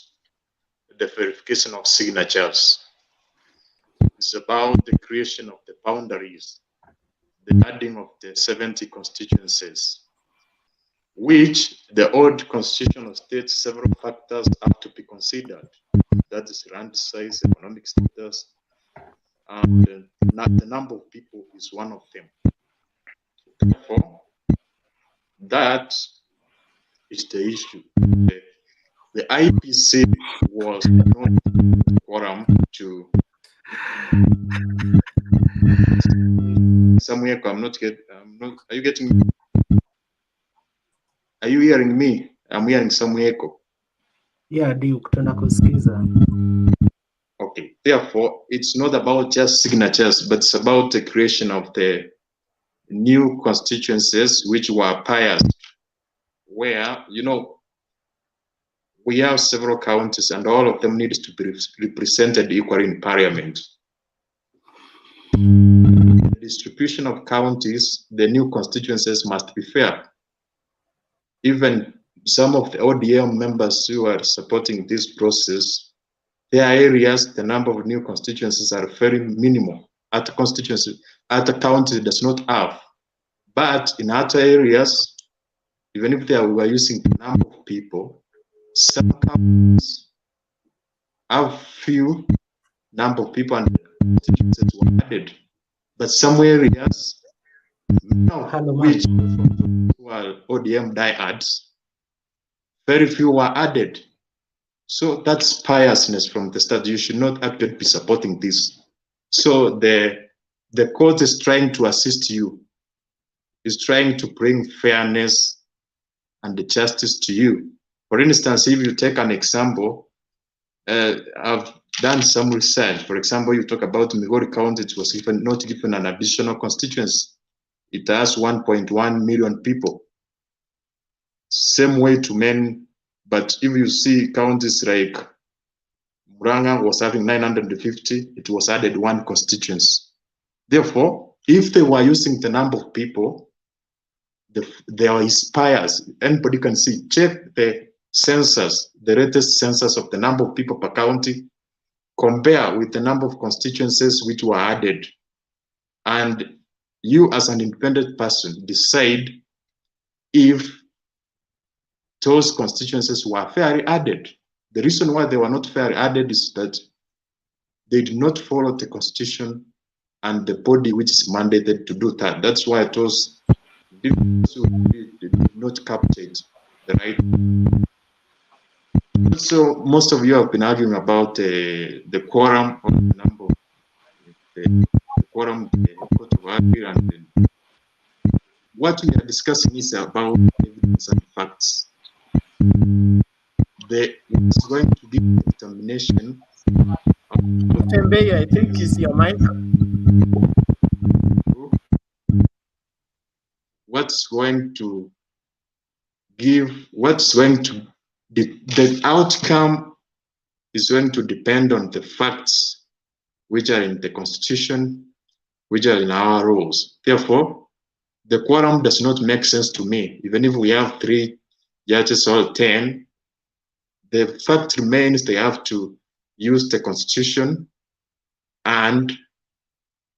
the verification of signatures. It's about the creation of the boundaries, the adding of the 70 constituencies, which the old constitution states several factors have to be considered. That is land size, economic status, and the number of people is one of them. Therefore, that is the issue. The IPC was not quorum to somewhere. Are you getting me? Are you hearing me? I'm hearing some echo. Yeah, Duke, tunakusikiza. Okay. Therefore, it's not about just signatures, but it's about the creation of the new constituencies which were passed, where, you know, we have several counties and all of them need to be represented equally in parliament. The distribution of counties, the new constituencies must be fair. Even some of the ODM members who are supporting this process, there are areas, the number of new constituencies are very minimal. At the constituency, at the county does not have. But in other areas, even if we were using the number of people, some counties have few number of people and constituencies were added. But some areas, which were ODM diehards, very few were added. So that's piousness from the start. You should not actually be supporting this. So the court is trying to assist you, is trying to bring fairness and the justice to you. For instance, if you take an example, I've done some research. For example, you talk about Migori County, it was not given an additional constituency. It has 1.1 million people. Same way to men, but if you see counties like Muranga was having 950, it was added one constituency. Therefore, if they were using the number of people, there is bias. Anybody can see, check the census, the latest census of the number of people per county, compare with the number of constituencies which were added. And you as an independent person decide if those constituencies were fairly added. The reason why they were not fairly added is that they did not follow the constitution and the body which is mandated to do that. That's why those did not capture the right. Also, most of you have been arguing about the quorum or the number of the quorum, the court of appeal, and what we are discussing is about evidence and facts. It's going to give a determination. Tembey, I think is your mic. What's going to the outcome is going to depend on the facts which are in the constitution, which are in our rules. Therefore, the quorum does not make sense to me. Even if we have 3 judges or 10, the fact remains they have to use the constitution and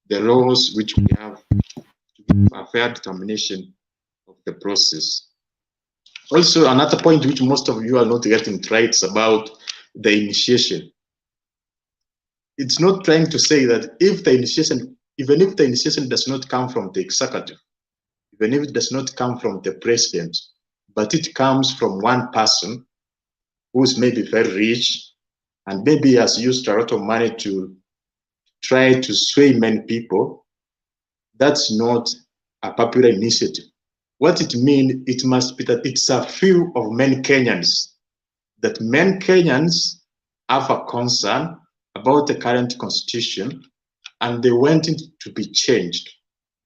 the laws which we have to give a fair determination of the process. Also, another point which most of you are not getting right is about the initiation. It's not trying to say that if the initiation, even if the initiation does not come from the executive, even if it does not come from the president, but it comes from one person who's maybe very rich and maybe has used a lot of money to try to sway many people, that's not a popular initiative. What it means, it must be that it's a few of many Kenyans, that many Kenyans have a concern about the current constitution and they want it to be changed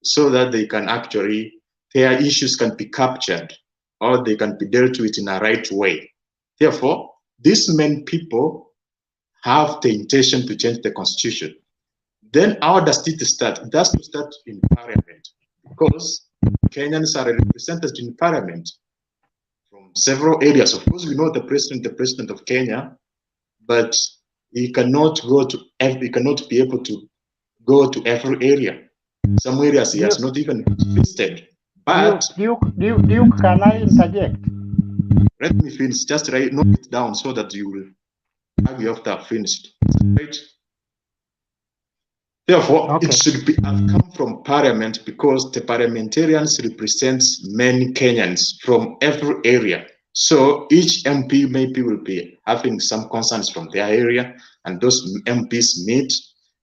so that they can actually, their issues can be captured or they can be dealt with in a right way. Therefore, these many people have the intention to change the constitution. Then how does it start? It has to start in parliament because Kenyans are represented in parliament from several areas. Of course, we know the president of Kenya, but he cannot go to he cannot be able to go to every area. Some areas he has not even visited. But Duke, can I interject? Let me finish. Just write, note it down so that you will have you after finished. Right? Therefore, it should be have come from parliament because the parliamentarians represent many Kenyans from every area. So each MP maybe will be having some concerns from their area, and those MPs meet,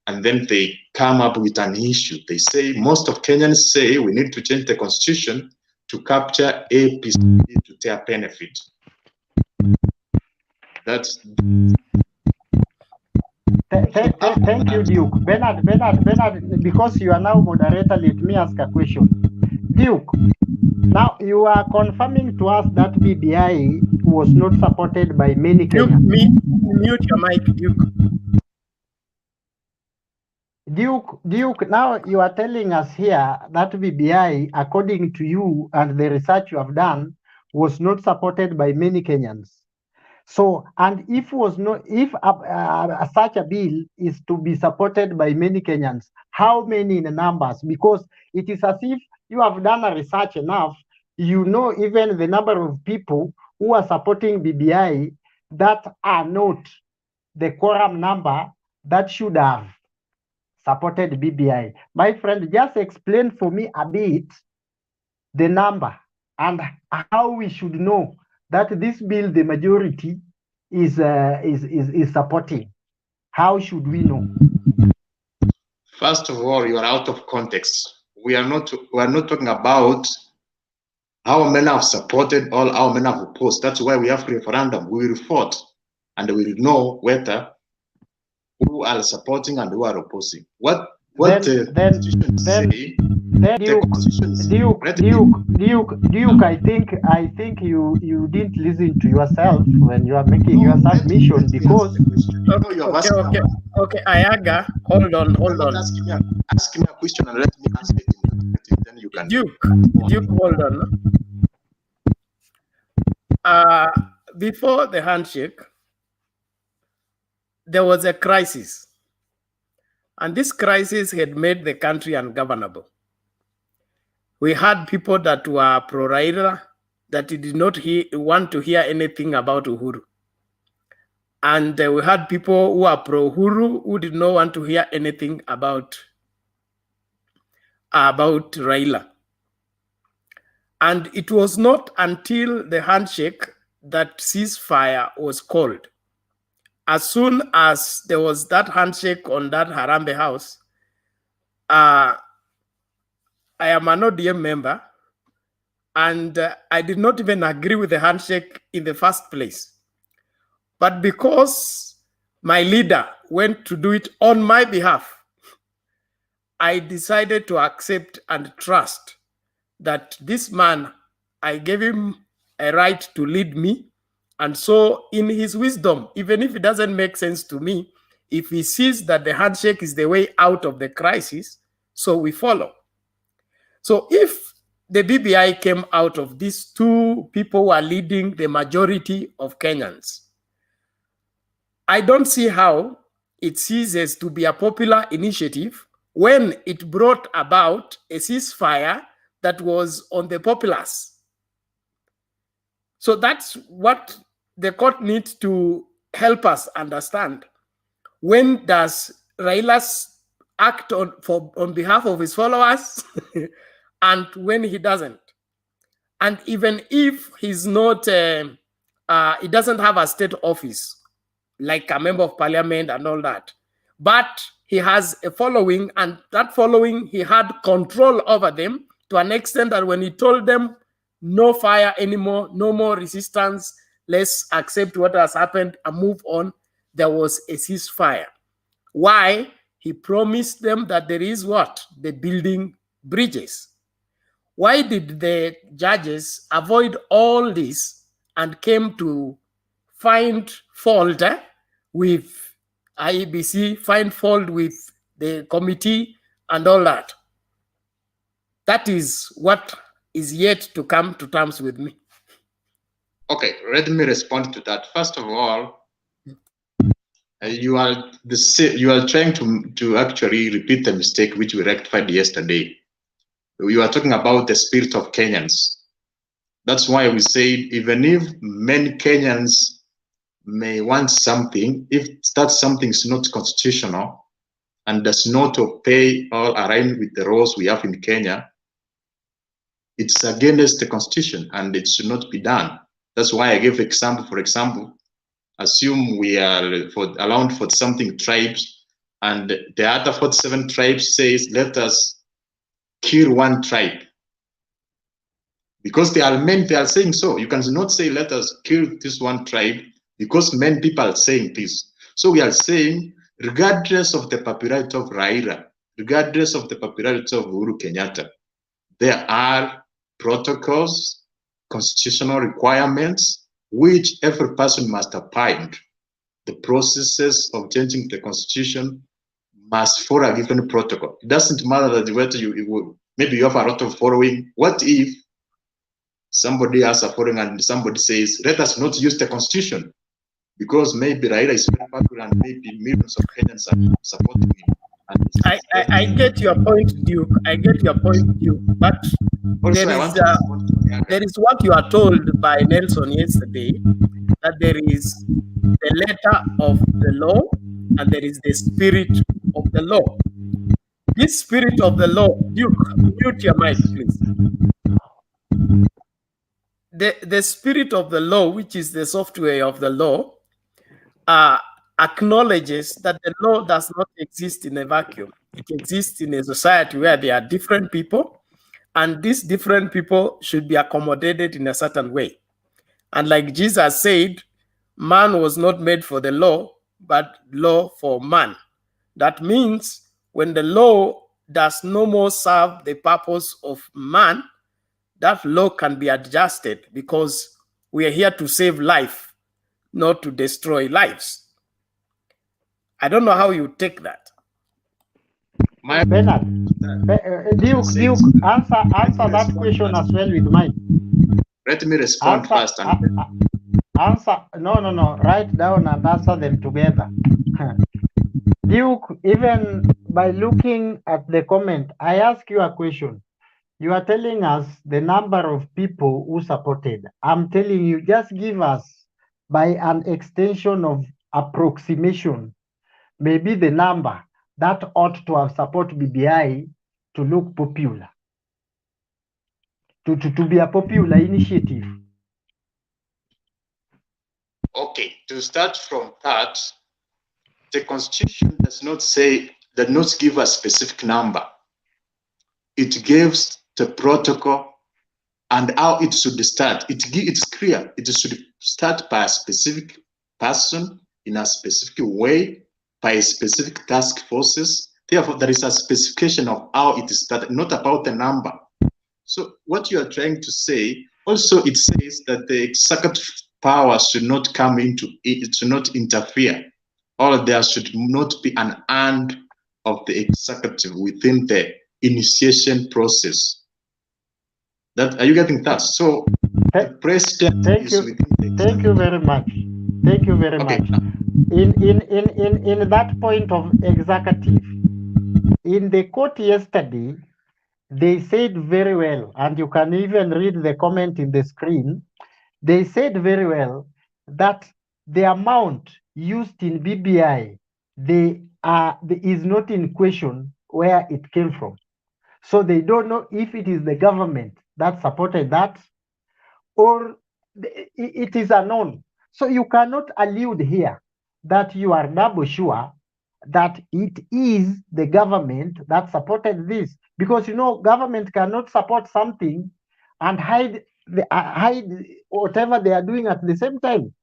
and then they come up with an issue. They say, most of Kenyans say we need to change the constitution to capture APC to their benefit. That's Thank you, Duke. Bernard, because you are now moderator, let me ask a question. Duke, now you are confirming to us that BBI was not supported by many Kenyans. Mute your mic, Duke. Duke, now you are telling us here that BBI, according to you and the research you have done, was not supported by many Kenyans. So, and if such a bill is to be supported by many Kenyans, how many in the numbers? Because it is as if you have done a research enough, you know even the number of people who are supporting BBI that are not the quorum number that should have supported BBI. My friend, just explain for me a bit the number and how we should know that this bill, the majority, is supporting? How should we know? First of all, you are out of context. We are not talking about how many have supported or how many have opposed. That's why we have referendum. We will vote and we will know whether who are supporting and who are opposing. What the constitution say? Duke, I think you didn't listen to yourself when you are making your submission, because Okay, Ayaga, hold on. Ask me a question and let me answer it. Then you can. Duke, hold on. Before the handshake, there was a crisis. And this crisis had made the country ungovernable. We had people that were pro-Raila that did not want to hear anything about Uhuru. And we had people who are pro-Uhuru who did not want to hear anything about Raila. And it was not until the handshake that ceasefire was called. As soon as there was that handshake on that Harambee House, I am an ODM member, and I did not even agree with the handshake in the first place. But because my leader went to do it on my behalf, I decided to accept and trust that this man, I gave him a right to lead me. And so in his wisdom, even if it doesn't make sense to me, if he sees that the handshake is the way out of the crisis, so we follow. So if the BBI came out of these two people who are leading the majority of Kenyans, I don't see how it ceases to be a popular initiative when it brought about a ceasefire that was on the populace. So that's what the court needs to help us understand. When does Raila act on behalf of his followers and when he doesn't? And even if he's not, he doesn't have a state office, like a member of parliament and all that, but he has a following, and that following, he had control over them to an extent that when he told them, no fire anymore, no more resistance, let's accept what has happened and move on, there was a ceasefire. Why? He promised them that there is what? The building bridges. Why did the judges avoid all this and came to find fault with IEBC, find fault with the committee and all that? That is what is yet to come to terms with me. Okay, let me respond to that. First of all, you are trying to actually repeat the mistake which we rectified yesterday. You are talking about the spirit of Kenyans. That's why we said even if many Kenyans may want something, if that something is not constitutional and does not obey or align with the laws we have in Kenya, it's against the constitution and it should not be done. That's why I gave example. For example, assume we are allowed for something tribes, and the other 47 tribes says, let us kill one tribe. Because they are saying so. You cannot say, let us kill this one tribe, because many people are saying this. So we are saying, regardless of the popularity of Raila, regardless of the popularity of Uhuru Kenyatta, there are protocols, constitutional requirements, which every person must abide. The processes of changing the constitution must follow a given protocol. It doesn't matter that whether maybe you have a lot of following. What if somebody has a following and somebody says, let us not use the constitution because maybe Raila is very popular and maybe millions of Kenyans are supporting him. I get your point, Duke. I get your point, Duke. But there is what you are told by Nelson yesterday, that there is the letter of the law and there is the spirit of the law. This spirit of the law, Duke, mute your mic, please. The spirit of the law, which is the software of the law, acknowledges that the law does not exist in a vacuum. It exists in a society where there are different people, and these different people should be accommodated in a certain way. And like Jesus said, man was not made for the law, but law for man. That means when the law does no more serve the purpose of man, that law can be adjusted, because we are here to save life, not to destroy lives. I don't know how you take that. Bernard, Duke, answer that question as well with mine. Let me respond first. Answer. No. Write down and answer them together. Duke, even by looking at the comment, I ask you a question. You are telling us the number of people who supported. I'm telling you, just give us by an extension of approximation, maybe the number that ought to have supported BBI to look popular, to be a popular initiative. Okay, to start from that, the Constitution does not give a specific number. It gives the protocol and how it should start. It's clear. It should start by a specific person in a specific way, by specific task forces. Therefore, there is a specification of how it is started, not about the number. So what you are trying to say, also it says that the executive power should not come into it, should not interfere, or there should not be an hand of the executive within the initiation process. That, are you getting that? So the president Thank you very much. Thank you very much. In that point of executive, in the court yesterday, they said very well, and you can even read the comment in the screen. They said very well that the amount used in BBI, is not in question where it came from. So they don't know if it is the government that supported that or it is unknown. So you cannot allude here that you are double sure that it is the government that supported this, because government cannot support something and hide whatever they are doing at the same time.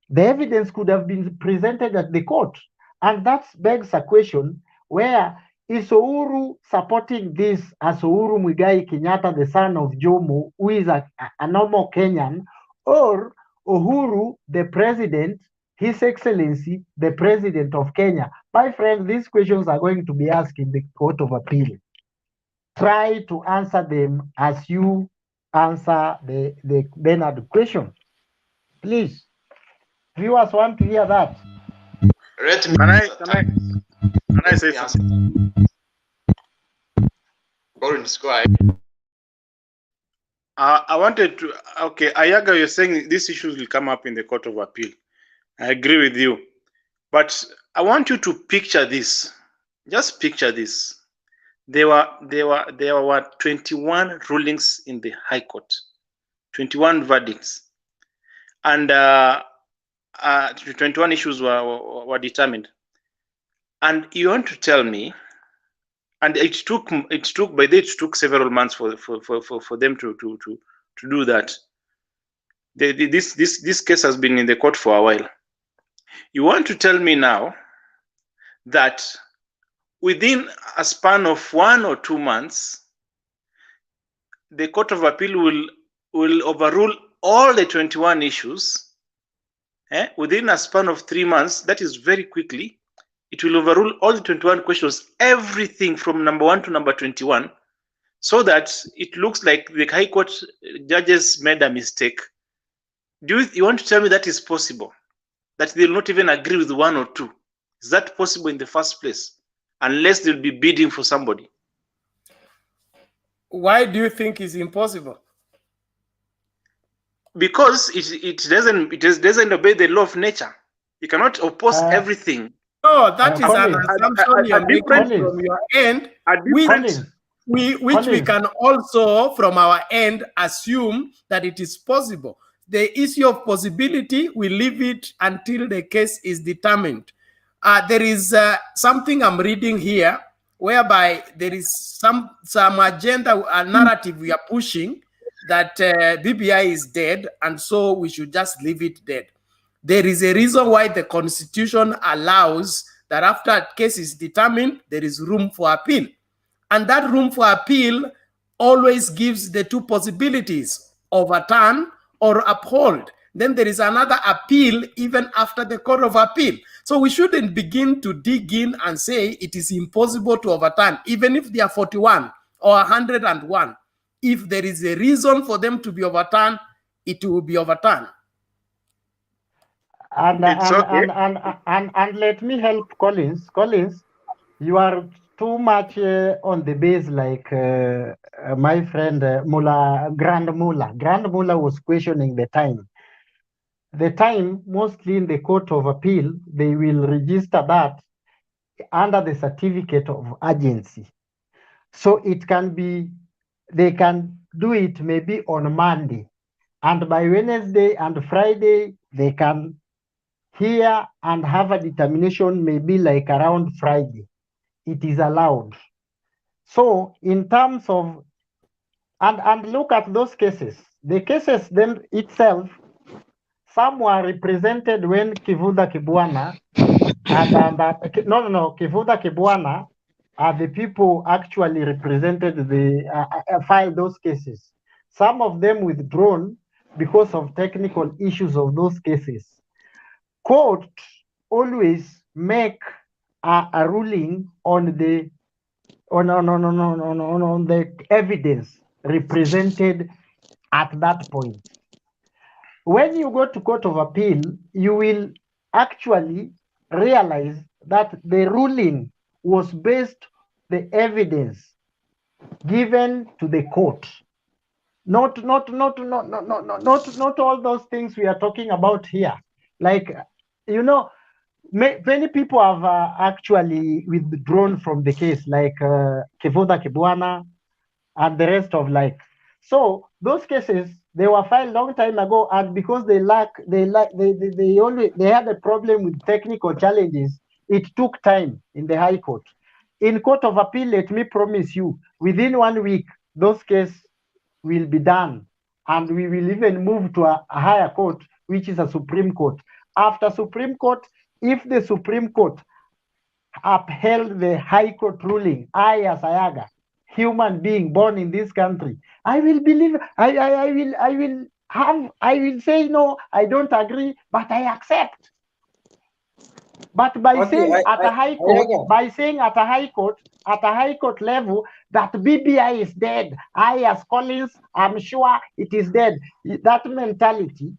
The evidence could have been presented at the court, and that begs a question: where is Uhuru supporting this as Uhuru Muigai Kenyatta, the son of Jomo, who is a normal Kenyan, or Uhuru, the president, His Excellency, the President of Kenya? My friend, these questions are going to be asked in the Court of Appeal. Try to answer them as you answer the Bernard question. Please. Viewers want to hear that. Can I say something? I wanted to, okay, Ayaga, you're saying these issues will come up in the Court of Appeal. I agree with you. But I want you to picture this. Just picture this. There were 21 rulings in the High Court, 21 verdicts. And 21 issues were determined. And you want to tell me, and it took several months for them to do that. This case has been in the court for a while. You want to tell me now that within a span of 1 or 2 months, the Court of Appeal will overrule all the 21 issues? Within a span of 3 months, that is very quickly, it will overrule all the 21 questions, everything from number 1 to number 21, so that it looks like the High Court judges made a mistake. You want to tell me that is possible? That they'll not even agree with 1 or 2? Is that possible in the first place? Unless they'll be bidding for somebody. Why do you think it's impossible? Because it doesn't obey the law of nature. You cannot oppose everything. No, that is an assumption you're making from your end, which we can also, from our end, assume that it is possible. the issue of possibility, we leave it until the case is determined. There is something I'm reading here, whereby there is some agenda, a narrative we are pushing that BBI is dead, and so we should just leave it dead. There is a reason why the Constitution allows that after a case is determined, there is room for appeal. And that room for appeal always gives the two possibilities: overturn or uphold. Then there is another appeal even after the Court of Appeal. So we shouldn't begin to dig in and say it is impossible to overturn, even if they are 41 or 101. If there is a reason for them to be overturned, it will be overturned. And let me help Collins. Collins, you are too much on the base, like my friend Grand Mullah was questioning the time. The time, mostly in the Court of Appeal, they will register that under the certificate of urgency. So it can be, they can do it maybe on Monday, and by Wednesday and Friday, they can hear and have a determination maybe like around Friday. It is allowed. So in terms of, and look at those cases. The cases then itself, some were represented when Kivuda Kibwana Kivuda Kibwana are the people actually represented the filed those cases. Some of them withdrawn because of technical issues of those cases. Court always make a ruling on the on the evidence represented at that point. When you go to Court of Appeal, you will actually realize that the ruling was based the evidence given to the court. Not all those things we are talking about here. Like, you know, many people have actually withdrawn from the case, like Kivuda Kibwana and the rest of like. So those cases, they were filed long time ago, and because they had a problem with technical challenges, it took time in the High Court. In Court of Appeal, let me promise you, within 1 week, those cases will be done, and we will even move to a higher court, which is a Supreme Court. After Supreme Court, if the Supreme Court upheld the High Court ruling, I as Ayaga, human being born in this country, I will believe, I will say no, I don't agree, but I accept. But by saying at a high court level that BBI is dead, I as Collins, I'm sure it is dead. That mentality,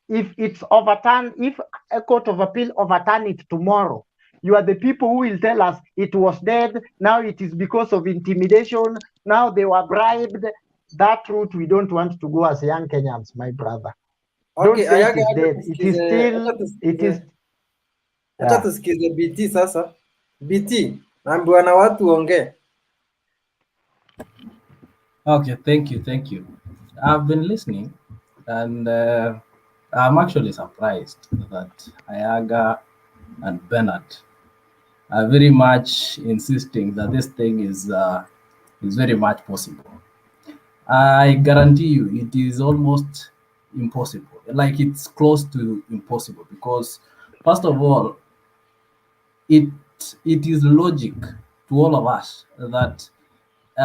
if it's overturned, if a Court of Appeal overturn it tomorrow, you are the people who will tell us it was dead, now it is because of intimidation, now they were bribed. That route we don't want to go as young Kenyans, my brother. Don't say it is dead. It is still, it is. Acha tusikize BT sasa. BT, naambiwa na watu ongee. Okay, thank you. I've been listening, and I'm actually surprised that Ayaga and Bernard are very much insisting that this thing is very much possible. I guarantee you, it is almost impossible. Like, it's close to impossible, because first of all, it is logic to all of us that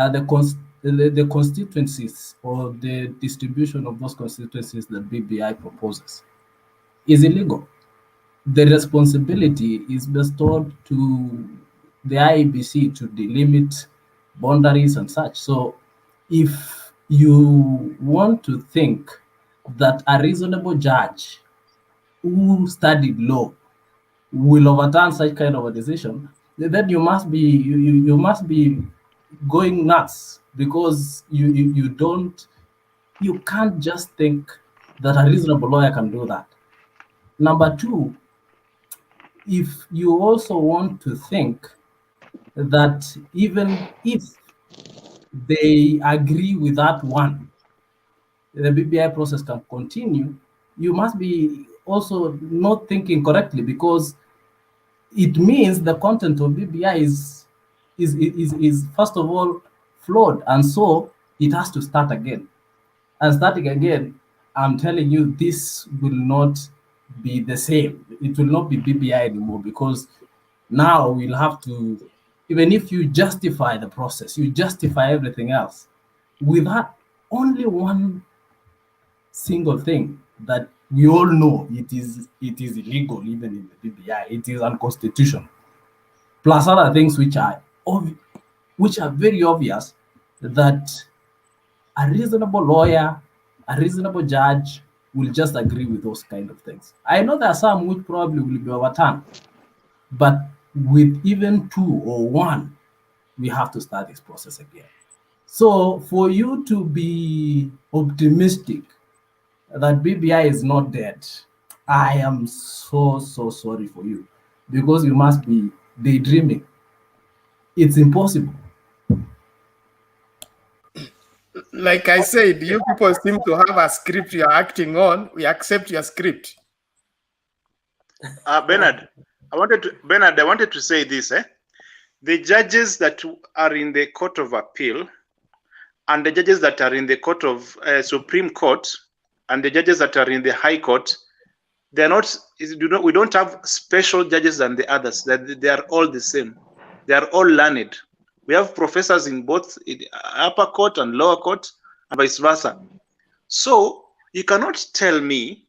the constituencies or the distribution of those constituencies that BBI proposes is illegal. The responsibility is bestowed to the IEBC to delimit boundaries and such. So if you want to think that a reasonable judge who studied law will overturn such kind of a decision, then you must be going nuts, because you can't just think that a reasonable lawyer can do that. Number two, if you also want to think that even if they agree with that one, the BBI process can continue, you must be also not thinking correctly, because it means the content of BBI is first of all flawed, and so it has to start again. And starting again, I'm telling you, this will not be the same. It will not be BBI anymore, because now we'll have to, even if you justify the process, you justify everything else, without only one single thing that we all know it is illegal, even in the BBI, it is unconstitutional. Plus other things which are very obvious, that a reasonable lawyer, a reasonable judge will just agree with those kind of things. I know there are some which probably will be overturned, but with even two or one, we have to start this process again. So for you to be optimistic that BBI is not dead, I am so sorry for you, because you must be daydreaming. It's impossible. Like I said, you people seem to have a script you're acting on. We accept your script. Bernard, I wanted to say this. The judges that are in the Court of Appeal and the judges that are in the Court of Supreme Court and the judges that are in the High Court, they're not. We don't have special judges than the others. They are all the same. They are all learned. We have professors in both upper court and lower court, and vice versa. So you cannot tell me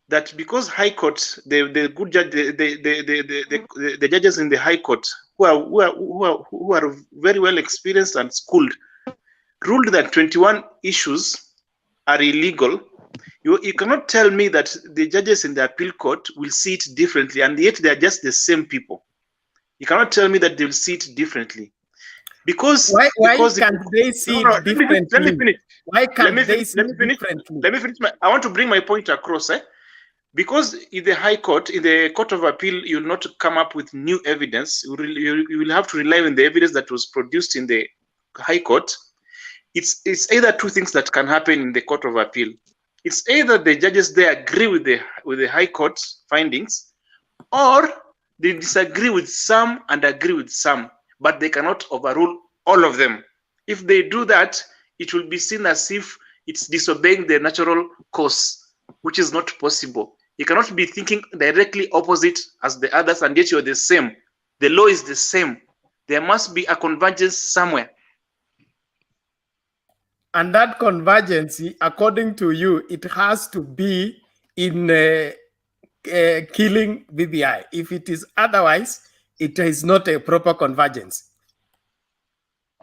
that because High Court, the good judge, the judges in the High Court who are very well experienced and schooled, ruled that 21 issues are illegal. You cannot tell me that the judges in the appeal court will see it differently, and yet they are just the same people. You cannot tell me that they will see it differently. Because why can't they see it differently? Let me finish. Why can't they see it differently? Let me finish. I want to bring my point across. Because in the High Court, in the Court of Appeal, you will not come up with new evidence. You will have to rely on the evidence that was produced in the High Court. It's either two things that can happen in the Court of Appeal. It's either the judges they agree with the High Court's findings, or they disagree with some and agree with some, but they cannot overrule all of them. If they do that, it will be seen as if it's disobeying the natural course, which is not possible. You cannot be thinking directly opposite as the others, and yet you're the same. The law is the same. There must be a convergence somewhere. And that convergence, according to you, it has to be in killing BBI. If it is otherwise, it is not a proper convergence.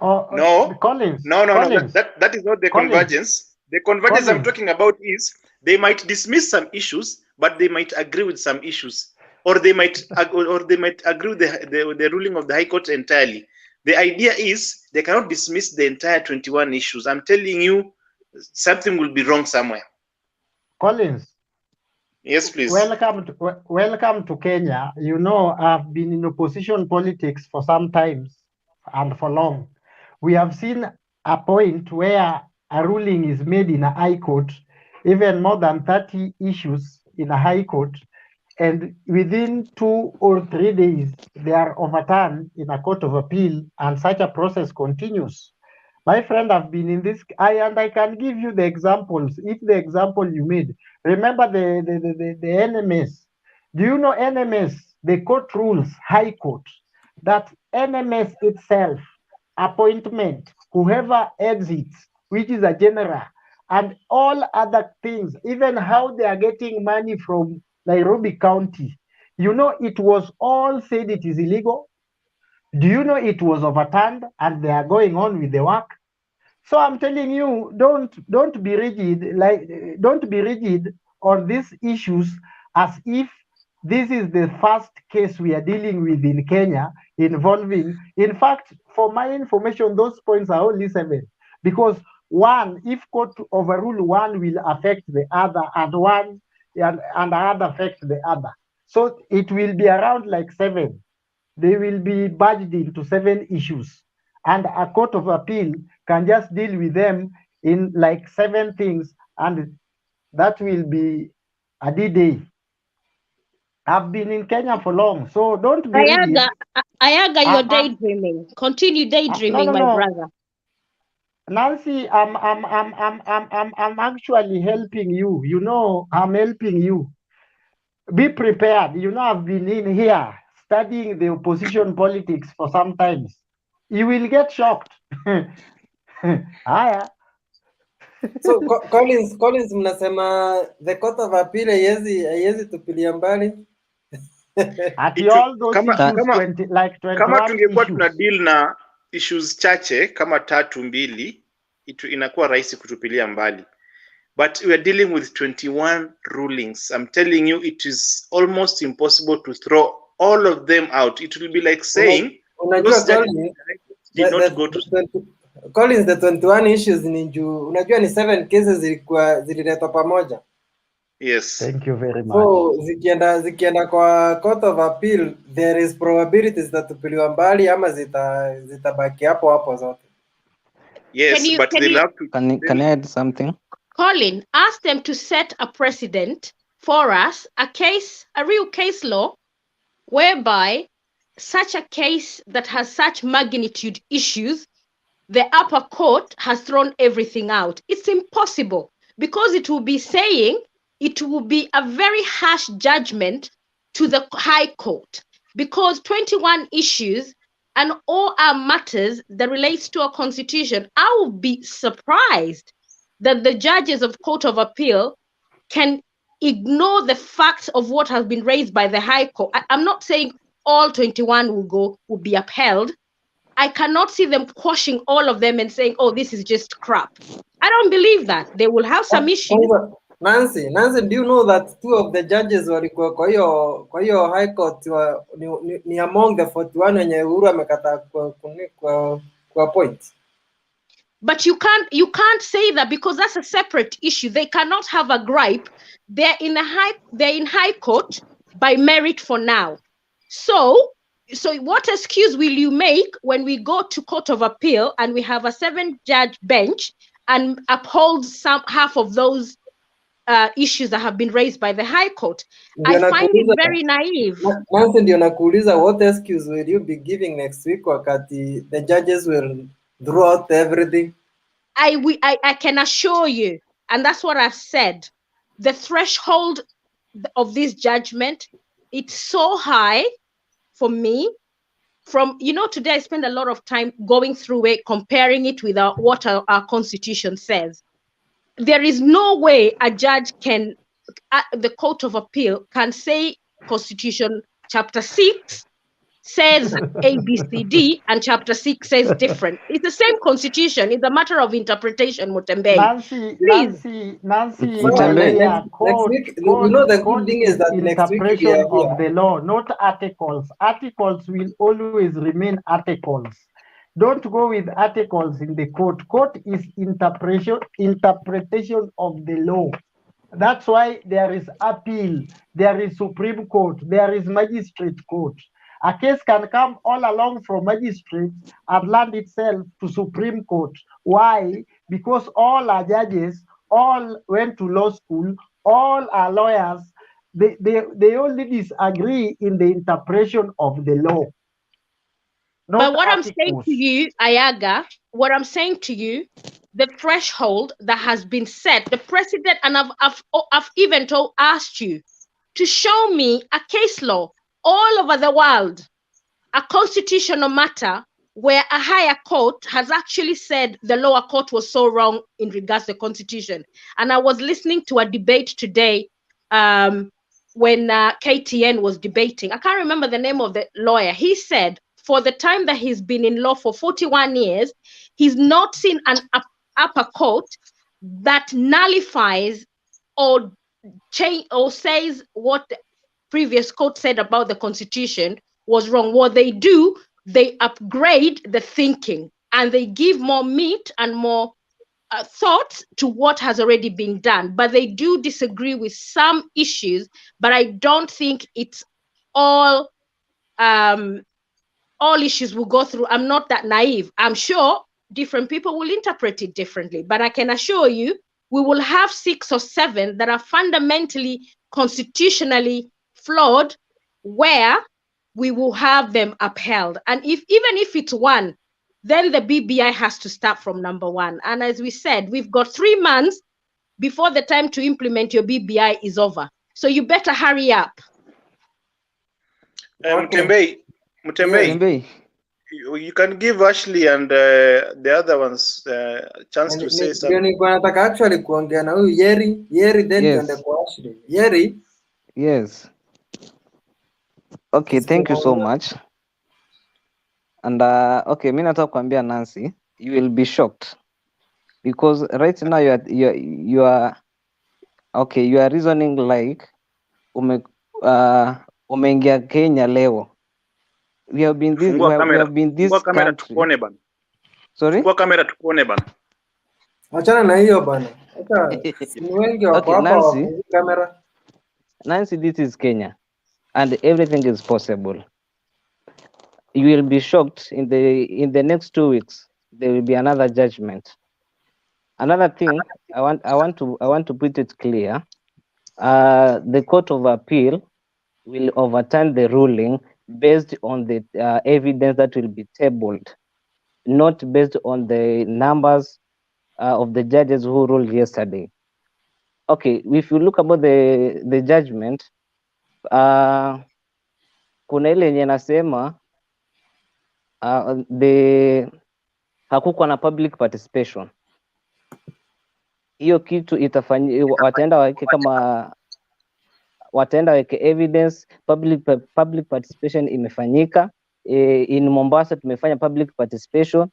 No, Collins. No. That is not the convergence. The convergence I'm talking about is they might dismiss some issues, but they might agree with some issues, or they might agree with the ruling of the High Court entirely. The idea is they cannot dismiss the entire 21 issues. I'm telling you, something will be wrong somewhere. Collins. Yes, please. Welcome to Kenya. You know, I've been in opposition politics for some times and for long. We have seen a point where a ruling is made in a High Court, even more than 30 issues in a High Court, and within 2 or 3 days, they are overturned in a Court of Appeal, and such a process continues. My friend, I've been in this, and I can give you the examples. If the example you made, remember the NMS. Do you know NMS? The court rules, High Court, that NMS itself, appointment, whoever exits, which is a general, and all other things, even how they are getting money from Nairobi County. You know, it was all said it is illegal. Do you know it was overturned and they are going on with the work? So I'm telling you, don't be rigid. Don't be rigid on these issues as if this is the first case we are dealing with in Kenya involving. In fact, for my information, those points are only 7, because one, if court overrule one, will affect the other, and one and another affect the other. So it will be around like 7. They will be badged into 7 issues, and a court of appeal can just deal with them in like 7 things, and that will be Adiday. I've been in Kenya for long, so don't believe. Ayaga, you're daydreaming. Continue daydreaming, my brother. Nancy, I'm actually helping you. You know, I'm helping you. Be prepared. You know, I've been in here studying the opposition politics for some times. You will get shocked. Haya. So Collins, mnasema the court of appeal haiwezi tupilia mbali. Ati all those issues, 21 kama tungekuwa issues. tuna deal na issues chache kama 3-2 inakuwa rahisi kutupilia mbali, but we are dealing with 21 rulings. I'm telling you, it is almost impossible to throw all of them out. It will be like saying unajua Collins, the 21 issues ni juu unajua ni 7 cases zililetwa pamoja. Yes. Thank you very much. So zikienda kwa court of appeal, there is probabilities that tupiliwa mbali ama zitabaki hapo zote. Yes, but they'll have to. Can I add something? Colin, ask them to set a precedent for us, a real case law, whereby such a case that has such magnitude issues, the upper court has thrown everything out. It's impossible, because it will be saying it will be a very harsh judgment to the High Court, because 21 issues and all our matters that relates to our constitution. I will be surprised that the judges of Court of Appeal can ignore the facts of what has been raised by the High Court. I'm not saying all 21 will be upheld. I cannot see them quashing all of them and saying, oh, this is just crap. I don't believe that. They will have some issues. Nancy, do you know that 2 of the judges walikuwa kwa hiyo High Court ni among the 41 wenye Uhuru amekataa kwa point? But you can't say that, because that's a separate issue. They cannot have a gripe. They're in High Court by merit for now. So what excuse will you make when we go to Court of Appeal and we have a 7-judge bench and uphold half of those issues that have been raised by the High Court? I find it very naive. Nancy, ndio nakuuliza, what excuse will you be giving next week wakati the judges will throw out everything? I can assure you, and that's what I've said, the threshold of this judgment, it's so high for me. Today I spend a lot of time going through it, comparing it with what our constitution says. There is no way a judge can, the Court of Appeal can say Constitution chapter 6 says A, B, C, D, and chapter 6 says different. It's the same constitution. It's a matter of interpretation, Mutembei. Nancy, Mutembei. Next week, the good thing is that next week interpretation of the law, not articles. Articles will always remain articles. Don't go with articles in the court. Court is interpretation of the law. That's why there is appeal, there is Supreme Court, there is magistrate court. A case can come all along from magistrate and land itself to Supreme Court. Why? Because all our judges, all went to law school, all are lawyers. They only disagree in the interpretation of the law. But what I'm saying to you, Ayaga, the threshold that has been set, the precedent, and I've even asked you to show me a case law all over the world, a constitutional matter where a higher court has actually said the lower court was so wrong in regards to the constitution. And I was listening to a debate today when KTN was debating. I can't remember the name of the lawyer. He said for the time that he's been in law for 41 years, he's not seen an upper court that nullifies or change or says what the previous court said about the constitution was wrong. What they do, they upgrade the thinking and they give more meat and more thought to what has already been done. But they do disagree with some issues, but I don't think it's all issues will go through. I'm not that naive. I'm sure different people will interpret it differently, but I can assure you we will have 6 or 7 that are fundamentally constitutionally flawed, where we will have them upheld. And even if it's one, then the BBI has to start from number 1. And as we said, we've got 3 months before the time to implement your BBI is over. So you better hurry up. Mutembei, you can give Ashley and the other ones a chance to say something. Nilikuwa nataka actually kuongea na huyu Yeri then Yes. tuende kwa Ashley. Yeri. Yes. Okay, thank you so much. And okay, mimi nataka kuambia Nancy, you will be shocked because right now you are okay, you are reasoning like umeingia Kenya leo. We have been this country. Tukuone bana. Sorry? Fungua kamera tukuone bana. Achana na hiyo bana. Acha ni wengi wako hapa Nancy, wa kamera. Nancy, this is Kenya and everything is possible. You will be shocked in the next 2 weeks. There will be another judgment. Another thing I want to put it clear. The Court of Appeal will overturn the ruling based on the evidence that will be tabled, not based on the numbers of the judges who ruled yesterday. Okay, if you look about the judgment, kuna ile yenye nasema hakukuwa na public participation. Hiyo kitu wataenda weke evidence. Public participation imefanyika. In Mombasa tumefanya public participation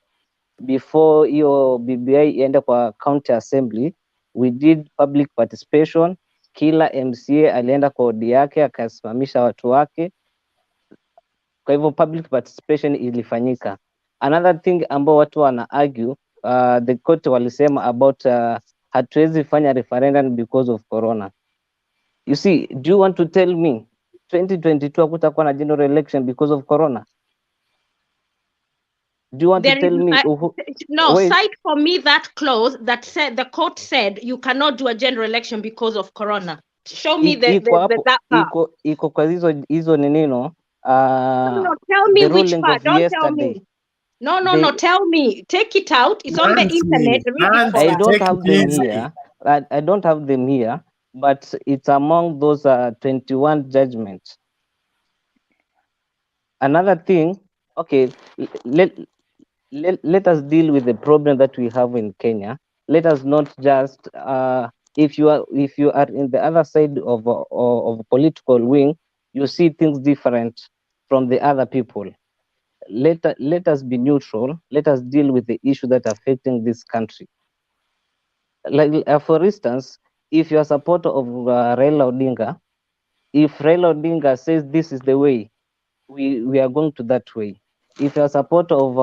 before hiyo BBI iende kwa county assembly. We did public participation. Kila MCA alienda kwa odi yake akasimamisha watu wake. Kwa hivyo public participation ilifanyika. Another thing ambao watu wana argue, the court walisema about hatuwezi fanya referendum because of corona. You see, do you want to tell me 2022 hakutakuwa na general election because of corona? Do you want to tell me? No, wait. cite for me that clause that said the court said you cannot do a general election because of corona. Show me that part. Iko kwa hizo ninino. No, tell me which part. Don't tell me. No, tell me. Take it out. It's on the internet. Read it for us. I don't have them here. I don't have them here, but it's among those 21 judgments. Another thing, okay, let us deal with the problem that we have in Kenya. Let us not just if you are in the other side of a political wing, you see things different from the other people. Let us be neutral. Let us deal with the issue that are affecting this country. Like for instance, if you are a supporter of Raila Odinga, if Raila Odinga says this is the way, we are going to that way. If you are a supporter of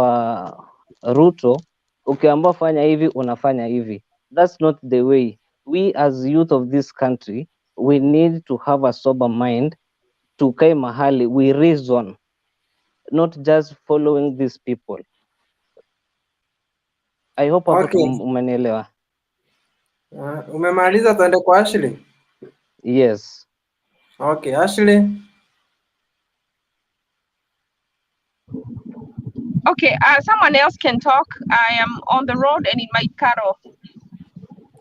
Ruto, ukiambiwa fanya hivi unafanya hivi. That's not the way. We as youth of this country, we need to have a sober mind. Tukae mahali, we reason, not just following these people. I hope umenielewa. Umemaliza, tuende kwa Ashley. Yes. Okay, Ashley. Okay, someone else can talk. I am on the road and it might cut off.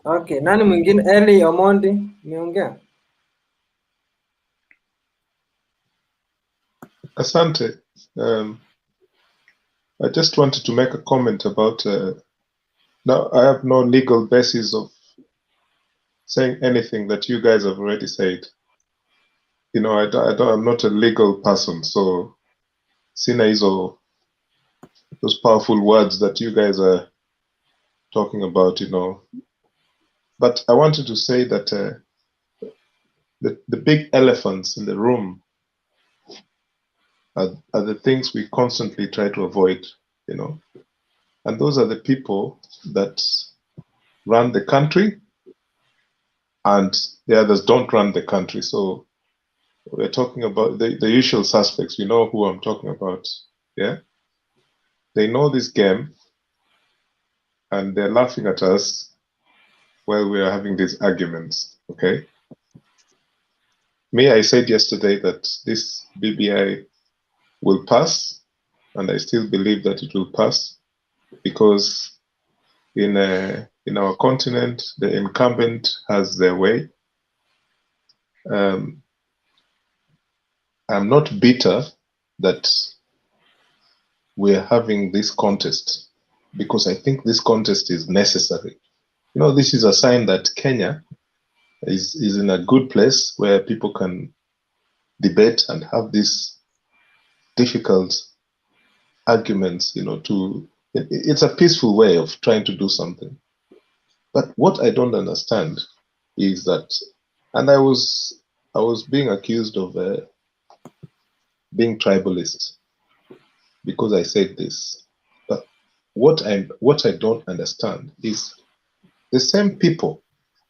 Okay, nani mwingine? Eli Omondi, niongea. Asante. I just wanted to make a comment about. Now, I have no legal basis of saying anything that you guys have already said. You know, I'm not a legal person, so sina hizo those powerful words that you guys are talking about, you know. But I wanted to say that the big elephants in the room are the things we constantly try to avoid, you know. And those are the people that run the country and the others don't run the country. So we're talking about the usual suspects. You know who I'm talking about, yeah? They know this game and they're laughing at us while we are having these arguments, okay? Me, I said yesterday that this BBI will pass, and I still believe that it will pass because in our continent, the incumbent has their way. I'm not bitter that we're having this contest because I think this contest is necessary. You know, this is a sign that Kenya is in a good place where people can debate and have these difficult arguments, you know, it's a peaceful way of trying to do something. But what I don't understand is that, and I was being accused of being tribalist because I said this. But what I don't understand is the same people,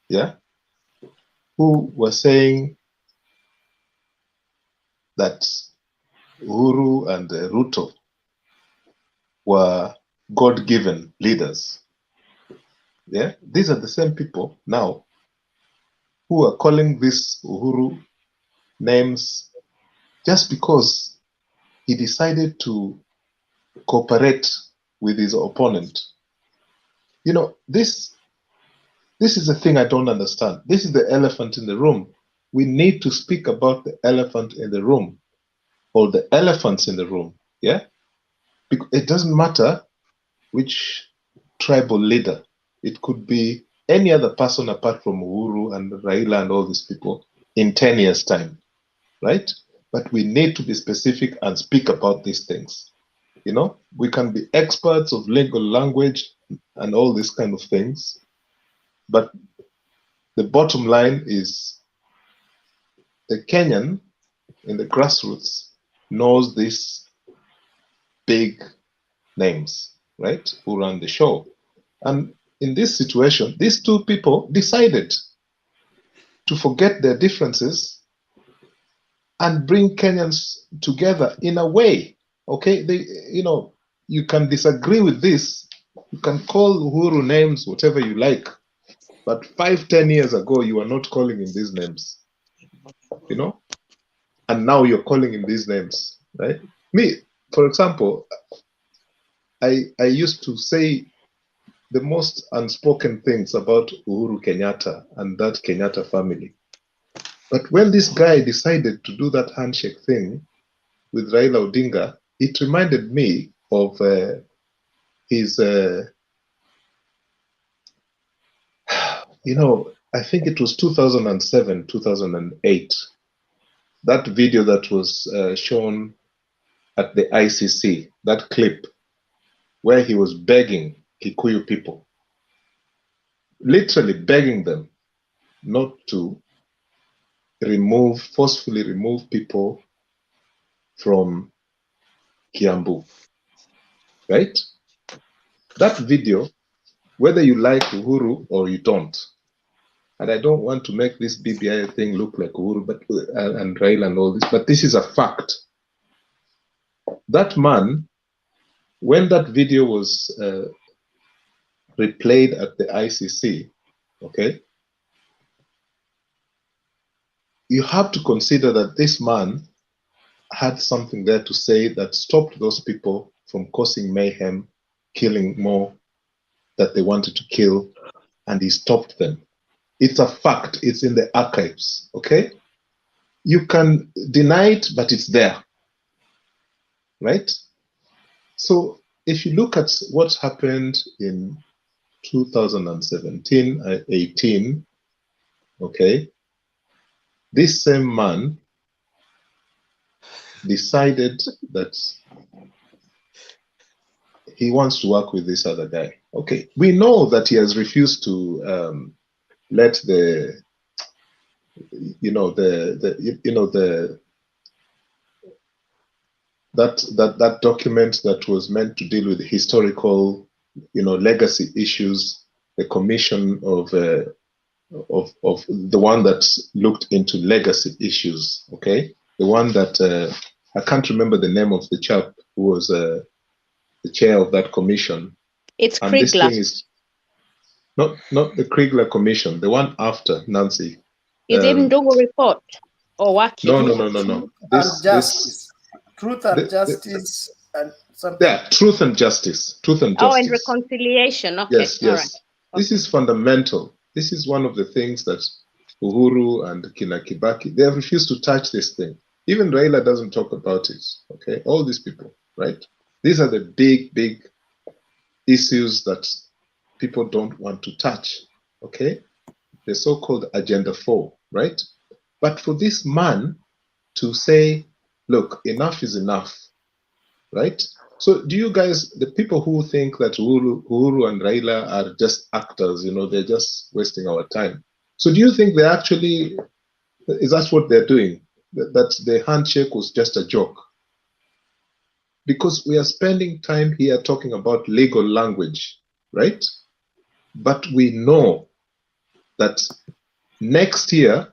yeah, who were saying that Uhuru and Ruto were God-given leaders. Yeah, these are the same people now who are calling this Uhuru names just because he decided to cooperate with his opponent. You know, this is the thing I don't understand. This is the elephant in the room. We need to speak about the elephant in the room, or the elephants in the room. Yeah, because it doesn't matter which tribal leader. It could be any other person apart from Uhuru and Raila and all these people in 10 years' time, right? But we need to be specific and speak about these things. You know, we can be experts of legal language and all these kind of things, but the bottom line is the Kenyan in the grassroots knows these big names, right, who run the show. And in this situation, these two people decided to forget their differences and bring Kenyans together in a way. Okay, you know, you can disagree with this. You can call Uhuru names, whatever you like. But 5-10 years ago, you were not calling him these names, you know? And now you're calling him these names, right? Me, for example, I used to say the most unspoken things about Uhuru Kenyatta and that Kenyatta family. But when this guy decided to do that handshake thing with Raila Odinga, it reminded me of his, you know, I think it was 2007, 2008. That video that was shown at the ICC, that clip where he was begging Kikuyu people, literally begging them not to forcefully remove people from Kiambu, right? That video, whether you like Uhuru or you don't, and I don't want to make this BBI thing look like Uhuru but, and Raila and all this, but this is a fact. That man, when that video was replayed at the ICC, okay, you have to consider that this man had something there to say that stopped those people from causing mayhem, killing more that they wanted to kill, and he stopped them. It's a fact. It's in the archives, okay? You can deny it, but it's there, right? So if you look at what happened in 2017, 18, okay, this same man decided that he wants to work with this other guy. Okay, we know that he has refused to let the, you know, that document that was meant to deal with historical, you know, legacy issues, the commission of the one that looked into legacy issues, okay? The one that, I can't remember the name of the chap who was the chair of that commission. It's and this Kriegler. thing is, Not the Kriegler Commission, the one after Nancy. Is it Ndugu report or Waki? No. Truth and justice and something. Yeah, truth and justice. Truth and Oh, justice. and reconciliation. Okay. Yes. All right. This is fundamental. This is one of the things that Uhuru and Kina Kibaki, they have refused to touch this thing. Even Raila doesn't talk about it. Okay, all these people, right? These are the big issues that people don't want to touch. Okay, the so-called Agenda 4, right? But for this man to say, look, enough is enough, right? So do you guys, the people who think that Uhuru and Raila are just actors, they're just wasting our time. So do you think they actually, is that what they're doing? That the handshake was just a joke? Because we are spending time here talking about legal language, right? But we know that next year,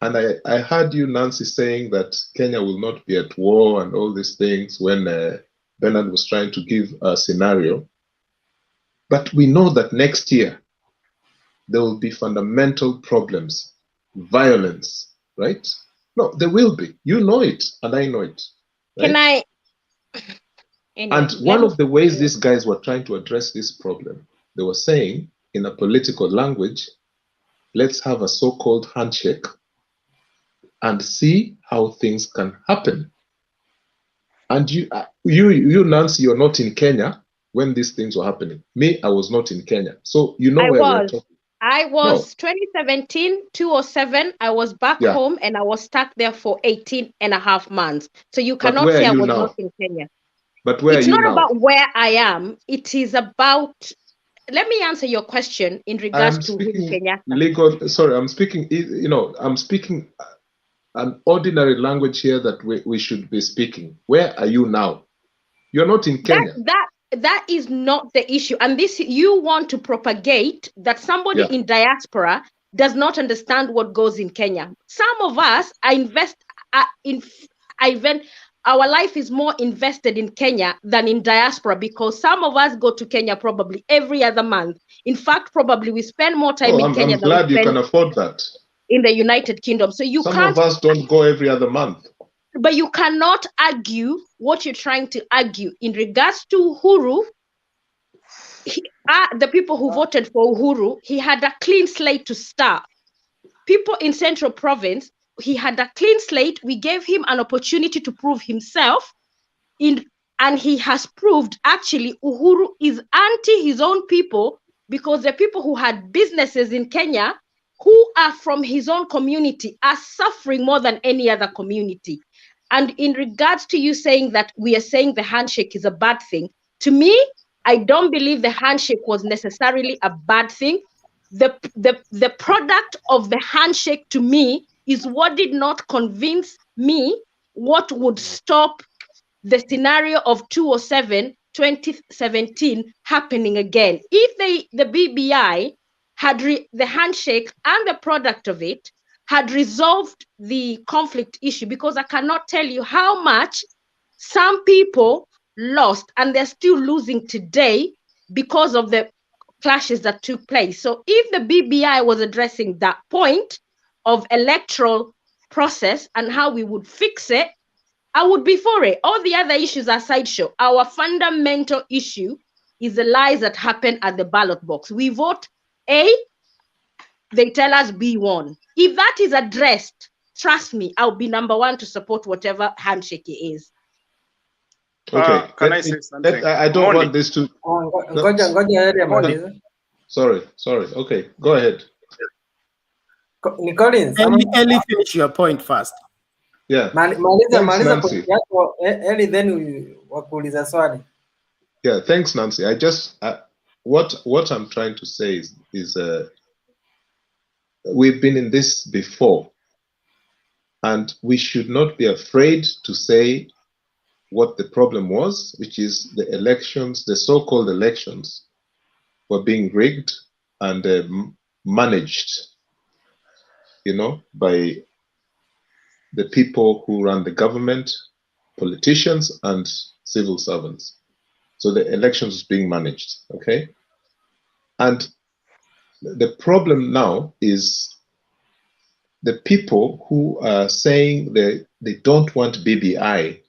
and I heard you, Nancy, saying that Kenya will not be at war and all these things when Bernard was trying to give a scenario. But we know that next year, there will be fundamental problems, violence, right? No, there will be. You know it, and I know it. Right? Can I? Anyway, And one of the ways these guys were trying to address this problem, they were saying in a political language, let's have a so-called handshake and see how things can happen. And you, Nancy, you're not in Kenya when these things were happening. Me, I was not in Kenya. So you know where we're talking. I was 2017, 2007. I was back home and I was stuck there for 18 and a half months. So you cannot say I was not in Kenya. But where it's are you not now? about where I am. It is about, let me answer your question in regards to Kenya. I'm speaking, I'm speaking an ordinary language here that we should be speaking. Where are you now? You're not in Kenya. That is not the issue. And this, you want to propagate that somebody in diaspora does not understand what goes in Kenya. Some of us our life is more invested in Kenya than in diaspora, because some of us go to Kenya probably every other month. In fact, probably we spend more time in Kenya. I'm glad you can afford that. In the United Kingdom. So some of us don't go every other month. But you cannot argue what you're trying to argue in regards to Uhuru. The people who voted for Uhuru, he had a clean slate to start. People in Central Province, he had a clean slate. We gave him an opportunity to prove himself, and he has proved actually Uhuru is anti his own people, because the people who had businesses in Kenya who are from his own community are suffering more than any other community. And in regards to you saying that we are saying the handshake is a bad thing, to me, I don't believe the handshake was necessarily a bad thing. The product of the handshake to me is what did not convince me what would stop the scenario of 2017 happening again. If the BBI had the handshake and the product of it had resolved the conflict issue, because I cannot tell you how much some people lost and they're still losing today because of the clashes that took place. So if the BBI was addressing that point of electoral process and how we would fix it, I would be for it. All the other issues are sideshow. Our fundamental issue is the lies that happen at the ballot box. We vote A, they tell us B won. If that is addressed, trust me, I'll be number one to support whatever handshake it is. Okay. Can I say something? I don't want this to. Sorry. Okay, go ahead. Collins, Ellie, finish your point first. Yeah. Maliza point yako Ellie, then wakuuliza swali. Yeah, thanks, Nancy. What I'm trying to say is we've been in this before, and we should not be afraid to say what the problem was, which is the elections, the so-called elections, were being rigged and managed, by the people who run the government, politicians, and civil servants. So the elections was being managed, okay? And the problem now is the people who are saying they don't want BBI,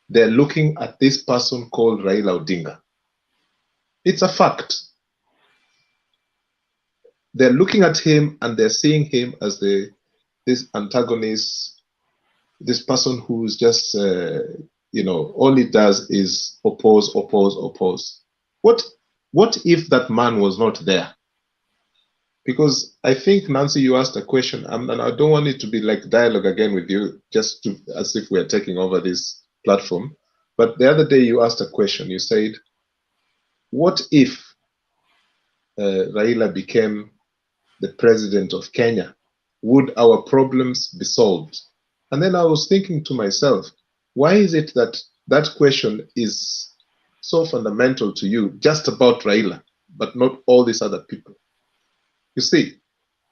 they're looking at this person called Raila Odinga. It's a fact. They're looking at him and they're seeing him as this antagonist, this person who's just, all he does is oppose. What if that man was not there? Because I think, Nancy, you asked a question, and I don't want it to be like dialogue again with you, just as if we're taking over this platform. But the other day you asked a question. You said, what if Raila became the president of Kenya? Would our problems be solved? And then I was thinking to myself, why is it that that question is so fundamental to you, just about Raila, but not all these other people? You see,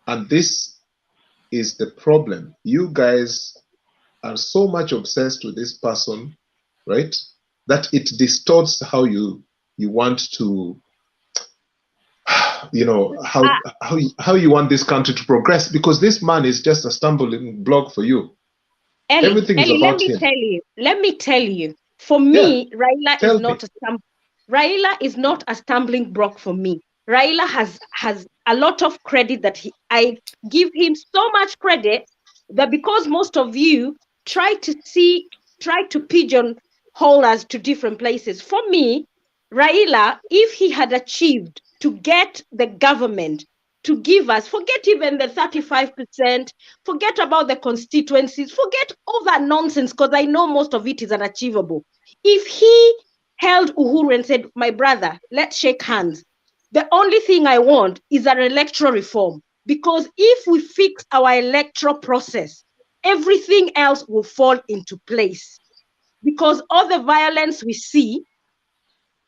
and this is the problem. You guys are so much obsessed with this person, right, that it distorts how you want to, how you want this country to progress, because this man is just a stumbling block for you. Everything is about him. Let me tell you. For me, Raila is not a stumbling block for me. Raila has a lot of credit that I give him so much credit that because most of you try to pigeonhole us to different places. For me, Raila, if he had achieved to get the government to give us, forget even the 35%, forget about the constituencies, forget all that nonsense, because I know most of it is unachievable. If he held Uhuru and said, my brother, let's shake hands, the only thing I want is an electoral reform, because if we fix our electoral process, everything else will fall into place, because all the violence we see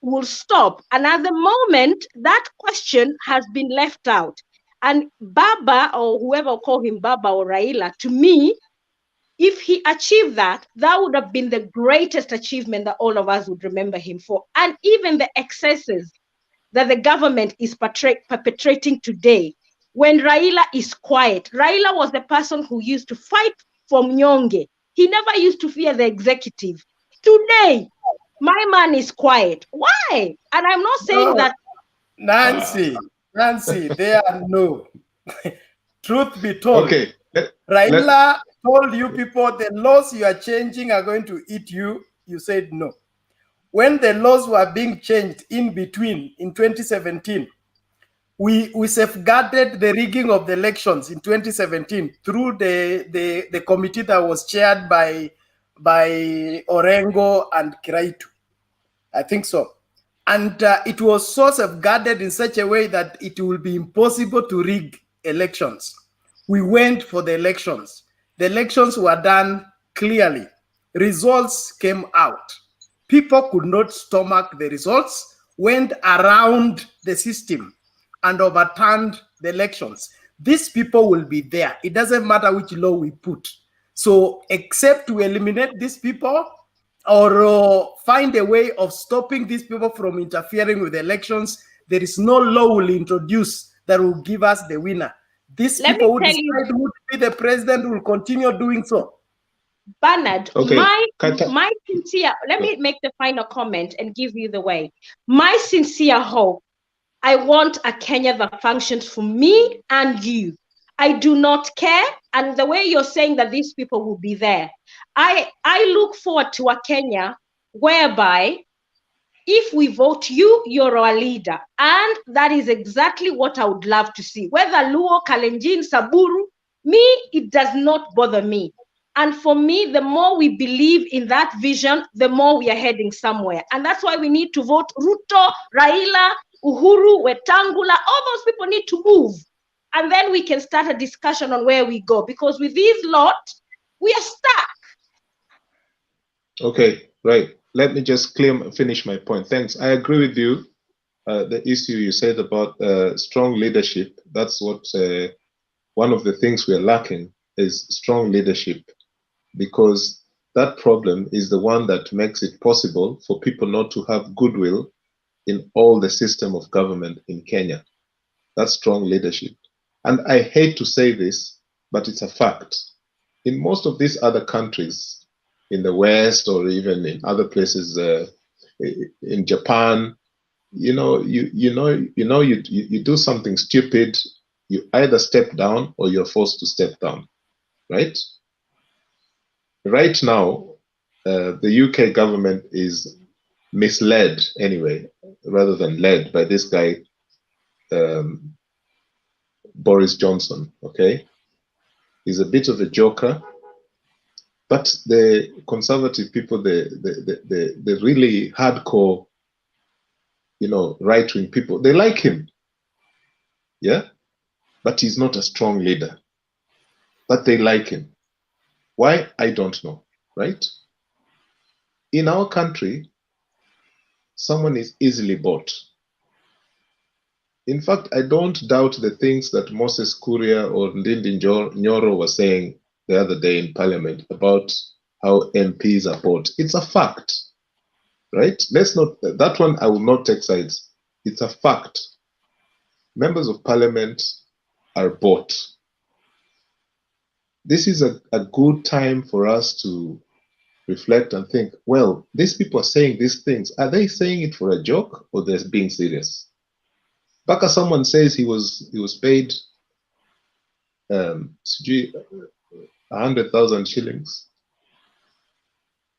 will stop. And at the moment, that question has been left out. And Baba, or whoever call him Baba or Raila, to me, if he achieved that, that would have been the greatest achievement that all of us would remember him for. And even the excesses that the government is perpetrating today, when Raila is quiet, Raila was the person who used to fight for Mnyonge. He never used to fear the executive. Today, my man is quiet. Why? And I'm not saying that. Nancy, there are no. Truth be told, Raila told you people the laws you are changing are going to eat you. You said no. When the laws were being changed in between in 2017, we safeguarded the rigging of the elections in 2017 through the committee that was chaired by Orengo and Kiraitu. I think so. And it was so safeguarded in such a way that it will be impossible to rig elections. We went for the elections. The elections were done clearly. Results came out. People could not stomach the results, went around the system and overturned the elections. These people will be there. It doesn't matter which law we put. So except to eliminate these people or find a way of stopping these people from interfering with the elections, there is no law will introduce that will give us the winner. These people who decide who to be the president will continue doing so. Bernard, my sincere, let me make the final comment and give you the way. My sincere hope, I want a Kenya that functions for me and you. I do not care. And the way you're saying that these people will be there, I look forward to a Kenya whereby if we vote you, you're our leader. And that is exactly what I would love to see. Whether Luo, Kalenjin, Saburu, me, it does not bother me. And for me, the more we believe in that vision, the more we are heading somewhere. And that's why we need to vote Ruto, Raila, Uhuru, Wetangula, all those people need to move. And then we can start a discussion on where we go. Because with these lot, we are stuck. Okay, right. Let me just finish my point. Thanks. I agree with you. The issue you said about strong leadership, that's what one of the things we're lacking is strong leadership, because that problem is the one that makes it possible for people not to have goodwill in all the system of government in Kenya. That's strong leadership. And I hate to say this, but it's a fact. In most of these other countries, in the West or even in other places, in Japan, you do something stupid, you either step down or you're forced to step down, right? Right now, the UK government is misled anyway, rather than led by this guy, Boris Johnson, okay? He's a bit of a joker, but the conservative people, the really hardcore, right-wing people, they like him, yeah? But he's not a strong leader, but they like him. Why? I don't know, right? In our country, someone is easily bought. In fact, I don't doubt the things that Moses Kuria or Ndindi Nyoro were saying the other day in Parliament about how MPs are bought. It's a fact, right? That one I will not take sides. It's a fact. Members of Parliament are bought. This is a good time for us to reflect and think, well, these people are saying these things. Are they saying it for a joke or they're being serious? Baka someone says he was paid 100,000 shillings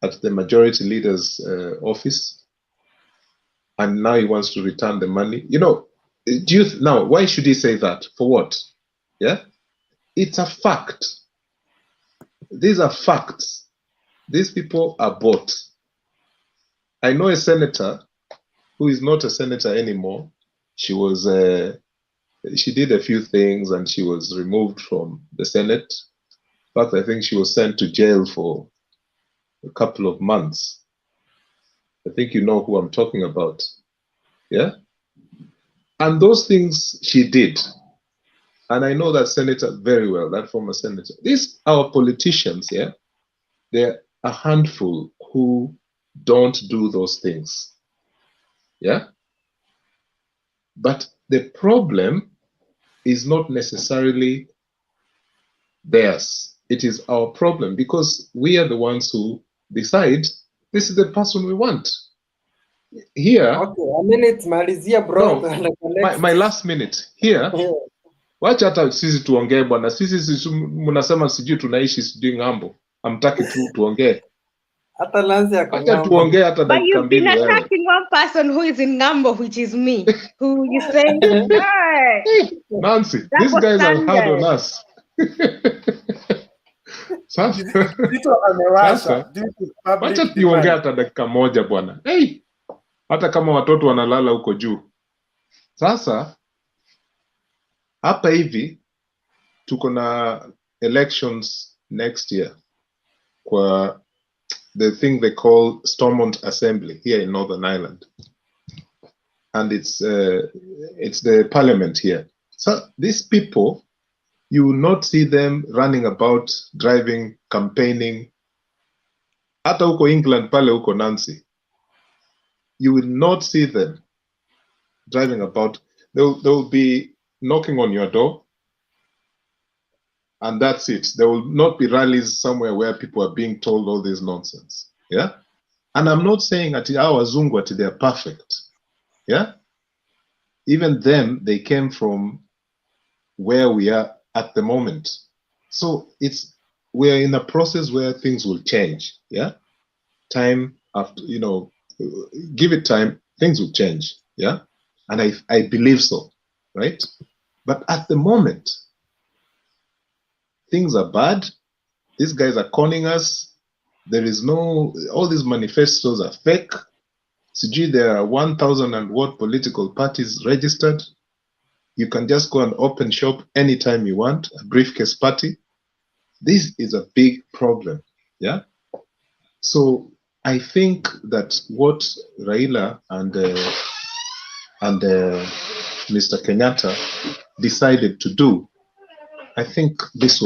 at the majority leader's office, and now he wants to return the money. Now why should he say that? For what? Yeah, it's a fact. These are facts. These people are bought. I know a senator who is not a senator anymore. She was she did a few things and she was removed from the Senate. In fact, I think she was sent to jail for a couple of months. I think you know who I'm talking about. Yeah? And those things she did. And I know that senator very well, that former senator. These our politicians, yeah? They're a handful who don't do those things. Yeah? But the problem is not necessarily theirs. It is our problem because we are the ones who decide this is the person we want. Here, Okay, a minute, malizia bro. no, my last minute here. Wacha hata sisi tuongee bwana. Sisi mnasema sijui tunaishi sijui ng'ambo. Hamtaki tu tuongee. Hata Nancy ako Wacha ng'ambo. tuongee hata But dakika you've been mbili wewe. attacking one person who is in Ngambo, which is me, who you say, hey, Nancy, these guys are hard on us. Sasa wacha tuongee hata dakika moja bwana. Hey, hata kama watoto wanalala huko juu. Sasa hapa hivi tuko na elections next year kwa the thing they call Stormont Assembly here in Northern Ireland, and it's the parliament here. So these people, you will not see them running about, driving, campaigning. Hata huko England pale huko Nancy, you will not see them driving about. They'll be knocking on your door, and that's it. There will not be rallies somewhere where people are being told all this nonsense. Yeah? And I'm not saying that our Wazungu, they're perfect. Yeah? Even them, they came from where we are at the moment. So we're in a process where things will change. Yeah? Time after, give it time, things will change. Yeah? And I believe so. Right? But at the moment, things are bad. These guys are conning us. There is all these manifestos are fake. Sijui, there are 1,000 and what political parties registered. You can just go and open shop anytime you want, a briefcase party. This is a big problem. Yeah. So I think that what Raila and Mr. Kenyatta decided to do, I think it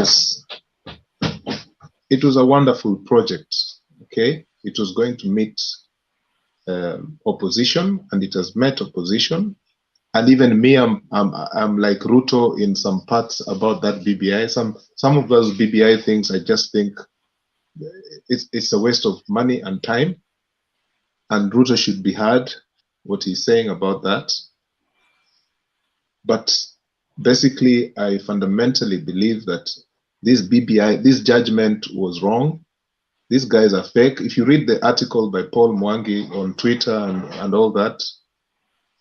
was a wonderful project. Okay, it was going to meet opposition, and it has met opposition. And even me, I'm like Ruto in some parts about that BBI. Some of those BBI things, I just think it's a waste of money and time. And Ruto should be heard what he's saying about that. But basically, I fundamentally believe that this BBI, this judgment was wrong. These guys are fake. If you read the article by Paul Mwangi on Twitter and all that,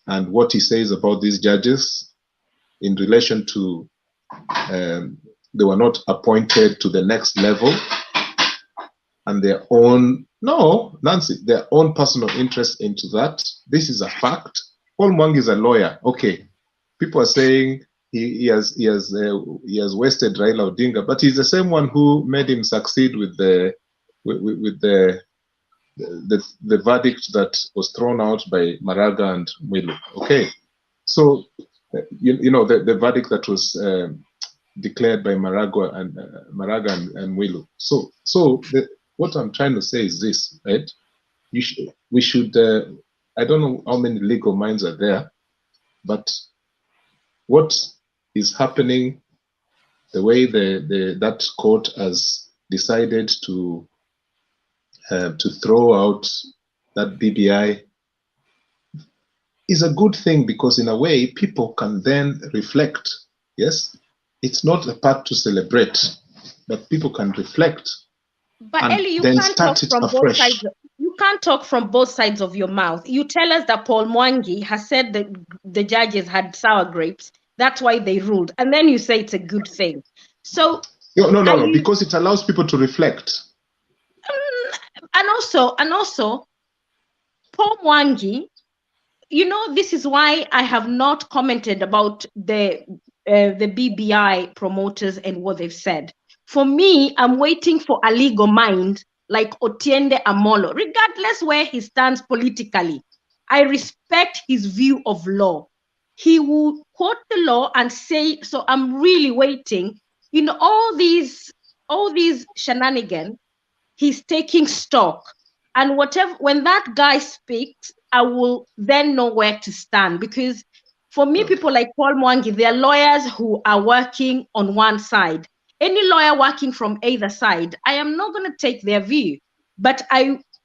and what he says about these judges in relation to they were not appointed to the next level and their own, no, Nancy, their own personal interest into that. This is a fact. Paul Mwangi is a lawyer. Okay. People are saying he has wasted Raila Odinga, but he's the same one who made him succeed with the verdict that was thrown out by Maraga and Mwilu. Okay, so you know the verdict that was declared by Maraga and Mwilu. So what I'm trying to say is this, right? We should. I don't know how many legal minds are there, but what is happening, the way that court has decided to throw out that BBI is a good thing, because in a way people can then reflect. Yes, it's not a part to celebrate, but people can reflect But and Ellie, you then can't talk start it from both afresh. sides. You can't talk from both sides of your mouth. You tell us that Paul Mwangi has said that the judges had sour grapes. That's why they ruled, and then you say it's a good thing. So No, because it allows people to reflect. And also, Paul Mwangi, you know, this is why I have not commented about the BBI promoters and what they've said. For me, I'm waiting for a legal mind like Otiende Amolo, regardless where he stands politically. I respect his view of law. He will quote the law and say, so I'm really waiting. You know, all these shenanigans, he's taking stock. And when that guy speaks, I will then know where to stand. Because for me, people like Paul Mwangi, they're lawyers who are working on one side. Any lawyer working from either side, I am not going to take their view. But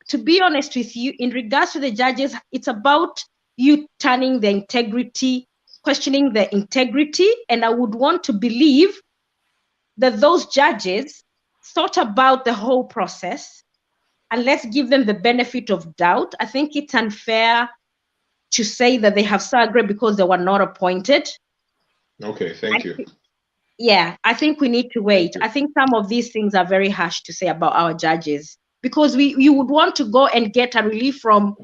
to be honest with you, in regards to the judges, it's about you turning the integrity, questioning the integrity. And I would want to believe that those judges thought about the whole process, and let's give them the benefit of doubt. I think it's unfair to say that they have sour grapes because they were not appointed. Okay, thank you. Yeah, I think we need to wait. I think some of these things are very harsh to say about our judges, because you would want to go and get a relief from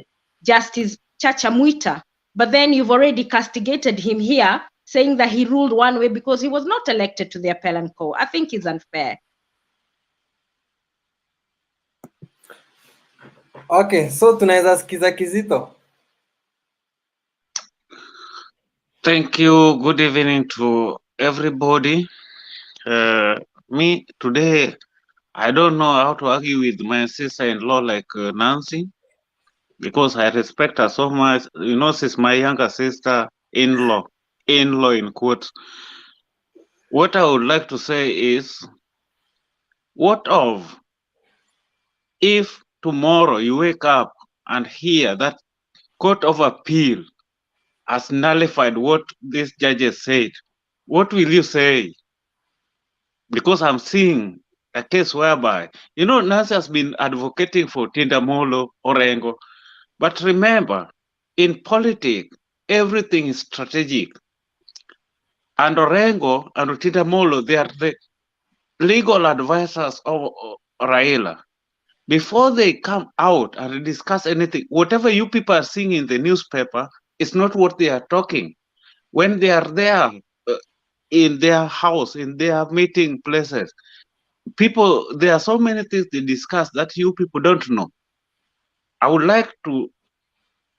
Justice Chacha Mwita, but then you've already castigated him here, saying that he ruled one way because he was not elected to the appellate court. I think it's unfair. Okay, so tunaweza sikiza Kizito. Thank you. Good evening to everybody. Me today, I don't know how to argue with my sister-in-law like Nancy, because I respect her so much. You know, she's my younger sister-in-law, in-law in quotes. What I would like to say is, what of if tomorrow you wake up and hear that Court of Appeal has nullified what these judges said? What will you say? Because I'm seeing a case whereby, you know, Nancy has been advocating for Tindamolo, Orengo, but remember, in politics, everything is strategic. And Orengo and Tindamolo, they are the legal advisors of Raila. Before they come out and discuss anything, whatever you people are seeing in the newspaper is not what they are talking. When they are there in their house, in their meeting places, people, there are so many things they discuss that you people don't know. I would like to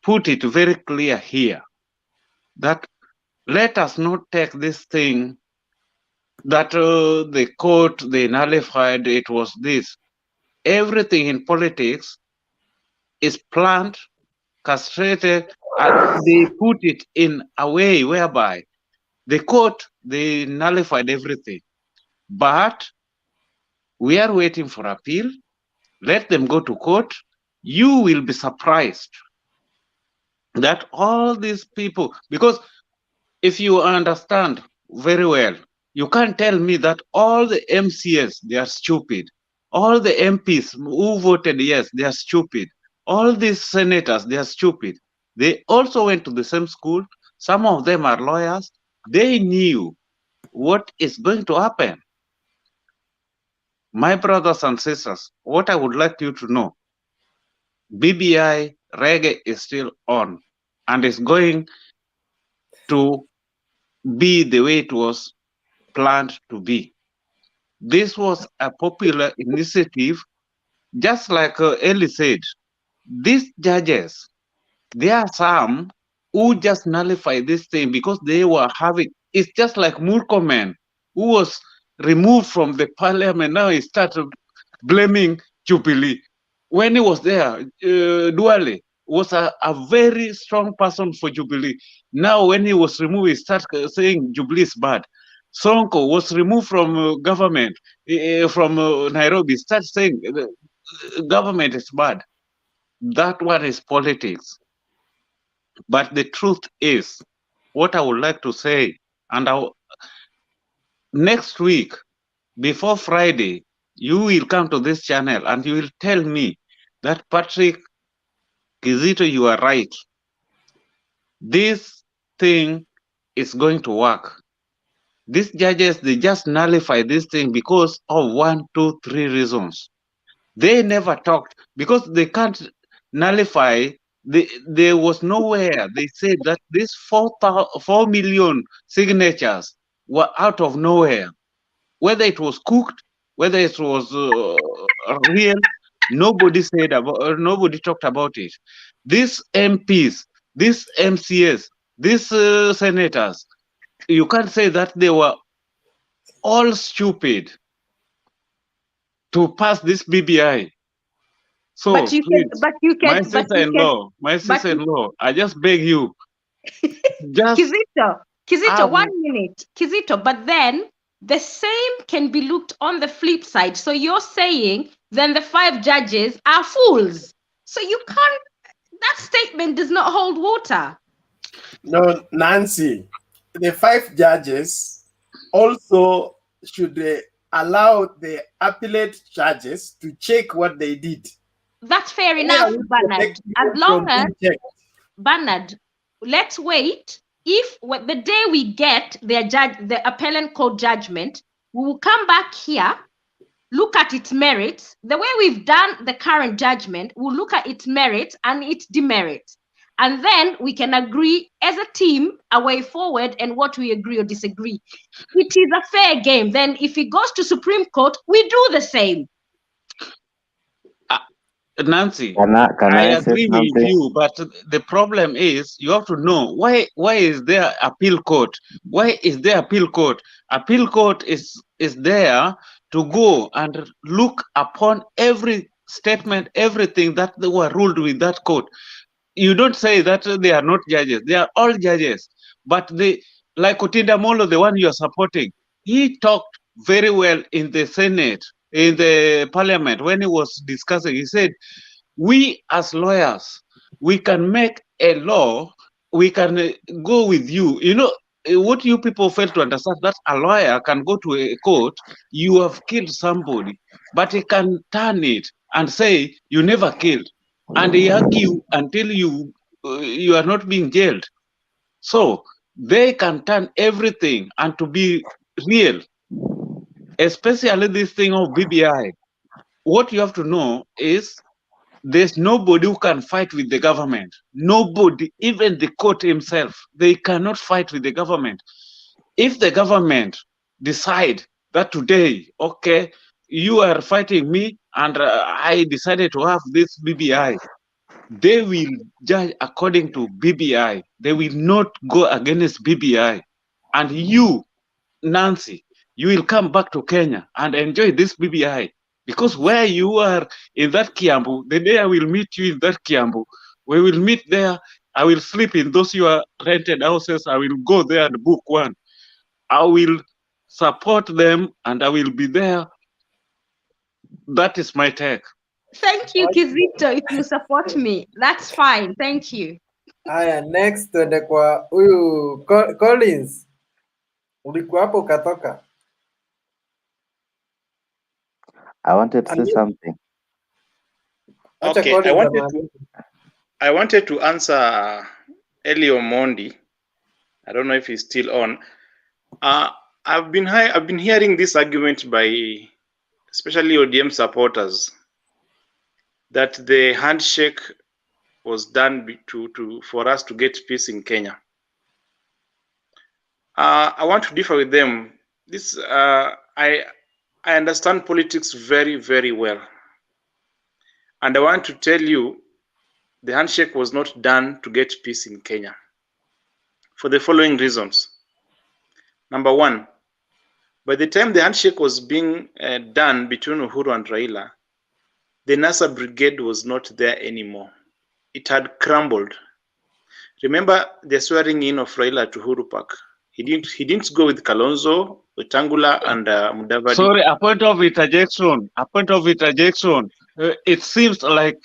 put it very clear here that let us not take this thing that the court, they nullified, it was this. Everything in politics is planned castrated, and they put it in a way whereby the court, they nullified everything. But we are waiting for appeal. Let them go to court. You will be surprised that all these people, because if you understand very well, you can't tell me that all the MCS, they are stupid. All the MPs who voted yes, they are stupid. All these senators, they are stupid. They also went to the same school. Some of them are lawyers. They knew what is going to happen. My brothers and sisters, what I would like you to know, BBI reggae is still on and is going to be the way it was planned to be. This was a popular initiative, just like Eli said. These judges, there are some who just nullify this thing because they were having, it's just like Murkomen, who was removed from the parliament. Now he started blaming Jubilee. When he was there, Duale was a very strong person for Jubilee. Now when he was removed, he started saying Jubilee is bad. Sonko was removed from government, from Nairobi, started saying government is bad. That one is politics. But the truth is, what I would like to say, and next week, before Friday, you will come to this channel and you will tell me that Patrick Kizito, you are right. This thing is going to work. These judges, they just nullify this thing because of 1, 2, 3 reasons. They never talked because they can't nullify. There was nowhere they said that these 4 million signatures were out of nowhere. Whether it was cooked, whether it was real, nobody said about. Nobody talked about it. These MPs, these MCS, these senators, you can't say that they were all stupid to pass this BBI. So, but you please, can, but you can, my but you can, my but sister-in-law, I just beg you, just Kizito, 1 minute, Kizito, but then the same can be looked on the flip side. So you're saying then the 5 judges are fools. So you can't, that statement does not hold water. No, Nancy, the 5 judges also should allow the appellate judges to check what they did. That's fair enough, Bernard. As long as, Bernard, let's wait. If the day we get the appellant court judgment, we will come back here, look at its merits. The way we've done the current judgment, we'll look at its merits and its demerits. And then we can agree as a team a way forward and what we agree or disagree. It is a fair game. Then if it goes to Supreme Court, we do the same. Nancy, Can I I say agree with something? you, but the problem is you have to know why is there appeal court? Why is there appeal court? Appeal court is there to go and look upon every statement, everything that they were ruled with that court. You don't say that they are not judges. They are all judges. But they, like Otinda Molo, the one you are supporting, he talked very well in the Senate, in the parliament, when he was discussing. He said, we as lawyers, we can make a law, we can go with you. You know, what you people fail to understand, that a lawyer can go to a court, you have killed somebody, but he can turn it and say, you never killed. And he argue until you are not being jailed. So they can turn everything and to be real, especially this thing of BBI. What you have to know is there's nobody who can fight with the government. Nobody, even the court himself, they cannot fight with the government. If the government decide that today, okay, you are fighting me and I decided to have this BBI, they will judge according to BBI. They will not go against BBI. And you, Nancy, you will come back to Kenya and enjoy this BBI. Because where you are in that Kiambu, the day I will meet you in that Kiambu, We will meet there. I will sleep in those your rented houses. I will go there and book one. I will support them and I will be there. That is my take. Thank you, Kizito. If you support me, that's fine. Thank you. Haya, next tuende kwa huyu Collins. Ulikuwa hapo ukatoka. I wanted to say something. Okay, I wanted to answer Elio Mondi. I don't know if he's still on. I've been hearing this argument by especially ODM supporters that the handshake was done for us to get peace in Kenya. I want to differ with them. This I understand politics very, very well, and I want to tell you, the handshake was not done to get peace in Kenya for the following reasons. Number one, by the time the handshake was being done between Uhuru and Raila, the NASA brigade was not there anymore. It had crumbled. Remember the swearing in of Raila to Uhuru Park. He didn't go with Kalonzo, Wetangula, and Mudavadi. Sorry, a point of interjection. It seems like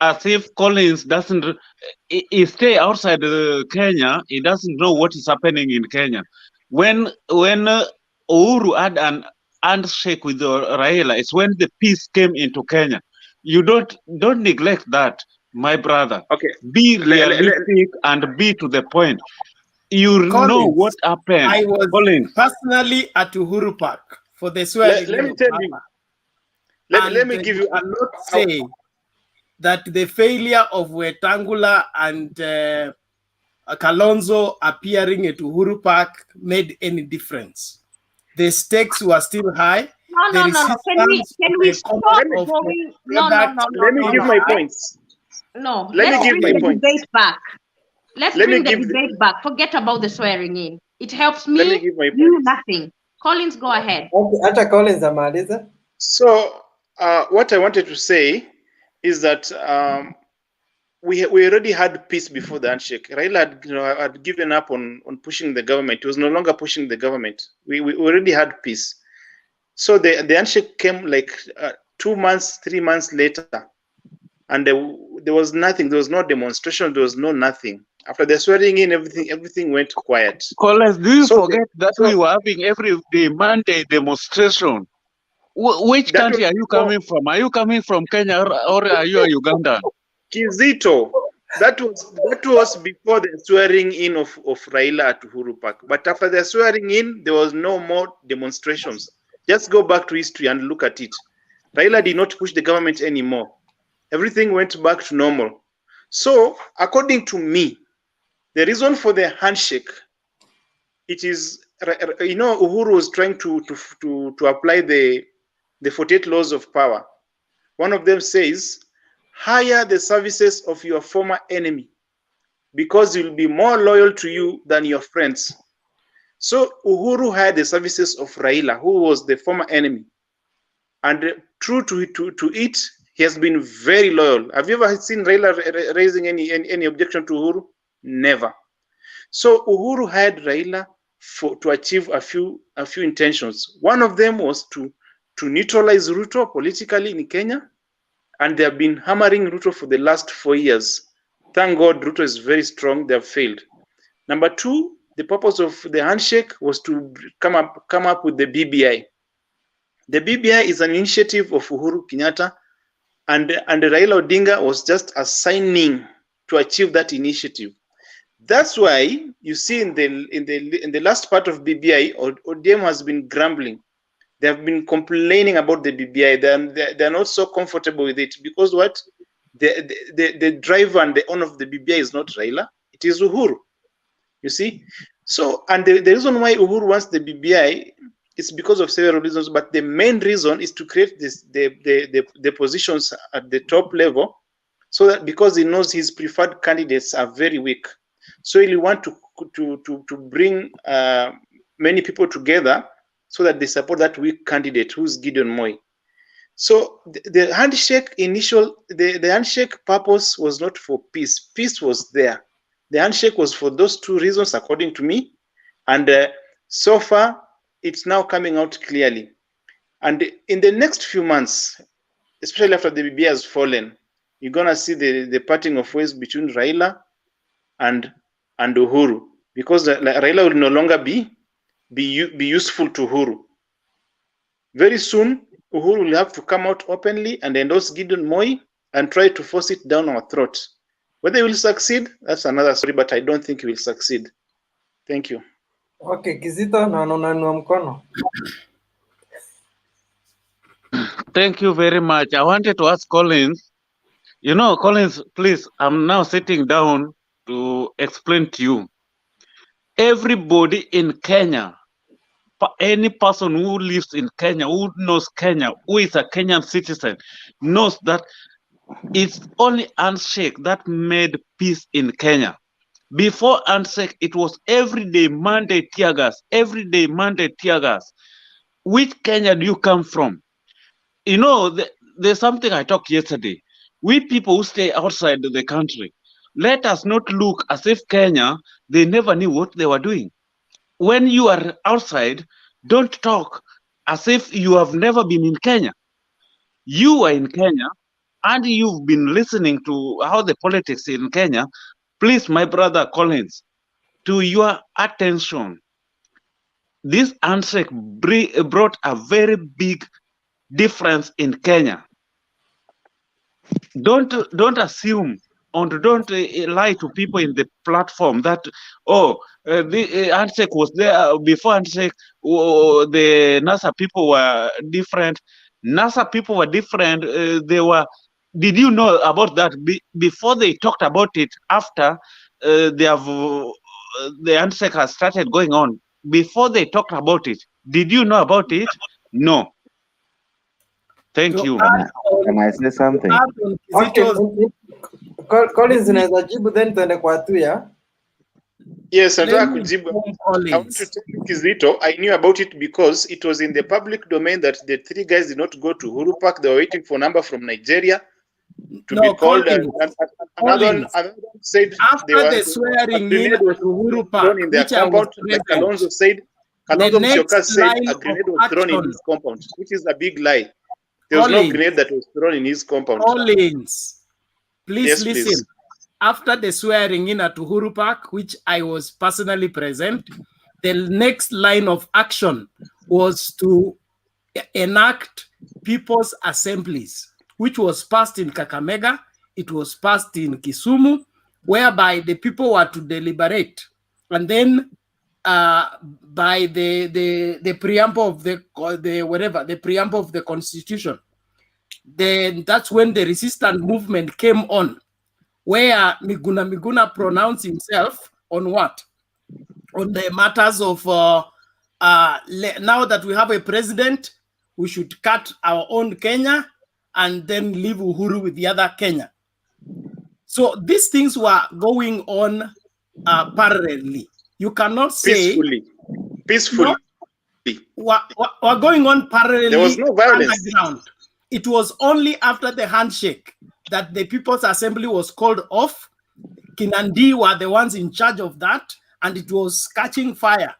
as if Collins doesn't, he stay outside Kenya. He doesn't know what is happening in Kenya. When Uhuru had an handshake with Raila, it's when the peace came into Kenya. You don't neglect that, my brother. Okay. Be realistic and be to the point. You Collins, know what happened. I was Collins. personally at Uhuru Park for the swearing. Let me tell you. Let me give you. I cannot say that the failure of Wetangula and Kalonzo appearing at Uhuru Park made any difference. The stakes were still high. No. Can we stop going? No. Let me give my points. No. Let me give my points. Debate back. Let's bring the debate back. Forget about the swearing in. It helps me. You nothing. Collins, go ahead. Acha Collins amaliza. So what I wanted to say is that we already had peace before the handshake. Raila had given up on pushing the government. He was no longer pushing the government. We already had peace. So the handshake came like 2 months, 3 months later, and there was nothing. There was no demonstration. There was no nothing. After the swearing in, everything went quiet. Collins, do you forget that we were having every day Monday demonstration? Which country are you coming from? Are you coming from Kenya or are you a Ugandan? Kizito, that was before the swearing in of Raila at Uhuru Park. But after the swearing in, there was no more demonstrations. Just go back to history and look at it. Raila did not push the government anymore. Everything went back to normal. So, according to me, the reason for the handshake, it is, Uhuru was trying to apply the 48 laws of power. One of them says, hire the services of your former enemy because he'll be more loyal to you than your friends. So Uhuru hired the services of Raila, who was the former enemy. And true to it, he has been very loyal. Have you ever seen Raila raising any objection to Uhuru? Never. So Uhuru hired Raila to achieve a few intentions. One of them was to neutralize Ruto politically in Kenya, and they have been hammering Ruto for the last 4 years. Thank God Ruto is very strong. They have failed. Number two, the purpose of the handshake was to come up with the BBI. The BBI is an initiative of Uhuru Kenyatta, and Raila Odinga was just assigning to achieve that initiative. That's why you see in the last part of BBI, ODM has been grumbling. They have been complaining about the BBI. They're not so comfortable with it because what? The driver and the owner of the BBI is not Raila, it is Uhuru. You see? So, and the reason why Uhuru wants the BBI is because of several reasons, but the main reason is to create the positions at the top level, so that because he knows his preferred candidates are very weak. So he'll want to bring many people together so that they support that weak candidate, who's Gideon Moi. So the handshake the handshake purpose was not for peace. Peace was there. The handshake was for those two reasons, according to me. And so far, it's now coming out clearly. And in the next few months, especially after the BBI has fallen, you're gonna see the parting of ways between Raila and Uhuru, because Raila will no longer be useful to Uhuru. Very soon, Uhuru will have to come out openly and endorse Gideon Moi and try to force it down our throat. Whether he will succeed, that's another story, but I don't think he will succeed. Thank you. Okay, Kizito, na unainua mkono. Thank you very much. I wanted to ask Collins, you know, Collins, please, I'm now sitting down to explain to you. Everybody in Kenya, any person who lives in Kenya, who knows Kenya, who is a Kenyan citizen, knows that it's only handshake that made peace in Kenya. Before handshake, it was everyday Monday tear gas, everyday Monday tear gas. Which Kenya do you come from? You know, there's something I talked yesterday. We people who stay outside the country, let us not look as if Kenya, they never knew what they were doing. When you are outside, don't talk as if you have never been in Kenya. You are in Kenya and you've been listening to how the politics in Kenya. Please, my brother Collins, to your attention, this handshake brought a very big difference in Kenya. Don't assume and don't lie to people in the platform that the handshake was there before handshake. The NASA people were different. NASA people were different. They were. Did you know about that before they talked about it? After they have the handshake has started going on. Before they talked about it, did you know about it? No. Thank you. Can I say something? Okay, Collins, unaweza jibu then tuende kwa Tuya. Yes, nataka kujibu. I want to tell you, Kizito, I knew about it because it was in the public domain that the three guys did not go to Uhuru Park. They were waiting for a number from Nigeria to be called. And another one said after the swearing in Uhuru Park, in their compound, like Kalonzo said. Kalonzo Musyoka said a grenade was thrown in his compound, which is a big lie. There was no grenade that was thrown in his compound. Collins, please yes, listen. Please. After the swearing in at Uhuru Park, which I was personally present, the next line of action was to enact people's assemblies, which was passed in Kakamega, it was passed in Kisumu, whereby the people were to deliberate. And then by the preamble of the preamble of the Constitution, then that's when the resistance movement came on, where Miguna pronounced himself on what? On the matters of now that we have a president, we should cut our own Kenya and then leave Uhuru with the other Kenya. So these things were going on parallelly. You cannot say peacefully. Were going on parallelly. There was no violence. Underground. It was only after the handshake that the People's Assembly was called off. Kinandi were the ones in charge of that, and it was catching fire.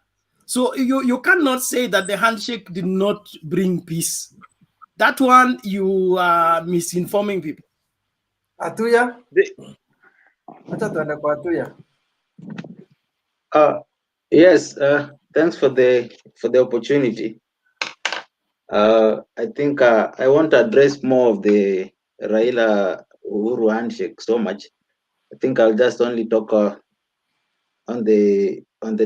So you cannot say that the handshake did not bring peace. That one, you are misinforming people. Atuya? Acha tuende kwa Atuya. Yes, thanks for the opportunity. I think I want to address more of the Raila Uhuru handshake so much. I think I'll just only talk on the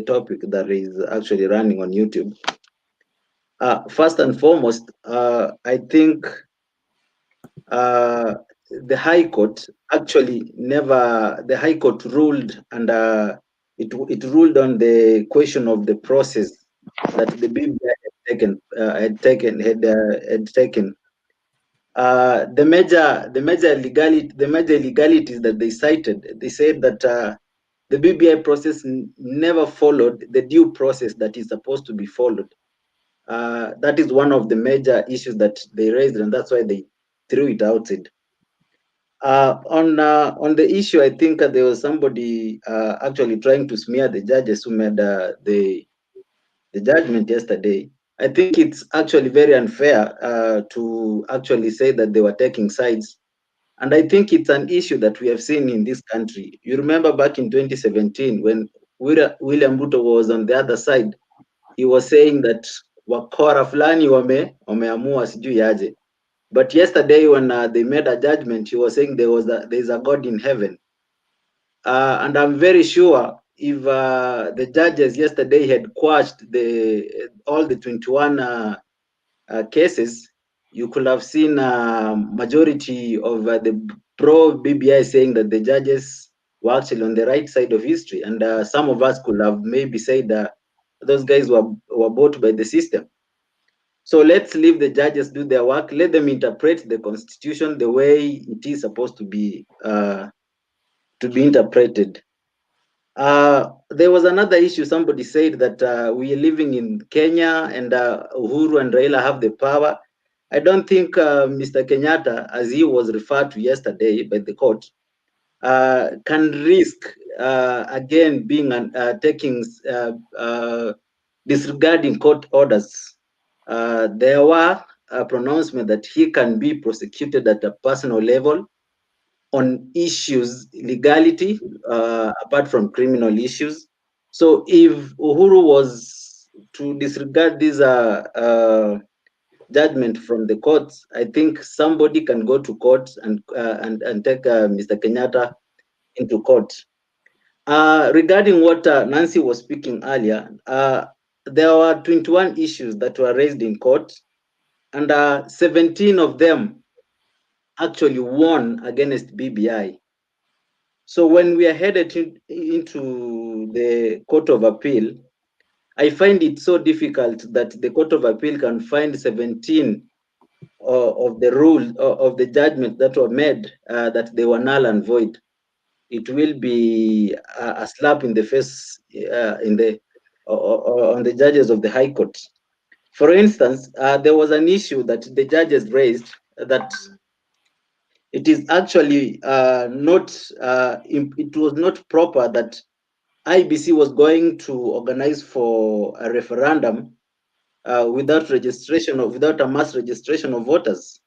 topic that is actually running on YouTube. First and foremost, I think the High Court actually never. The High Court ruled, and it ruled on the question of the process that the BBI had taken. The major illegalities that they cited. They said that the BBI process never followed the due process that is supposed to be followed. That is one of the major issues that they raised, and that's why they threw it outside. On the issue, I think there was somebody actually trying to smear the judges who made the judgment yesterday. I think it's actually very unfair to actually say that they were taking sides. And I think it's an issue that we have seen in this country. You remember back in 2017 when William Ruto was on the other side, he was saying that wakora fulani wameamua sijui aje. But yesterday when they made a judgment, he was saying there's a God in heaven. And I'm very sure if the judges yesterday had quashed all the 21 cases, you could have seen majority of the pro BBI saying that the judges were actually on the right side of history, and some of us could have maybe said those guys were bought by the system. So let's leave the judges do their work. Let them interpret the constitution the way it is supposed to be interpreted. There was another issue. Somebody said that we are living in Kenya and Uhuru and Raila have the power. I don't think Mr. Kenyatta, as he was referred to yesterday by the court, can risk again being disregarding court orders. There were a pronouncement that he can be prosecuted at a personal level on issues legality apart from criminal issues. So if Uhuru was to disregard this judgment from the courts, I think somebody can go to court and take Mr. Kenyatta into court. Regarding what Nancy was speaking earlier, there were 21 issues that were raised in court, and 17 of them actually won against BBI. So when we are headed into the Court of Appeal, I find it so difficult that the Court of Appeal can find 17 of the rules of the judgment that were made that they were null and void. It will be a slap in the face on the judges of the High Court. For instance, there was an issue that the judges raised that it is actually it was not proper that IBC was going to organize for a referendum without a mass registration of voters.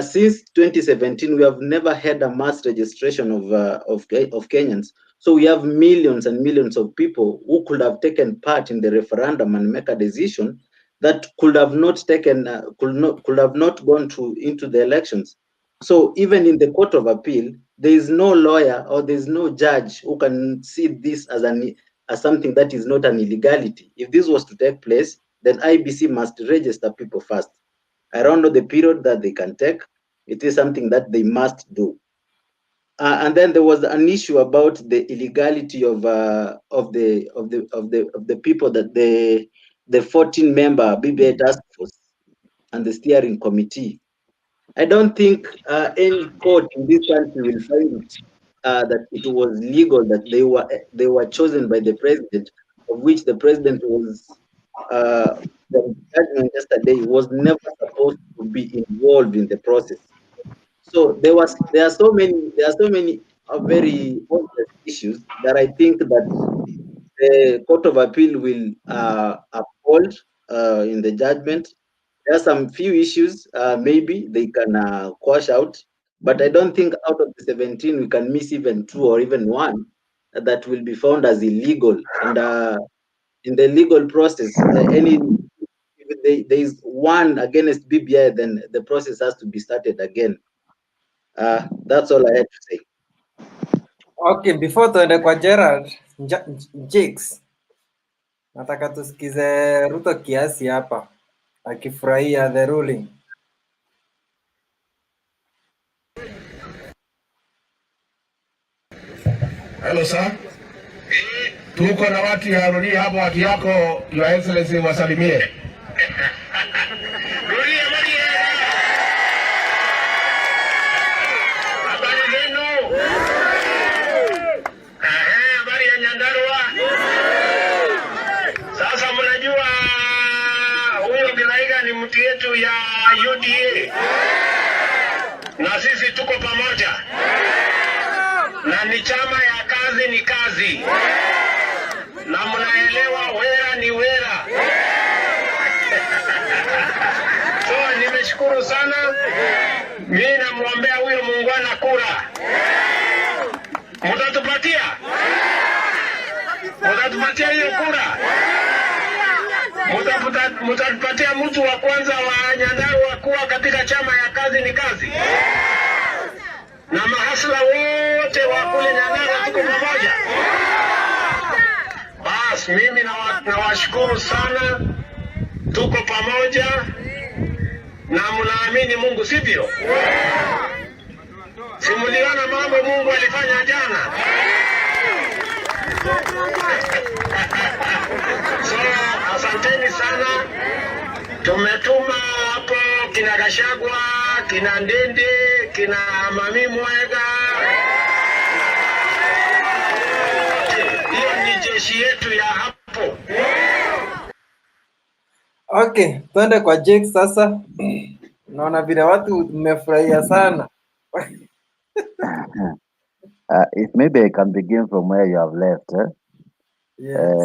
Since 2017, we have never had a mass registration of Kenyans. So we have millions and millions of people who could have taken part in the referendum and make a decision that could have not gone into the elections. So even in the Court of Appeal, there is no lawyer or there is no judge who can see this as something that is not an illegality. If this was to take place, then IBC must register people first. I don't know the period that they can take. It is something that they must do. And then there was an issue about the illegality of the people that the 14-member BBI task force and the steering committee. I don't think any court in this country will find it that it was legal that they were chosen by the president, of which the president was the judgment yesterday was never supposed to be involved in the process. So there are so many very obvious issues that I think that the Court of Appeal will uphold in the judgment. There are some few issues maybe they can quash out, but I don't think out of the 17 we can miss even 2 or even 1 that will be found as illegal. And in the legal process, if there is 1 against BBI, then the process has to be started again. That's all I had to say. Okay, before tuende kwa Gerald, Jakes, nataka tusikize Ruto kiasi hapa akifurahia the ruling. Hello sir. Tuko na watu ya Ruri hapo, watu yako Your Excellency wasalimie. Habari zenu? Habari ya Nyandarua? Sasa mnajua yetu ya UDA, na sisi tuko pamoja, na ni chama ya kazi ni kazi, na mnaelewa wera ni wera. So nimeshukuru sana, mimi namwombea huyo muungwana kura. Mutatupatia hiyo kura? Mutatupatia mtu wa kwanza wa Nyandarua kuwa katika chama ya kazi ni kazi, na mahasla wote wa kule Nyandarua tuko pamoja. Bas, mimi nawashukuru sana, tuko pamoja na mnaamini Mungu, sivyo? Simuliona mambo Mungu alifanya jana. So, asanteni sana. Tumetuma hapo kina Gashagwa, kina Ndende, kina Mami Mwega. Hiyo ni jeshi yetu ya hapo. Okay, twende kwa Jake sasa. Naona vile watu mmefurahia sana. If maybe I can begin from where you have left, Yes.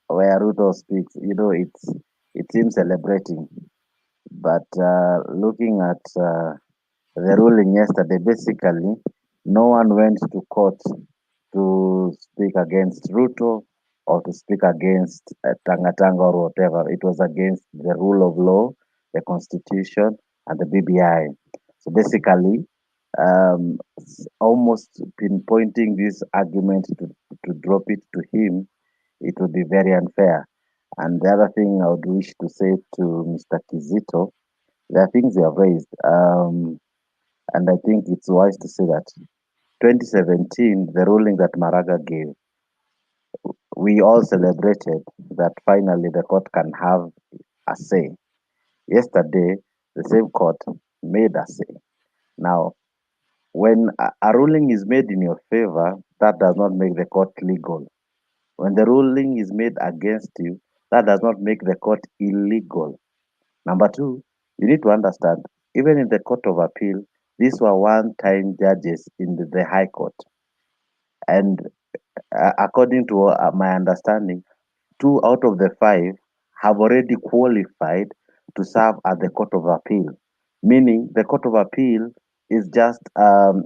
where Ruto speaks, you know, it seems celebrating, but looking at the ruling yesterday, basically, no one went to court to speak against Ruto or to speak against Tanga or whatever. It was against the rule of law, the constitution, and the BBI. So basically, almost pinpointing this argument to drop it to him, it would be very unfair. And the other thing I would wish to say to Mr. Kizito, there are things you have raised, and I think it's wise to say that 2017, the ruling that Maraga gave, we all celebrated that finally the court can have a say. Yesterday, the same court made a say. Now, when a ruling is made in your favor, that does not make the court legal. When the ruling is made against you, that does not make the court illegal. Number two, you need to understand, even in the Court of Appeal, these were one-time judges in the High Court. And according to my understanding, 2 out of the 5 have already qualified to serve at the Court of Appeal. Meaning the Court of Appeal is just, the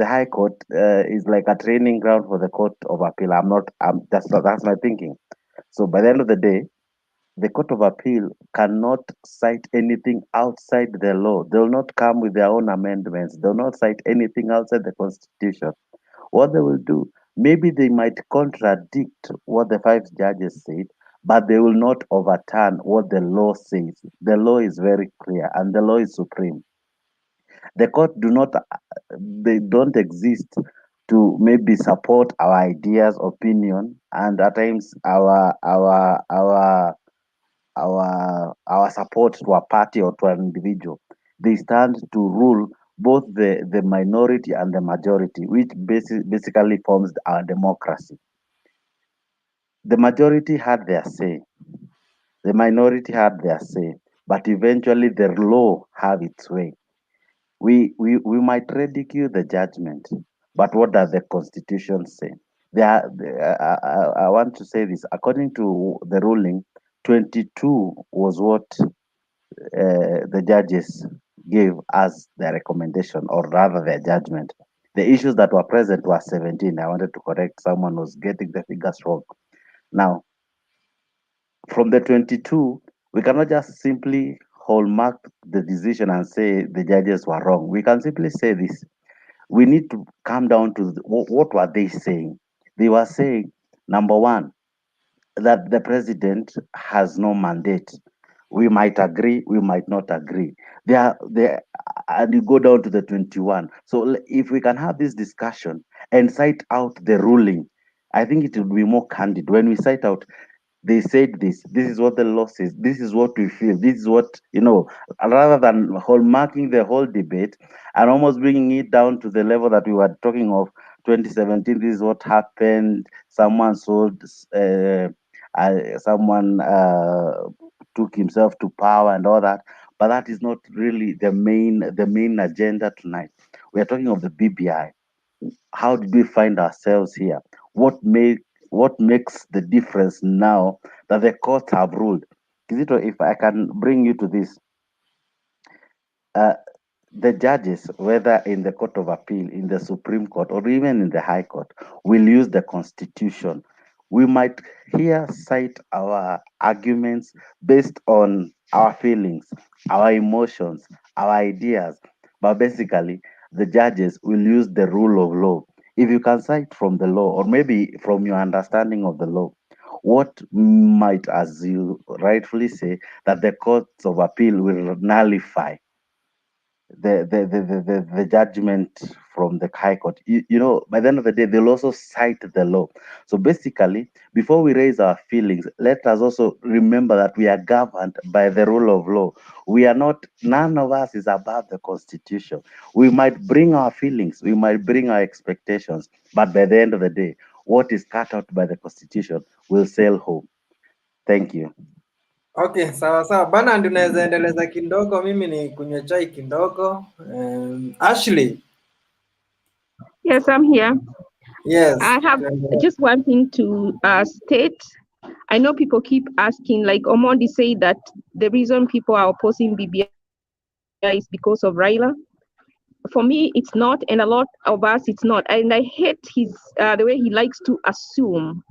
High Court is like a training ground for the Court of Appeal. That's my thinking. So by the end of the day, the Court of Appeal cannot cite anything outside the law. They will not come with their own amendments. They will not cite anything outside the Constitution. What they will do, maybe they might contradict what the 5 judges said, but they will not overturn what the law says. The law is very clear, and the law is supreme. The court they don't exist to maybe support our ideas, opinion, and at times our support to a party or to an individual. They stand to rule both the minority and the majority, which basically forms our democracy. The majority had their say, the minority had their say, but eventually the law have its way. We might ridicule the judgment, but what does the Constitution say? I want to say this. According to the ruling, 22 was what the judges gave as their recommendation, or rather their judgment. The issues that were present were 17. I wanted to correct someone who's getting the figures wrong. Now, from the 22, we cannot just simply hallmark the decision and say the judges were wrong. We can simply say this. We need to come down to what were they saying? They were saying, number one, that the president has no mandate. We might agree, we might not agree. And you go down to the 21. So if we can have this discussion and cite out the ruling, I think it will be more candid. When we cite out, they said this is what the law says, this is what we feel, this is what, rather than hallmarking the whole debate and almost bringing it down to the level that we were talking of 2017, this is what happened, someone sold, someone took himself to power and all that. But that is not really the main agenda tonight. We are talking of the BBI. How did we find ourselves here? What makes the difference now that the courts have ruled? Kizito, if I can bring you to this, the judges, whether in the Court of Appeal, in the Supreme Court, or even in the High Court, will use the Constitution. We might here cite our arguments based on our feelings, our emotions, our ideas, but basically, the judges will use the rule of law. If you can cite from the law, or maybe from your understanding of the law, what might, as you rightfully say, that the courts of appeal will nullify the judgment from the High Court. You know, by the end of the day, they'll also cite the law. So basically, before we raise our feelings, let us also remember that we are governed by the rule of law. We are not, none of us is above the Constitution. We might bring our feelings, we might bring our expectations, but by the end of the day, what is cut out by the Constitution will sail home. Thank you. Okay, sawa sawa bana, ndio naweza endeleza kidogo. Mimi ni kunywa chai kidogo. Ashley. Yes, I'm here. Yes. I have just one thing to state. I know people keep asking, like Omondi said, that the reason people are opposing BBI is because of Raila. For me, it's not, and a lot of us, it's not. And I hate his the way he likes to assume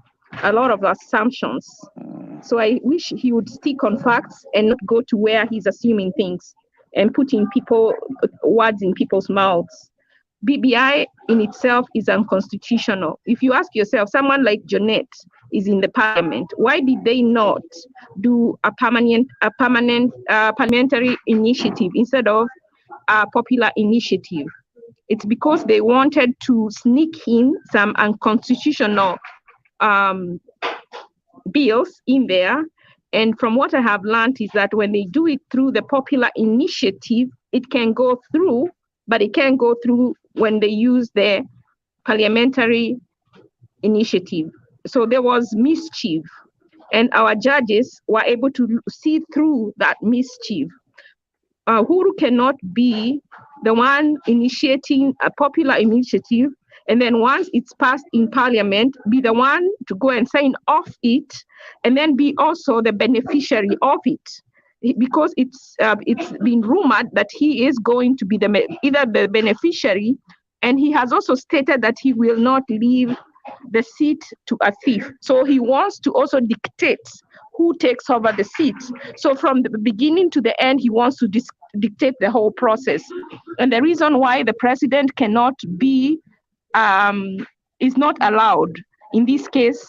a lot of assumptions. So I wish he would stick on facts and not go to where he's assuming things and putting words in people's mouths. BBI in itself is unconstitutional. If you ask yourself, someone like Jonette is in the parliament, why did they not do a permanent parliamentary initiative instead of a popular initiative? It's because they wanted to sneak in some unconstitutional bills in there. And from what I have learned is that when they do it through the popular initiative, it can go through, but it can't go through when they use the parliamentary initiative. So there was mischief, and our judges were able to see through that mischief. Uhuru cannot be the one initiating a popular initiative, and then once it's passed in parliament, be the one to go and sign off it, and then be also the beneficiary of it. Because it's been rumored that he is going to be either the beneficiary, and he has also stated that he will not leave the seat to a thief. So he wants to also dictate who takes over the seat. So from the beginning to the end, he wants to dictate the whole process. And the reason why the president cannot be, is not allowed in this case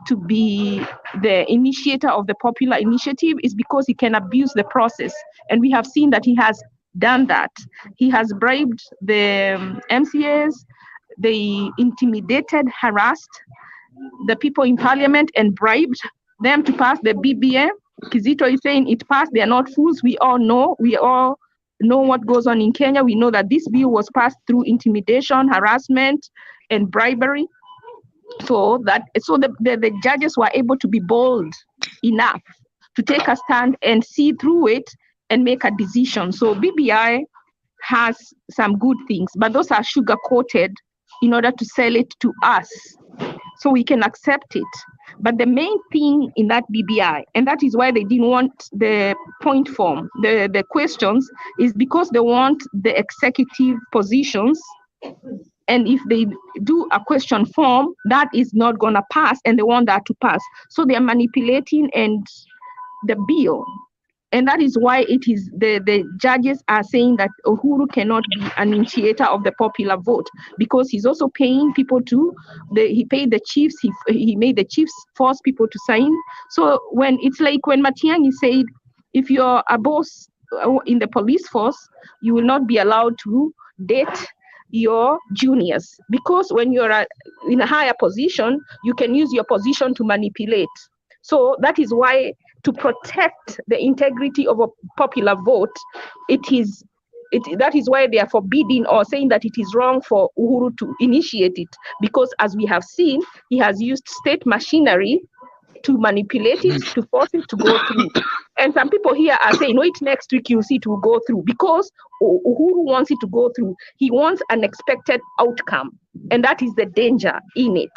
to be the initiator of the popular initiative is because he can abuse the process. And we have seen that he has done that. He has bribed the MCAs, they intimidated, harassed the people in parliament and bribed them to pass the BBI. Kizito is saying it passed, they are not fools. We all know what goes on in Kenya. We know that this bill was passed through intimidation, harassment, and bribery. So the judges were able to be bold enough to take a stand and see through it and make a decision. So BBI has some good things, but those are sugar coated in order to sell it to us so we can accept it. But the main thing in that BBI, and that is why they didn't want the point form, the questions, is because they want the executive positions. And if they do a question form, that is not going to pass, and they want that to pass. So they are manipulating the bill. And that is why it is the judges are saying that Uhuru cannot be an initiator of the popular vote, because he's also paying people he paid the chiefs, he made the chiefs force people to sign. So when it's like when Matiang'i said, if you're a boss in the police force, you will not be allowed to date your juniors, because when you're in a higher position, you can use your position to manipulate. So that is why, to protect the integrity of a popular vote, that is why they are forbidding or saying that it is wrong for Uhuru to initiate it, because as we have seen, he has used state machinery to manipulate it, to force it to go through. And some people here are saying, wait, next week you'll see it will go through, because Uhuru wants it to go through. He wants an expected outcome, and that is the danger in it.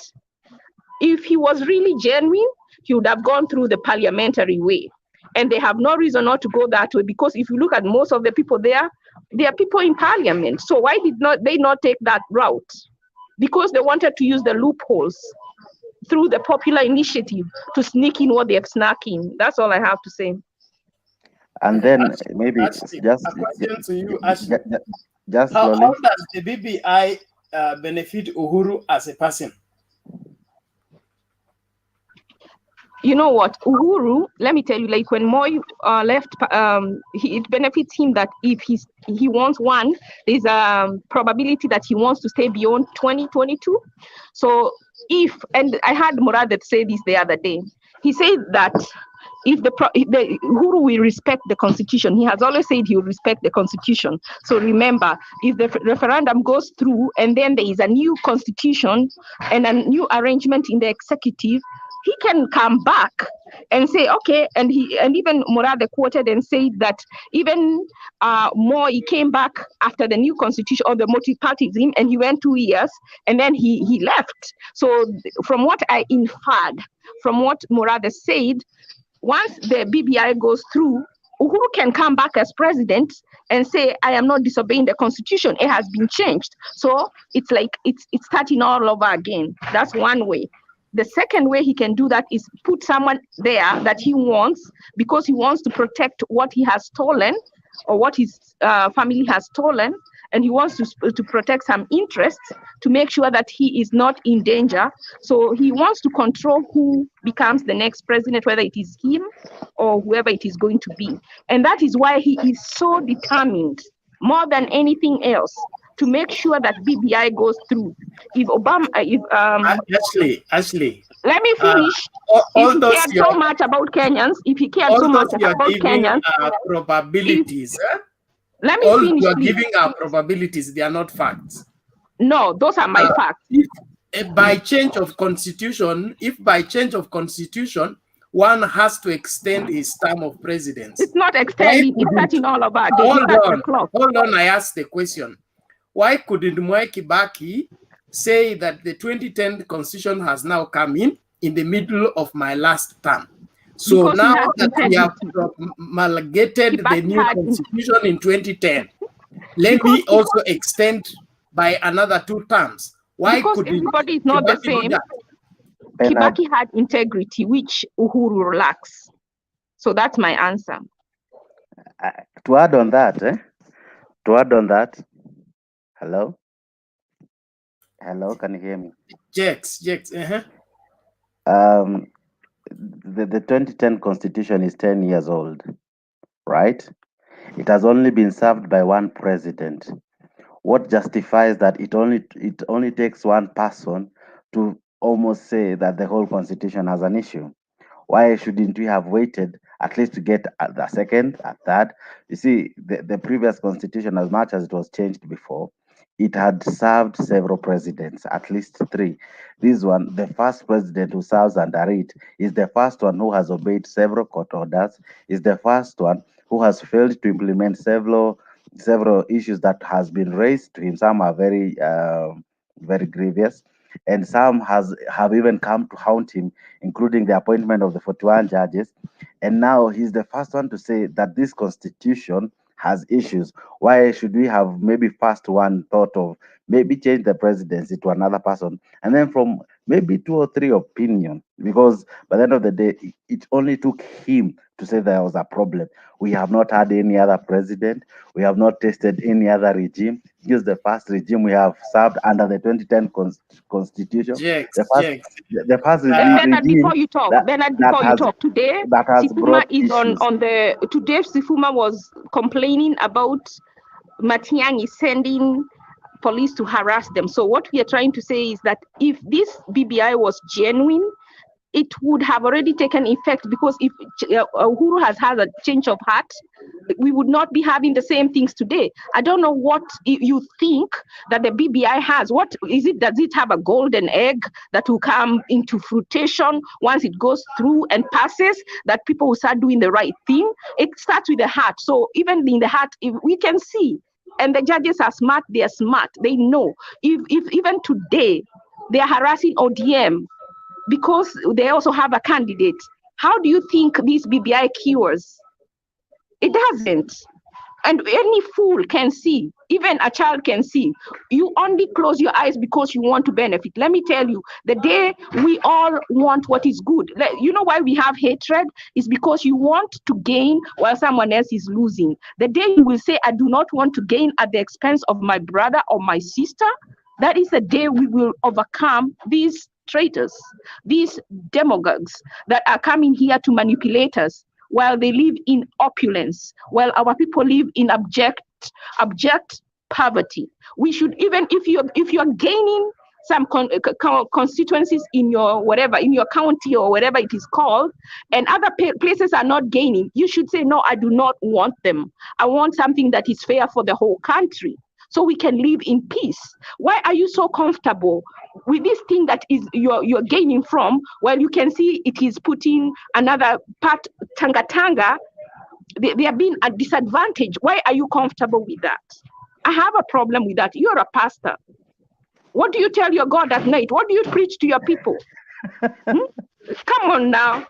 If he was really genuine, he would have gone through the parliamentary way. And they have no reason not to go that way, because if you look at most of the people there, they are people in parliament. So why did they not take that route? Because they wanted to use the loopholes through the popular initiative to sneak in what they have snuck in. That's all I have to say. And then maybe Ashley, just a question to you, Ashley. just How slowly. does the BBI benefit Uhuru as a person? You know what, Uhuru, let me tell you, like when Moi left, it benefits him that if he wants one, there's a probability that he wants to stay beyond 2022. So and I heard Murad say this the other day, he said that if the Uhuru will respect the constitution. He has always said he will respect the constitution. So remember, if the referendum goes through and then there is a new constitution and a new arrangement in the executive, he can come back and say, okay, and even Murad quoted and said that even more, he came back after the new constitution or the multipartyism, and he went 2 years and then he left. So from what I inferred, from what Murad said, once the BBI goes through, Uhuru can come back as president and say, I am not disobeying the constitution. It has been changed. So it's like it's starting all over again. That's one way. The second way he can do that is put someone there that he wants, because he wants to protect what he has stolen or what his family has stolen, and he wants to protect some interests to make sure that he is not in danger. So he wants to control who becomes the next president, whether it is him or whoever it is going to be. And that is why he is so determined, more than anything else, to make sure that BBI goes through. If Obama, Ashley, let me finish. If he cared so much about Kenyans, if he cared so much about Kenyans, probabilities. Let me finish, you are please. giving our probabilities; they are not facts. No, those are my facts. If by change of constitution, one has to extend his term of presidency. It's not extending; it's starting all over again. Hold on. I asked the question. Why couldn't Mwai Kibaki say that the 2010 constitution has now come in the middle of my last term? So because now that we have promulgated the new constitution in 2010, let me also extend by another 2 terms. Why could everybody is not the same? Kibaki had integrity, which Uhuru lacks. So that's my answer. To add on that, hello, can you hear me? Jex. The 2010 constitution is 10 years old, right? It has only been served by one president. What justifies that it only takes one person to almost say that the whole constitution has an issue? Why shouldn't we have waited at least to get the second, a third? You see, the previous constitution, as much as it was changed before, it had served several presidents, at least 3. This one, the first president who serves under it, is the first one who has obeyed several court orders, is the first one who has failed to implement several issues that has been raised to him. Some are very grievous, and some have even come to haunt him, including the appointment of the 41 judges. And now he's the first one to say that this constitution has issues. Why should we have maybe first one thought of maybe change the presidency to another person, and then from maybe 2 or 3 opinion? Because by the end of the day, it only took him to say there was a problem. We have not had any other president. We have not tested any other regime. This is the first regime we have served under the 2010 constitution. The first regime Bernard, before you talk, today Sifuma is on the. Today Sifuma was complaining about Matiang'i sending police to harass them. So what we are trying to say is that if this BBI was genuine, it would have already taken effect, because if Uhuru has had a change of heart, we would not be having the same things today. I don't know what you think that the BBI has. What is it? Does it have a golden egg that will come into fruition once it goes through and passes, that people will start doing the right thing? It starts with the heart. So even in the heart, if we can see, and the judges are smart, they are smart. They know. If even today they are harassing ODM because they also have a candidate, how do you think this BBI cures? It doesn't. And any fool can see, even a child can see. You only close your eyes because you want to benefit. Let me tell you, the day we all want what is good, you know why we have hatred? Is because you want to gain while someone else is losing. The day you will say, I do not want to gain at the expense of my brother or my sister, that is the day we will overcome these traitors, these demagogues that are coming here to manipulate us, while they live in opulence, while our people live in abject poverty. We should, even if you're gaining some constituencies in your whatever, in your county or whatever it is called, and other places are not gaining, you should say, no, I do not want them. I want something that is fair for the whole country, so we can live in peace. Why are you so comfortable with this thing that is you're gaining from, while you can see it is putting another part, Tanga, they are being at disadvantage? Why are you comfortable with that? I have a problem with that. You're a pastor. What do you tell your God at night? What do you preach to your people? Come on now.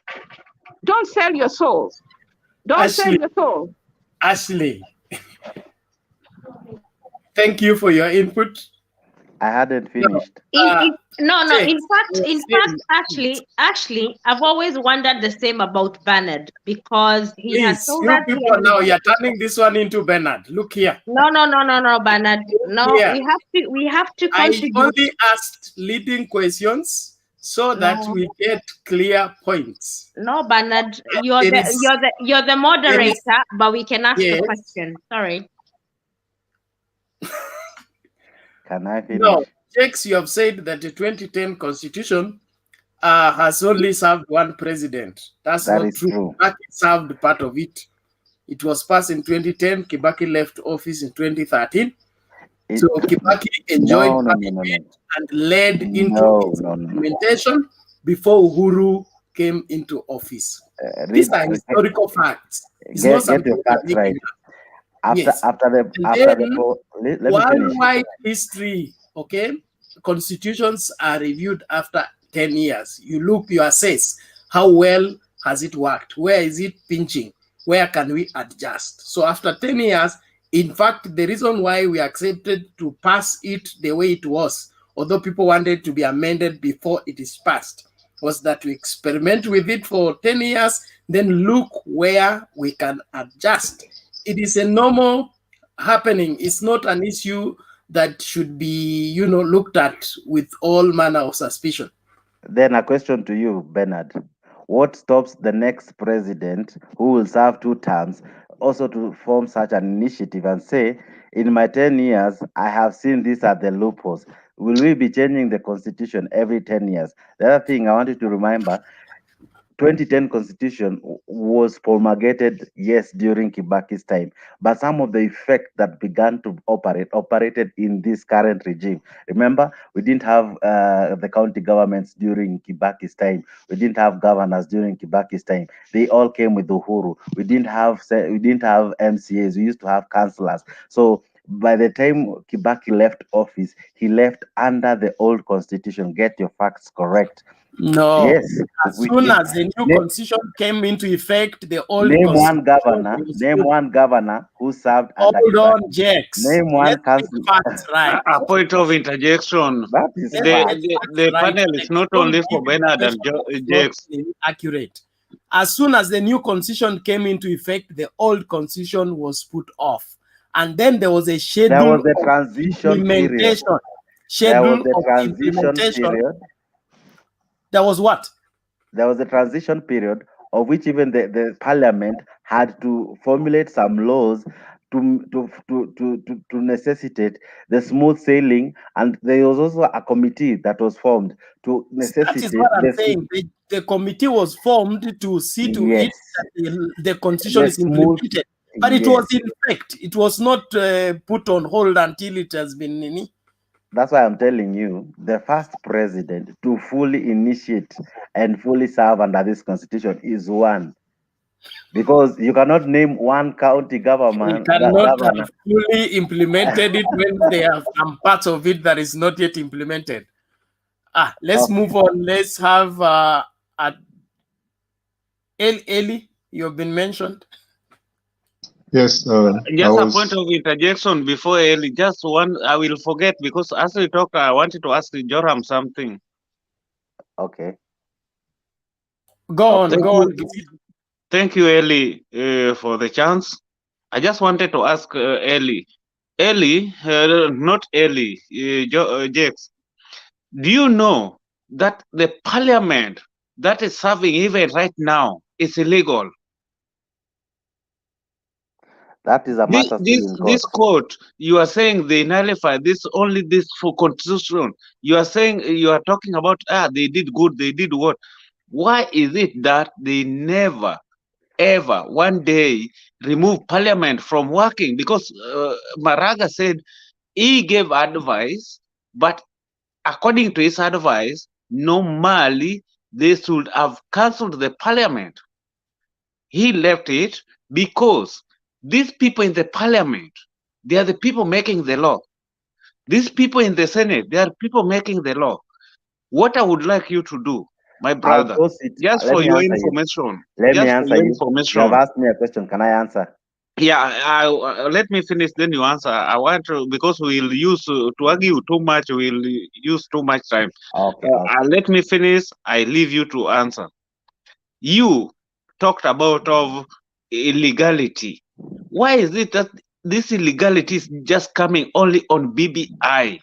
Don't sell your soul. Don't sell your soul. Ashley, thank you for your input. I hadn't finished. No. In fact, Ashley, I've always wondered the same about Bernard, because he has told us people now you're turning this one into Bernard. Look here. No, Bernard. No, here. we have to I contribute. only asked leading questions so that we get clear points. No, Bernard, you're the moderator, but we can ask the question. Sorry. Can I finish? No, Jakes, you have said that the 2010 constitution has only served one president. That's That not is true. true. Kibaki served part of it. It was passed in 2010. Kibaki left office in 2013. So Kibaki enjoyed and led into its implementation before Uhuru came into office. These are historical facts. It's not Get your facts right. Worldwide history, okay? Constitutions are reviewed after 10 years. You assess how well has it worked? Where is it pinching? Where can we adjust? So after 10 years, in fact, the reason why we accepted to pass it the way it was, although people wanted to be amended before it is passed, was that we experiment with it for 10 years, then look where we can adjust. It is a normal happening. It's not an issue that should be, looked at with all manner of suspicion. Then a question to you, Bernard. What stops the next president, who will serve 2 terms, also to form such an initiative and say, in my 10 years, I have seen these are the loopholes? Will we be changing the constitution every 10 years? The other thing I want you to remember, 2010 constitution was promulgated, yes, during Kibaki's time, but some of the effect that began to operated in this current regime. Remember, we didn't have the county governments during Kibaki's time. We didn't have governors during Kibaki's time. They all came with Uhuru. We didn't have MCAs. We used to have councillors. So by the time Kibaki left office, he left under the old constitution. Get your facts correct. No. Yes. As soon as the new constitution came into effect, the old name constitution. Name one governor who served under Hold on, Jakes. Name one council. Right. A point of interjection. That is the panel is not only for Bernard and Jakes. Accurate. As soon as the new constitution came into effect, the old constitution was put off. And then there was a schedule. There was a transition period. Schedule of implementation. Period. There was what? There was a transition period of which even the parliament had to formulate some laws to necessitate the smooth sailing, and there was also a committee that was formed to necessitate. That is what I'm saying. The committee was formed to see to it that the constitution is implemented, but it was in effect. It was not put on hold until it has been. That's why I'm telling you, the first president to fully initiate and fully serve under this constitution is one. Because you cannot name one county government. We cannot have fully implemented it when there are some parts of it that is not yet implemented. Let's move on. Let's have Eli, you've been mentioned. Yes, just a point of interjection before Eli. Just one, I will forget because as we talked, I wanted to ask Joram something. Okay. Go on. Thank you, Eli, for the chance. I just wanted to ask Eli. Eli, not Eli, Jakes. Do you know that the parliament that is serving even right now is illegal? That is a matter this court, you are saying they nullify this only this for constitution. You are saying you are talking about they did good, they did what? Why is it that they never ever one day remove parliament from working? Because Maraga said he gave advice, but according to his advice, normally they should have cancelled the parliament. He left it because these people in the parliament, they are the people making the law. These people in the Senate, they are people making the law. What I would like you to do, my brother, just for your information. Let me answer you. You have asked me a question. Can I answer? Yeah, let me finish, then you answer. I want to, because we'll use to argue too much, we'll use too much time. Okay. Let me finish. I leave you to answer. You talked about of illegality. Why is it that this illegality is just coming only on BBI?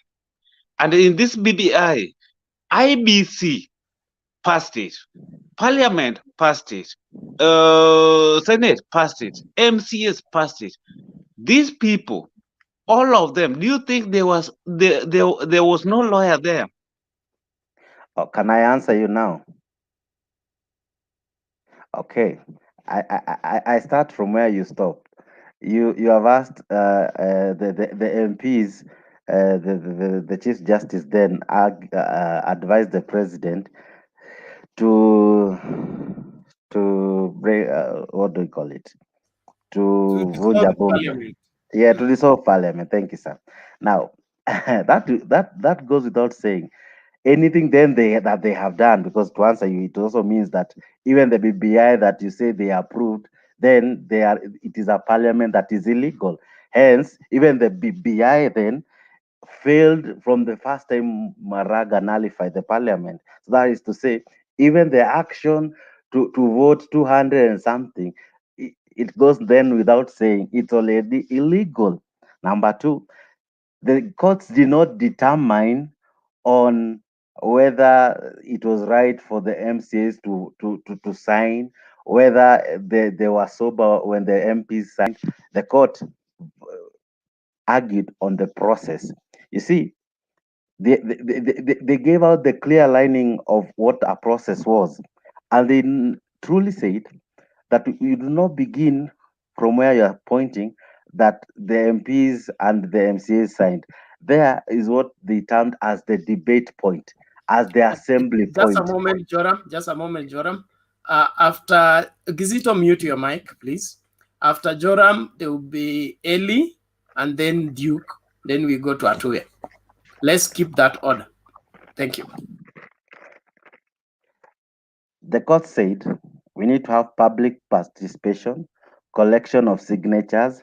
And in this BBI, IBC passed it, Parliament passed it, Senate passed it, MCS passed it. These people, all of them, do you think there was no lawyer there? Can I answer you now? Okay. I start from where you stopped. You have asked the MPs, the Chief Justice then advised the president to bring what do you call it? To Vunja Bunge. Yeah, to dissolve parliament. Thank you, sir. Now that goes without saying. Anything then that they have done, because to answer you, it also means that even the BBI that you say they approved, then it is a parliament that is illegal. Hence, even the BBI then failed from the first time Maraga nullified the parliament. So that is to say, even the action to vote 200 and something, it goes then without saying it's already illegal. Number two, the courts did not determine on whether it was right for the MCAs to sign, whether they were sober when the MPs signed. The court argued on the process. You see, they gave out the clear lining of what a process was, and they truly said that you do not begin from where you are pointing, that the MPs and the MCAs signed. There is what they termed as the debate point, as the assembly point. Just a moment, Joram. After Gizito, mute your mic, please. After Joram, there will be Eli, and then Duke. Then we go to Atuye. Let's keep that order. Thank you. The court said we need to have public participation, collection of signatures,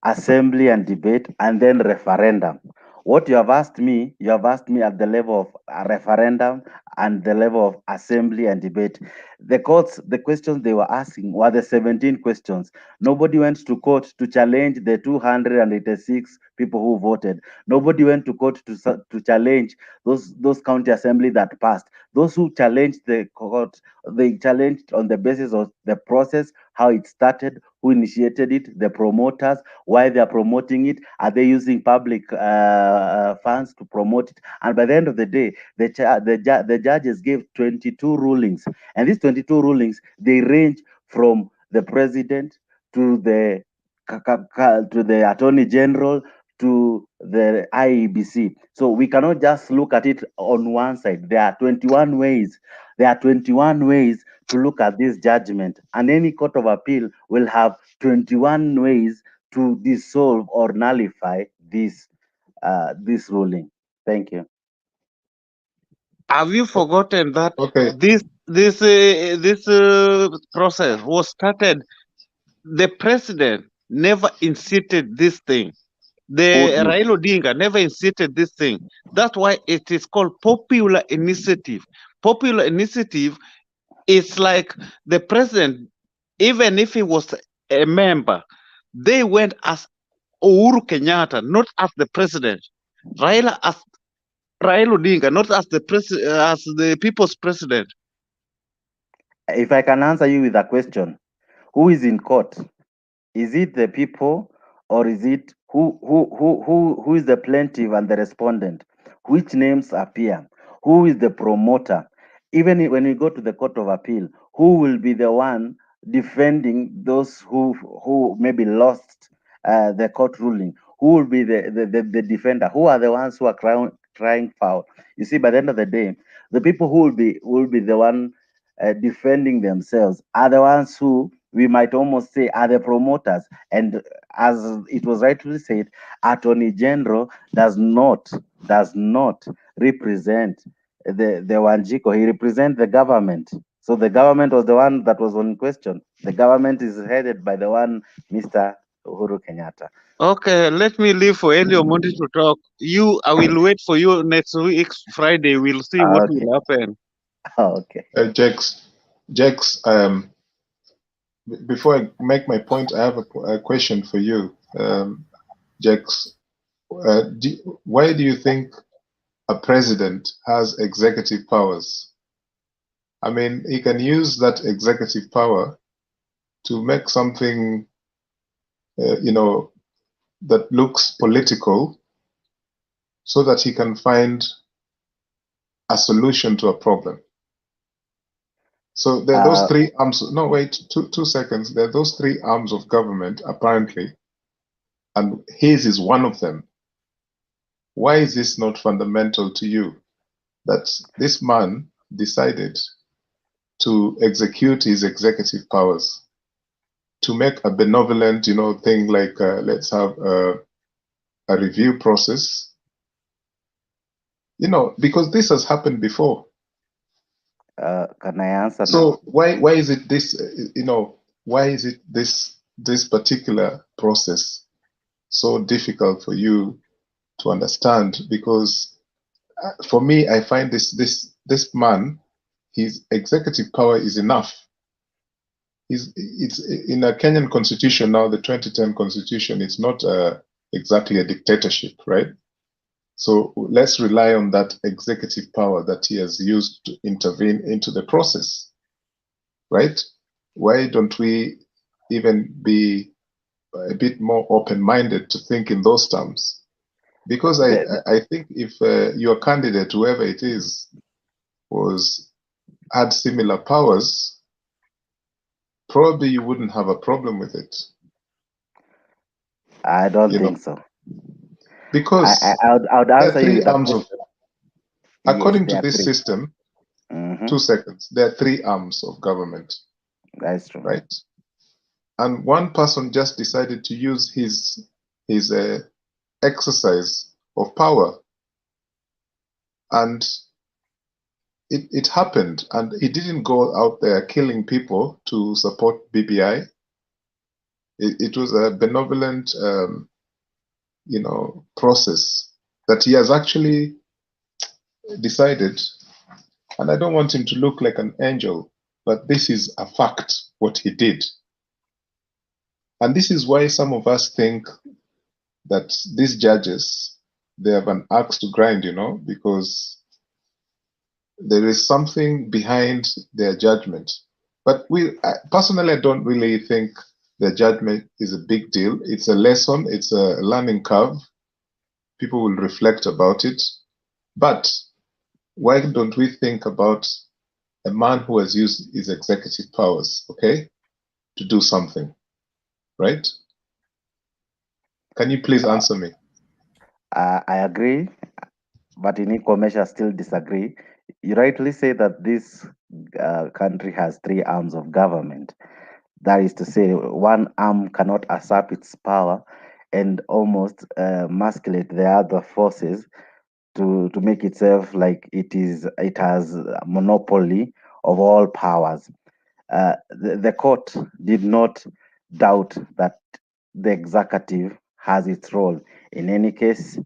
assembly and debate, and then referendum. What you have asked me at the level of a referendum and the level of assembly and debate. The courts, the questions they were asking were the 17 questions. Nobody went to court to challenge the 286 people who voted. Nobody went to court to challenge those county assembly that passed. Those who challenged the court, they challenged on the basis of the process, how it started, who initiated it, the promoters, why they are promoting it, are they using public funds to promote it? And by the end of the day, the judges gave 22 rulings, and these 22 rulings, they range from the president to the attorney general to the IEBC. So we cannot just look at it on one side. There are 21 ways. There are 21 ways to look at this judgment, and any court of appeal will have 21 ways to dissolve or nullify this ruling. Thank you. Have you forgotten that this process was started? The president never instituted this thing. The Raila Odinga never instituted this thing. That's why it is called popular initiative. Popular initiative is like the president, even if he was a member, they went as Uhuru Kenyatta, not as the president. Raila Odinga, not as the people's president. If I can answer you with a question, who is in court? Is it the people, or is it who is the plaintiff and the respondent? Which names appear? Who is the promoter? Even when you go to the court of appeal, who will be the one defending those who maybe lost the court ruling? Who will be the defender? Who are the ones who are crying foul? You see, by the end of the day, the people who will be the one defending themselves are the ones who we might almost say are the promoters. And as it was rightly said, Attorney General does not represent the Wanjiko. He represents the government. So the government was the one that was on question. The government is headed by the one Mr. Uhuru Kenyatta. Okay, let me leave for Elio Monti to talk. I will wait for you next week, Friday. We'll see what will happen. Okay. Jax, before I make my point, I have a question for you, Jax. Why do you think a president has executive powers? I mean, he can use that executive power to make something, that looks political, so that he can find a solution to a problem. So there are those three arms. No, wait, two seconds. There are those three arms of government, apparently, and his is one of them. Why is this not fundamental to you? That this man decided to execute his executive powers, to make a benevolent, thing like let's have a review process, because this has happened before. Can I answer? So why is it this? Why is it this particular process so difficult for you to understand? Because for me, I find this man, his executive power is enough. It's in a Kenyan constitution now, the 2010 constitution. It's not exactly a dictatorship, right? So let's rely on that executive power that he has used to intervene into the process, right? Why don't we even be a bit more open-minded to think in those terms? Because I think if your candidate, whoever it is, had similar powers, probably you wouldn't have a problem with it. I don't think so. Because I would answer you with arms of, according to this three. system, 2 seconds, there are three arms of government. That's true. Right? And one person just decided to use his exercise of power. And it happened, and he didn't go out there killing people to support BBI. It was a benevolent, process that he has actually decided. And I don't want him to look like an angel, but this is a fact, what he did. And this is why some of us think that these judges, they have an axe to grind, you know, because there is something behind their judgment. But personally, I don't really think the judgment is a big deal. It's a lesson. It's a learning curve. People will reflect about it. But why don't we think about a man who has used his executive powers, okay, to do something, right? Can you please answer me? I agree, but in equal measure, still disagree. You rightly say that this country has 3 arms of government. That is to say, one arm cannot usurp its power and almost masculate the other forces to make itself like it has a monopoly of all powers. The court did not doubt that the executive has its role. In any case,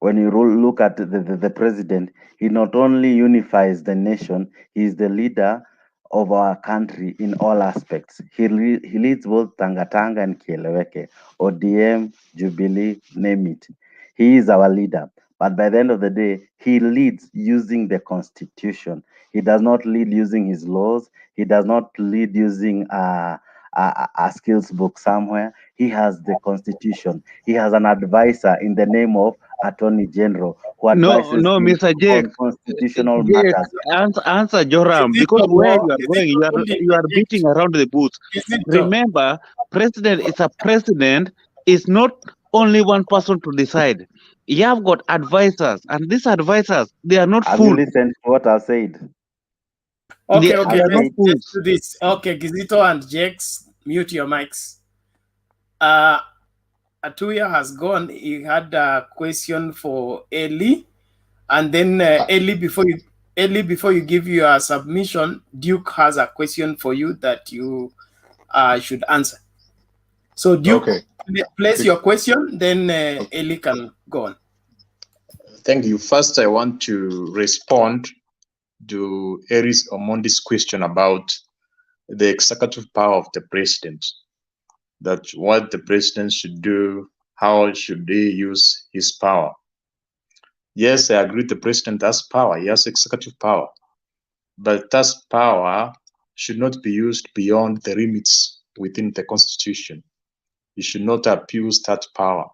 when you look at the president, he not only unifies the nation, he is the leader of our country in all aspects. He leads both Tangatanga and Kieleweke, ODM, Jubilee, name it. He is our leader. But by the end of the day, he leads using the constitution. He does not lead using his laws. He does not lead using a skills book somewhere. He has the constitution. He has an advisor in the name of Attorney General who advises No, him Mr. Jake. on constitutional Jake, matters. answer Joram, because where you are beating around the bush. Remember, president is a president. Is not only one person to decide. You have got advisors, and these advisors, they are not Have fools. you listened to what I said? Okay, They okay, are not let's fools. do this. Okay, Gizito and Jakes, mute your mics. Atuya has gone. He had a question for Eli, and then Eli, before you give your submission, Duke has a question for you that you should answer. So Duke, place your question, then Eli can go on. Thank you. First, I want to respond to Eris Omondi's question about the executive power of the president. That what the president should do, how should he use his power? Yes, I agree the president has power. He has executive power. But that power should not be used beyond the limits within the constitution. He should not abuse that power.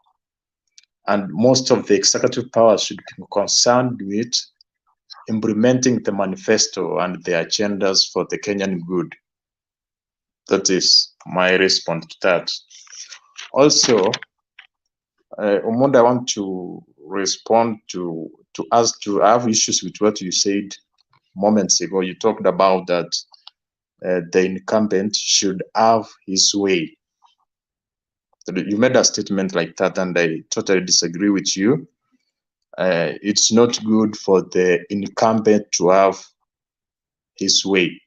And most of the executive power should be concerned with implementing the manifesto and the agendas for the Kenyan good. That is my response to that. Also, Omonda, I want to respond to have issues with what you said moments ago. You talked about that the incumbent should have his way. You made a statement like that, and I totally disagree with you. It's not good for the incumbent to have his way,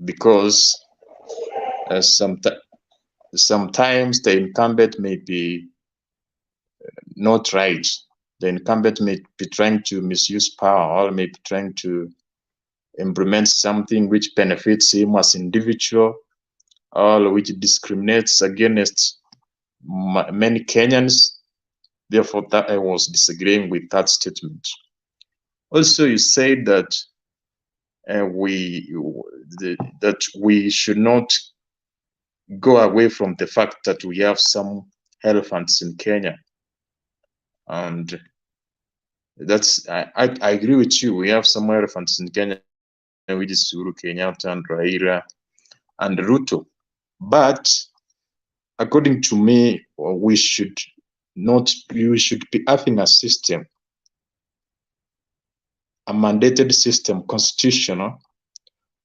because sometimes the incumbent may be not right. The incumbent may be trying to misuse power, or may be trying to implement something which benefits him as individual, or which discriminates against many Kenyans. Therefore, that I was disagreeing with that statement. Also, you said that we should not go away from the fact that we have some elephants in Kenya, and that's I agree with you. We have some elephants in Kenya, which is Uhuru Kenyatta and Raila and Ruto. But according to me, we should be having a system, a mandated system, constitutional,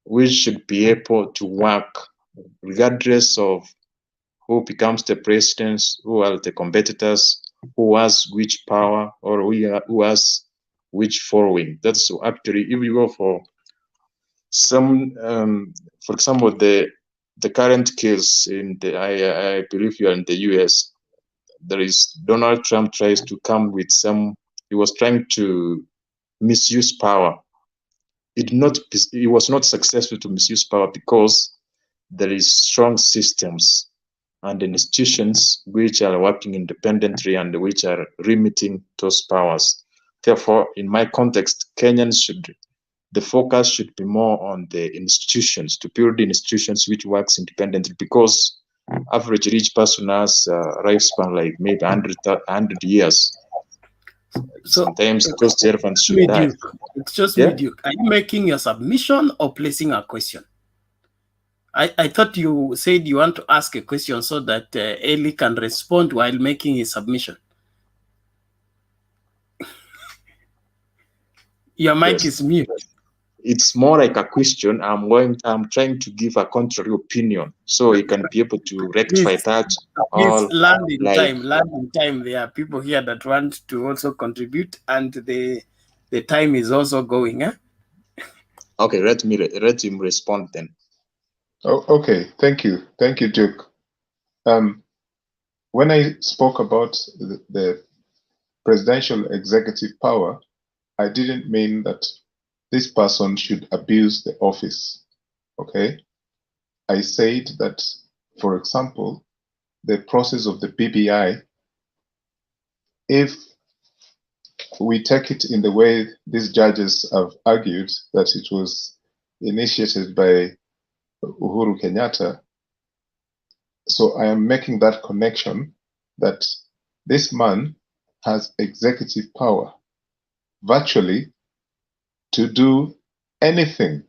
which should be able to work regardless of who becomes the president, who are the competitors, who has which power, or who has which following. That's actually, if you go for some, for example, the current case in the, I believe you are in the US, there is Donald Trump tries to come with some, he was trying to misuse power. It was not successful to misuse power because there is strong systems and institutions which are working independently and which are limiting those powers. Therefore, in my context, the focus should be more on the institutions, to build institutions which works independently, because average rich person has lifespan like maybe 100 years. So, sometimes those servants should die. Excuse me, Duke. Are you making your submission or placing a question? I thought you said you want to ask a question so that Eli can respond while making his submission. Your mic is mute. It's more like a question. I'm trying to give a contrary opinion so he can be able to rectify that. Please land in time. Land in time. There are people here that want to also contribute, and the time is also going. Okay, let him respond then. Oh, okay, thank you, Duke. When I spoke about the presidential executive power, I didn't mean that this person should abuse the office. Okay, I said that, for example, the process of the BBI, if we take it in the way these judges have argued, that it was initiated by Uhuru Kenyatta, so I am making that connection that this man has executive power virtually to do anything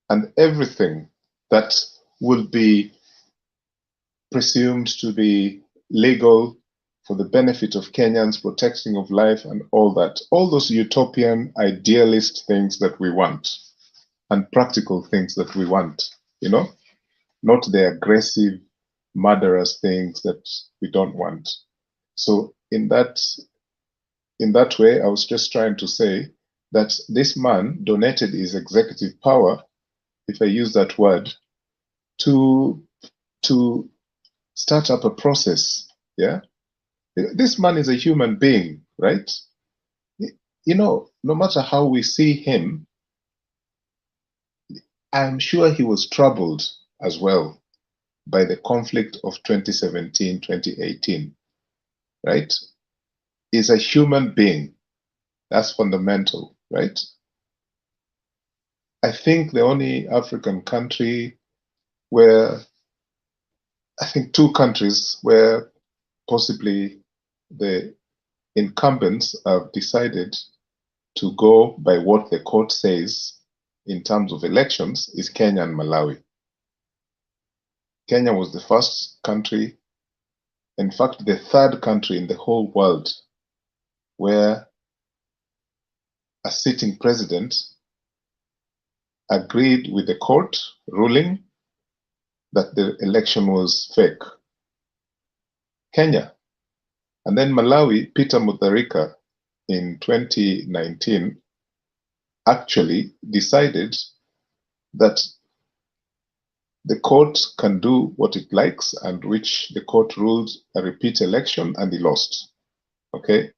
and everything that will be presumed to be legal for the benefit of Kenyans, protecting of life and all that. All those utopian, idealist things that we want and practical things that we want, not the aggressive, murderous things that we don't want. So in that way, I was just trying to say that this man donated his executive power, if I use that word, to start up a process. Yeah, this man is a human being, right? No matter how we see him, I'm sure he was troubled as well by the conflict of 2017, 2018, right? He's a human being. That's fundamental, right? I think the only African country I think two countries where possibly the incumbents have decided to go by what the court says in terms of elections is Kenya and Malawi. Kenya was the first country, in fact, the third country in the whole world where a sitting president agreed with the court ruling that the election was fake. Kenya. And then Malawi, Peter Mutharika in 2019 actually decided that the court can do what it likes, and which the court ruled a repeat election, and he lost. Okay?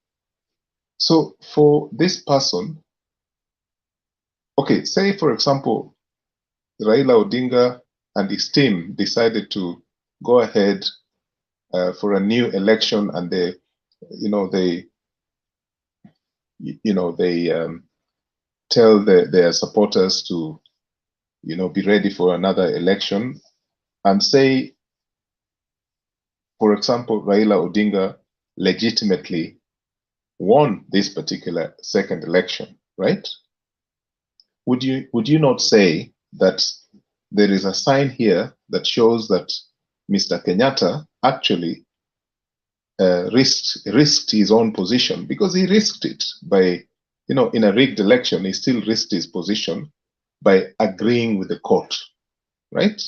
So for this person, okay, say for example, Raila Odinga and his team decided to go ahead for a new election, and they tell their supporters to be ready for another election, and say, for example, Raila Odinga legitimately won this particular second election, right? Would you not say that there is a sign here that shows that Mr. Kenyatta actually risked his own position? Because he risked it by, in a rigged election, he still risked his position by agreeing with the court, right?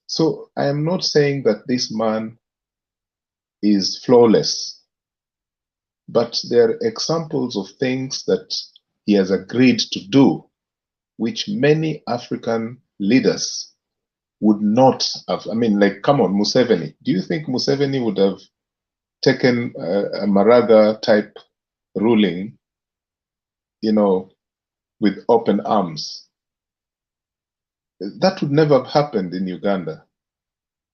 So I am not saying that this man is flawless, but there are examples of things that he has agreed to do, which many African leaders would not have. I mean, like, come on, Museveni. Do you think Museveni would have taken a Maraga type ruling, with open arms? That would never have happened in Uganda.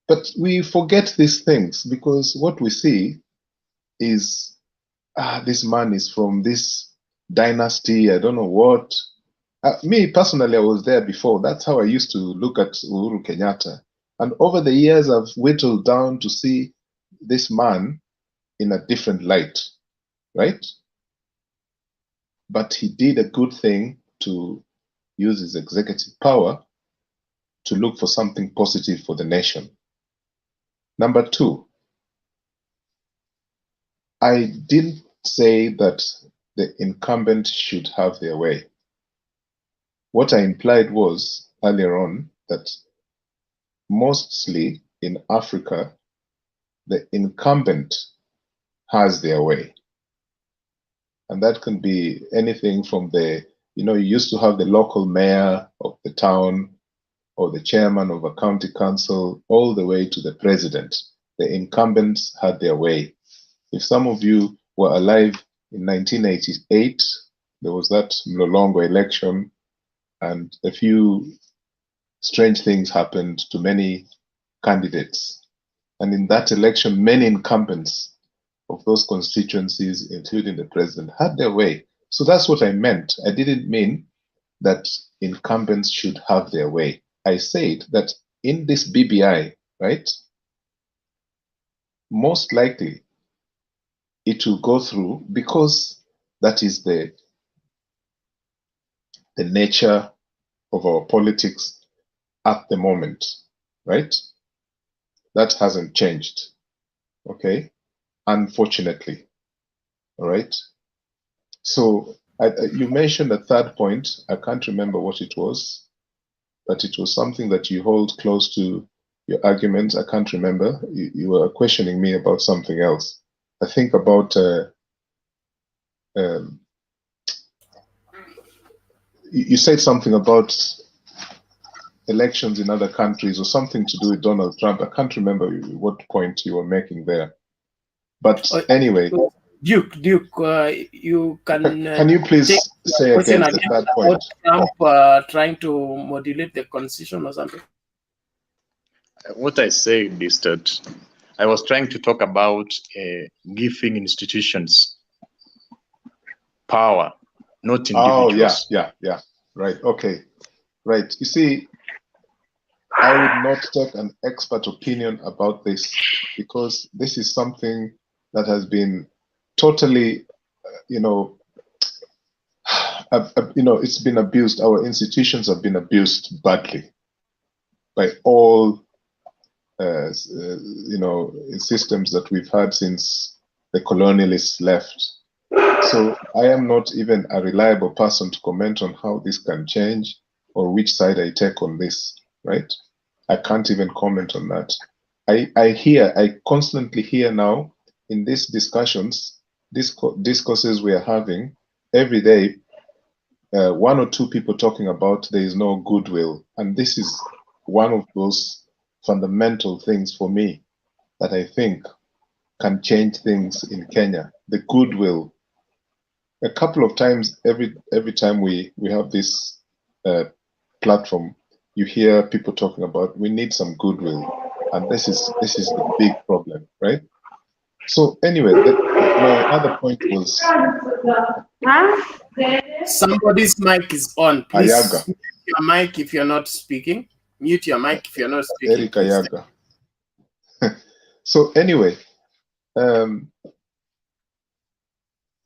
But we forget these things because what we see is, this man is from this dynasty, I don't know what. Me personally, I was there before. That's how I used to look at Uhuru Kenyatta. And over the years, I've whittled down to see this man in a different light, right? But he did a good thing to use his executive power to look for something positive for the nation. Number two, I didn't say that the incumbent should have their way. What I implied was earlier on that mostly in Africa, the incumbent has their way. And that can be anything from you used to have the local mayor of the town or the chairman of a county council, all the way to the president. The incumbents had their way. If some of you were alive in 1988, there was that Mlolongo election, and a few strange things happened to many candidates. And in that election, many incumbents of those constituencies, including the president, had their way. So that's what I meant. I didn't mean that incumbents should have their way. I said that in this BBI, right, most likely it will go through because that is the nature of our politics at the moment, right? That hasn't changed, okay? Unfortunately, all right? So you mentioned a third point. I can't remember what it was, but it was something that you hold close to your argument. I can't remember. You were questioning me about something else. I think about you said something about elections in other countries or something to do with Donald Trump. I can't remember what point you were making there. But anyway. Duke, you can can you please say again that point? Trump trying to modulate the constitution or something? What I said is that I was trying to talk about giving institutions power, not individuals. Oh, yeah. Right, okay. Right. You see, I would not take an expert opinion about this because this is something that has been totally, it's been abused. Our institutions have been abused badly by all, systems that we've had since the colonialists left. So I am not even a reliable person to comment on how this can change or which side I take on this, right? I can't even comment on that. I constantly hear now in these discussions, discourses we are having every day, one or two people talking about there is no goodwill. And this is one of those fundamental things for me that I think can change things in Kenya, the goodwill. A couple of times, every time we have this platform, you hear people talking about we need some goodwill, and this is the big problem, right? So anyway, my other point was somebody's mic is on. Please Ayaga. mute your mic if you're not speaking. Mute your mic if you're not speaking. Eric Ayaga. So anyway,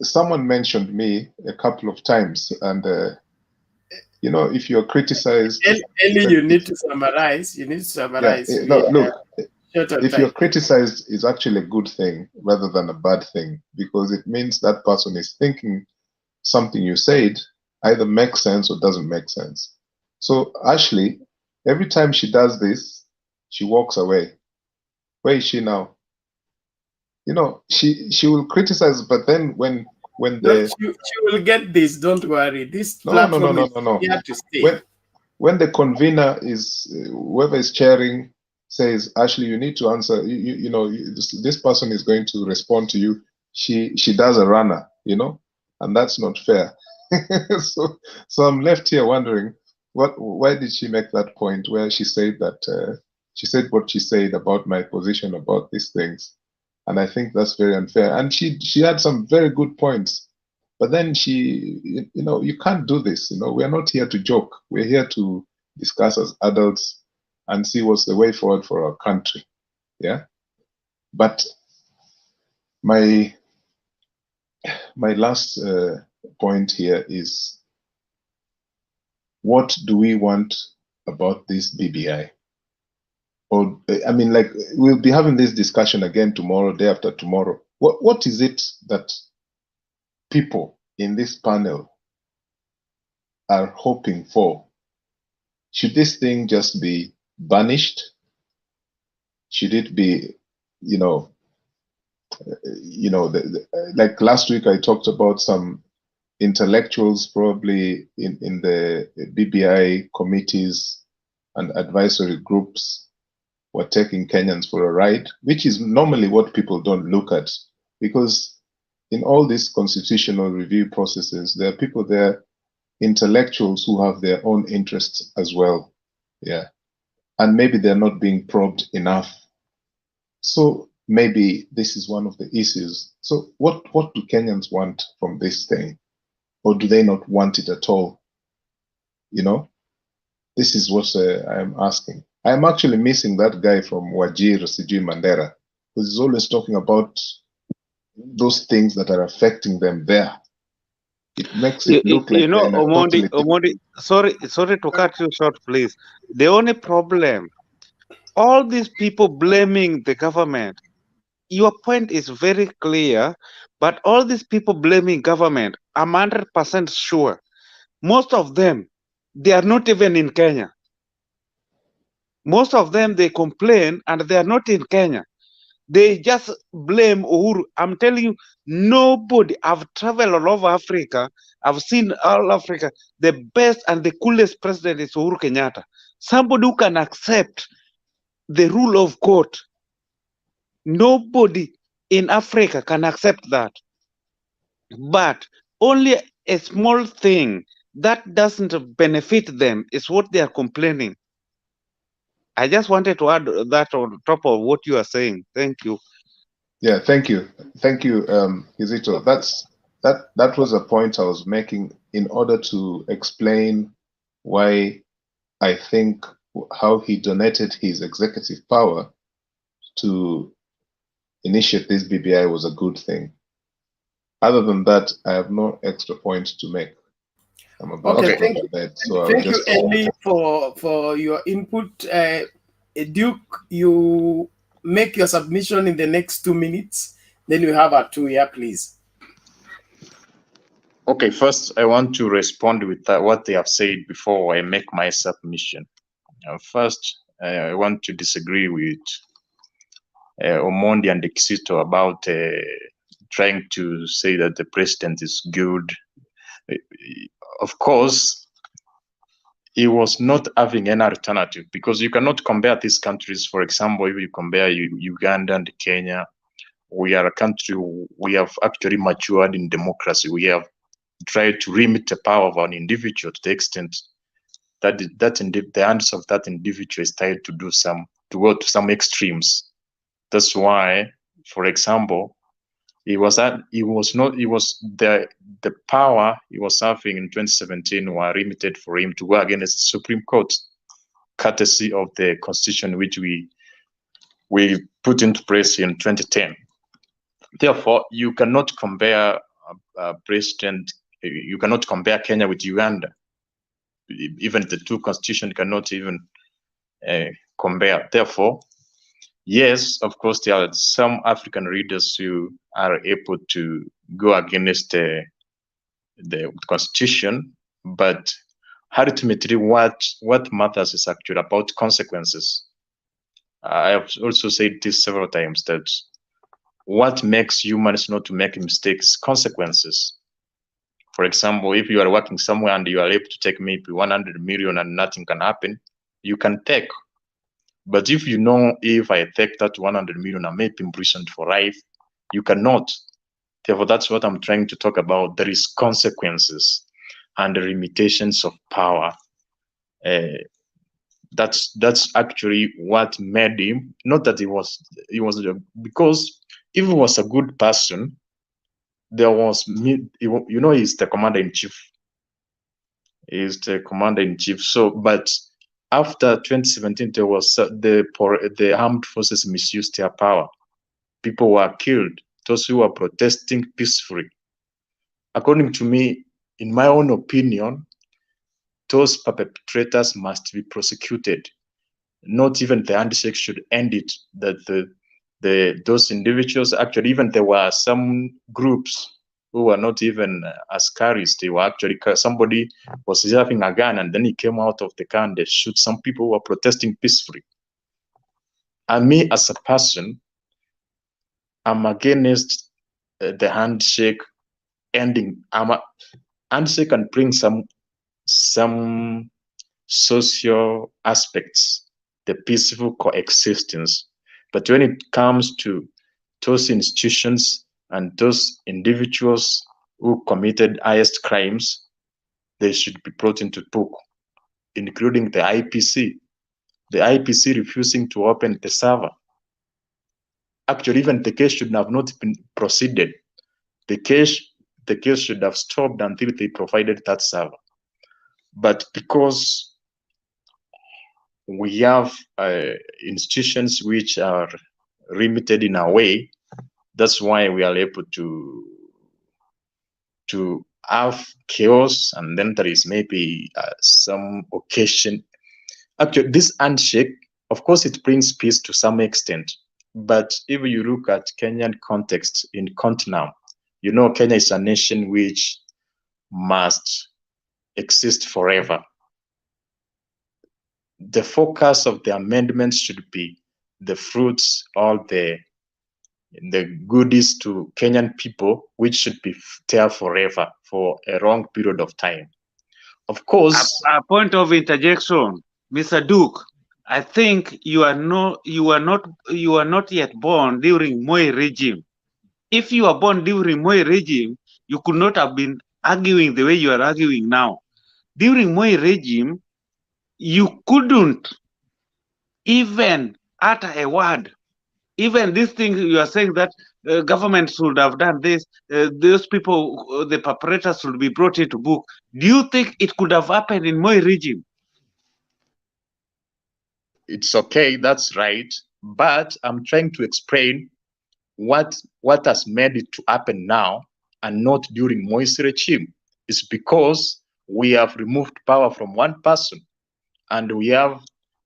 someone mentioned me a couple of times, and if you're criticized, Eli, you need to summarize. You need to summarize. Yeah, no, look, if you're criticized, it's actually a good thing rather than a bad thing, because it means that person is thinking something you said either makes sense or doesn't make sense. So Ashley, every time she does this, she walks away. Where is she now? She will criticize, but then when she will get this. Don't worry. This platform is here to stay. When the convener is whoever is chairing says, Ashley, you need to answer. This person is going to respond to you. She does a runner, and that's not fair. So I'm left here wondering why did she make that point where she said that she said what she said about my position about these things, and I think that's very unfair. And she had some very good points, but then you know, you can't do this. You know, we are not here to joke. We're here to discuss as adults and see what's the way forward for our country. Yeah, but my last point here is, what do we want about this BBI? Or, I mean, like, we'll be having this discussion again tomorrow, day after tomorrow. What is it that people in this panel are hoping for? Should this thing just be banished? Should it be, like last week I talked about some intellectuals probably in the BBI committees and advisory groups were taking Kenyans for a ride, which is normally what people don't look at, because in all these constitutional review processes, there are people there, intellectuals who have their own interests as well. Yeah. And maybe they're not being probed enough. So maybe this is one of the issues. So what do Kenyans want from this thing? Or do they not want it at all? You know, this is what I'm asking. I'm actually missing that guy from Wajir, Sijui Mandera, because he's always talking about those things that are affecting them there. It makes it look like they're in a Omondi, sorry to cut you short, please. The only problem, all these people blaming the government, your point is very clear, but all these people blaming government, I'm 100% sure, most of them, they are not even in Kenya. Most of them, they complain and they are not in Kenya. They just blame Uhuru. I'm telling you, nobody, I've traveled all over Africa, I've seen all Africa, the best and the coolest president is Uhuru Kenyatta. Somebody who can accept the rule of court. Nobody in Africa can accept that. But only a small thing that doesn't benefit them is what they are complaining. I just wanted to add that on top of what you are saying. Thank you. Yeah, thank you. Thank you, Kizito. That was a point I was making in order to explain why I think how he donated his executive power to initiate this BBI was a good thing. Other than that, I have no extra points to make. I'm about to go to bed, so Thank you, Eli, for your input. Duke, you make your submission in the next 2 minutes. Then you have a 2 year, please. Okay, first I want to respond with what they have said before I make my submission. First, I want to disagree with Omondi and Kizito about trying to say that the president is good. Of course, he was not having any alternative, because you cannot compare these countries. For example, if you compare Uganda and Kenya, we are a country, we have actually matured in democracy. We have tried to limit the power of an individual to the extent that the hands of that individual is tied to go to some extremes. That's why, for example, the power he was having in 2017 were limited for him to go against the Supreme Court, courtesy of the constitution which we put into place in 2010. Therefore, you cannot compare you cannot compare Kenya with Uganda. Even the two constitutions cannot even compare. Therefore, yes, of course, there are some African leaders who are able to go against the constitution, but ultimately what matters is actually about consequences. I have also said this several times, that what makes humans not to make mistakes is consequences. For example, if you are working somewhere and you are able to take maybe 100 million and nothing can happen, you can take. But if you know, if I take that 100 million, I may be imprisoned for life, you cannot. Therefore, that's what I'm trying to talk about. There is consequences and the limitations of power. That's actually what made him. Not that he was because if he was a good person, there was he's the commander in chief. He's the commander in chief. So, but after 2017, there was the armed forces misused their power. People were killed. Those who were protesting peacefully. According to me, in my own opinion, those perpetrators must be prosecuted. Not even the handshake should end it. That those individuals, actually, even there were some groups who were not even Askaris. They were actually, somebody was having a gun and then he came out of the car and they shoot some people who were protesting peacefully. And me as a person, I'm against the handshake ending. Handshake can bring some social aspects, the peaceful coexistence. But when it comes to those institutions and those individuals who committed highest crimes, they should be brought into book, including the IPC. The IPC refusing to open the server. Actually, even the case should have not been proceeded. The case should have stopped until they provided that server. But because we have institutions which are limited in a way, that's why we are able to have chaos, and then there is maybe some occasion. Actually, this handshake, of course, it brings peace to some extent. But if you look at Kenyan context in continent, Kenya is a nation which must exist forever. The focus of the amendments should be the fruits, all the goodies to Kenyan people, which should be there forever for a long period of time. Of course, a point of interjection, Mr. Duke. I think you are not yet born during Moi regime. If you are born during Moi regime, you could not have been arguing the way you are arguing now. During Moi regime, you couldn't even utter a word. Even this thing you are saying that government should have done this, those people, the perpetrators should be brought into book. Do you think it could have happened in Moi regime? It's okay, that's right. But I'm trying to explain what has made it to happen now and not during Moi's regime. It's because we have removed power from one person and we have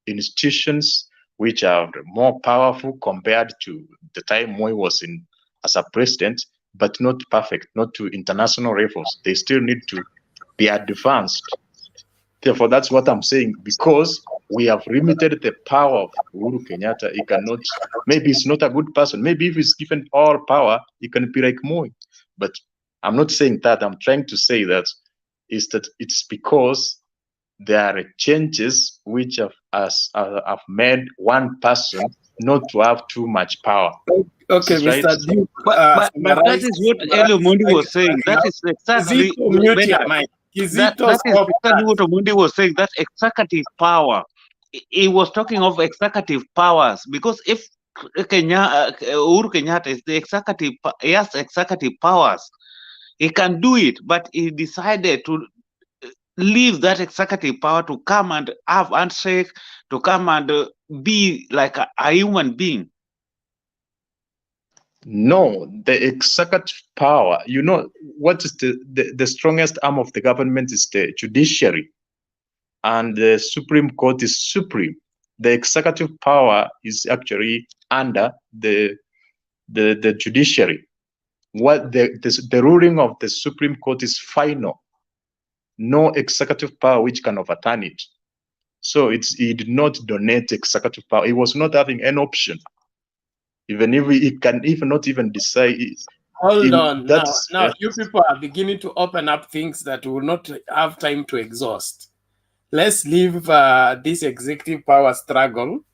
institutions which are more powerful compared to the time Moi was in as a president, but not perfect, not to international levels. They still need to be advanced. Therefore, that's what I'm saying, because we have limited the power of Uhuru Kenyatta. He cannot, maybe he's not a good person. Maybe if he's given all power, he can be like Moi. But I'm not saying that. I'm trying to say that it's because there are changes which have made one person not to have too much power. Okay, Mr. Right? Duke. But that is what Elio Mundi was saying. That is exactly mute your mic. That is exactly what Mundi was saying. That executive power. He was talking of executive powers, because if Uhuru Kenyatta is the executive, he has executive powers. He can do it, but he decided to leave that executive power to come and have handshake, to come and be like a human being. No, the executive power, what is the strongest arm of the government is the judiciary, and the Supreme Court is supreme. The executive power is actually under the judiciary. What the ruling of the Supreme Court is final. No executive power which can overturn it. So he did not donate executive power. He was not having an option. Even if he can not even decide. Hold on. Now you people are beginning to open up things that will not have time to exhaust. Let's leave this executive power struggle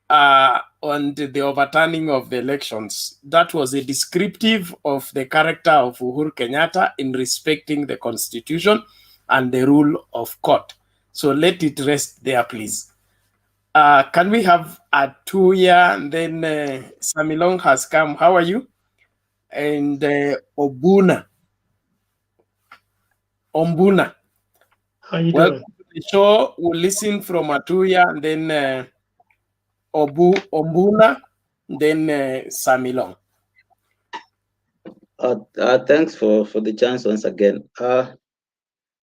on the overturning of the elections. That was a descriptive of the character of Uhuru Kenyatta in respecting the Constitution and the rule of court. So let it rest there, please. Can we have Atuya, and then Samilong has come. How are you? And Ombuna. How you Welcome doing? to the show. We'll listen from Atuya, and then Ombuna, then Samilong. Thanks for the chance once again.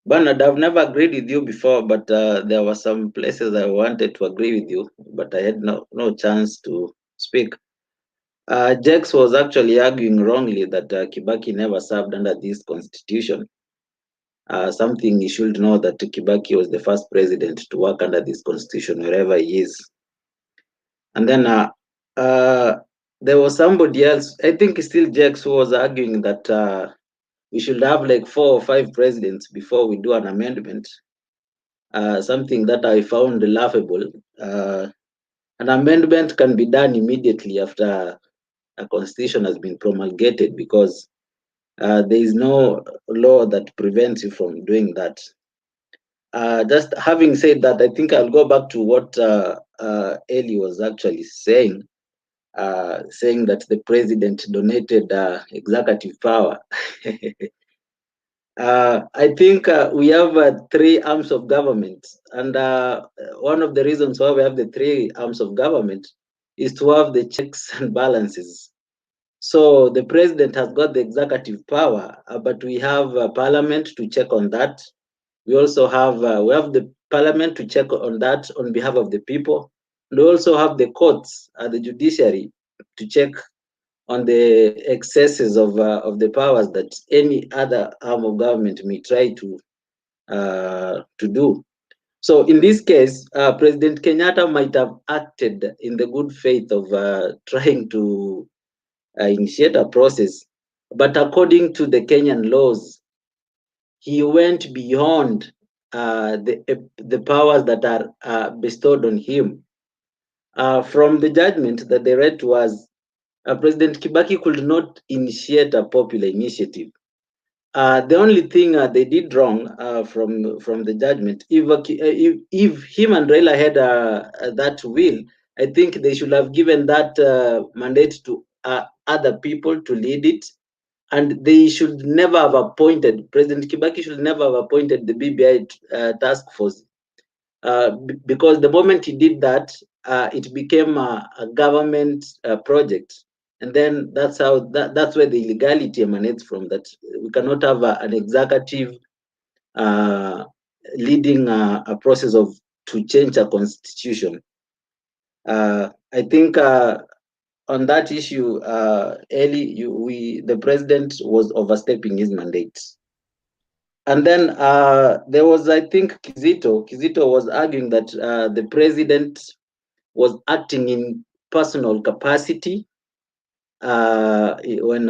Bernard, I've never agreed with you before, but there were some places I wanted to agree with you, but I had no chance to speak. Jex was actually arguing wrongly that Kibaki never served under this constitution. Something he should know that Kibaki was the first president to work under this constitution wherever he is. And then there was somebody else, I think still Jex, who was arguing that we should have like 4 or 5 presidents before we do an amendment. Something that I found laughable. An amendment can be done immediately after a constitution has been promulgated because there is no law that prevents you from doing that. Just having said that, I think I'll go back to what Eli was actually saying, saying that the president donated executive power. I think we have 3 arms of government, and one of the reasons why we have the 3 arms of government is to have the checks and balances. So the president has got the executive power, but we have parliament to check on that. We also have the parliament to check on that on behalf of the people. And we also have the courts, the judiciary, to check on the excesses of the powers that any other arm of government may try to do. So in this case, President Kenyatta might have acted in the good faith of trying to initiate a process, but according to the Kenyan laws, he went beyond the powers that are bestowed on him. From the judgment that they read to us, President Kibaki could not initiate a popular initiative. The only thing they did wrong from the judgment, if him and Raila had that will, I think they should have given that mandate to other people to lead it, and they should never have appointed, President Kibaki should never have appointed the BBI task force, because the moment he did that, it became a government project. And then that's how that's where the illegality emanates from. That we cannot have an executive leading a process to change a constitution. I think on that issue, Eli, the president was overstepping his mandate. And then there was, I think, Kizito. Kizito was arguing that the president was acting in personal capacity when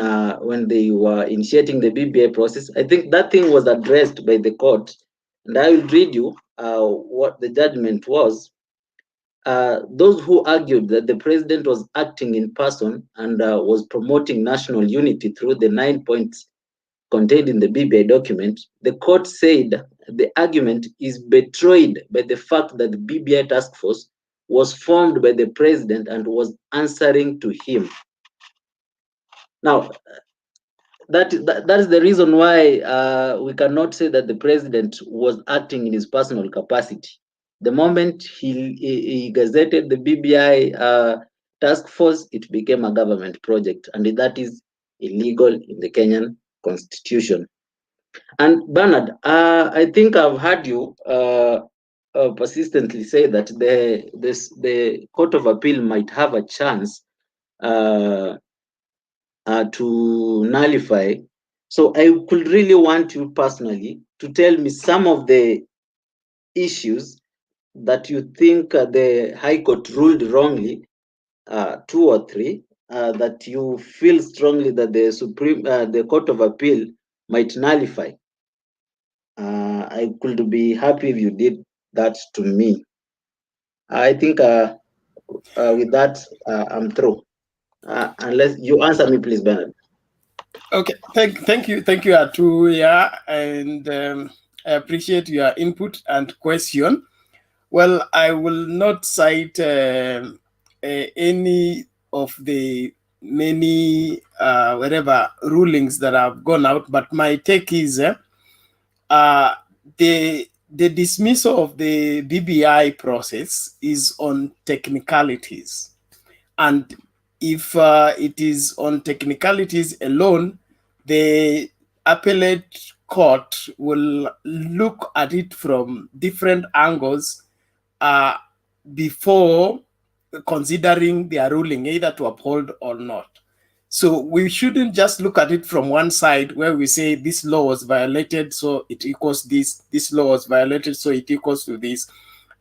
they were initiating the BBI process. I think that thing was addressed by the court, and I will read you what the judgment was. Those who argued that the president was acting in person and was promoting national unity through the 9 points contained in the BBI document, the court said the argument is betrayed by the fact that the BBI task force was formed by the president and was answering to him. Now, that is the reason why we cannot say that the president was acting in his personal capacity. The moment he gazetted the BBI task force, it became a government project, and that is illegal in the Kenyan constitution. And Bernard, I think I've heard you persistently say that the Court of Appeal might have a chance to nullify. So I could really want you personally to tell me some of the issues that you think the High Court ruled wrongly, 2 or 3, that you feel strongly that the Court of Appeal might nullify. I could be happy if you did that to me. I think with that, I'm through. Unless you answer me, please, Bernard. Okay, thank you, Atuya, and I appreciate your input and question. Well, I will not cite any of the many whatever rulings that have gone out, but my take is the dismissal of the BBI process is on technicalities, and if it is on technicalities alone, the appellate court will look at it from different angles before considering their ruling, either to uphold or not. So we shouldn't just look at it from one side where we say this law was violated, so it equals this law was violated, so it equals to this.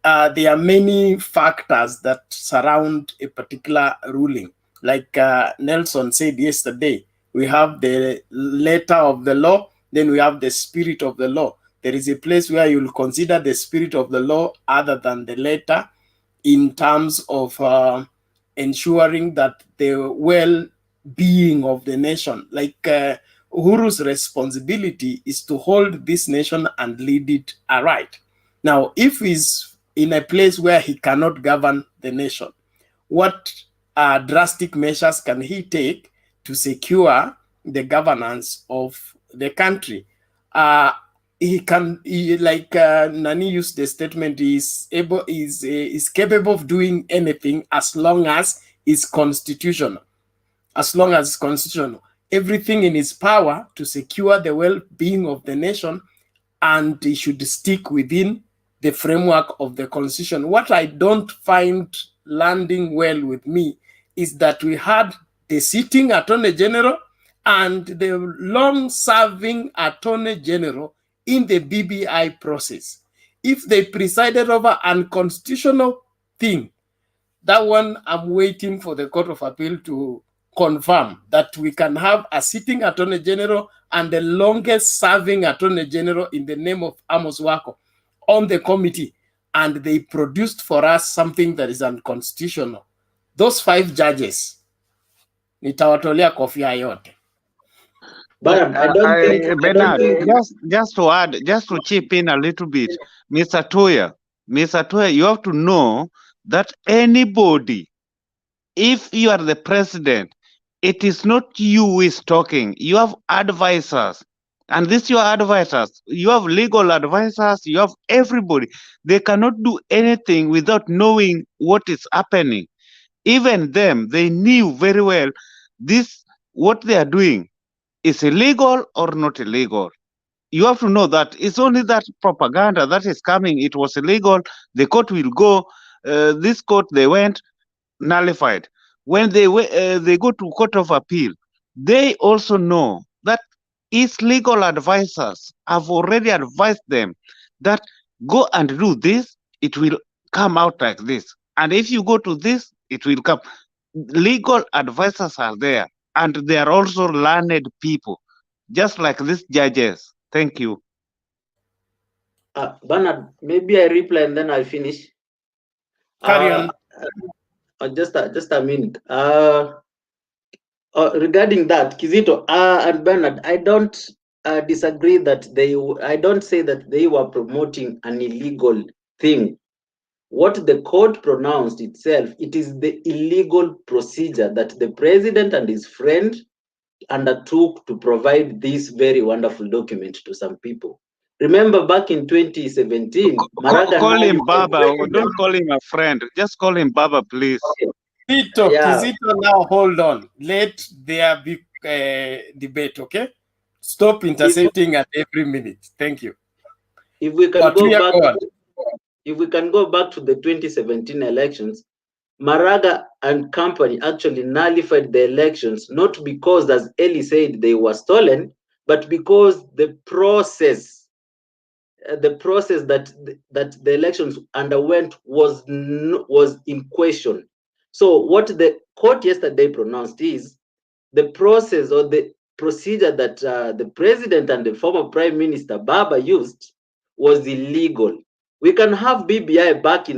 There are many factors that surround a particular ruling. Like Nelson said yesterday, we have the letter of the law, then we have the spirit of the law. There is a place where you will consider the spirit of the law other than the letter in terms of ensuring that the well-being of the nation. Like Uhuru's responsibility is to hold this nation and lead it aright. Now, if he's in a place where he cannot govern the nation, what drastic measures can he take to secure the governance of the country? Like Nani used the statement, is capable of doing anything as long as it's constitutional. As long as it's constitutional, everything in his power to secure the well-being of the nation, and he should stick within the framework of the constitution. What I don't find landing well with me is that we had the sitting attorney general and the long-serving attorney general in the BBI process. If they presided over unconstitutional thing, that one I'm waiting for the Court of Appeal to confirm that we can have a sitting attorney general and the longest serving attorney general in the name of Amos Wako on the committee, and they produced for us something that is unconstitutional. Those 5 judges, nitawatolea kofia yote. But I don't think Bernard, just to add, just to chip in a little bit, Mr. Toya, you have to know that anybody, if you are the president, it is not you who is talking. You have advisors, and these your advisors. You have legal advisors. You have everybody. They cannot do anything without knowing what is happening. Even them, they knew very well this what they are doing is illegal or not illegal. You have to know that it's only that propaganda that is coming. It was illegal. The court will go. This court they went nullified. When they go to Court of Appeal, they also know that its legal advisors have already advised them that go and do this. It will come out like this, and if you go to this, it will come. Legal advisors are there, and they are also learned people, just like these judges. Thank you. Bernard, maybe I reply and then I'll finish. Carry on. Just a minute. Regarding that, Kizito and Bernard, I don't disagree that I don't say that they were promoting an illegal thing. What the court pronounced itself, it is the illegal procedure that the president and his friend undertook to provide this very wonderful document to some people. Remember back in 2017, Maraga call him Baba. Don't call him a friend. Just call him Baba, please. Kizito, now hold on. Let there be debate, okay? Stop intercepting at every minute. Thank you. If we can go back to the 2017 elections, Maraga and company actually nullified the elections, not because, as Eli said, they were stolen, but because the process that the elections underwent was in question. So what the court yesterday pronounced is the process or the procedure that the president and the former prime minister Baba used was illegal. We can have BBI back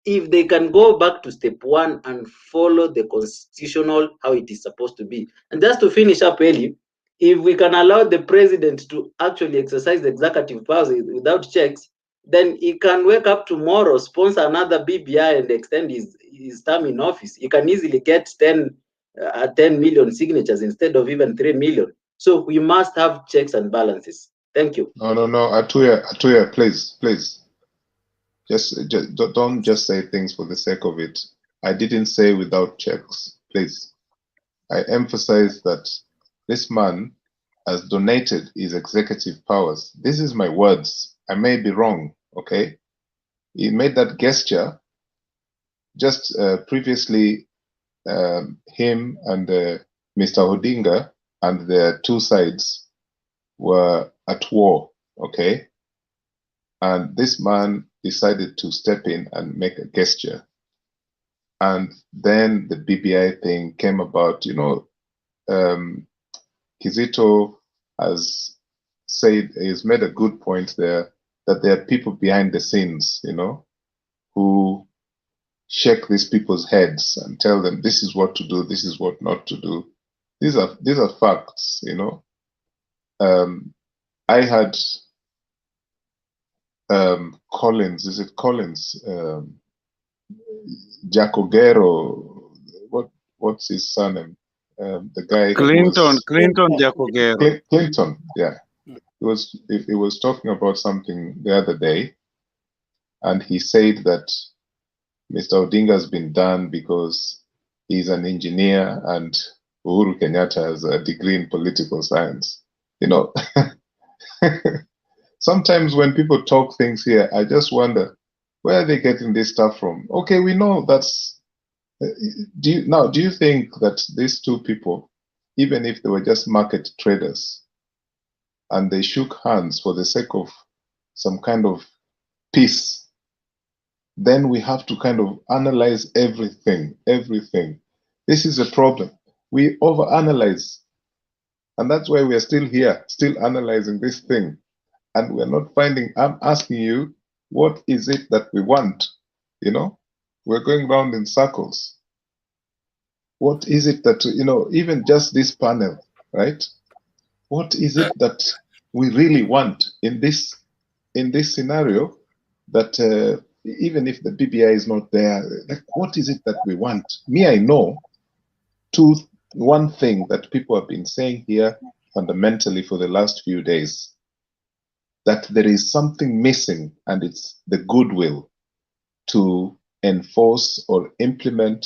if they can go back to step 1 and follow the constitutional how it is supposed to be. And just to finish up, Eli, if we can allow the president to actually exercise the executive powers without checks, then he can wake up tomorrow, sponsor another BBI and extend his term in office. He can easily get 10 million signatures instead of even 3 million. So we must have checks and balances. Thank you. No, Atuya, please. Don't just say things for the sake of it. I didn't say without checks, please. I emphasize that this man has donated his executive powers. This is my words. I may be wrong, okay? He made that gesture just previously. Him and Mr. Odinga and their two sides were at war, okay? And this man decided to step in and make a gesture. And then the BBI thing came about. Kizito has said, he's made a good point there, that there are people behind the scenes, who shake these people's heads and tell them this is what to do, this is what not to do. These are facts, I had Collins, is it Collins? Jacogero, what's his surname? The guy Clinton Jacogero. Clinton, yeah. He was talking about something the other day, and he said that Mr. Odinga has been done because he's an engineer and Uhuru Kenyatta has a degree in political science. Sometimes when people talk things here, I just wonder, where are they getting this stuff from? Okay, we know that's... Do you think that these two people, even if they were just market traders, and they shook hands for the sake of some kind of peace, then we have to kind of analyze everything. This is a problem. We overanalyze. And that's why we are still here, still analyzing this thing. And we're not finding, I'm asking you, what is it that we want? We're going round in circles. What is it that, even just this panel, right? What is it that we really want in this scenario that even if the BBI is not there, like, what is it that we want? Me, I know one thing that people have been saying here fundamentally for the last few days, that there is something missing, and it's the goodwill to enforce or implement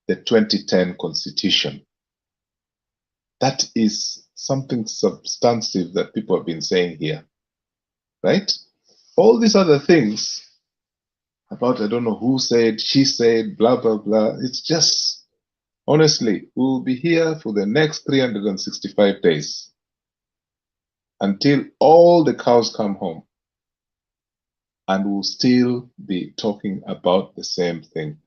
the 2010 Constitution. That is something substantive that people have been saying here, right? All these other things about, I don't know who said, she said, blah, blah, blah. It's just, honestly, we'll be here for the next 365 days until all the cows come home. And we'll still be talking about the same thing.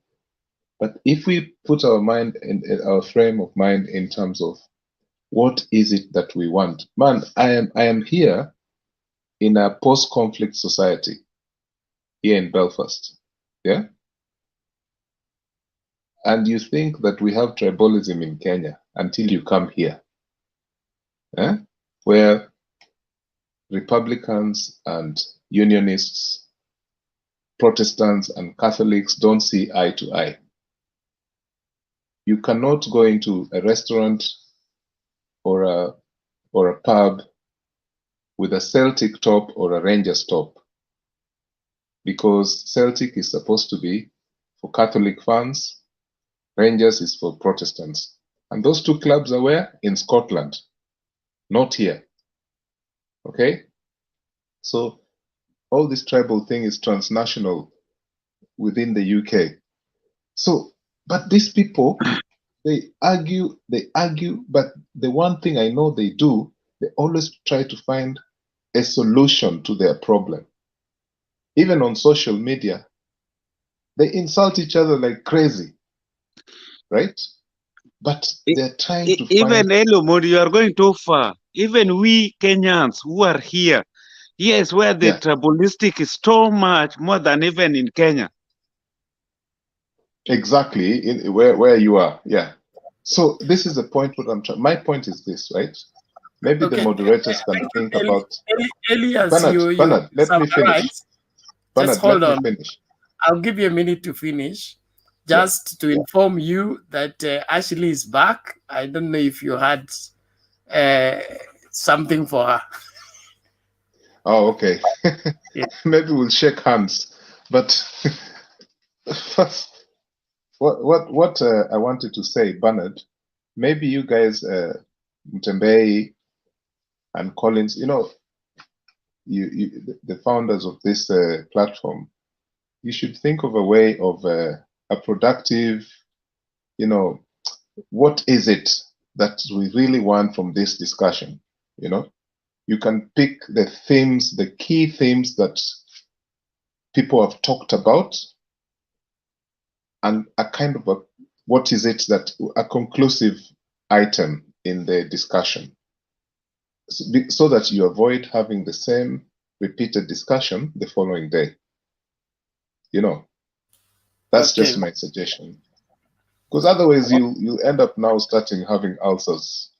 But if we put our mind in our frame of mind in terms of what is it that we want, man, I am here in a post-conflict society here in Belfast, yeah? And you think that we have tribalism in Kenya until you come here, yeah? Where Republicans and Unionists, Protestants and Catholics don't see eye to eye. You cannot go into a restaurant or a pub with a Celtic top or a Rangers top, because Celtic is supposed to be for Catholic fans, Rangers is for Protestants. And those two clubs are where? In Scotland, not here. Okay? So all this tribal thing is transnational within the UK. So, but these people, they argue, but the one thing I know they do, they always try to find a solution to their problem. Even on social media, they insult each other like crazy, right? But they're trying to even find... Elomod, you are going too far. Even we Kenyans who are here, is where the tribalistic is so much more than even in Kenya. Exactly, where you are, yeah. So this is the point what I'm trying. My point is this, right? Maybe the moderators can think about... Elias, Bernard, let me finish. Just Bernard, hold let on. me finish. I'll give you a minute to finish. Just to inform you that Ashley is back. I don't know if you had something for her. Oh, okay. Maybe we'll shake hands. But first, what I wanted to say, Bernard, maybe you guys, Mtembei and Collins, you know, the founders of this platform, you should think of a way of a productive, you know, what is it that we really want from this discussion? You know, you can pick the themes, the key themes that people have talked about, and a kind of what is it that a conclusive item in the discussion, so that you avoid having the same repeated discussion the following day. You know, that's just my suggestion. Because otherwise you'll end up now starting having ulcers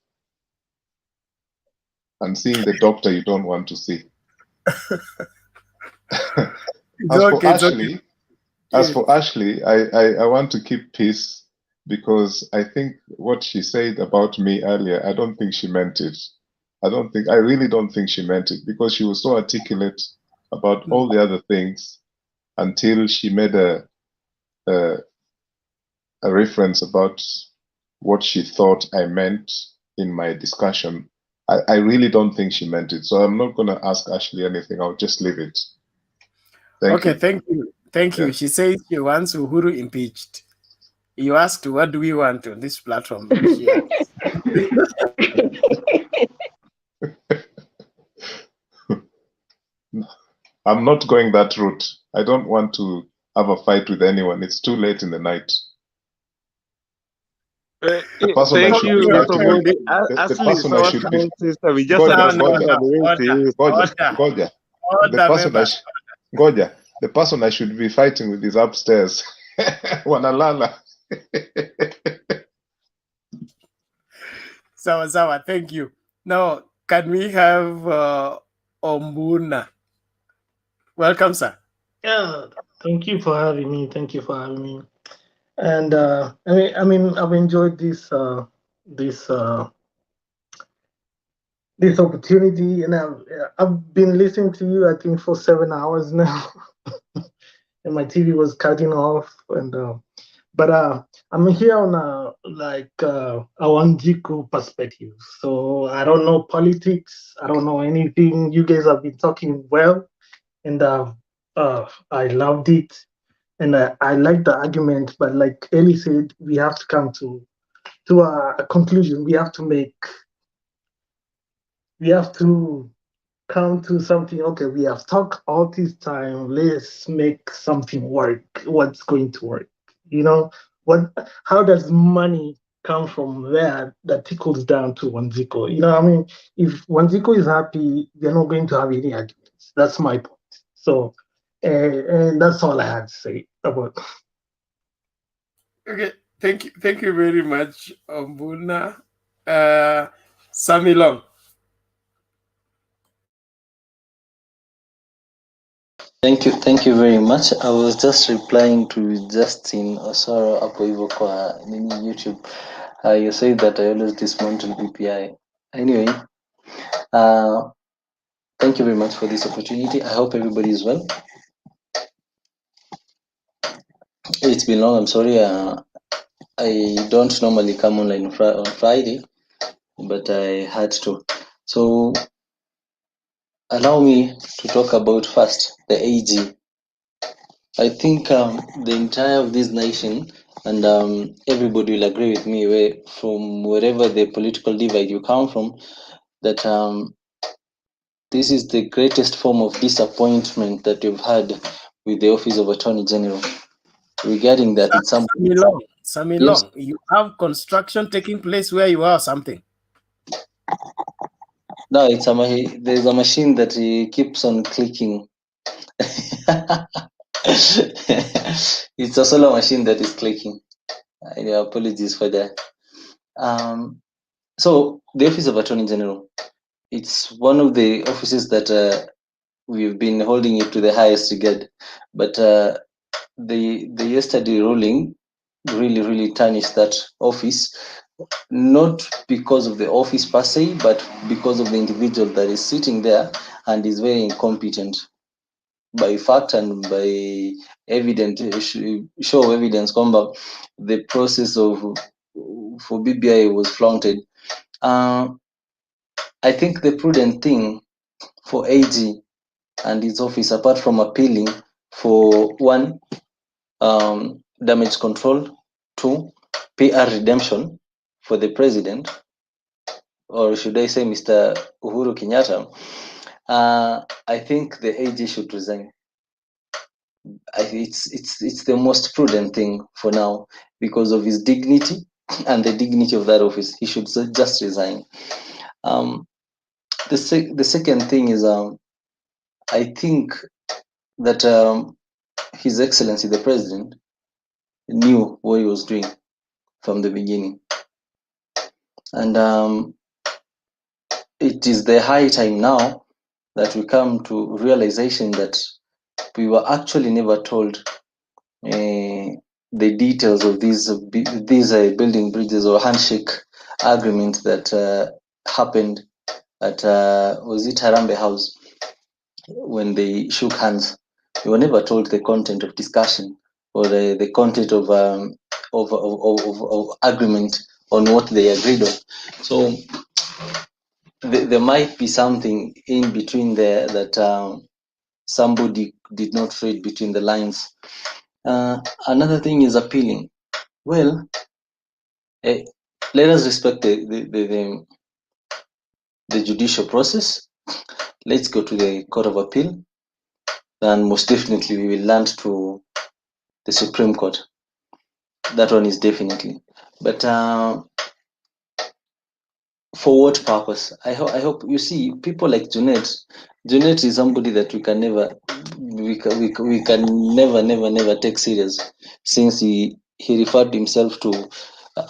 and seeing the doctor you don't want to see. As for Ashley, I want to keep peace, because I think what she said about me earlier, I don't think she meant it. I really don't think she meant it, because she was so articulate about all the other things until she made a reference about what she thought I meant in my discussion. I really don't think she meant it. So I'm not going to ask Ashley anything. I'll just leave it. Thank you. Thank you. She says she wants Uhuru impeached. You asked, what do we want on this platform? I'm not going that route. I don't want to have a fight with anyone. It's too late in the night. Thank you, Mr. Mondi. Ashley is our small sister. We just understand that the person I should be fighting with is upstairs. Wanalala. Sawa, thank you. Now, can we have Ombuna? Welcome, sir. Yeah, thank you for having me. And I mean, I've enjoyed this opportunity, and I've been listening to you, I think, for 7 hours now, and my TV was cutting off. And but I'm here on a Wanjiku perspective. So I don't know politics. I don't know anything. You guys have been talking well, and I loved it. And I like the argument, but like Ellie said, we have to come to a conclusion. We have to come to something. Okay, we have talked all this time. Let's make something work. What's going to work? You know, how does money come from there that trickles down to Wanziko? You know, I mean, if Wanziko is happy, they're not going to have any arguments. That's my point. So, and that's all I had to say about. Okay, thank you very much, Ombuna. Samilong. Thank you very much. I was just replying to Justin Osoro hapo hivyo kwa YouTube. You said that I always dismantle BPI. Anyway, thank you very much for this opportunity. I hope everybody is well. It's been long. I'm sorry. I don't normally come online on Friday, but I had to. So allow me to talk about first the AG. I think the entire of this nation, and everybody will agree with me, from wherever the political divide you come from, that this is the greatest form of disappointment that you've had with the Office of Attorney General. Regarding that, it's something. Samilong, you have construction taking place where you are or something? No, there's a machine that keeps on clicking. It's a solar machine that is clicking. Apologies for that. So the Office of Attorney General, it's one of the offices that we've been holding it to the highest regard. But the yesterday ruling really tarnished that office, not because of the office per se, but because of the individual that is sitting there and is very incompetent by fact and by show of evidence kwamba the process for BBI was flaunted. I think the prudent thing for AG and his office, apart from appealing for one, damage control, two, PR redemption for the president, or should I say Mr. Uhuru Kenyatta, I think the AG should resign. It's the most prudent thing for now because of his dignity and the dignity of that office. He should just resign. The second thing is I think that His Excellency the President knew what he was doing from the beginning, and it is the high time now that we come to realization that we were actually never told the details of these building bridges or handshake agreements that happened at was it Harambe House when they shook hands. We were never told the content of discussion or the content of agreement on what they agreed on. So there might be something in between there that somebody did not read between the lines. Another thing is appealing. Well, let us respect the judicial process. Let's go to the Court of Appeal, and most definitely we will land to the Supreme Court. That one is definitely. But for what purpose? I hope you see people like Junet. Junet is somebody that we can never never take serious, since he referred himself to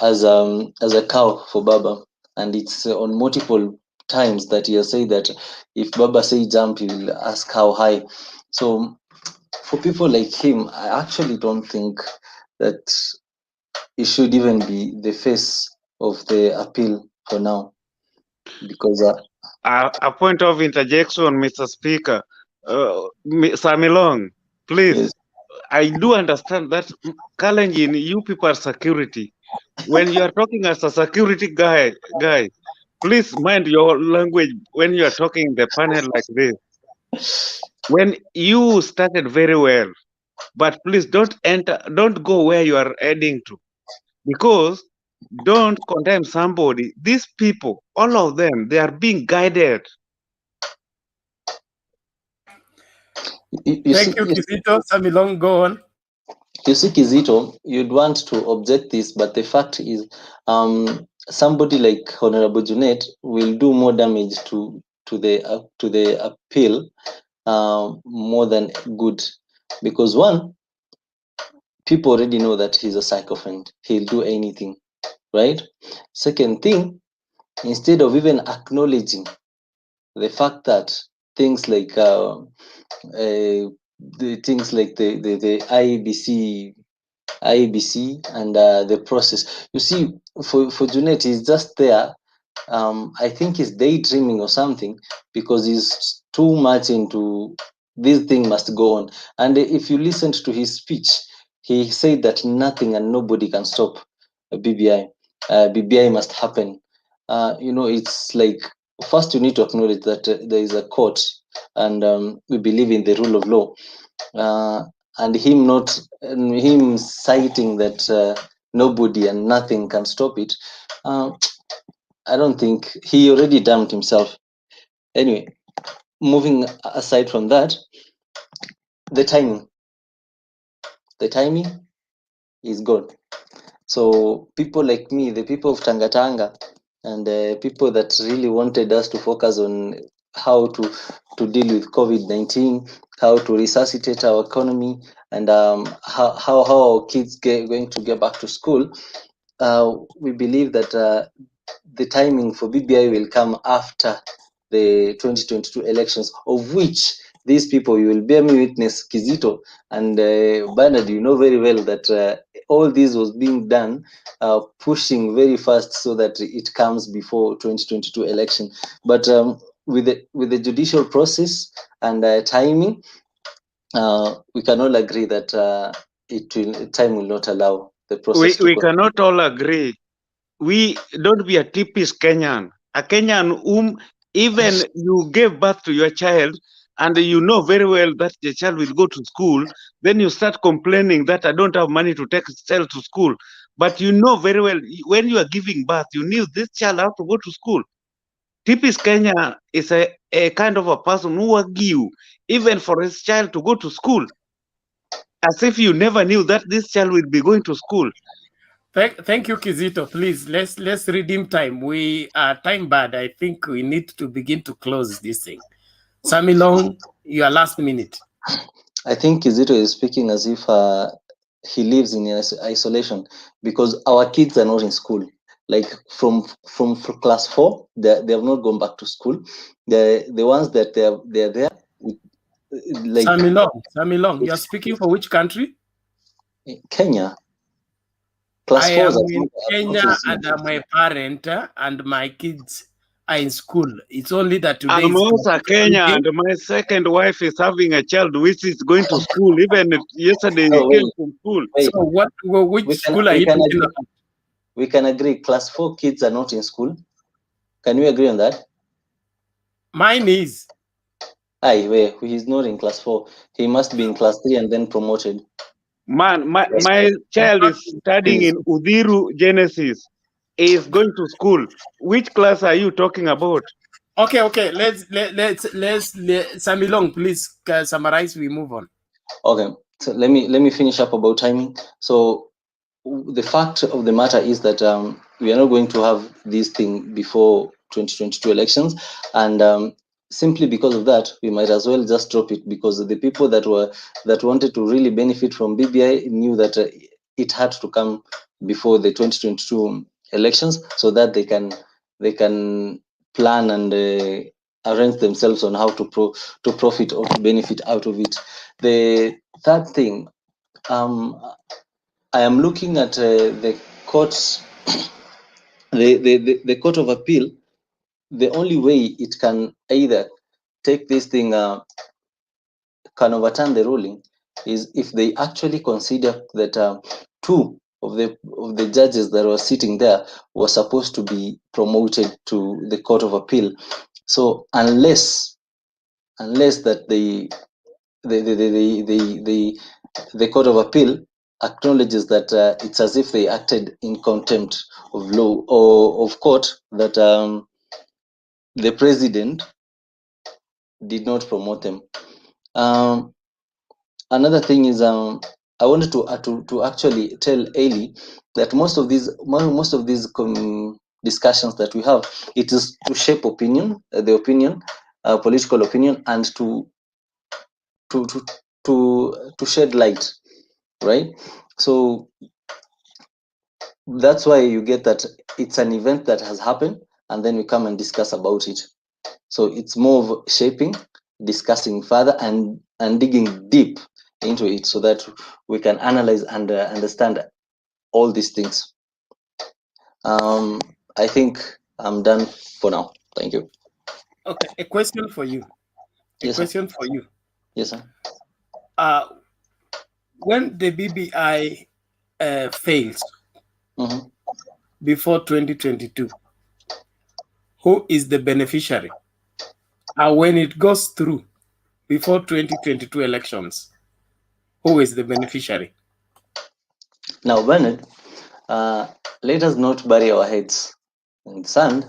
as a cow for Baba, and it's on multiple times that he has said that if Baba say jump, he will ask how high. So for people like him, I actually don't think that he should even be the face of the appeal for now, because A point of interjection, Mr. Speaker. Samilong, please. Yes. I do understand that Kalenjin, you people are security. When you are talking as a security guy, please mind your language when you are talking in the panel like this. When you started very well, but please don't go where you are heading to, because don't condemn somebody. These people, all of them, they are being guided. Thank you, Kizito. Samilong, go on. You see, Kizito, you'd want to object this, but the fact is, somebody like Honorable Junet will do more damage to the appeal more than good, because one, people already know that he's a sycophant. He'll do anything, right? Second thing, instead of even acknowledging the fact that things like the IEBC and the process. You see, for Junet, he's just there. I think he's daydreaming or something, because he's too much into this thing must go on. And if you listened to his speech, he said that nothing and nobody can stop BBI. BBI must happen. It's like, first you need to acknowledge that there is a court, and we believe in the rule of law. And him citing that nobody and nothing can stop it. I don't think, he already damned himself. Anyway, moving aside from that, the timing is gone. So people like me, the people of Tanga, and people that really wanted us to focus on how to deal with COVID-19, how to resuscitate our economy, and how our kids going to get back to school, we believe that the timing for BBI will come after the 2022 elections, of which these people, you will bear me witness, Kizito and Bernard, you know very well that all this was being done, pushing very fast so that it comes before 2022 election. But with the judicial process and timing, we can all agree that time will not allow the process to We go. cannot all agree. We don't be a typical Kenyan. A Kenyan whom even you gave birth to your child and you know very well that the child will go to school, then you start complaining that I don't have money to take the child to school. But you know very well, when you are giving birth, you knew this child have to go to school. Typical Kenya is a kind of a person who will give even for his child to go to school, as if you never knew that this child will be going to school. Thank you, Kizito. Please, let's redeem time. We are time bad. I think we need to begin to close this thing. Samilong, your last minute. I think Kizito is speaking as if he lives in isolation, because our kids are not in school. Like from class 4, they have not gone back to school. The ones that they're there. Like Samilong, you're speaking for which country? Kenya. Class I 4 am in Kenya and I'm a parent and my kids are in school. It's only that today I'm is also Kenya and my second wife is having a child which is going to school. Even yesterday he came from school. So which school are you talking about? We can agree class 4 kids are not in school. Can we agree on that? Mine is. He's not in class 4. He must be in class 3 and then promoted. Man, my child is studying in Udhiru Genesis. He is going to school. Which class are you talking about? Okay. Let's Samilong, please summarize. We move on. Okay, so let me finish up about timing. So the fact of the matter is that we are not going to have this thing before 2022 elections, and simply because of that, we might as well just drop it, because the people that wanted to really benefit from BBI knew that it had to come before the 2022 elections, so that they can plan and arrange themselves on how to profit or to benefit out of it. The third thing, I am looking at the courts, the Court of Appeal. The only way it can either take this thing, can overturn the ruling, is if they actually consider that two of the judges that were sitting there were supposed to be promoted to the Court of Appeal. So unless that the Court of Appeal acknowledges that it's as if they acted in contempt of law or of court, that the president did not promote them. Another thing is, I wanted to actually tell Ailey that most of these discussions that we have, it is to shape opinion, political opinion, and to shed light, right? So that's why you get that it's an event that has happened and then we come and discuss about it. So it's more of shaping, discussing further, and digging deep into it so that we can analyze and understand all these things. I think I'm done for now. Thank you. Okay, a question for you. Yes, question for you. Yes, sir. When the BBI fails before 2022, who is the beneficiary? And when it goes through before 2022 elections, who is the beneficiary? Now, Bernard, let us not bury our heads in sand.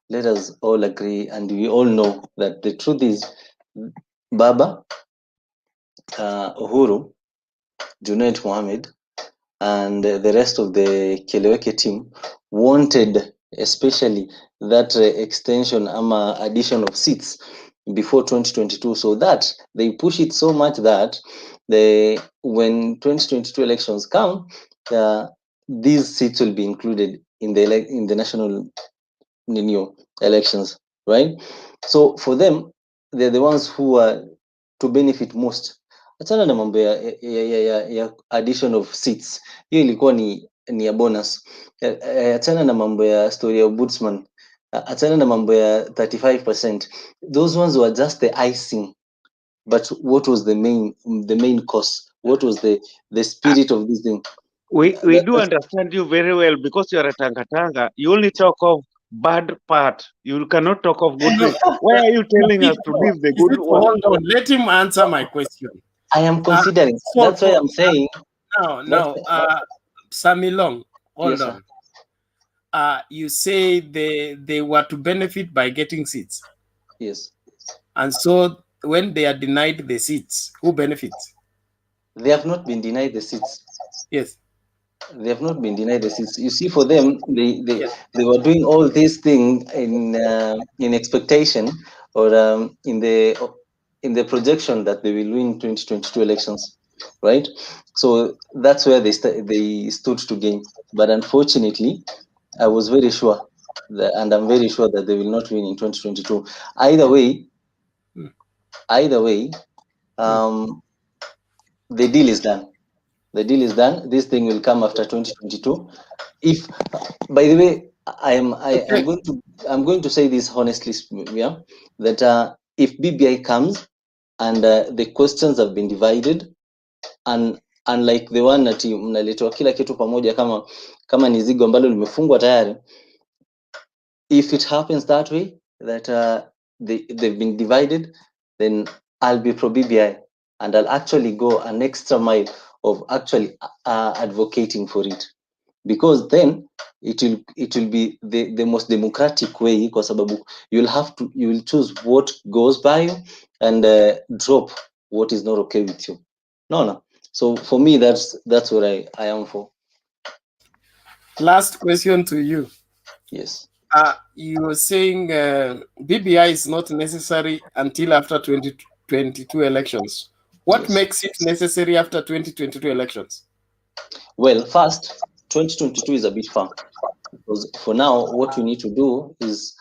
Let us all agree, and we all know that the truth is, Baba, Uhuru, Junaid Mohammed, and the rest of the Keleweke team wanted especially that extension, addition of seats before 2022, so that they push it so much that when 2022 elections come, these seats will be included in the national elections, right? So for them, they're the ones who are to benefit most. Achana na mambo ya addition of seats, hiyo ilikuwa ni ya bonus. Achana na mambo ya story ya ombudsman, achana na mambo ya 35%. Those ones were just the icing. But what was the main cause? What was the spirit of this thing? We do understand you very well, because you are a Tanga. You only talk of bad part. You cannot talk of good things. Why are you telling us to leave the good one? Hold on, let him answer my question. I am considering. That's why I'm saying. No, Samilong, hold on. You say they were to benefit by getting seats. Yes. And so when they are denied the seats, who benefits? They have not been denied the seats. Yes. They have not been denied the seats. You see, for them, they were doing all these things in expectation, or in the projection that they will win 2022 elections, right? So that's where they stood to gain. But unfortunately, I was very sure and I'm very sure that they will not win in 2022. Either way, the deal is done. The deal is done. This thing will come after 2022. If, by the way, I'm going to say this honestly, yeah, that if BBI comes and the questions have been divided, and unlike the one that mnaletwa kila kitu pamoja kama ni zigo ambalo limefungwa tayari, if it happens that way, that they've been divided, then I'll be pro BBI, and I'll actually go an extra mile of actually advocating for it, because then it will be the most democratic way, kwa sababu you will choose what goes by you and drop what is not okay with you. No. So for me, that's what I am for. Last question to you. Yes. You were saying BBI is not necessary until after 2022 elections. What makes it necessary after 2022 elections? Well, first, 2022 is a bit far, because for now, what we need to do is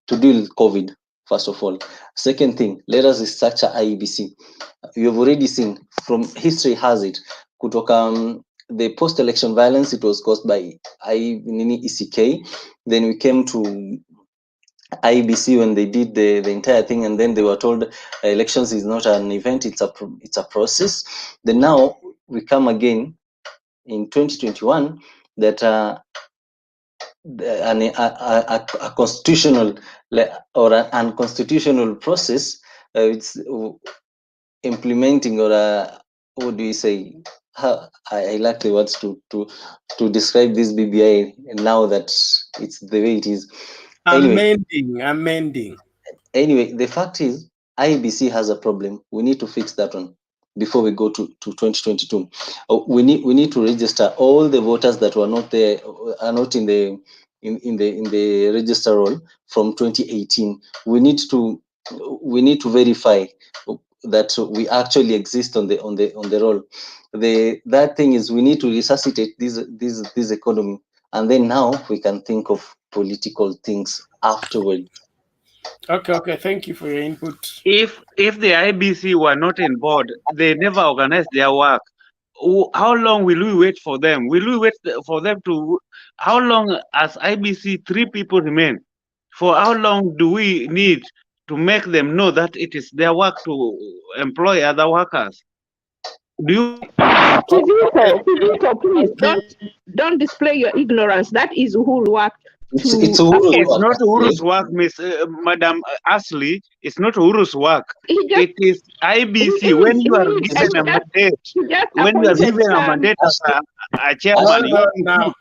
to deal with COVID, first of all. Second thing, let us restructure IEBC. You have already seen, from history has it, kutoka the post-election violence, it was caused by ECK. Then we came to IEBC when they did the entire thing, and then they were told elections is not an event, it's a process. Then now we come again in 2021 that a constitutional or an unconstitutional process, it's implementing, or what do you say? I lack the words to describe this BBI now that it's the way it is. Amending. Anyway, the fact is, IEBC has a problem. We need to fix that one before we go to 2022. We need to register all the voters that were not there, are not in the register roll from 2018. We need to verify that we actually exist on the roll. That thing is, we need to resuscitate this economy, and then now we can think of political things afterward. Okay. Thank you for your input. If the IBC were not on board, they never organized their work. How long will we wait for them? Will we wait for them to? How long, as IBC 3 people remain? For how long do we need to make them know that it is their work to employ other workers? Do you? Kizito, please don't display your ignorance. That is Uhuru work. It's not Uhuru's work, Madam Ashley. It's not Uhuru's work. It is IBC. When you are given a mandate, when you are given a mandate as a chairman,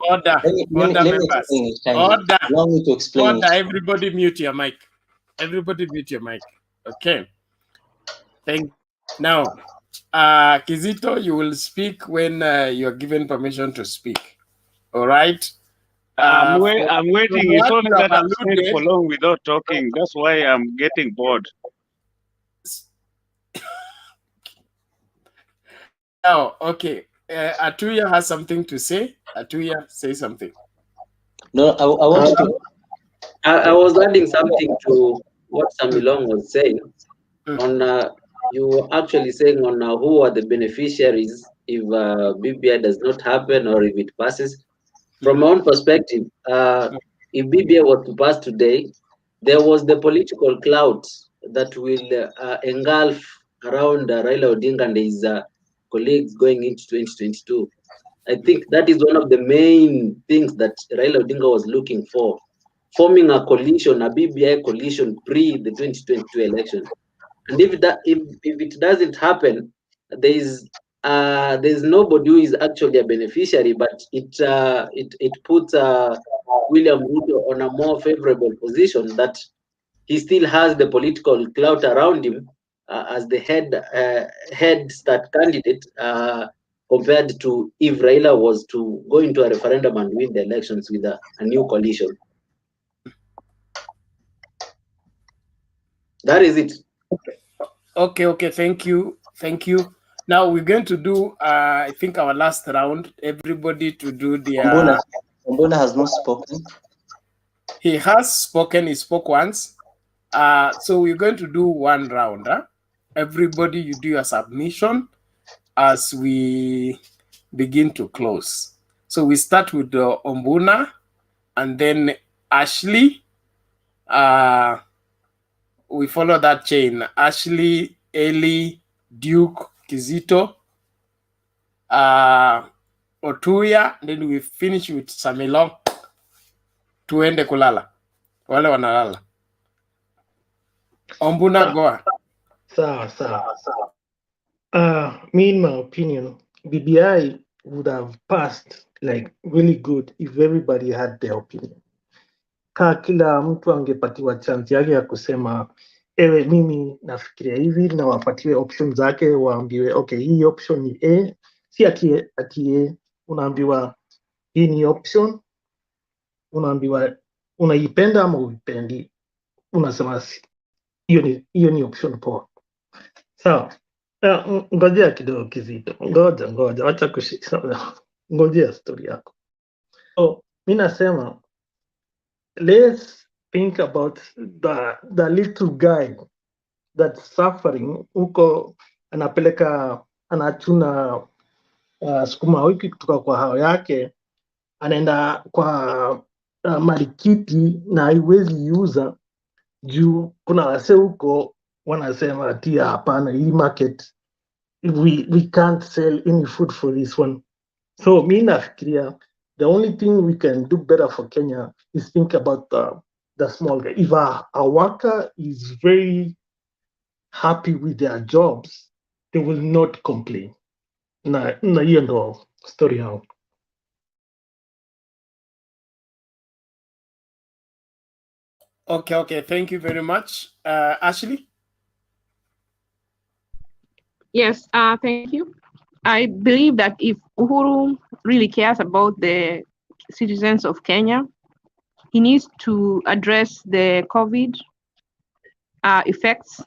Order. Let me explain it. Allow me to explain it. Everybody mute your mic. Okay. Thank you. Now, Kizito, you will speak when you are given permission to speak. All right? I'm waiting. It's only that I've stayed for long without talking. That's why I'm getting bored. Oh, okay. Atuya has something to say. Atuya, say something. No, I wanted to. I was adding something to what Samilong was saying on you were actually saying on who are the beneficiaries if BBI does not happen or if it passes. From my own perspective, if BBI was to pass today, there was the political clout that will engulf around Raila Odinga and his colleagues going into 2022. I think that is one of the main things that Raila Odinga was looking for, forming a coalition, a BBI coalition pre the 2022 election. And if it doesn't happen, there's nobody who is actually a beneficiary, but it puts William Ruto on a more favorable position that he still has the political clout around him as the head start candidate compared to if Raila was to go into a referendum and win the elections with a new coalition. That is it. Okay. Thank you. Now we're going to do, I think, our last round. Everybody to do their. Ombuna has not spoken. He has spoken. He spoke once. So we're going to do one round. Everybody, you do your submission as we begin to close. So we start with Ombuna, and then Ashley. We follow that chain. Ashley, Eli, Duke, Kizito, Otuya, then we finish with Samilong. Tuende kulala. Wale wanalala. Ombuna, go on. Sawa. Me, in my opinion, BBI would have passed like really good if everybody had their opinion. Kila mtu angepatiwa chance yake ya kusema ewe, mimi nafikiria hivi, na wapatiwe option zake, waambiwe okay, hii option ni A, si ati A, unaambiwa hii ni option, unaambiwa unaipenda ama uipendi, unasema hiyo ni option poa. Sawa. Ngojea kidogo Kizito, ngoja, wacha ngojea story yako. So mi nasema let's think about the little guy that's suffering huko, anachuna sukuma wiki kutoka kwa hao yake, anaenda kwa marikiti na haiwezi uza juu kuna wase huko wanasema ati hapana, hii market we can't sell any food for this one. So mi nafikiria the only thing we can do better for Kenya is think about the small guy. If a worker is very happy with their jobs, they will not complain. Na hiyo ndo story yangu. Okay. Thank you very much. Ashley? Yes, thank you. I believe that if Uhuru really cares about the citizens of Kenya, he needs to address the COVID effects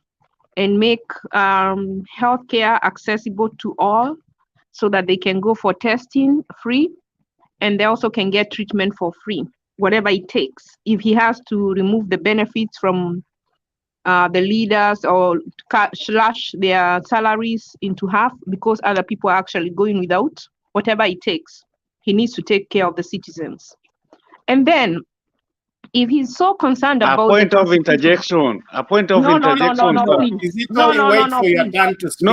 and make healthcare accessible to all so that they can go for testing free and they also can get treatment for free, whatever it takes. If he has to remove the benefits from the leaders or slash their salaries into half because other people are actually going without, whatever it takes, he needs to take care of the citizens. And then if he's so concerned about a point of interjection, no, please. Is it only wait for your turn to speak?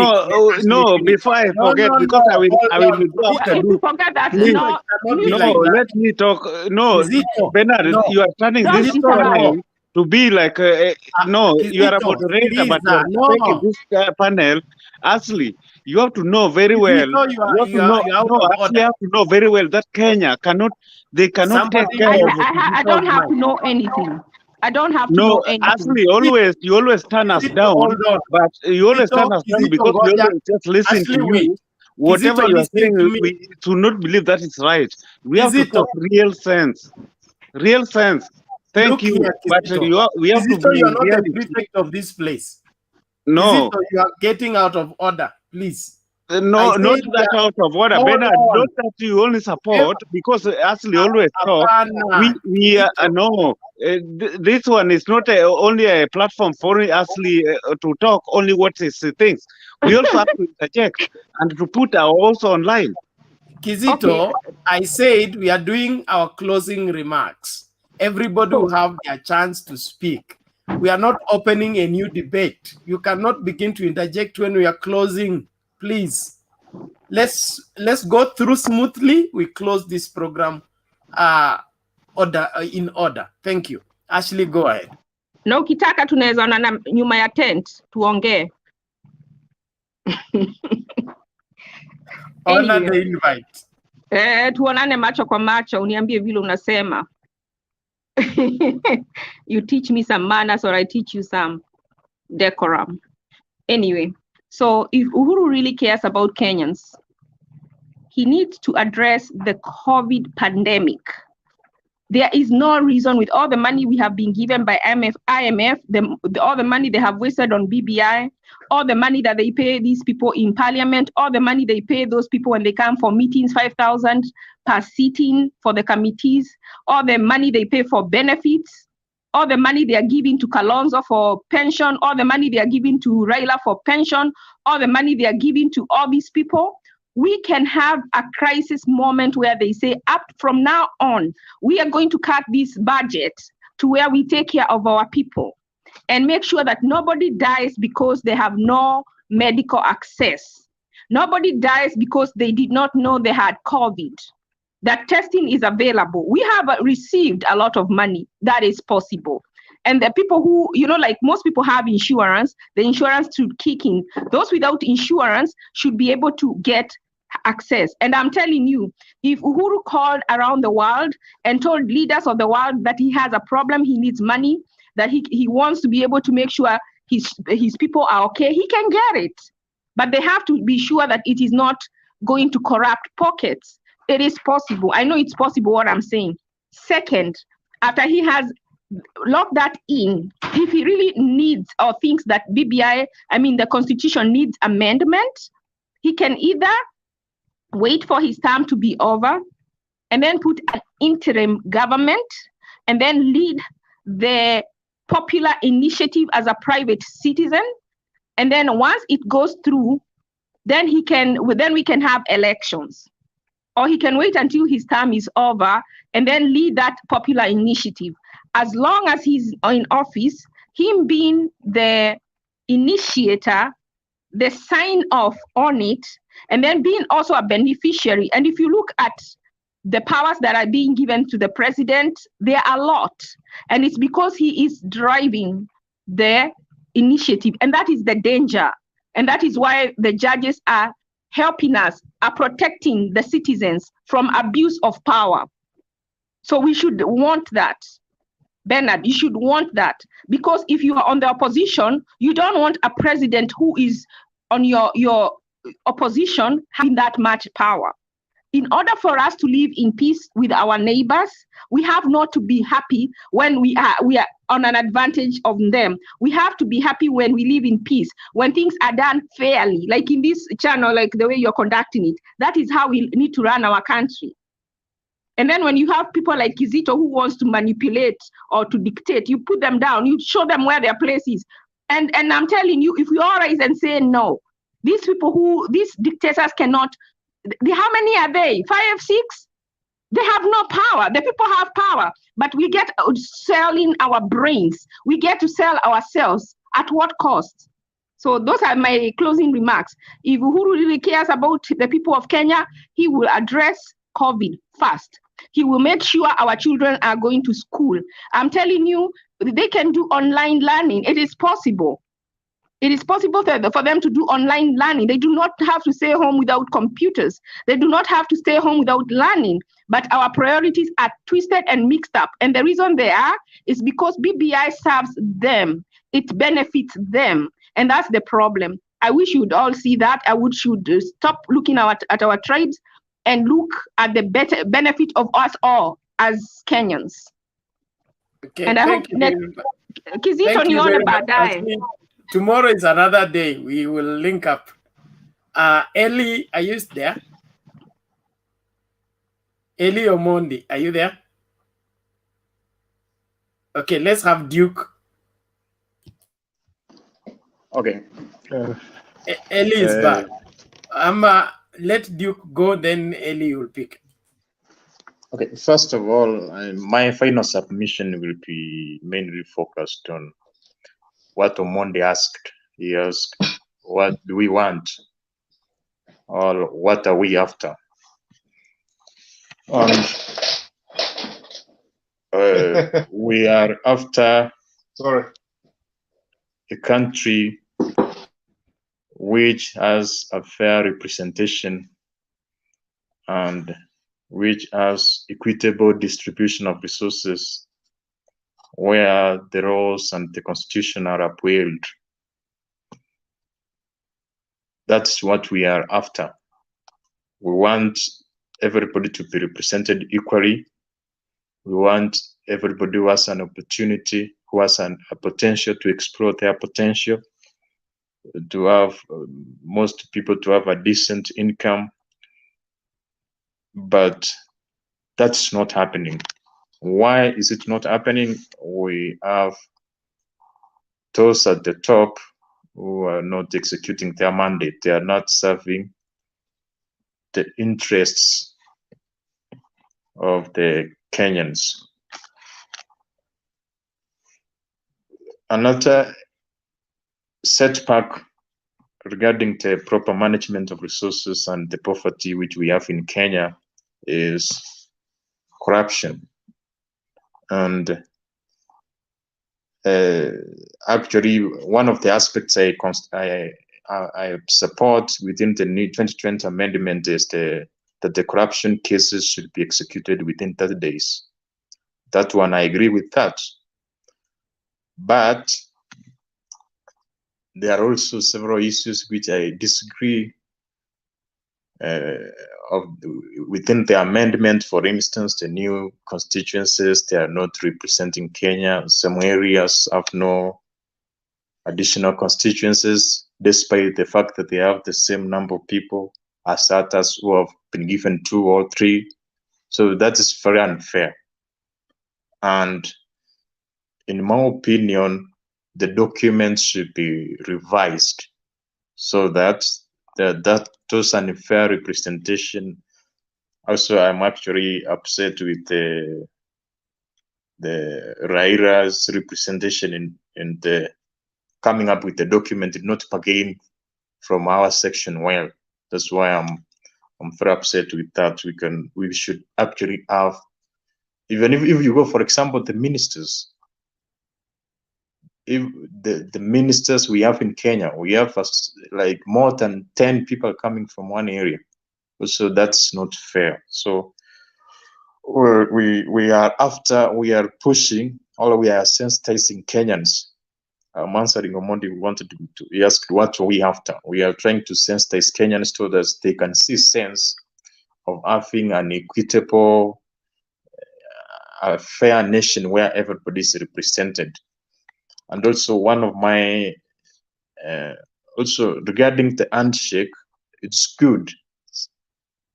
No, before I forget, because I will go after if you forget that, let me talk. No, Bernard, you are turning this panel to be like you are a moderator, but you are taking this panel. Ashley, you have to know very well. You have to know very well that Kenya cannot take care of. I don't have to know anything. I don't have to know anything. Actually, you always turn us down, but you always turn us down because we always just listen to you. Whatever you are saying, we do not believe that is right. We have to talk real sense. Real sense. Thank you. But we have to be you are not reality. the prefect of this place. No. You are getting out of order, please. No, I not said that out of order, hold Bernard. on. Not that you only support, because Ashley always talk. Hapana. No. This one is not only a platform for Ashley to talk only what is thinks. We also have to interject and to put our also online. Kizito, I said we are doing our closing remarks. Everybody will have their chance to speak. We are not opening a new debate. You cannot begin to interject when we are closing. Please, let's go through smoothly. We close this program in order. Thank you. Ashley, go ahead. Na ukitaka tunaweza ona nyuma ya tent tuongee. Honor the invite. Tuonane macho kwa macho, uniambie vile unasema. You teach me some manners or I teach you some decorum. Anyway, so if Uhuru really cares about Kenyans, he needs to address the COVID pandemic. There is no reason, with all the money we have been given by IMF, all the money they have wasted on BBI, all the money that they pay these people in parliament, all the money they pay those people when they come for meetings, 5,000 per sitting for the committees, all the money they pay for benefits, all the money they are giving to Kalonzo for pension, all the money they are giving to Raila for pension, all the money they are giving to all these people. We can have a crisis moment where they say, up from now on, we are going to cut this budget to where we take care of our people and make sure that nobody dies because they have no medical access. Nobody dies because they did not know they had COVID. That testing is available. We have received a lot of money. That is possible. And the people who, like most people have insurance, the insurance should kick in. Those without insurance should be able to get access. And I'm telling you, if Uhuru called around the world and told leaders of the world that he has a problem, he needs money, that he wants to be able to make sure his people are okay, he can get it. But they have to be sure that it is not going to corrupt pockets. It is possible. I know it's possible what I'm saying. Second, after he has locked that in, if he really needs or thinks that the constitution needs amendment, he can either wait for his term to be over and then put an interim government and then lead the popular initiative as a private citizen. And then once it goes through, then we can have elections. Or he can wait until his term is over and then lead that popular initiative. As long as he's in office, him being the initiator, the sign off on it, and then being also a beneficiary. And if you look at the powers that are being given to the president, there are a lot. And it's because he is driving the initiative. And that is the danger. And that is why the judges are helping us, are protecting the citizens from abuse of power. So we should want that. Bernard, you should want that. Because if you are on the opposition, you don't want a president who is on your opposition having that much power. In order for us to live in peace with our neighbors, we have not to be happy when we are on an advantage of them. We have to be happy when we live in peace, when things are done fairly, like in this channel, like the way you're conducting it. That is how we need to run our country. And then when you have people like Kizito who wants to manipulate or to dictate, you put them down, you show them where their place is. And I'm telling you, if we all rise and say no, these dictators cannot, how many are they? 5, 6? They have no power. The people have power, but we get selling our brains. We get to sell ourselves. At what cost? So those are my closing remarks. If Uhuru really cares about the people of Kenya, he will address COVID first. He will make sure our children are going to school. I'm telling you, they can do online learning. It is possible. It is possible for them to do online learning. They do not have to stay home without computers. They do not have to stay home without learning. But our priorities are twisted and mixed up. And the reason they are is because BBI serves them. It benefits them. And that's the problem. I wish you would all see that. Should stop looking at our tribes and look at the better benefit of us all as Kenyans. Okay, and I hope Kizito nione baadaye. Tomorrow is another day. We will link up. Eli, are you there? Eli Omondi, are you there? Okay, let's have Duke. Okay. Eli is back. Let Duke go, then Eli will pick. Okay, first of all, my final submission will be mainly focused on what Omondi asked. He asked, what do we want? Or what are we after? We are after a country which has a fair representation and which has equitable distribution of resources, where the laws and the constitution are upheld. That's what we are after. We want everybody to be represented equally. We want everybody who has an opportunity, who has a potential to explore their potential, to have most people to have a decent income. But that's not happening. Why is it not happening? We have those at the top who are not executing their mandate. They are not serving the interests of the Kenyans. Another setback regarding the proper management of resources and the poverty which we have in Kenya is corruption. And actually, one of the aspects I support within the new 2020 amendment is that the corruption cases should be executed within 30 days. That one, I agree with that. But there are also several issues which I disagree within the amendment. For instance, the new constituencies, they are not representing Kenya. Some areas have no additional constituencies, despite the fact that they have the same number of people as others who have been given 2 or 3. So that is very unfair. And in my opinion, the document should be revised so that those unfair representation. Also, I'm actually upset with the Raira's representation in the coming up with the document, not again from our section. Well, that's why I'm very upset with that. We should actually have, even if you go, for example, the ministers. If the ministers we have in Kenya, we have like more than 10 people coming from one area. So that's not fair. So we are pushing, or we are sensitizing Kenyans. I'm answering Omondi he asked what are we after. We are trying to sensitize Kenyans so that they can see sense of having an equitable, a fair nation where everybody is represented. And also one of my, also regarding the handshake, it's good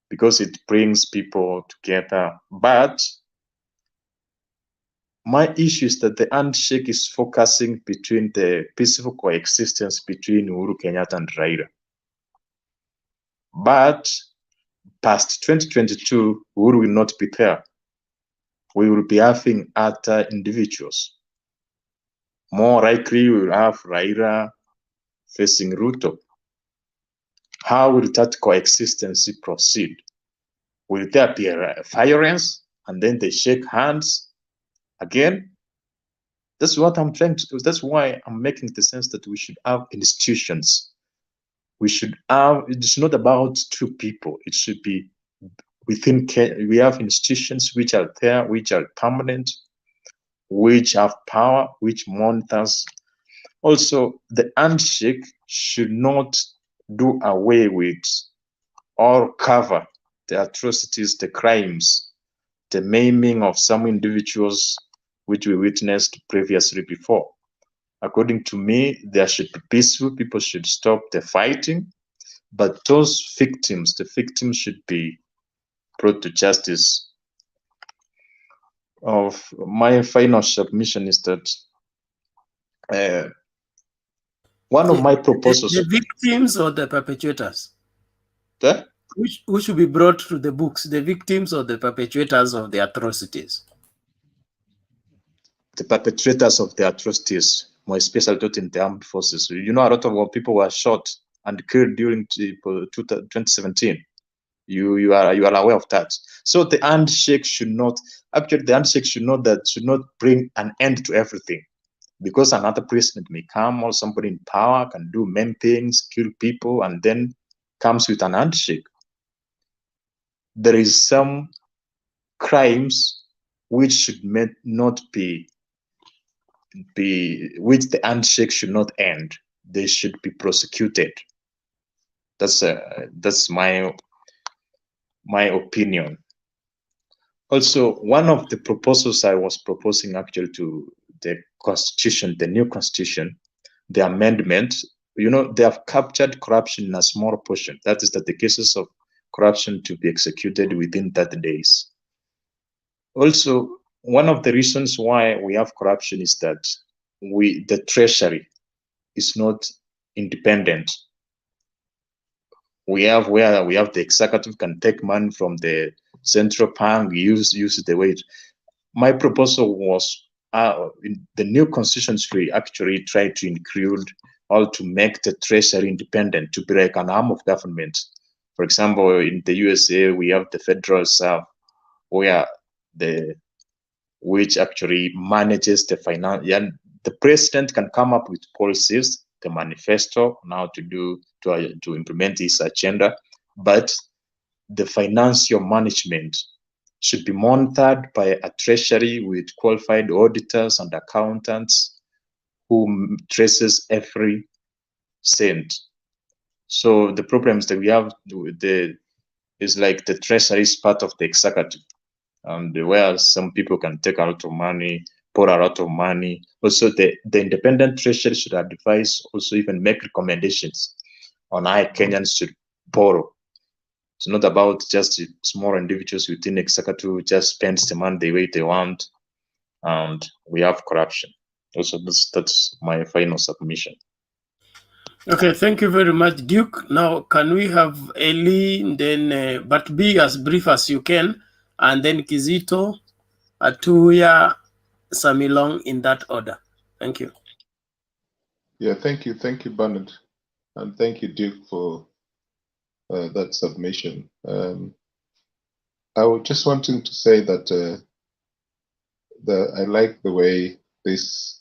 because it brings people together. But my issue is that the handshake is focusing between the peaceful coexistence between Uhuru Kenyatta and Raila. But past 2022, Uhuru will not be there. We will be having other individuals. More likely, we will have Raila facing Ruto. How will that coexistence proceed? Will there be violence and then they shake hands again? That's what I'm trying to do. That's why I'm making the sense that we should have institutions. We should have, it's not about 2 people. It should be within Kenya. We have institutions which are there, which are permanent, which have power, which monitors. Also, the handshake should not do away with or cover the atrocities, the crimes, the maiming of some individuals which we witnessed previously before. According to me, there should be peaceful. People should stop the fighting. But those victims, the victims should be brought to justice. Of my final submission is that one of my proposals. The victims or the perpetrators? The? Who should be brought to the books, the victims or the perpetrators of the atrocities? The perpetrators of the atrocities, more especially in the armed forces. You know, a lot of people were shot and killed during 2017. You are aware of that. So the handshake should not, actually the handshake should not bring an end to everything, because another president may come or somebody in power can do many things, kill people, and then comes with an handshake. There is some crimes which should not be which the handshake should not end. They should be prosecuted. That's my opinion. Also, one of the proposals I was proposing actually to the constitution, the new constitution, the amendment, you know, they have captured corruption in a small portion. That is that the cases of corruption to be executed within 30 days. Also, one of the reasons why we have corruption is that the treasury is not independent. We have the executive can take money from the central bank, use the wage. My proposal was in the new constitution should actually try to include or to make the treasury independent, to be like an arm of government. For example, in the USA, we have the Federal Reserve, which actually manages the finance. Yeah, the president can come up with policies, the manifesto, now to implement this agenda, but the financial management should be monitored by a treasury with qualified auditors and accountants who traces every cent. So the problems that we have is like the treasury is part of the executive, and where some people can take a lot of money, pour a lot of money. Also, the independent treasury should advise, also even make recommendations on how Kenyans should borrow. It's not about just small individuals within executive who just spend the money the way they want, and we have corruption. Also, that's my final submission. Okay, thank you very much, Duke. Now, can we have Eli, then but be as brief as you can, and then Kizito, Atuya, Samilong, in that order. Thank you. Yeah, thank you, Bernard, and thank you, Duke, for that submission. I was just wanting to say that I like the way this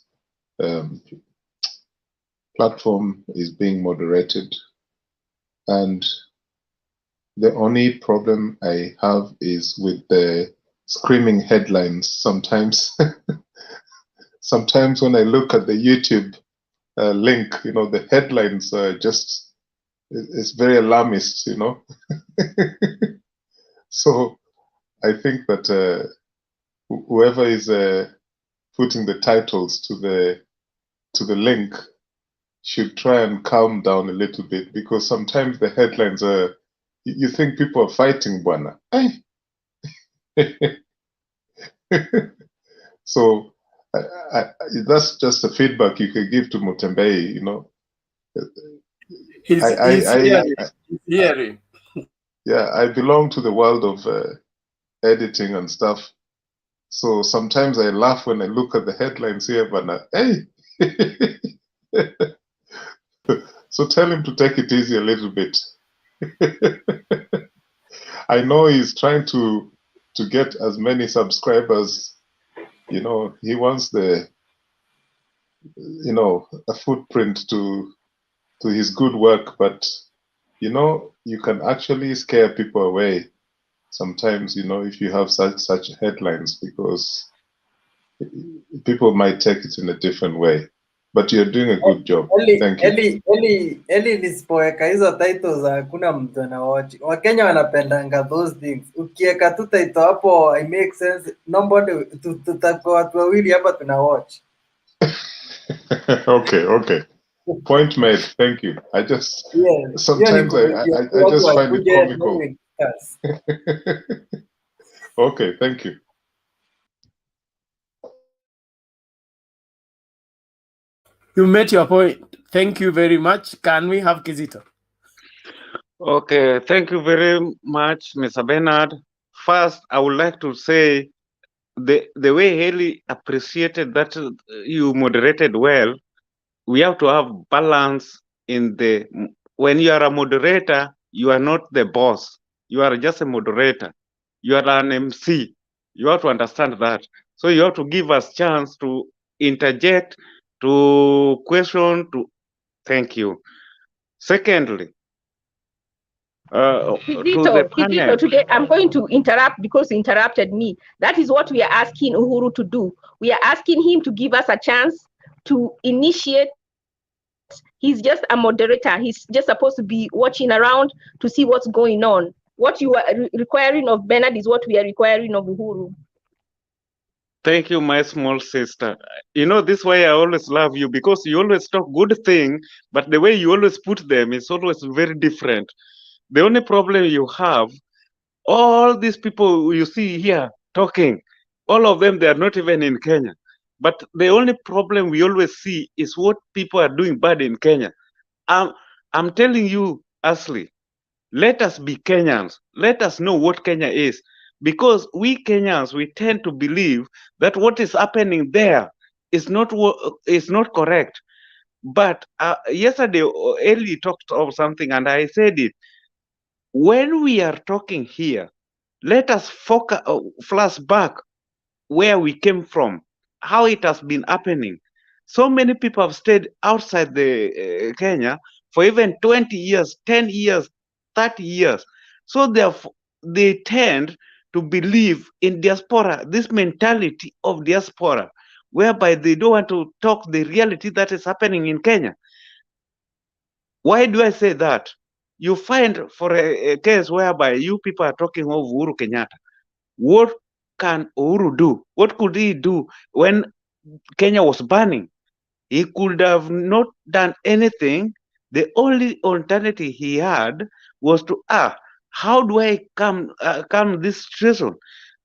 platform is being moderated, and the only problem I have is with the screaming headlines sometimes. Sometimes when I look at the YouTube link, you know, the headlines are just, it's very alarmist, you know. So I think that whoever is putting the titles to the link should try and calm down a little bit, because sometimes the headlines are, you think people are fighting, Bwana. So that's just a feedback you could give to Mutembei, you know. Yeah, I belong to the world of editing and stuff. So sometimes I laugh when I look at the headlines here, but hey. So tell him to take it easy a little bit. I know he's trying to get as many subscribers. You know, he wants a footprint to his good work, but you know, you can actually scare people away sometimes, you know, if you have such headlines, because people might take it in a different way. But you're doing a good job. Thank you. Eli nisipoweka hizo titles hakuna mtu anawatch. Wakenya wanapendanga those things. Ukiweka tu title hapo, it makes sense. Nobody, tutakuwa watu wawili hapa tuna watch. Okay. Point made. Thank you. I just Yeah, sometimes I just find it comical. Okay, thank you. You made your point. Thank you very much. Can we have Kizito? Okay, thank you very much, Mr. Bernard. First, I would like to say the way Haley appreciated that you moderated well. We have to have balance in the. When you are a moderator, you are not the boss. You are just a moderator. You are an MC. You have to understand that. So you have to give us chance to interject, to question, to. Thank you. Secondly, to the panel. Today I'm going to interrupt because he interrupted me. That is what we are asking Uhuru to do. We are asking him to give us a chance to initiate. He's just a moderator. He's just supposed to be watching around to see what's going on. What you are requiring of Bernard is what we are requiring of Uhuru. Thank you, my small sister. You know, this way I always love you because you always talk good thing, but the way you always put them is always very different. The only problem you have, all these people you see here talking, all of them, they are not even in Kenya. But the only problem we always see is what people are doing bad in Kenya. I'm telling you, Ashley, let us be Kenyans. Let us know what Kenya is. Because we Kenyans, we tend to believe that what is happening there is not correct. But yesterday, Eli talked of something, and I said it. When we are talking here, let us focus, flash back where we came from, how it has been happening. So many people have stayed outside the Kenya for even 20 years, 10 years, 30 years. So they tend to believe in diaspora, this mentality of diaspora, whereby they don't want to talk the reality that is happening in Kenya. Why do I say that? You find for a case whereby you people are talking of Uhuru Kenyatta. What can Uhuru do? What could he do when Kenya was burning? He could have not done anything. The only alternative he had was to, how do I calm this situation?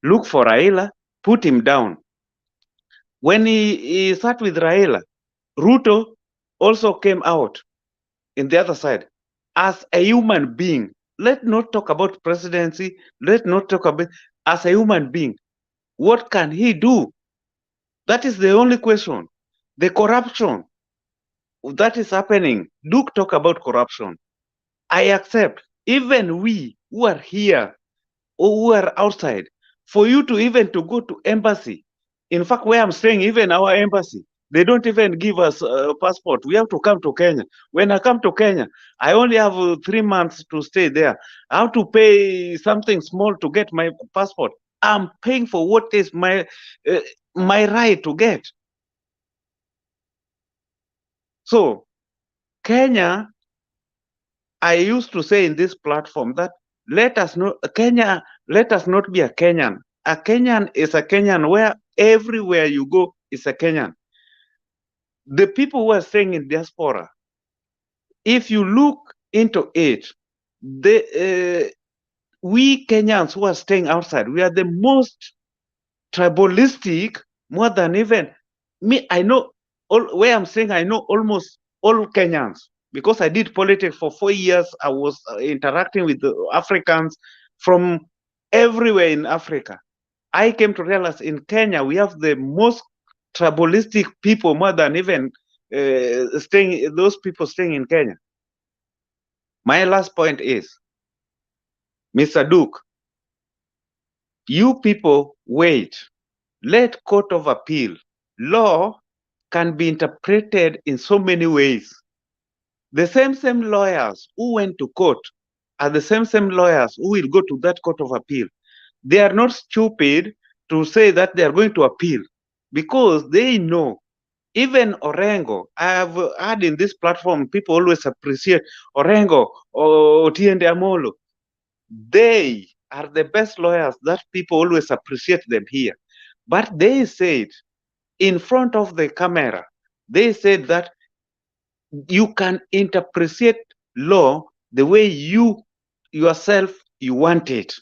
Look for Raila, put him down. When he sat with Raila, Ruto also came out in the other side as a human being. Let's not talk about presidency. Let's not talk about as a human being. What can he do? That is the only question. The corruption that is happening. Do talk about corruption. I accept. Even we who are here or who are outside, for you to even to go to embassy. In fact, where I'm staying, even our embassy, they don't even give us a passport. We have to come to Kenya. When I come to Kenya, I only have 3 months to stay there. I have to pay something small to get my passport. I'm paying for what is my right to get. So, Kenya, I used to say in this platform that let us not be a Kenyan. A Kenyan is a Kenyan where everywhere you go is a Kenyan. The people who are staying in diaspora, if you look into it, we Kenyans who are staying outside, we are the most tribalistic more than even me. I know where I'm saying I know almost all Kenyans because I did politics for 4 years. I was interacting with the Africans from everywhere in Africa. I came to realize in Kenya we have the most tribalistic people more than even those people staying in Kenya. My last point is, Mr. Duke, you people wait. Let court of appeal. Law can be interpreted in so many ways. The same lawyers who went to court are the same lawyers who will go to that court of appeal. They are not stupid to say that they are going to appeal because they know. Even Orengo, I have had in this platform, people always appreciate Orengo or Otiende Amolo. They are the best lawyers that people always appreciate them here. But they said in front of the camera, they said that you can interpret law the way you yourself you want it.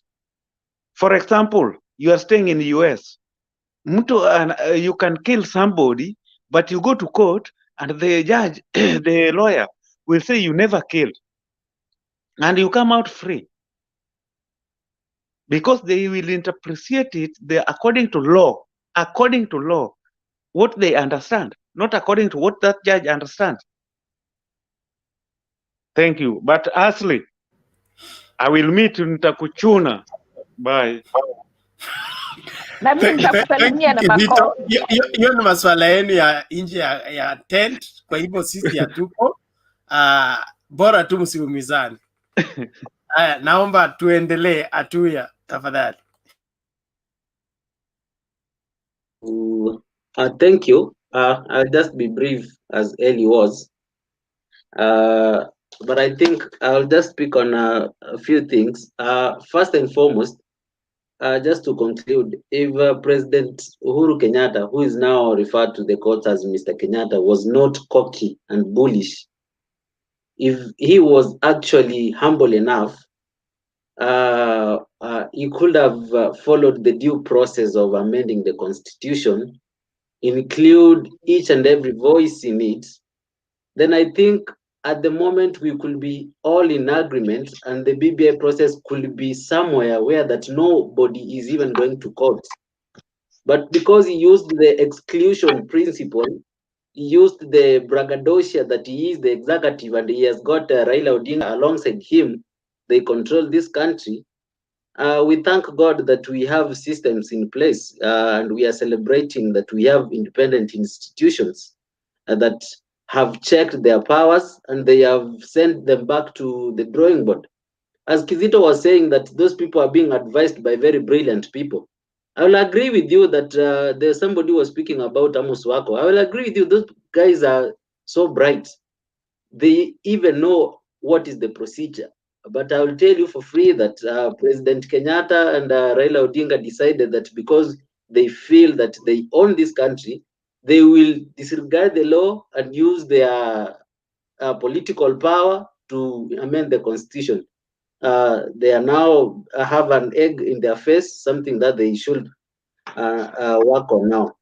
For example, you are staying in the US. You can kill somebody, but you go to court and the judge, the lawyer will say you never killed, and you come out free because they will interpret it according to law, what they understand, not according to what that judge understands. Thank you. But Ashley, I will meet in Takuchuna. Bye. Na mimi nitakusalimia na makao. Hiyo ni maswala yenu ya nje ya tent, kwa hivyo sisi hatuko. Bora tu msiumizane. Haya, naomba tuendelee. Atuya, tafadhali. Thank you. I'll just be brief as Eli was. But I think I'll just speak on a few things. First and foremost, just to conclude, if President Uhuru Kenyatta, who is now referred to the court as Mr. Kenyatta, was not cocky and bullish, if he was actually humble enough, he could have followed the due process of amending the constitution, include each and every voice in it, then I think at the moment we could be all in agreement and the BBI process could be somewhere where that nobody is even going to court. But because he used the exclusion principle, he used the braggadocio that he is the executive and he has got Raila Odinga alongside him, they control this country. We thank God that we have systems in place and we are celebrating that we have independent institutions that have checked their powers and they have sent them back to the drawing board. As Kizito was saying that those people are being advised by very brilliant people. I will agree with you that there's somebody who was speaking about Amos Wako. I will agree with you, those guys are so bright. They even know what is the procedure. But I will tell you for free that President Kenyatta and Raila Odinga decided that because they feel that they own this country, they will disregard the law and use their political power to amend the constitution. They are now have an egg in their face, something that they should work on now.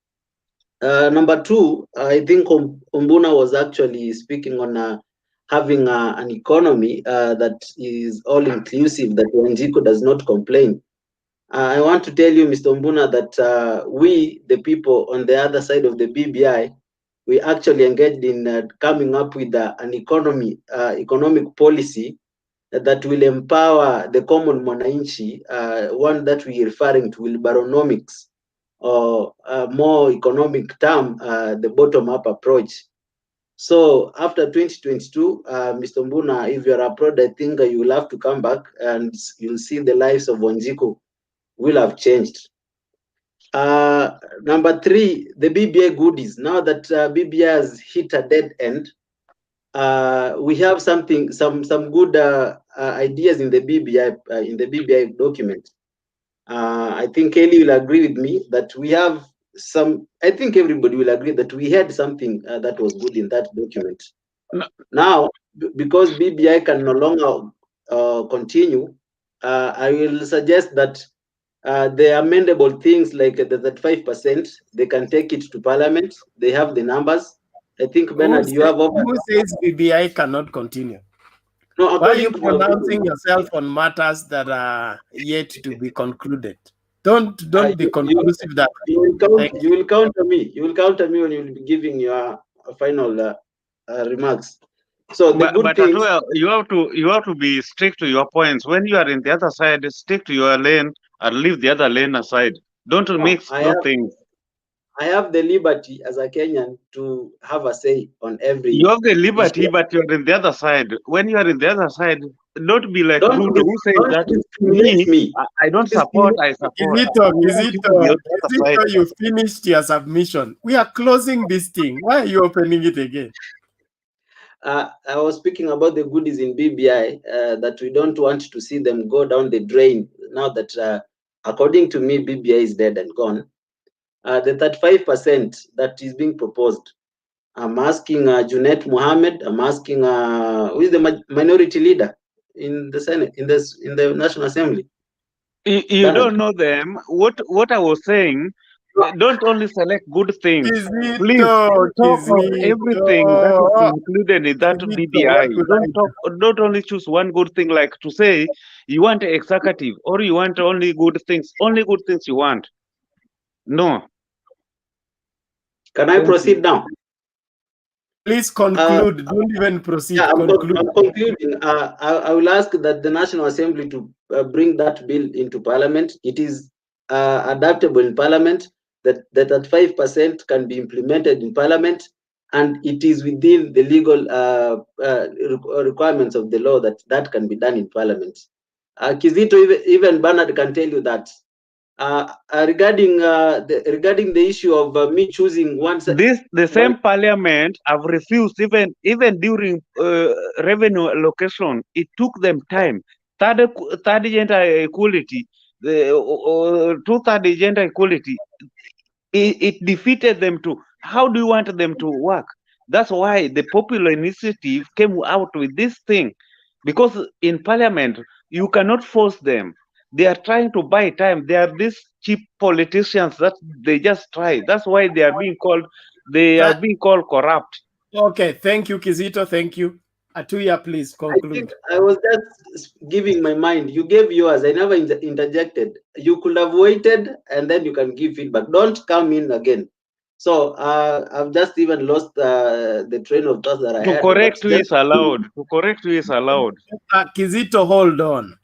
Number two, I think Umbuna was actually speaking on having an economy that is all-inclusive, that Wanjiku does not complain. I want to tell you, Mr. Umbuna, that we, the people on the other side of the BBI, we actually engaged in coming up with an economic policy that will empower the common mwananchi, one that we are referring to Wilbaronomics, or more economic term, the bottom-up approach. So after 2022, Mr. Mbuna, if you're abroad, I think you will have to come back and you'll see the lives of Wanjiku will have changed. Number three, the BBI goodies. Now that BBI has hit a dead end, we have some good ideas in the BBI document. I think Kelly will agree with me that we have some. I think everybody will agree that we had something that was good in that document. No. Now, because BBI can no longer continue, I will suggest that the amendable things like the 5%, they can take it to Parliament. They have the numbers. I think Bernard, you have. Who says BBI cannot continue? No, why are you pronouncing yourself on matters that are yet to be concluded? Don't be conclusive that you will counter me. You will counter me when you will be giving your final remarks. So the good thing, you have to be strict to your points. When you are in the other side, stick to your lane and leave the other lane aside. Don't mix those things. I have the liberty as a Kenyan to have a say on every. You have the liberty, but you're in the other side. When you are in the other side, don't be like Ruto, who says that me. I don't support. I support. Kizito, you finished your submission. We are closing this thing. Why are you opening it again? I was speaking about the goodies in BBI that we don't want to see them go down the drain. Now that, according to me, BBI is dead and gone. The 35% that is being proposed, I'm asking Junet Mohammed. I'm asking who is the minority leader in the Senate, in the National Assembly. You Bernard. don't know them. What I was saying, don't only select good things. Please Kizito, talk of everything that is Kizito. included in that Kizito, BBI. what will I do? Don't only choose one good thing, like to say you want executive or you want only good things you want. No. Can I proceed now? Please conclude. Don't even proceed. Yeah, I'm Conclude. concluding. I will ask that the National Assembly to bring that bill into Parliament. It is adaptable in Parliament, that 5% can be implemented in Parliament, and it is within the legal requirements of the law that can be done in Parliament. Kizito, even Bernard can tell you that. Regarding the issue of me choosing one. The same parliament have refused even during revenue allocation. It took them time. Third gender equality, the two-third gender equality, it defeated them too. How do you want them to work? That's why the popular initiative came out with this thing, because in parliament you cannot force them. They are trying to buy time. They are these cheap politicians that they just try. That's why they are being called corrupt. Okay, thank you, Kizito. Thank you. Atuya, please conclude. I was just giving my mind. You gave yours. I never interjected. You could have waited and then you can give feedback. Don't come in again. So I've just even lost the train of thought that I To had. correct you is allowed. To correct you is allowed. Kizito, hold on.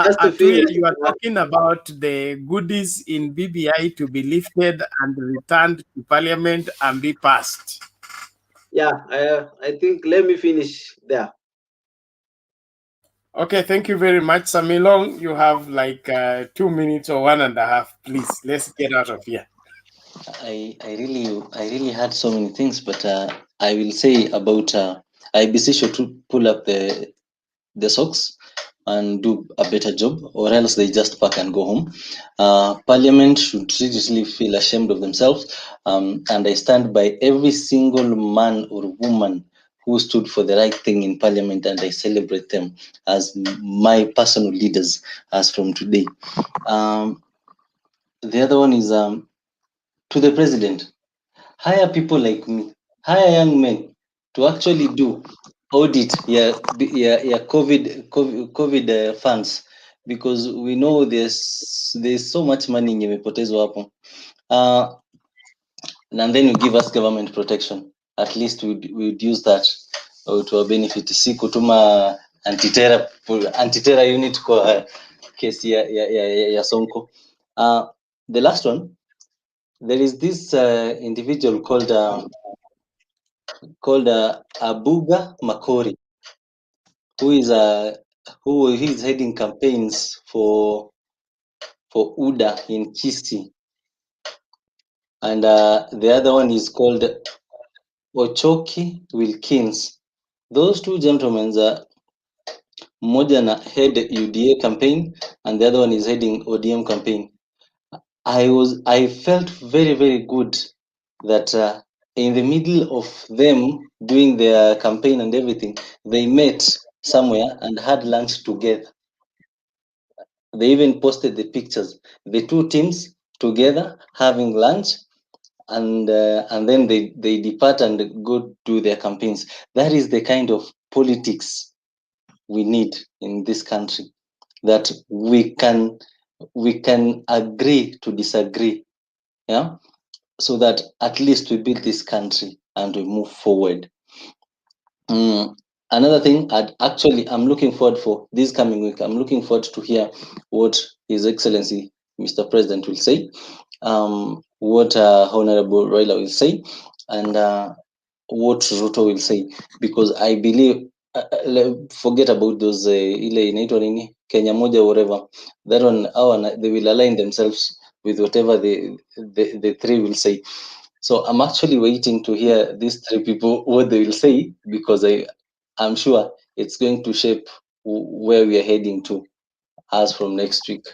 Just to Atuya, finish. you are talking about the goodies in BBI to be lifted and returned to Parliament and be passed. Yeah, I think let me finish there. Okay, thank you very much, Samilong. You have like 2 minutes or 1.5. Please, let's get out of here. I really had so many things, but I will say about I beseech you to pull up the socks and do a better job, or else they just pack and go home. Parliament should seriously feel ashamed of themselves, and I stand by every single man or woman who stood for the right thing in Parliament, and I celebrate them as my personal leaders as from today. The other one is to the president. Hire people like me, hire young men to actually do audit your COVID funds, because we know there's so much money imepotezwa hapo, and then you give us government protection. At least we'd use that to our benefit, si kutuma anti-terror unit kwa kesi ya Sonko. The last one, there is this individual called Abuga Makori, who is heading campaigns for UDA in Kisii, and the other one is called Ochoki Wilkins. Those two gentlemen are mmoja na head UDA campaign and the other one is heading ODM campaign. I felt very, very good that in the middle of them doing their campaign and everything, they met somewhere and had lunch together. They even posted the pictures, the two teams together having lunch, and then they depart and go do their campaigns. That is the kind of politics we need in this country, that we can agree to disagree, yeah, so that at least we build this country and we move forward. Another thing, I'm looking forward for this coming week. I'm looking forward to hear what His Excellency Mr. President will say, what Honorable Raila will say, and what Ruto will say, because I believe, forget about those ile inaitwa nini, Kenya moja, whatever, that one, they will align themselves with whatever the three will say. So I'm actually waiting to hear these three people what they will say, because I'm sure it's going to shape where we are heading to as from next week.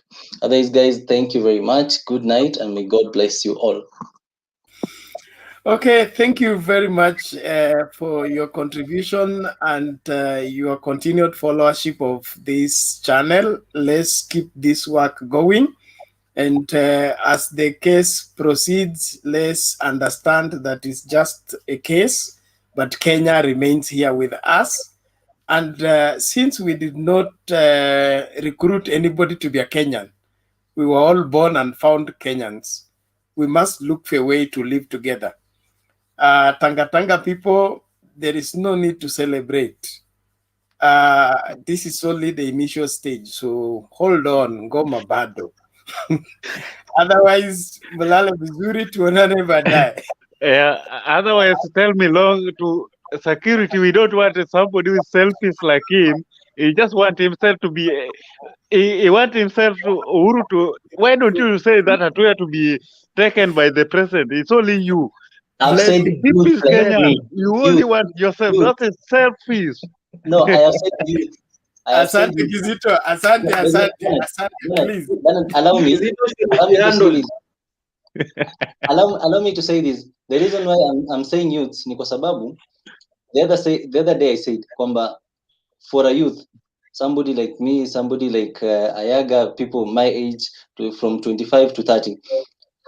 Otherwise, guys, thank you very much. Good night, and may God bless you all. Okay, thank you very much for your contribution and your continued followership of this channel. Let's keep this work going. And as the case proceeds, let's understand that it's just a case, but Kenya remains here with us. And since we did not recruit anybody to be a Kenyan, we were all born and found Kenyans. We must look for a way to live together. Tanga people, there is no need to celebrate. This is only the initial stage, so hold on, ngoma bado. Otherwise, mulale vizuri tuonane baadaye. Otherwise, tell me long to security. We don't want somebody who is selfish like him. He just want himself to be. He want himself to Uhuru to. Why don't you say that Atuya to be taken by the president? It's only you. I've said Keep youth this like Kenyan. me. You only want yourself. Youth. That is selfish. No, I have said youth. I have said Asante Kizito, asante, please. Allow me. Kizito should Allow be me to say handled. this. Allow me to say this. The reason why I'm saying youth ni kwa sababu the other day I said kwamba for a youth, somebody like me, somebody like Ayaga, people my age from 25 to 30,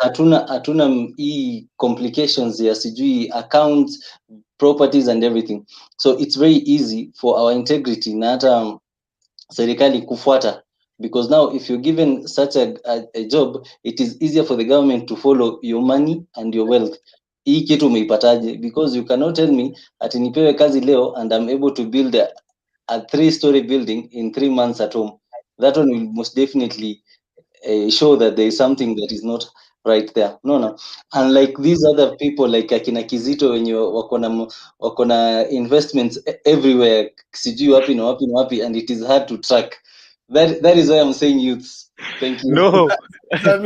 hatuna hii complications ya sijui accounts, properties and everything. So it's very easy for our integrity na hata serikali kufuata, because now if you're given such a job, it is easier for the government to follow your money and your wealth. Hii kitu umeipataje? Because you cannot tell me ati nipewe kazi leo and I'm able to build a 3-story building in 3 months at home. That one will most definitely show that there is something that is not right there. No. Unlike these other people like akina Kizito wenye wako na investments everywhere, sijui wapi na wapi na wapi, and it is hard to track. That is why I'm saying youths. Thank you. No. You have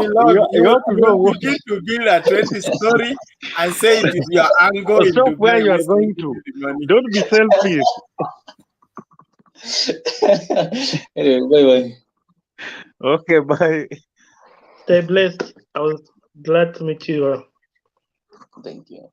to know what begin to build a 20-story and say it is your angle in Stop where Dubai. you are going to. Don't be selfish. Anyway, bye. Okay, bye. Stay blessed. I was glad to meet you all. Thank you.